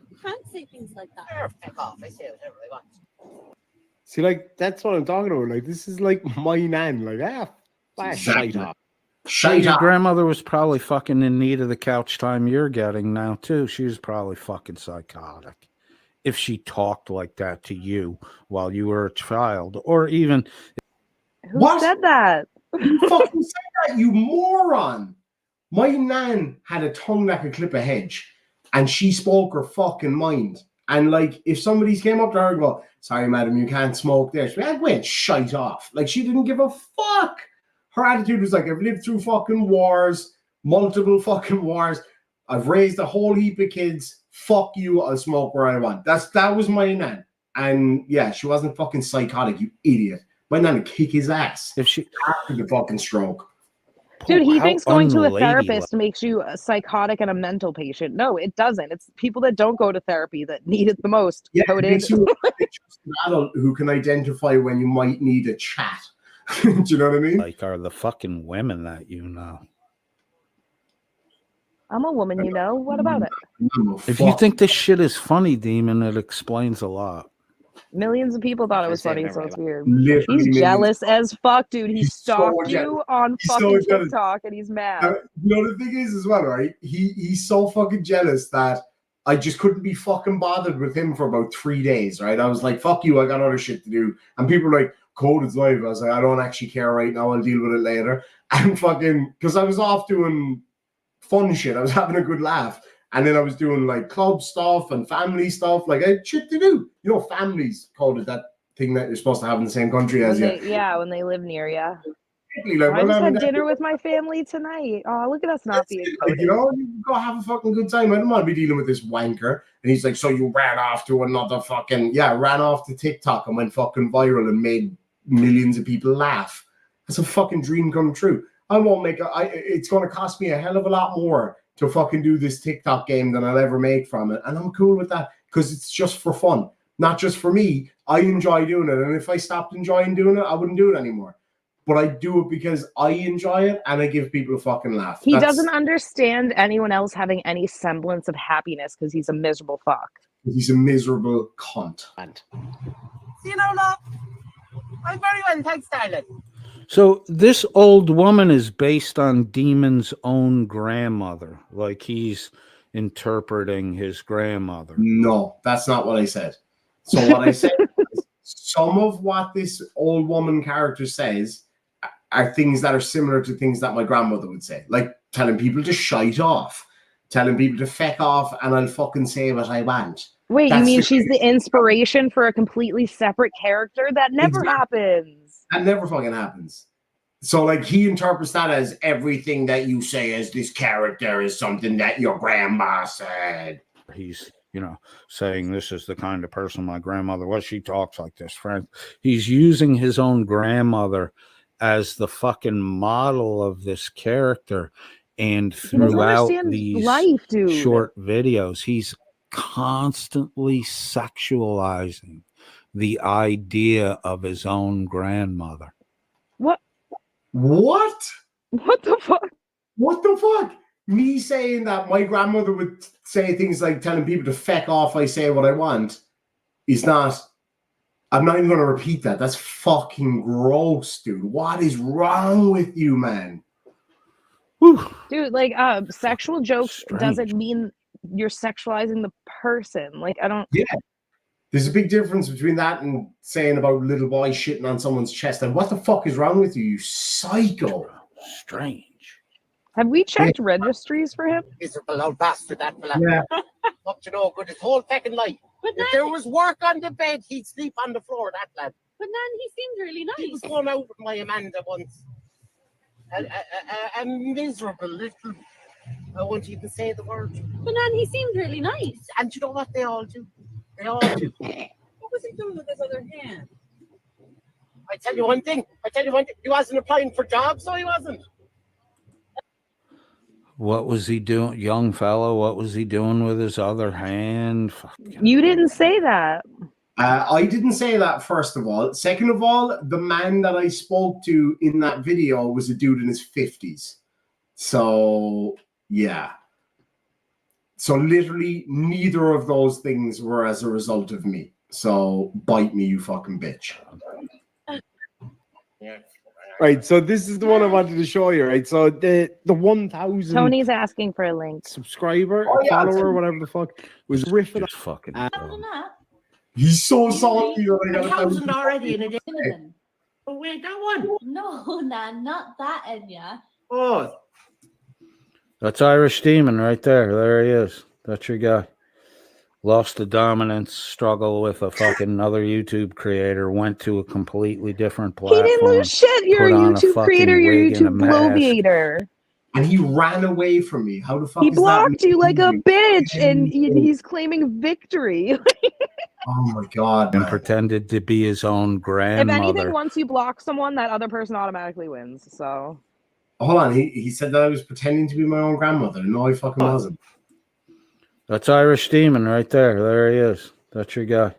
Speaker 10: You can't say things like that.
Speaker 11: Fuck off. I say whatever I want.
Speaker 1: See, like, that's what I'm talking about. Like, this is like my nan. Like, shite off.
Speaker 2: Your grandmother was probably fucking in need of the couch time you're getting now, too. She was probably fucking psychotic. If she talked like that to you while you were a child, or even...
Speaker 12: Who said that?
Speaker 13: You fucking said that, you moron. My nan had a tongue that could clip a hedge, and she spoke her fucking mind. And, like, if somebody came up to her and go, sorry, madam, you can't smoke there, she'd be like, wait, shite off. Like, she didn't give a fuck. Her attitude was like, I've lived through fucking wars, multiple fucking wars. I've raised a whole heap of kids. Fuck you, I'll smoke where I want. That was my nan. And yeah, she wasn't fucking psychotic, you idiot. My nan would kick his ass
Speaker 2: if she
Speaker 13: after the fucking stroke.
Speaker 12: Dude, he thinks going to a therapist makes you a psychotic and a mental patient. No, it doesn't. It's people that don't go to therapy that need it the most.
Speaker 13: Yeah,
Speaker 12: Coded.
Speaker 13: it makes you an adult who can identify when you might need a chat. Do you know what I mean?
Speaker 2: Like, are the fucking women that you know.
Speaker 12: I'm a woman, you know. What about it?
Speaker 2: If you think this shit is funny, Demon, it explains a lot.
Speaker 12: Millions of people thought it was funny, so it's weird.
Speaker 13: Literally
Speaker 12: He's jealous as fuck, dude. He
Speaker 13: He's so
Speaker 12: stalked you
Speaker 13: jealous.
Speaker 12: on
Speaker 13: He's so
Speaker 12: fucking
Speaker 13: jealous.
Speaker 12: TikTok, and he's mad.
Speaker 13: You know, the thing is as well, right? He's so fucking jealous that I just couldn't be fucking bothered with him for about 3 days, right? I was like, fuck you, I got other shit to do. And people were like, code is live. I was like, I don't actually care right now. I'll deal with it later. And fucking, because I was off doing fun shit. I was having a good laugh. And then I was doing like club stuff and family stuff. Like, I had shit to do. You know, families called it that thing that you're supposed to have in the same country as you.
Speaker 12: Yeah, when they live near you.
Speaker 13: Like,
Speaker 12: I just had dinner with my family tonight. Oh, look at us not being coded.
Speaker 13: Like, you know, you go have a fucking good time. I don't want to be dealing with this wanker. And he's like, so you ran off to another fucking, ran off to TikTok and went fucking viral and made millions of people laugh. That's a fucking dream come true. I won't make it's going to cost me a hell of a lot more to fucking do this TikTok game than I'll ever make from it. And I'm cool with that because it's just for fun, not just for me. I enjoy doing it. And if I stopped enjoying doing it, I wouldn't do it anymore. But I do it because I enjoy it and I give people a fucking laugh.
Speaker 12: He doesn't understand anyone else having any semblance of happiness because he's a miserable fuck.
Speaker 13: He's a miserable cunt.
Speaker 11: See you now, love. I'm very well, thanks, darling.
Speaker 2: So this old woman is based on Demon's own grandmother. Like he's interpreting his grandmother.
Speaker 13: No, that's not what I said. So what I said is some of what this old woman character says are things that are similar to things that my grandmother would say, like telling people to shite off, telling people to feck off, and I'll fucking say what I want.
Speaker 12: Wait, you
Speaker 13: That's
Speaker 12: mean
Speaker 13: the
Speaker 12: she's the inspiration for a completely separate character? That never
Speaker 13: Exactly.
Speaker 12: happens.
Speaker 13: That never fucking happens. So, like, he interprets that as everything that you say as this character is something that your grandma said.
Speaker 2: He's, you know, saying this is the kind of person my grandmother was. She talks like this, friend. He's using his own grandmother as the fucking model of this character. And
Speaker 12: He doesn't
Speaker 2: throughout
Speaker 12: understand
Speaker 2: these
Speaker 12: life, dude.
Speaker 2: short videos, he's constantly sexualizing the idea of his own grandmother.
Speaker 12: What?
Speaker 13: What?
Speaker 12: What the fuck?
Speaker 13: What the fuck? Me saying that my grandmother would say things like telling people to feck off, I say what I want, is not. I'm not even going to repeat that. That's fucking gross, dude. What is wrong with you, man?
Speaker 2: Whew.
Speaker 12: Dude, like, sexual jokes
Speaker 2: Strange.
Speaker 12: doesn't mean you're sexualizing the person. Like, I don't.
Speaker 13: Yeah. There's a big difference between that and saying about little boy shitting on someone's chest. And what the fuck is wrong with you, you psycho?
Speaker 2: Strange.
Speaker 12: Have we checked registries for him?
Speaker 11: Miserable old bastard, that fella.
Speaker 13: Yeah.
Speaker 11: Up to no good his whole fucking life.
Speaker 10: But
Speaker 11: If there was work on the bed, he'd sleep on the floor, that lad.
Speaker 10: But Nan, he seemed really
Speaker 11: He was
Speaker 10: nice.
Speaker 11: going out with my Amanda once. A miserable little... I won't even say the word.
Speaker 10: But Nan, he seemed really nice.
Speaker 11: And you know what they all do? They all do.
Speaker 10: What was he doing with his other hand?
Speaker 11: I tell you one thing. He wasn't applying for jobs, so he wasn't.
Speaker 2: What was he doing, young fellow? What was he doing with his other hand? Fucking
Speaker 12: You didn't say that.
Speaker 13: I didn't say that, first of all. Second of all, the man that I spoke to in that video was a dude in his 50s. So, yeah. So, literally, neither of those things were as a result of me. So, bite me, you fucking bitch.
Speaker 11: Yeah.
Speaker 1: Right, so this is the one I wanted to show you, right? So the 1,000
Speaker 12: Tony's asking for a link.
Speaker 1: subscriber,
Speaker 13: Oh, yeah,
Speaker 1: follower, whatever the fuck, was riffing.
Speaker 2: just fucking.
Speaker 13: He's so salty that I got
Speaker 11: 1,000 already in a day.
Speaker 7: Cinnamon.
Speaker 11: Oh, wait, that one.
Speaker 7: No, Nan, not that Enya.
Speaker 11: Oh,
Speaker 2: That's Irish Demon right there. There he is. That's your guy. Lost the dominance, struggle with a fucking other YouTube creator, went to a completely different
Speaker 12: He
Speaker 2: platform.
Speaker 12: didn't lose shit. You're a
Speaker 2: put on a
Speaker 12: YouTube
Speaker 2: fucking
Speaker 12: creator. You're a
Speaker 2: wig and a
Speaker 12: YouTube
Speaker 2: mask.
Speaker 12: bloviator.
Speaker 13: And he ran away from me. How the fuck
Speaker 12: He
Speaker 13: is that?
Speaker 12: blocked you like a bitch, and he's claiming victory.
Speaker 13: Oh my god,
Speaker 2: And
Speaker 13: man.
Speaker 2: pretended to be his own
Speaker 12: If
Speaker 2: grandmother.
Speaker 12: anything, once you block someone, that other person automatically wins. So
Speaker 13: Hold on, he said that I was pretending to be my own grandmother. No, I fucking wasn't.
Speaker 2: That's Irish Demon right there. There he is. That's your guy.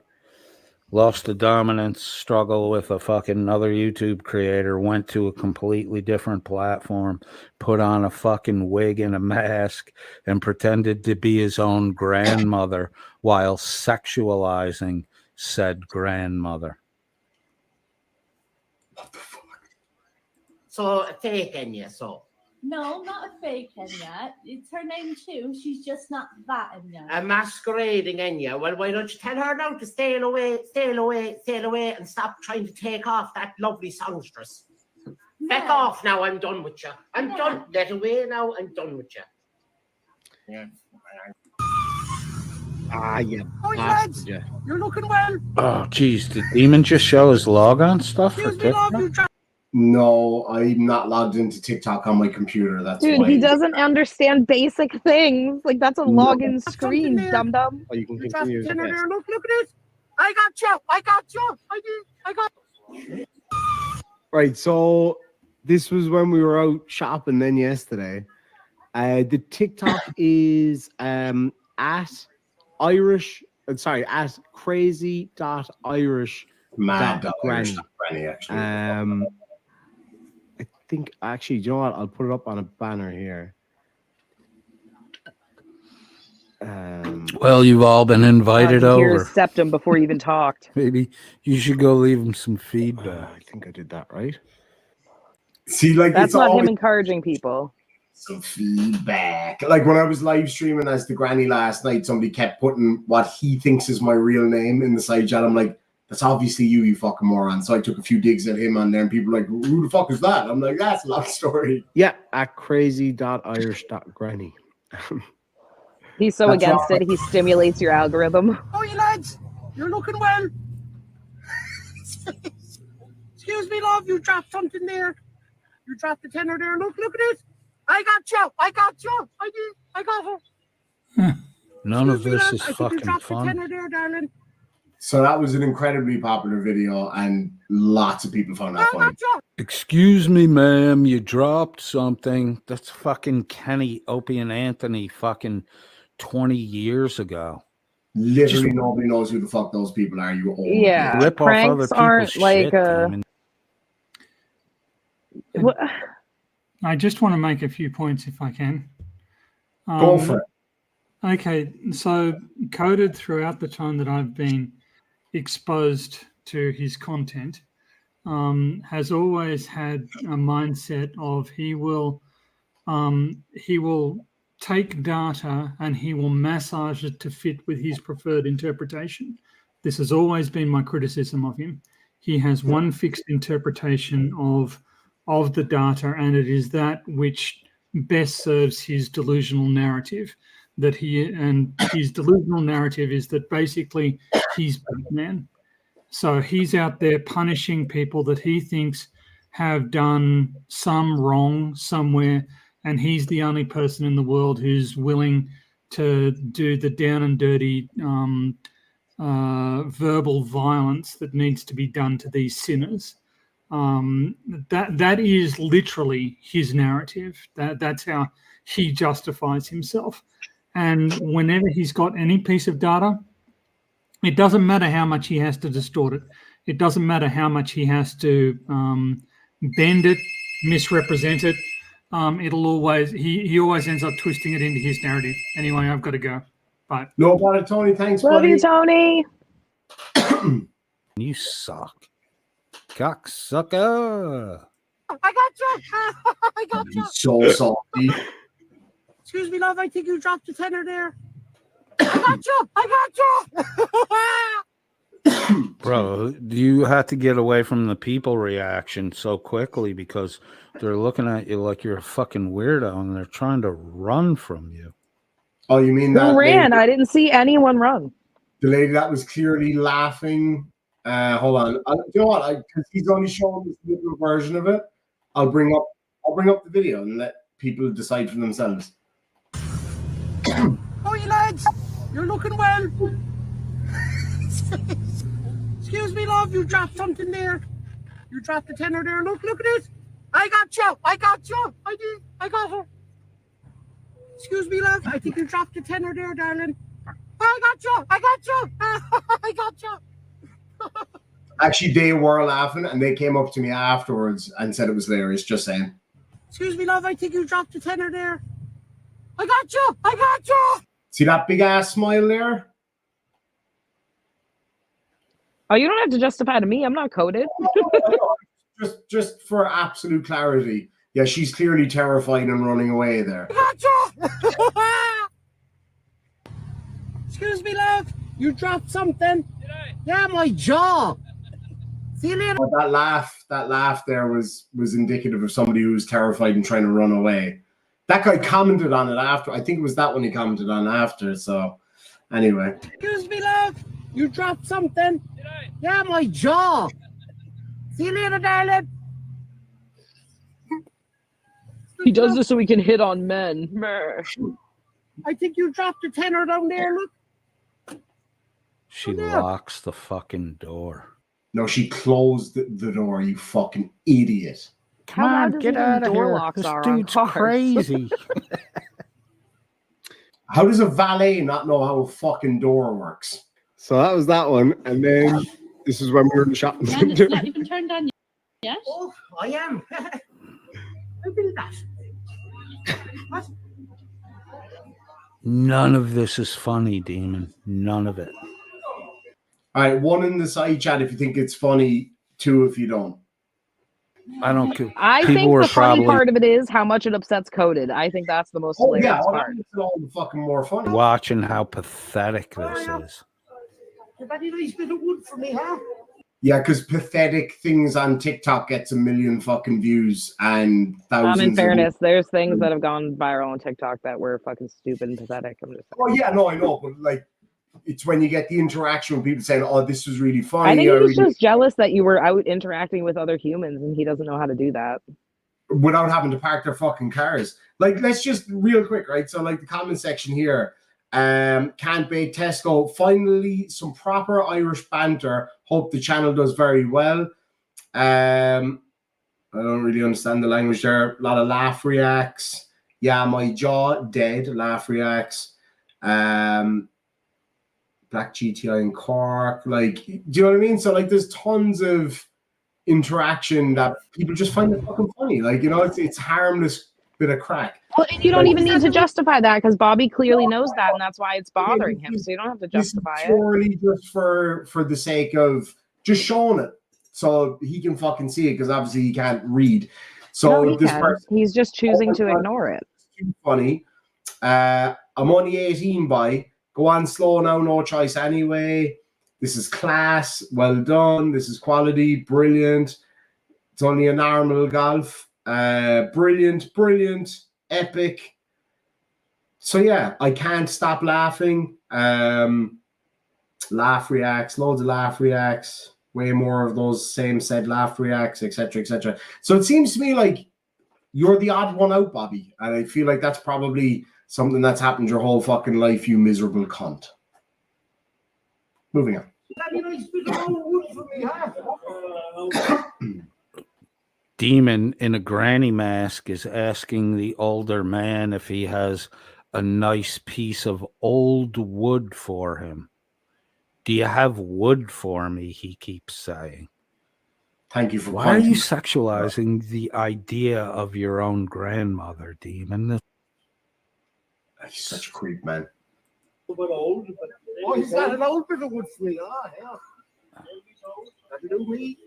Speaker 2: Lost the dominance, struggle with a fucking other YouTube creator, went to a completely different platform, put on a fucking wig and a mask, and pretended to be his own grandmother while sexualizing said grandmother.
Speaker 11: so a fake Enya, so.
Speaker 7: No, not a fake Enya. It's her name too. She's just not that Enya.
Speaker 11: A masquerading Enya. Well, why don't you tell her now to sail away, and stop trying to take off that lovely songstress. Back off now, I'm done with you. I'm done. Let away now, I'm done with you. Yeah.
Speaker 1: Ah, yeah.
Speaker 11: Oh, lads, you're looking well.
Speaker 2: Oh, geez. Did Demon just show his logon stuff for
Speaker 11: Excuse me, love,
Speaker 2: TikTok?
Speaker 11: you
Speaker 13: No, I'm not logged into TikTok on my computer. That's
Speaker 12: dude,
Speaker 13: why.
Speaker 12: he doesn't understand basic things. Like that's a login screen, dum dum.
Speaker 1: Oh, you can
Speaker 11: just
Speaker 1: continue.
Speaker 11: dinner
Speaker 1: Yes.
Speaker 11: there. Look at it. I got you. I got you.
Speaker 1: Right, so this was when we were out shopping then yesterday. The TikTok is at crazy.irish.
Speaker 13: Mad
Speaker 1: That
Speaker 13: Irish
Speaker 1: granny.
Speaker 13: granny, actually.
Speaker 1: I think actually, do you know what? I'll put it up on a banner here.
Speaker 2: Well, you've all been invited
Speaker 12: Here's
Speaker 2: over.
Speaker 12: septum before you even talked.
Speaker 2: Maybe you should go leave him some
Speaker 1: I
Speaker 2: feedback.
Speaker 1: think I did that right.
Speaker 13: See, like,
Speaker 12: That's
Speaker 13: it's
Speaker 12: not
Speaker 13: always
Speaker 12: him encouraging people.
Speaker 13: some feedback. Like when I was live streaming as the granny last night, somebody kept putting what he thinks is my real name in the side chat. I'm like, that's obviously you fucking moron. So I took a few digs at him on there, and people were like, who the fuck is that? I'm like, that's a long story.
Speaker 1: Yeah, at crazy.irish.granny.
Speaker 12: He's so
Speaker 13: That's
Speaker 12: against
Speaker 13: right.
Speaker 12: it. He stimulates your algorithm.
Speaker 11: Oh, you lads, you're looking well. Excuse me, love, you dropped something there. You dropped the tenner there. Look at it. I got you. I did. I got her.
Speaker 2: None of
Speaker 11: Excuse me,
Speaker 2: this
Speaker 11: love,
Speaker 2: is
Speaker 11: I think you
Speaker 2: fucking
Speaker 11: dropped the
Speaker 2: fun.
Speaker 11: tenner there, darling.
Speaker 13: So that was an incredibly popular video, and lots of people found that
Speaker 11: I
Speaker 13: funny.
Speaker 11: got you.
Speaker 2: Excuse me, ma'am, you dropped something. That's fucking Kenny, Opie, and Anthony fucking 20 years ago.
Speaker 13: Literally nobody knows who the fuck those people are. You old
Speaker 12: Yeah,
Speaker 13: bitch.
Speaker 2: Rip off other
Speaker 12: pranks
Speaker 2: people's
Speaker 12: aren't like
Speaker 2: shit, Demon.
Speaker 6: I just want to make a few points if I can.
Speaker 13: Go for it.
Speaker 6: Okay, so Coded, throughout the time that I've been exposed to his content, has always had a mindset of he will take data and he will massage it to fit with his preferred interpretation. This has always been my criticism of him. He has one fixed interpretation of the data, and it is that which best serves his delusional narrative. His delusional narrative is that basically he's Batman. So he's out there punishing people that he thinks have done some wrong somewhere, and he's the only person in the world who's willing to do the down and dirty verbal violence that needs to be done to these sinners. That is literally his narrative. That's how he justifies himself. And whenever he's got any piece of data, it doesn't matter how much he has to distort it. It doesn't matter how much he has to bend it, misrepresent it. It'll always he always ends up twisting it into his narrative. Anyway, I've got to go. Bye.
Speaker 13: No bother, Tony. Thanks,
Speaker 12: Love
Speaker 13: buddy.
Speaker 12: you, Tony.
Speaker 2: You suck. Cocksucker.
Speaker 11: I got you. I got you.
Speaker 13: So salty.
Speaker 11: Excuse me, love, I think you dropped the tenner there. I got you.
Speaker 2: Bro, you had to get away from the people reaction so quickly because they're looking at you like you're a fucking weirdo and they're trying to run from you.
Speaker 13: Oh, you mean that
Speaker 12: Who ran?
Speaker 13: lady,
Speaker 12: I didn't see anyone run.
Speaker 13: the lady that was clearly laughing? Hold on. You know what? Because he's only showing this little version of it. I'll bring up the video and let people decide for themselves.
Speaker 11: Oh, you lads, you're looking well. Excuse me, love, you dropped something there. You dropped the tenner there. Look at it. I got you. I did. I got her. Excuse me, love, I think you dropped the tenner there, darling. I got you. I got you.
Speaker 13: Actually, they were laughing and they came up to me afterwards and said it was hilarious. Just saying.
Speaker 11: Excuse me, love, I think you dropped the tenner there. I got you.
Speaker 13: See that big ass smile there?
Speaker 12: Oh, you don't have to justify to me. I'm not coded.
Speaker 13: just for absolute clarity. Yeah, she's clearly terrified and running away there.
Speaker 11: I got you. Excuse me, love, you dropped something. Did I? Yeah, my jaw. See you later.
Speaker 13: But that laugh there was indicative of somebody who was terrified and trying to run away. That guy commented on it after. I think it was that one he commented on after. So, anyway.
Speaker 11: Excuse me, love, you dropped something. Did I? Yeah, my jaw. See you later, darling.
Speaker 12: He does this so he can hit on men.
Speaker 11: I think you dropped a tenner down there. Look.
Speaker 2: She locks the fucking door.
Speaker 13: No, she closed the door, you fucking idiot.
Speaker 2: Come
Speaker 12: How
Speaker 2: on,
Speaker 12: loud
Speaker 2: get
Speaker 12: does
Speaker 2: out of
Speaker 12: door
Speaker 2: here.
Speaker 12: locks
Speaker 2: This
Speaker 12: are on
Speaker 2: dude's
Speaker 12: cars?
Speaker 2: crazy.
Speaker 13: How does a valet not know how a fucking door works?
Speaker 1: So that was that one. And then this is when we were in the shopping
Speaker 14: And it's
Speaker 1: center.
Speaker 14: not even turned on yet.
Speaker 11: Oh, I am. I built that. What?
Speaker 2: None of this is funny, Demon. None of it.
Speaker 13: All right, 1 in the side chat if you think it's funny, 2 if you don't.
Speaker 2: I don't care.
Speaker 12: I
Speaker 2: People
Speaker 12: think
Speaker 2: were
Speaker 12: the funny
Speaker 2: probably
Speaker 12: part of it is how much it upsets coded. I think that's the most hilarious
Speaker 13: yeah, well,
Speaker 12: part.
Speaker 13: that's all the fucking more funny.
Speaker 2: watching how pathetic this is.
Speaker 11: You got a nice bit of wood for me, huh?
Speaker 13: Yeah, because pathetic things on TikTok gets 1 million fucking views and thousands.
Speaker 12: In
Speaker 13: of-
Speaker 12: fairness, there's things that have gone viral on TikTok that were fucking stupid and pathetic. I'm just saying.
Speaker 13: Oh yeah, no, I know, but like, it's when you get the interaction with people saying, "Oh, this was really funny."
Speaker 12: I think
Speaker 13: or
Speaker 12: he's
Speaker 13: really...
Speaker 12: just jealous that you were out interacting with other humans and he doesn't know how to do that.
Speaker 13: Without having to park their fucking cars. Like, let's just real quick, right? So, like the comment section here, can't bait Tesco. Finally, some proper Irish banter. Hope the channel does very well. I don't really understand the language there. A lot of laugh reacts. Yeah, my jaw dead. Laugh reacts. Black GTI in Cork. Like, do you know what I mean? So, like, there's tons of interaction that people just find it fucking funny. Like, you know, it's harmless bit of crack.
Speaker 12: Well, and you don't even need to justify that because Bobby clearly knows that, and that's why it's bothering him. So you don't have to justify it.
Speaker 13: Purely just for the sake of just showing it, so he can fucking see it. Because obviously he can't read. So
Speaker 12: No,
Speaker 13: this
Speaker 12: person, he's just choosing to ignore it.
Speaker 13: Too funny. I'm only 18, boy. Go on slow now, no choice anyway. This is class. Well done. This is quality. Brilliant. It's only a normal golf. Brilliant. Epic. So yeah, I can't stop laughing. Laugh reacts. Loads of laugh reacts. Way more of those same said laugh reacts, etc., etc. So it seems to me like you're the odd one out, Bobby. And I feel like that's probably something that's happened your whole fucking life, you miserable cunt. Moving on.
Speaker 2: Demon in a granny mask is asking the older man if he has a nice piece of old wood for him. Do you have wood for me? He keeps saying.
Speaker 13: Thank you for.
Speaker 2: Why are you sexualizing the idea of your own grandmother, Demon?
Speaker 13: He's such a creep, man.
Speaker 11: Oh, he's got an old bit of wood for me. Oh, yeah. That'll do me.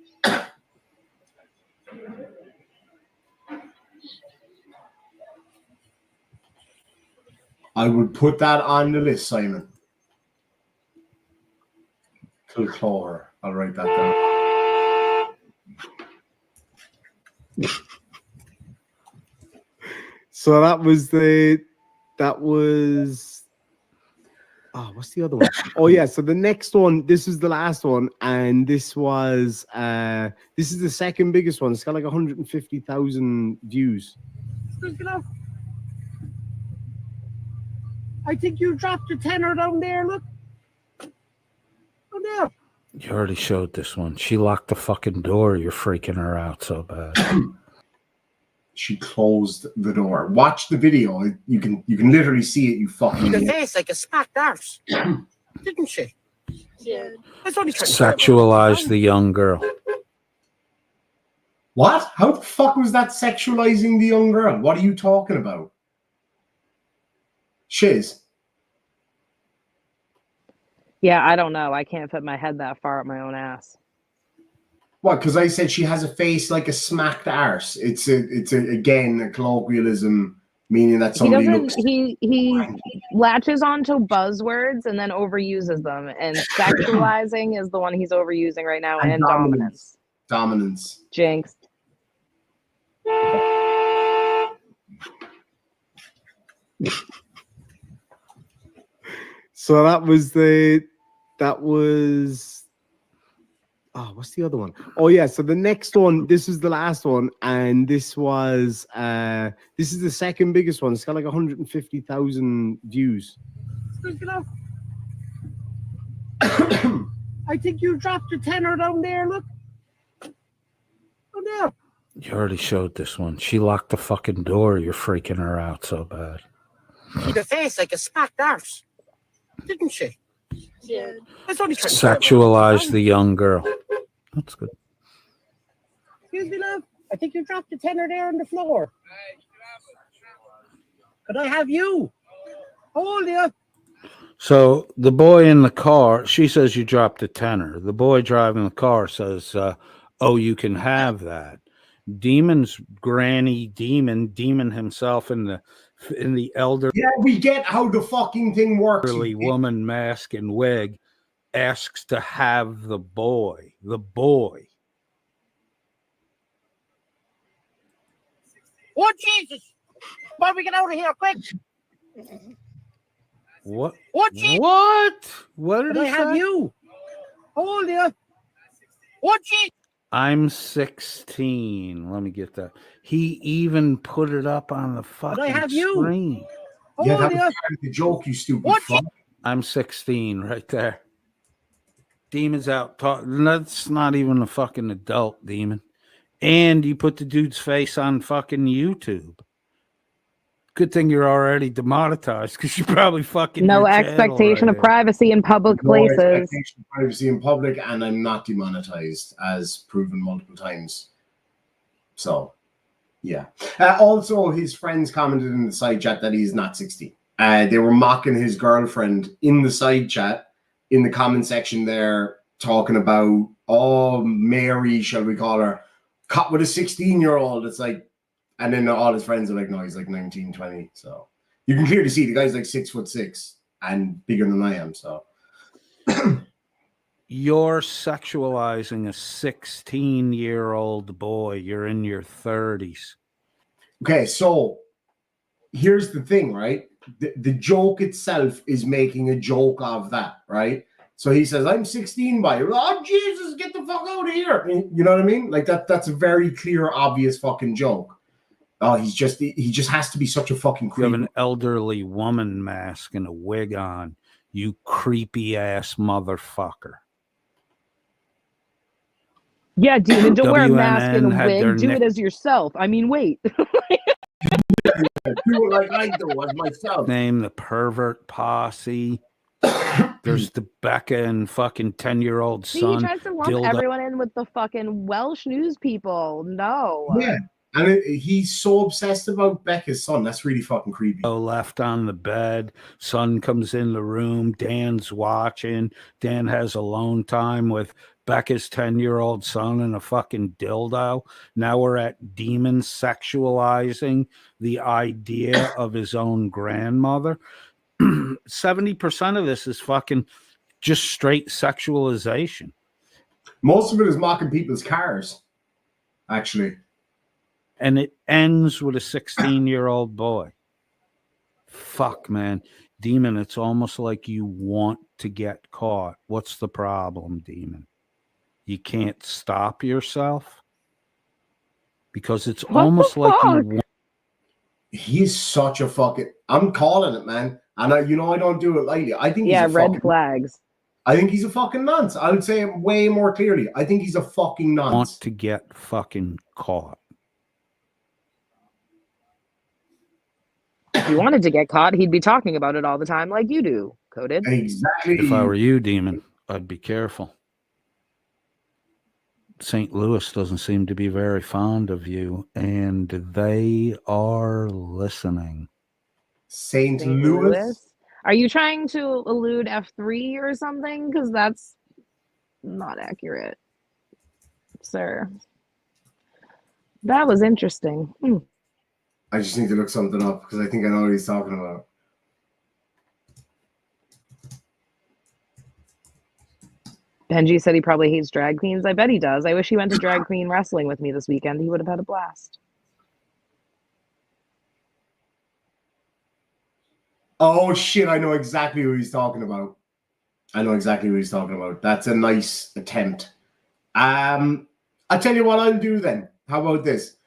Speaker 13: I would put that on the list, Simon. Kilclore. I'll write that down.
Speaker 1: So that was oh, what's the other one? Oh yeah, so the next one, this was the last one, and this is the second biggest one. It's got like 150,000 views.
Speaker 11: I think you dropped a tenner down there, look. Oh no.
Speaker 2: You already showed this one. She locked the fucking door. You're freaking her out so bad.
Speaker 13: She closed the door. Watch the video. You can literally see it, you fucking
Speaker 11: The
Speaker 13: idiot.
Speaker 11: face like a smacked arse. Didn't she? Yeah. That's only
Speaker 2: Sexualize the young girl.
Speaker 13: What? How the fuck was that sexualizing the young girl? What are you talking about? Shiz.
Speaker 12: Yeah, I don't know. I can't fit my head that far up my own ass.
Speaker 13: What? Because I said she has a face like a smacked arse. It's again a colloquialism meaning that somebody looks.
Speaker 12: He latches onto buzzwords and then overuses them. And sexualizing is the one he's overusing right now, and dominance.
Speaker 13: Dominance.
Speaker 12: Jinx.
Speaker 1: So that was oh, what's the other one? Oh yeah, so the next one, this was the last one, and this is the second biggest one. It's got like 150,000 views.
Speaker 11: I think you dropped a tenner down there, look. Oh no.
Speaker 2: You already showed this one. She locked the fucking door. You're freaking her out so bad.
Speaker 11: The face like a smacked arse. Didn't she? Yeah. That's only
Speaker 2: Sexualize the young girl. That's good.
Speaker 11: Excuse me, love. I think you dropped a tenner there on the floor. Could I have you? How old are you?
Speaker 2: So the boy in the car, she says you dropped a tenner. The boy driving the car says, oh, you can have that. Demon's granny demon himself in the elderly
Speaker 13: Yeah, we get how the fucking thing works.
Speaker 2: woman mask and wig asks to have the boy. The boy.
Speaker 11: Oh, Jesus! Why we get out of here, quick?
Speaker 2: What?
Speaker 11: Oh, Jesus!
Speaker 2: What did
Speaker 11: Can
Speaker 2: he
Speaker 11: I have
Speaker 2: say?
Speaker 11: you? Hold you. Oh, Jesus!
Speaker 2: I'm 16. Let me get that. He even put it up on the
Speaker 11: Can I
Speaker 2: fucking
Speaker 11: have you?
Speaker 2: screen.
Speaker 13: Yeah, that
Speaker 11: Hold
Speaker 13: was
Speaker 11: you.
Speaker 13: part of the joke, you stupid
Speaker 11: What?
Speaker 13: fuck.
Speaker 2: I'm 16 right there. Demon's out. That's not even a fucking adult, Demon. And you put the dude's face on fucking YouTube. Good thing you're already demonetized because you probably fucking
Speaker 12: No
Speaker 2: your channel
Speaker 12: expectation
Speaker 2: right
Speaker 12: of privacy in public
Speaker 13: No
Speaker 12: places.
Speaker 13: expectation of privacy in public, and I'm not demonetized, as proven multiple times. So, yeah. Also, his friends commented in the side chat that he's not 16. They were mocking his girlfriend in the side chat, in the comment section there, talking about, oh, Mary, shall we call her, caught with a 16-year-old. It's like, and then all his friends are like, no, he's like 19, 20. So you can clearly see the guy's like 6'6" and bigger than I am. So
Speaker 2: You're sexualizing a 16-year-old boy. You're in your 30s.
Speaker 13: okay, so here's the thing, right? The joke itself is making a joke of that, right? So he says, I'm 16 by you. Oh, Jesus, get the fuck out of here. You know what I mean? Like that's a very clear, obvious fucking joke. Oh, he just has to be such a fucking creep.
Speaker 2: You have an elderly woman mask and a wig on. You creepy ass motherfucker.
Speaker 12: Yeah, Demon, don't wear a mask and a
Speaker 2: WNN had their
Speaker 12: wig. Do it
Speaker 2: nick-
Speaker 12: as yourself. I mean, wait.
Speaker 13: Do it like I do as myself.
Speaker 2: Name the pervert posse. There's the Becca and fucking 10-year-old
Speaker 12: See, he
Speaker 2: son.
Speaker 12: tries to lump
Speaker 2: dildo.
Speaker 12: everyone in with the fucking Welsh news people. No.
Speaker 13: Yeah. And he's so obsessed about Becca's son. That's really fucking creepy.
Speaker 2: Left on the bed. Son comes in the room. Dan's watching. Dan has alone time with Becca's 10-year-old son and a fucking dildo. Now we're at Demon sexualizing the idea of his own grandmother. 70% of this is fucking just straight sexualization.
Speaker 13: Most of it is mocking people's cars, actually.
Speaker 2: And it ends with a 16-year-old boy. Fuck, man. Demon, it's almost like you want to get caught. What's the problem, Demon? You can't stop yourself? Because it's almost like you want.
Speaker 13: He's such a fucking... I'm calling it, man. And I don't do it lightly. I think
Speaker 12: Yeah,
Speaker 13: he's a
Speaker 12: red
Speaker 13: fucking...
Speaker 12: flags.
Speaker 13: I think he's a fucking nonce. I would say it way more clearly. I think he's a fucking nonce.
Speaker 2: Want to get fucking caught.
Speaker 12: If he wanted to get caught, he'd be talking about it all the time like you do, Coded.
Speaker 13: Exactly.
Speaker 2: If I were you, Demon, I'd be careful. St. Louis doesn't seem to be very fond of you, and they are listening.
Speaker 13: St. Louis?
Speaker 12: Are you trying to elude F3 or something? Because that's not accurate, sir. That was interesting.
Speaker 13: I just need to look something up because I think I know what he's talking about.
Speaker 12: Benji said he probably hates drag queens. I bet he does. I wish he went to drag queen wrestling with me this weekend. He would have had a blast.
Speaker 13: Oh, shit. I know exactly who he's talking about. That's a nice attempt. I'll tell you what I'll do then. How about this?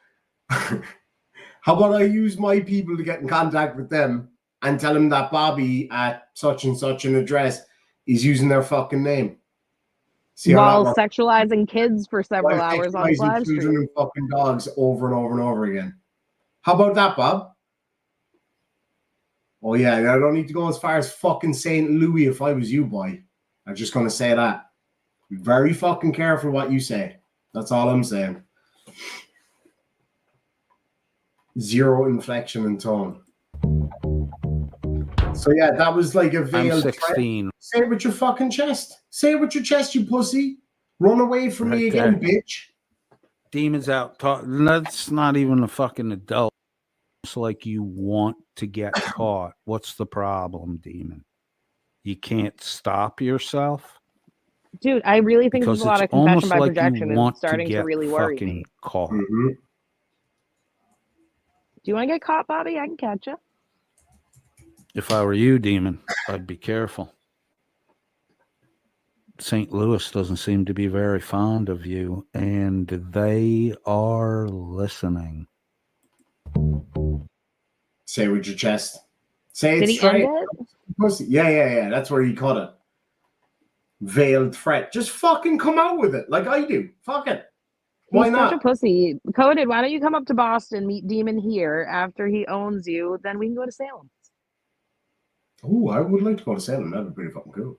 Speaker 13: How about I use my people to get in contact with them and tell them that Bobby at such and such an address is using their fucking name. See
Speaker 12: While sexualizing kids for several
Speaker 13: While
Speaker 12: hours on his
Speaker 13: sexualizing
Speaker 12: live
Speaker 13: children
Speaker 12: stream.
Speaker 13: and fucking dogs over and over and over again. How about that, Bob? Oh yeah, I don't need to go as far as fucking St. Louis if I was you, boy. I'm just gonna say that. Be very fucking careful what you say. That's all I'm saying. Zero inflection in tone. So yeah, that was like a veiled
Speaker 2: I'm 16.
Speaker 13: threat. Say it with your fucking chest. Say it with your chest, you pussy. Run away from me again, bitch.
Speaker 2: Demon's out. That's not even a fucking adult. It's like you want to get caught. What's the problem, Demon? You can't stop yourself?
Speaker 12: Dude, I really think
Speaker 2: because
Speaker 12: there's a lot
Speaker 2: it's
Speaker 12: of confession
Speaker 2: almost
Speaker 12: by
Speaker 2: like
Speaker 12: projection
Speaker 2: you
Speaker 12: and
Speaker 2: want
Speaker 12: it's
Speaker 2: to
Speaker 12: starting to
Speaker 2: get
Speaker 12: really worry me.
Speaker 2: fucking caught.
Speaker 12: Do you want to get caught, Bobby? I can catch you.
Speaker 2: If I were you, Demon, I'd be careful. St. Louis doesn't seem to be very fond of you, and they are listening.
Speaker 13: Say it with your chest. Say it
Speaker 12: Did he
Speaker 13: straight.
Speaker 12: end it?
Speaker 13: Pussy. Yeah. That's where he caught it. Veiled threat. Just fucking come out with it like I do. Fuck it. Why
Speaker 12: He's
Speaker 13: not?
Speaker 12: such a pussy. Coded, why don't you come up to Boston, meet Demon here after he owns you? Then we can go to Salem.
Speaker 13: Oh, I would like to go to Salem. That'd be pretty fucking cool.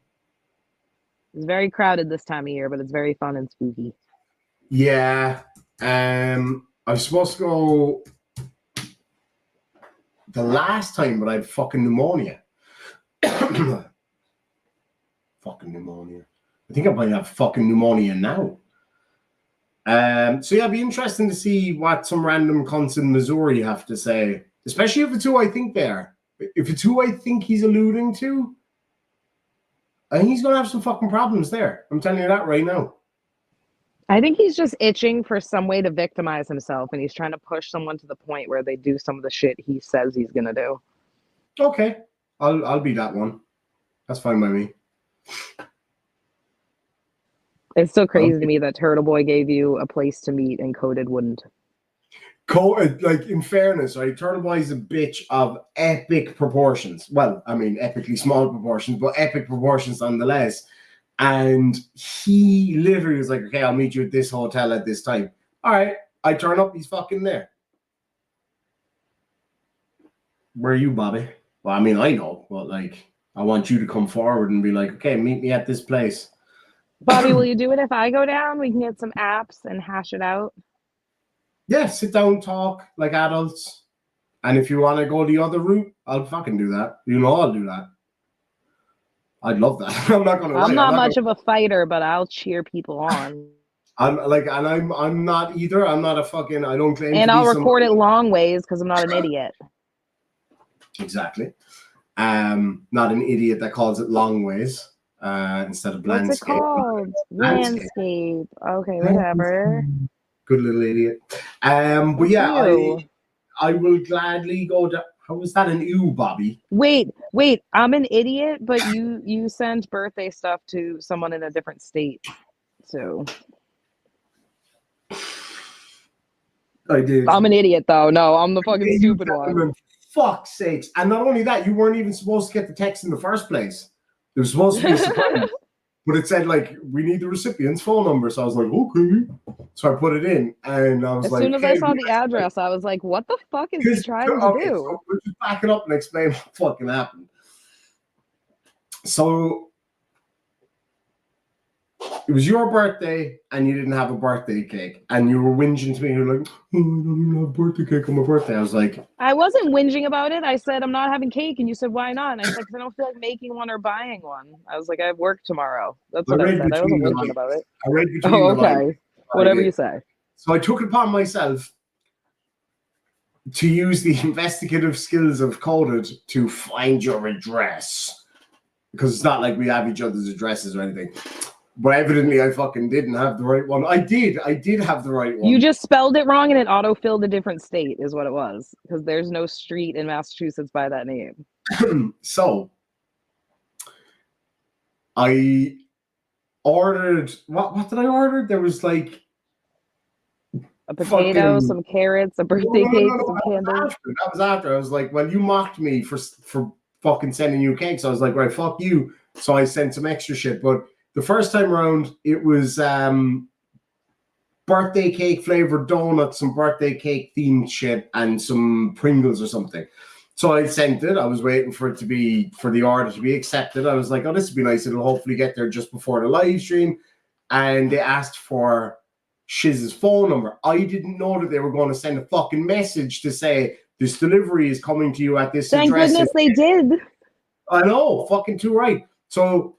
Speaker 12: It's very crowded this time of year, but it's very fun and spooky.
Speaker 13: Yeah. I was supposed to go the last time, but I had fucking pneumonia. Fucking pneumonia. I think I might have fucking pneumonia now. So yeah, it'd be interesting to see what some random cunts in Missouri have to say, especially if it's who I think they are. If it's who I think he's alluding to, I think he's gonna have some fucking problems there. I'm telling you that right now.
Speaker 12: I think he's just itching for some way to victimize himself, and he's trying to push someone to the point where they do some of the shit he says he's gonna do.
Speaker 13: Okay, I'll be that one. That's fine by me.
Speaker 12: It's so crazy to me that Turtle Boy gave you a place to meet and Coded wouldn't.
Speaker 13: Like, in fairness, right, Turtle Boy is a bitch of epic proportions. Well, I mean, epically small proportions, but epic proportions nonetheless. And he literally was like, okay, I'll meet you at this hotel at this time. All right, I turn up, he's fucking there. Where are you, Bobby? Well, I mean, I know, but like, I want you to come forward and be like, okay, meet me at this place.
Speaker 12: Bobby, will you do it if I go down? We can get some apps and hash it out.
Speaker 13: Yeah, sit down, talk like adults. And if you want to go the other route, I'll fucking do that. You know, I'll do that. I'd love that. I'm not gonna lie.
Speaker 12: I'm not much of a fighter, but I'll cheer people on.
Speaker 13: I'm not either. I'm not a fucking. I don't claim.
Speaker 12: And
Speaker 13: to
Speaker 12: I'll
Speaker 13: be
Speaker 12: record it long ways because I'm not an idiot.
Speaker 13: Exactly. Not an idiot that calls it long ways instead of
Speaker 12: What's
Speaker 13: landscape.
Speaker 12: it called? Landscape. Okay, whatever.
Speaker 13: Good little idiot. But yeah, I will gladly go to. How was that an ew, Bobby?
Speaker 12: Wait. I'm an idiot, but you send birthday stuff to someone in a different state. So
Speaker 13: I did.
Speaker 12: I'm an idiot, though. No, I'm the fucking stupid one.
Speaker 13: Fuck's sakes. And not only that, you weren't even supposed to get the text in the first place. It was supposed to be a surprise. But it said, like, we need the recipient's phone number. So I was like, okay. So I put it in. And I was
Speaker 12: As
Speaker 13: like,
Speaker 12: soon as I saw the address, I was like, what the fuck is he trying to do?
Speaker 13: So we'll just back it up and explain what fucking happened. So it was your birthday and you didn't have a birthday cake. And you were whinging to me. You're like, oh, I don't even have a birthday cake on my birthday. I was like,
Speaker 12: I wasn't whinging about it. I said, I'm not having cake. And you said, why not? And I said, because I don't feel like making one or buying one. I was like, I have work tomorrow. That's what I said. I wasn't whinging about it.
Speaker 13: I read between
Speaker 12: Oh,
Speaker 13: the lines.
Speaker 12: okay. Whatever you say.
Speaker 13: So I took it upon myself to use the investigative skills of Coded to find your address. Because it's not like we have each other's addresses or anything. But evidently I fucking didn't have the right one. I did have the right one.
Speaker 12: You just spelled it wrong and it auto-filled a different state is what it was. Because there's no street in Massachusetts by that name.
Speaker 13: So I ordered what did I order? There was like
Speaker 12: a potato, some carrots, a birthday cake, some candles.
Speaker 13: That was after. I was like, well, you mocked me for fucking sending you cakes. I was like, right, fuck you. So I sent some extra shit. But the first time around, it was birthday cake flavored donuts, some birthday cake themed shit, and some Pringles or something. So I sent it. I was waiting for the order to be accepted. I was like, oh, this would be nice. It'll hopefully get there just before the live stream. And they asked for Shiz's phone number. I didn't know that they were going to send a fucking message to say this delivery is coming to you at this address.
Speaker 12: Thank goodness they did.
Speaker 13: I know, fucking too right. So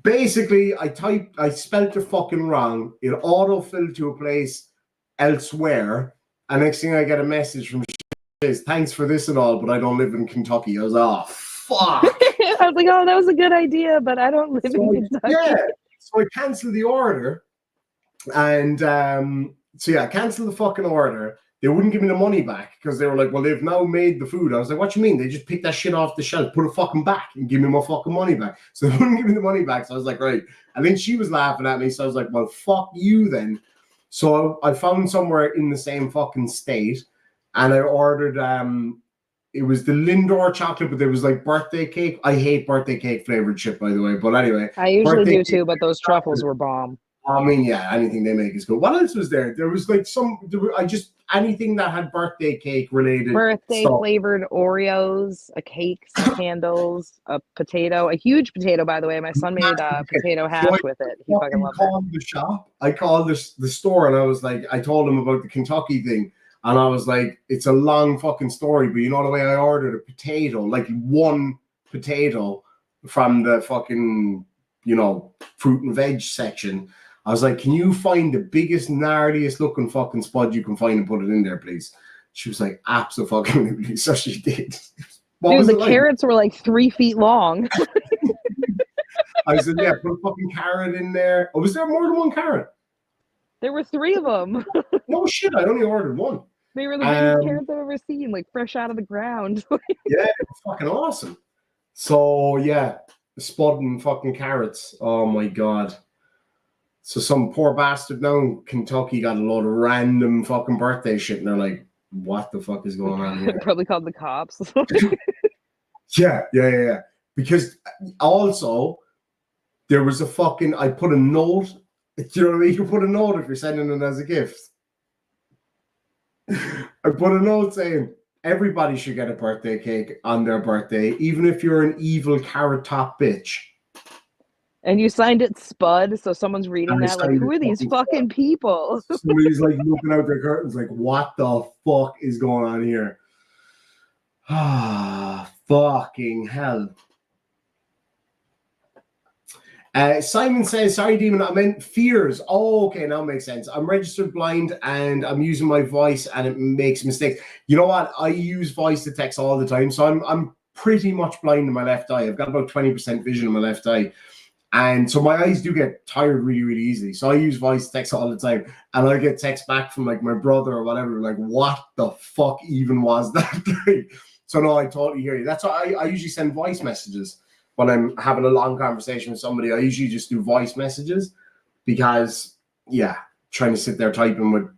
Speaker 13: basically, I spelled it fucking wrong. It auto-filled to a place elsewhere. And next thing I get a message from Shiz, thanks for this and all, but I don't live in Kentucky. I was like, oh, fuck.
Speaker 12: I was like, oh, that was a good idea, but I don't live in Kentucky.
Speaker 13: Yeah, so I cancelled the order, and I cancelled the fucking order. They wouldn't give me the money back because they were like, well, they've now made the food. I was like, what you mean? They just picked that shit off the shelf, put it fucking back, and give me my fucking money back. So they wouldn't give me the money back. So I was like, right. And then she was laughing at me. So I was like, well, fuck you then. So I found somewhere in the same fucking state, and I ordered, it was the Lindor chocolate, but there was like birthday cake. I hate birthday cake flavored shit, by the way. But anyway.
Speaker 12: I usually do too, but those truffles were bomb.
Speaker 13: I mean, yeah, anything they make is good. What else was there? There was like anything that had birthday cake related.
Speaker 12: Birthday
Speaker 13: stuff.
Speaker 12: flavored Oreos, a cake, some candles, a potato, a huge potato, by the way. My son made a potato hash with it. He fucking loved it.
Speaker 13: The shop. I called the store, and I was like, I told him about the Kentucky thing, and I was like, it's a long fucking story, but you know the way I ordered a potato, like one potato from the fucking, fruit and veg section. I was like, can you find the biggest, gnarliest looking fucking spud you can find and put it in there, please? She was like, absolutely. So she did.
Speaker 12: Dude, the carrots were like 3 feet long.
Speaker 13: I said, yeah, put a fucking carrot in there. Oh, was there more than one carrot?
Speaker 12: There were 3 of them.
Speaker 13: No shit, I only ordered one.
Speaker 12: They were the biggest carrots I've ever seen, like fresh out of the ground.
Speaker 13: Yeah, it was fucking awesome. So, yeah, spud and fucking carrots. Oh, my God. So some poor bastard now in Kentucky got a load of random fucking birthday shit, and they're like, what the fuck is going on here?
Speaker 12: Probably called the cops.
Speaker 13: Yeah. Because also, there was a fucking, I put a note. Do you know what I mean? You can put a note if you're sending it as a gift. I put a note saying, everybody should get a birthday cake on their birthday, even if you're an evil carrot top bitch.
Speaker 12: And you signed it Spud, so someone's reading that like, who are these fucking people?
Speaker 13: Somebody's like looking out their curtains like, what the fuck is going on here? Ah, fucking hell. Simon says, sorry, Demon, I meant fears. Oh, okay, now it makes sense. I'm registered blind and I'm using my voice and it makes mistakes. You know what? I use voice to text all the time, so I'm pretty much blind in my left eye. I've got about 20% vision in my left eye. And so my eyes do get tired really, really easily. So I use voice text all the time. And I get text back from like my brother or whatever, like, what the fuck even was that? So no, I totally hear you. That's why I usually send voice messages when I'm having a long conversation with somebody. I usually just do voice messages because, yeah, trying to sit there typing with,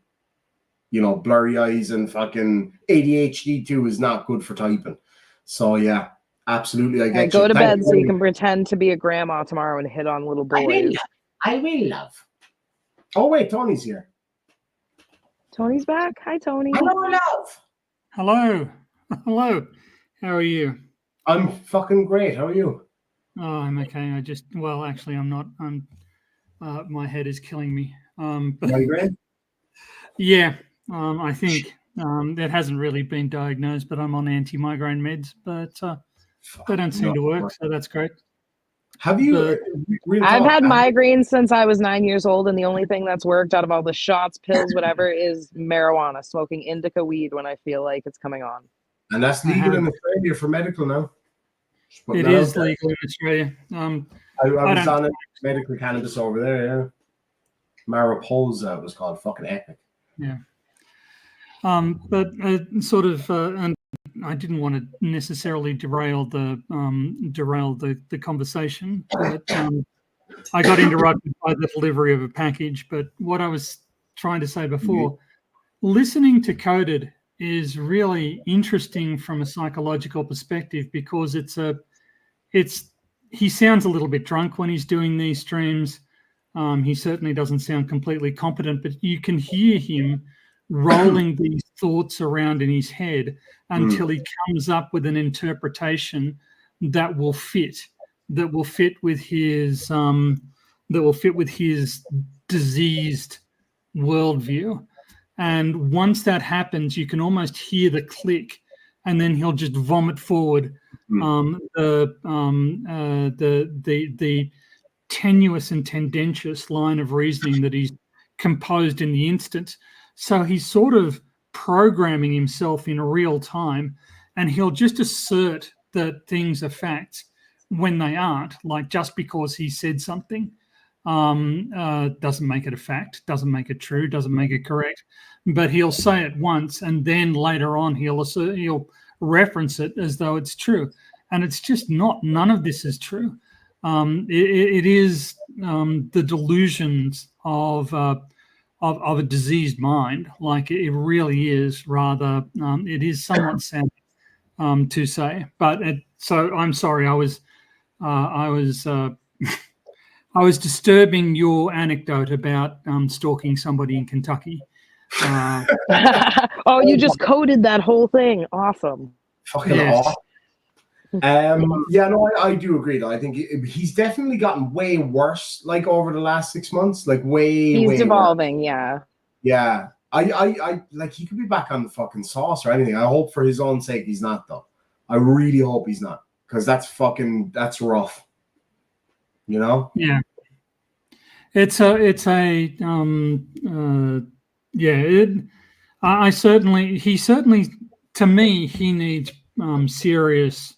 Speaker 13: blurry eyes and fucking ADHD too is not good for typing. So yeah. Absolutely, I get you.
Speaker 12: Go to bed so you can pretend to be a grandma tomorrow and hit on little boys.
Speaker 9: I will love.
Speaker 13: Oh, wait, Tony's here.
Speaker 12: Tony's back. Hi, Tony.
Speaker 9: Hello, love.
Speaker 6: Hello. How are you?
Speaker 13: I'm fucking great. How are you?
Speaker 6: Oh, I'm okay. Actually, I'm not. My head is killing me.
Speaker 13: Migraine?
Speaker 6: Yeah, I think that hasn't really been diagnosed, but I'm on anti-migraine meds, but they don't seem to work, so that's great.
Speaker 13: Have you?
Speaker 12: I've had migraines since I was 9 years old, and the only thing that's worked out of all the shots, pills, whatever, is marijuana, smoking indica weed when I feel like it's coming on.
Speaker 13: And that's legal in Australia for medical now.
Speaker 6: It is legal in Australia.
Speaker 13: I was on medical cannabis over there, yeah. Mariposa it was called. Fucking epic.
Speaker 6: Yeah. But and I didn't want to necessarily derail the conversation, but I got interrupted by the delivery of a package. But what I was trying to say before, listening to Coded is really interesting from a psychological perspective because he sounds a little bit drunk when he's doing these streams. He certainly doesn't sound completely competent, but you can hear him rolling these thoughts around in his head until he comes up with an interpretation that will fit with his diseased worldview. And once that happens, you can almost hear the click, and then he'll just vomit forward the tenuous and tendentious line of reasoning that he's composed in the instant. So he's sort of programming himself in real time, and he'll just assert that things are facts. when they aren't. Like, just because he said something doesn't make it a fact, doesn't make it true, doesn't make it correct. But he'll say it once, and then later on he'll reference it as though it's true, and it's just not. None of this is true. It is the delusions of a diseased mind. Like, it really is. Rather, it is somewhat sad to say. But so I'm sorry. I was I was disturbing your anecdote about stalking somebody in Kentucky.
Speaker 12: Oh, you just coded that whole thing. Awesome.
Speaker 13: Fucking
Speaker 6: Yes.
Speaker 13: awesome. Yeah, no, I do agree though. I think he's definitely gotten way worse, like over the last 6 months, like way
Speaker 12: He's
Speaker 13: way
Speaker 12: devolving,
Speaker 13: worse.
Speaker 12: yeah.
Speaker 13: Yeah, I like he could be back on the fucking sauce or anything. I hope for his own sake he's not though. I really hope he's not, because that's rough. You know?
Speaker 6: Yeah. It's a yeah. I certainly, to me, he needs serious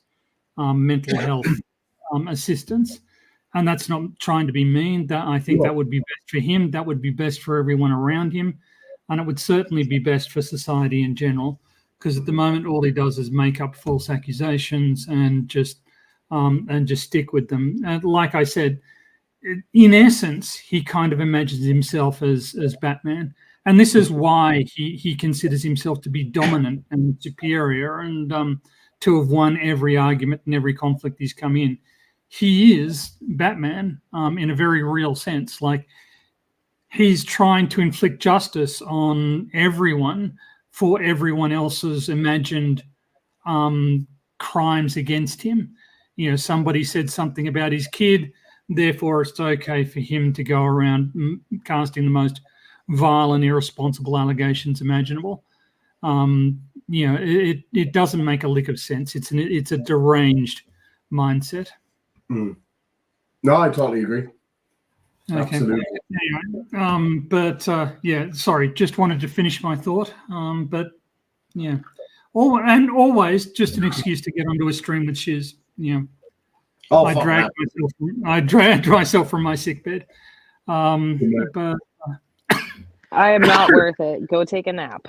Speaker 6: mental health assistance, and that's not trying to be mean. That I think that would be best for him. That would be best for everyone around him, and it would certainly be best for society in general. Because at the moment, all he does is make up false accusations and just stick with them. And like I said, in essence, he kind of imagines himself as Batman. And this is why he considers himself to be dominant and superior, and to have won every argument and every conflict he's come in. He is Batman in a very real sense. Like, he's trying to inflict justice on everyone for everyone else's imagined crimes against him. You know, somebody said something about his kid, therefore it's okay for him to go around casting the most vile and irresponsible allegations imaginable. You know, it doesn't make a lick of sense. It's a deranged mindset.
Speaker 13: Mm. No, I totally agree.
Speaker 6: Okay.
Speaker 13: Absolutely.
Speaker 6: Anyway, but yeah, sorry, just wanted to finish my thought. But yeah, always just an excuse to get onto a stream with Shiz. You know, I dragged myself from my sickbed. But
Speaker 12: I am not worth it. Go take a nap.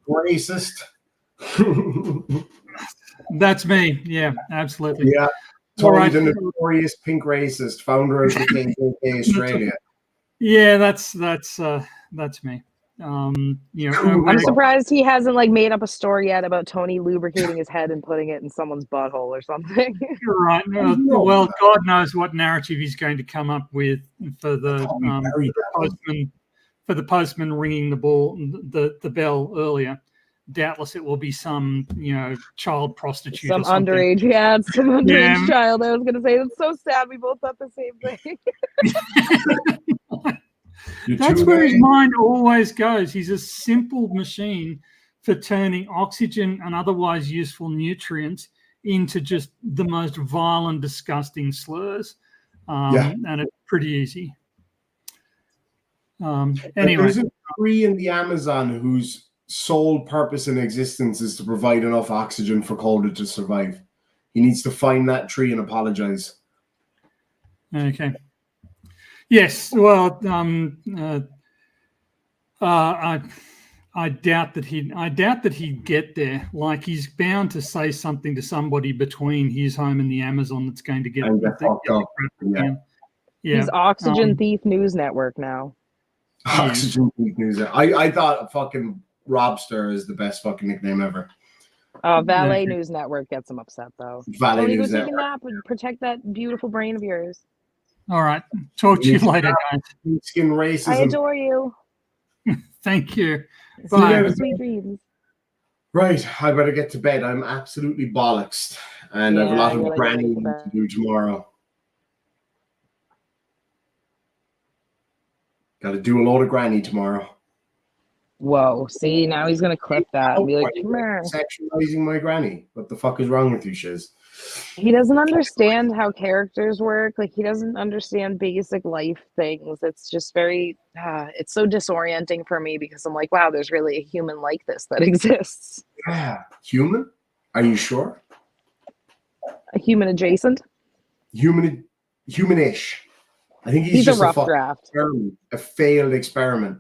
Speaker 13: Racist.
Speaker 6: That's me. Yeah, absolutely.
Speaker 13: Yeah. Tony, the notorious pink racist, founder of the KKK Australia.
Speaker 6: Yeah, that's me. You know,
Speaker 12: I'm surprised he hasn't like made up a story yet about Tony lubricating his head and putting it in someone's butthole or something.
Speaker 6: You're right. Well, God knows what narrative he's going to come up with for the postman ringing the bell earlier. Doubtless it will be some, you know, child prostitute.
Speaker 12: Some
Speaker 6: or something.
Speaker 12: underage, yeah, some underage child. I was gonna say it's so sad. We both thought the same thing.
Speaker 6: That's where his mind always goes. He's a simple machine for turning oxygen and otherwise useful nutrients into just the most vile and disgusting slurs. And it's pretty easy. Anyway,
Speaker 13: there's a tree in the Amazon whose sole purpose in existence is to provide enough oxygen for Calder to survive. He needs to find that tree and apologize.
Speaker 6: Okay. Yes. Well, I doubt that he'd get there. Like, he's bound to say something to somebody between his home and the Amazon that's going to get
Speaker 13: fucked up. Yeah.
Speaker 12: He's Oxygen Thief News Network now.
Speaker 13: Oxygen Thief News. I thought fucking Bobster is the best fucking nickname ever.
Speaker 12: Valet News Network gets him upset though.
Speaker 13: Valet
Speaker 12: Tony,
Speaker 13: News
Speaker 12: go take a
Speaker 13: Network.
Speaker 12: nap and protect that beautiful brain of yours.
Speaker 6: All right. Talk to you later, guys.
Speaker 13: Skin racism.
Speaker 12: I adore you.
Speaker 6: Thank you.
Speaker 12: Bye. Sweet dreams.
Speaker 13: Right, I better get to bed. I'm absolutely bollocksed, and I have a lot of granny to do tomorrow. Got to do a load of granny tomorrow.
Speaker 12: Whoa! See, now he's gonna clip that and be like, "Come here."
Speaker 13: Sexualizing my granny. What the fuck is wrong with you, Shiz?
Speaker 12: He doesn't understand how characters work. Like, he doesn't understand basic life things. It's just very, it's so disorienting for me because I'm like, wow, there's really a human like this that exists.
Speaker 13: Yeah, human? Are you sure?
Speaker 12: A human adjacent.
Speaker 13: Humanish. I think he's
Speaker 12: a
Speaker 13: just
Speaker 12: rough
Speaker 13: fucking
Speaker 12: draft.
Speaker 13: experiment, a failed experiment.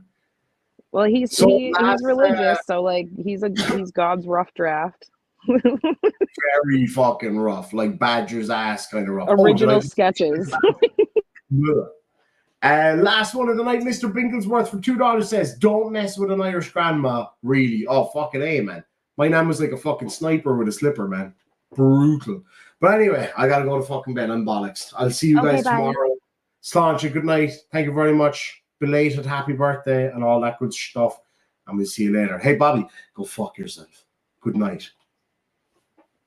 Speaker 12: Well, he's
Speaker 13: So
Speaker 12: he's
Speaker 13: last,
Speaker 12: religious, so like he's God's rough draft.
Speaker 13: very fucking rough, like Badger's ass kind of rough.
Speaker 12: Original sketches.
Speaker 13: Last one of the night, Mr. Binklesworth for $2 says, "Don't mess with an Irish grandma, really." Oh, fucking A, man. My nan was like a fucking sniper with a slipper, man. Brutal. But anyway, I gotta go to fucking bed. I'm bollocks. I'll see you guys
Speaker 12: bye.
Speaker 13: tomorrow. Sláinte, good night. Thank you very much. Belated happy birthday and all that good stuff. And we'll see you later. Hey, Bobby, go fuck yourself. Good night.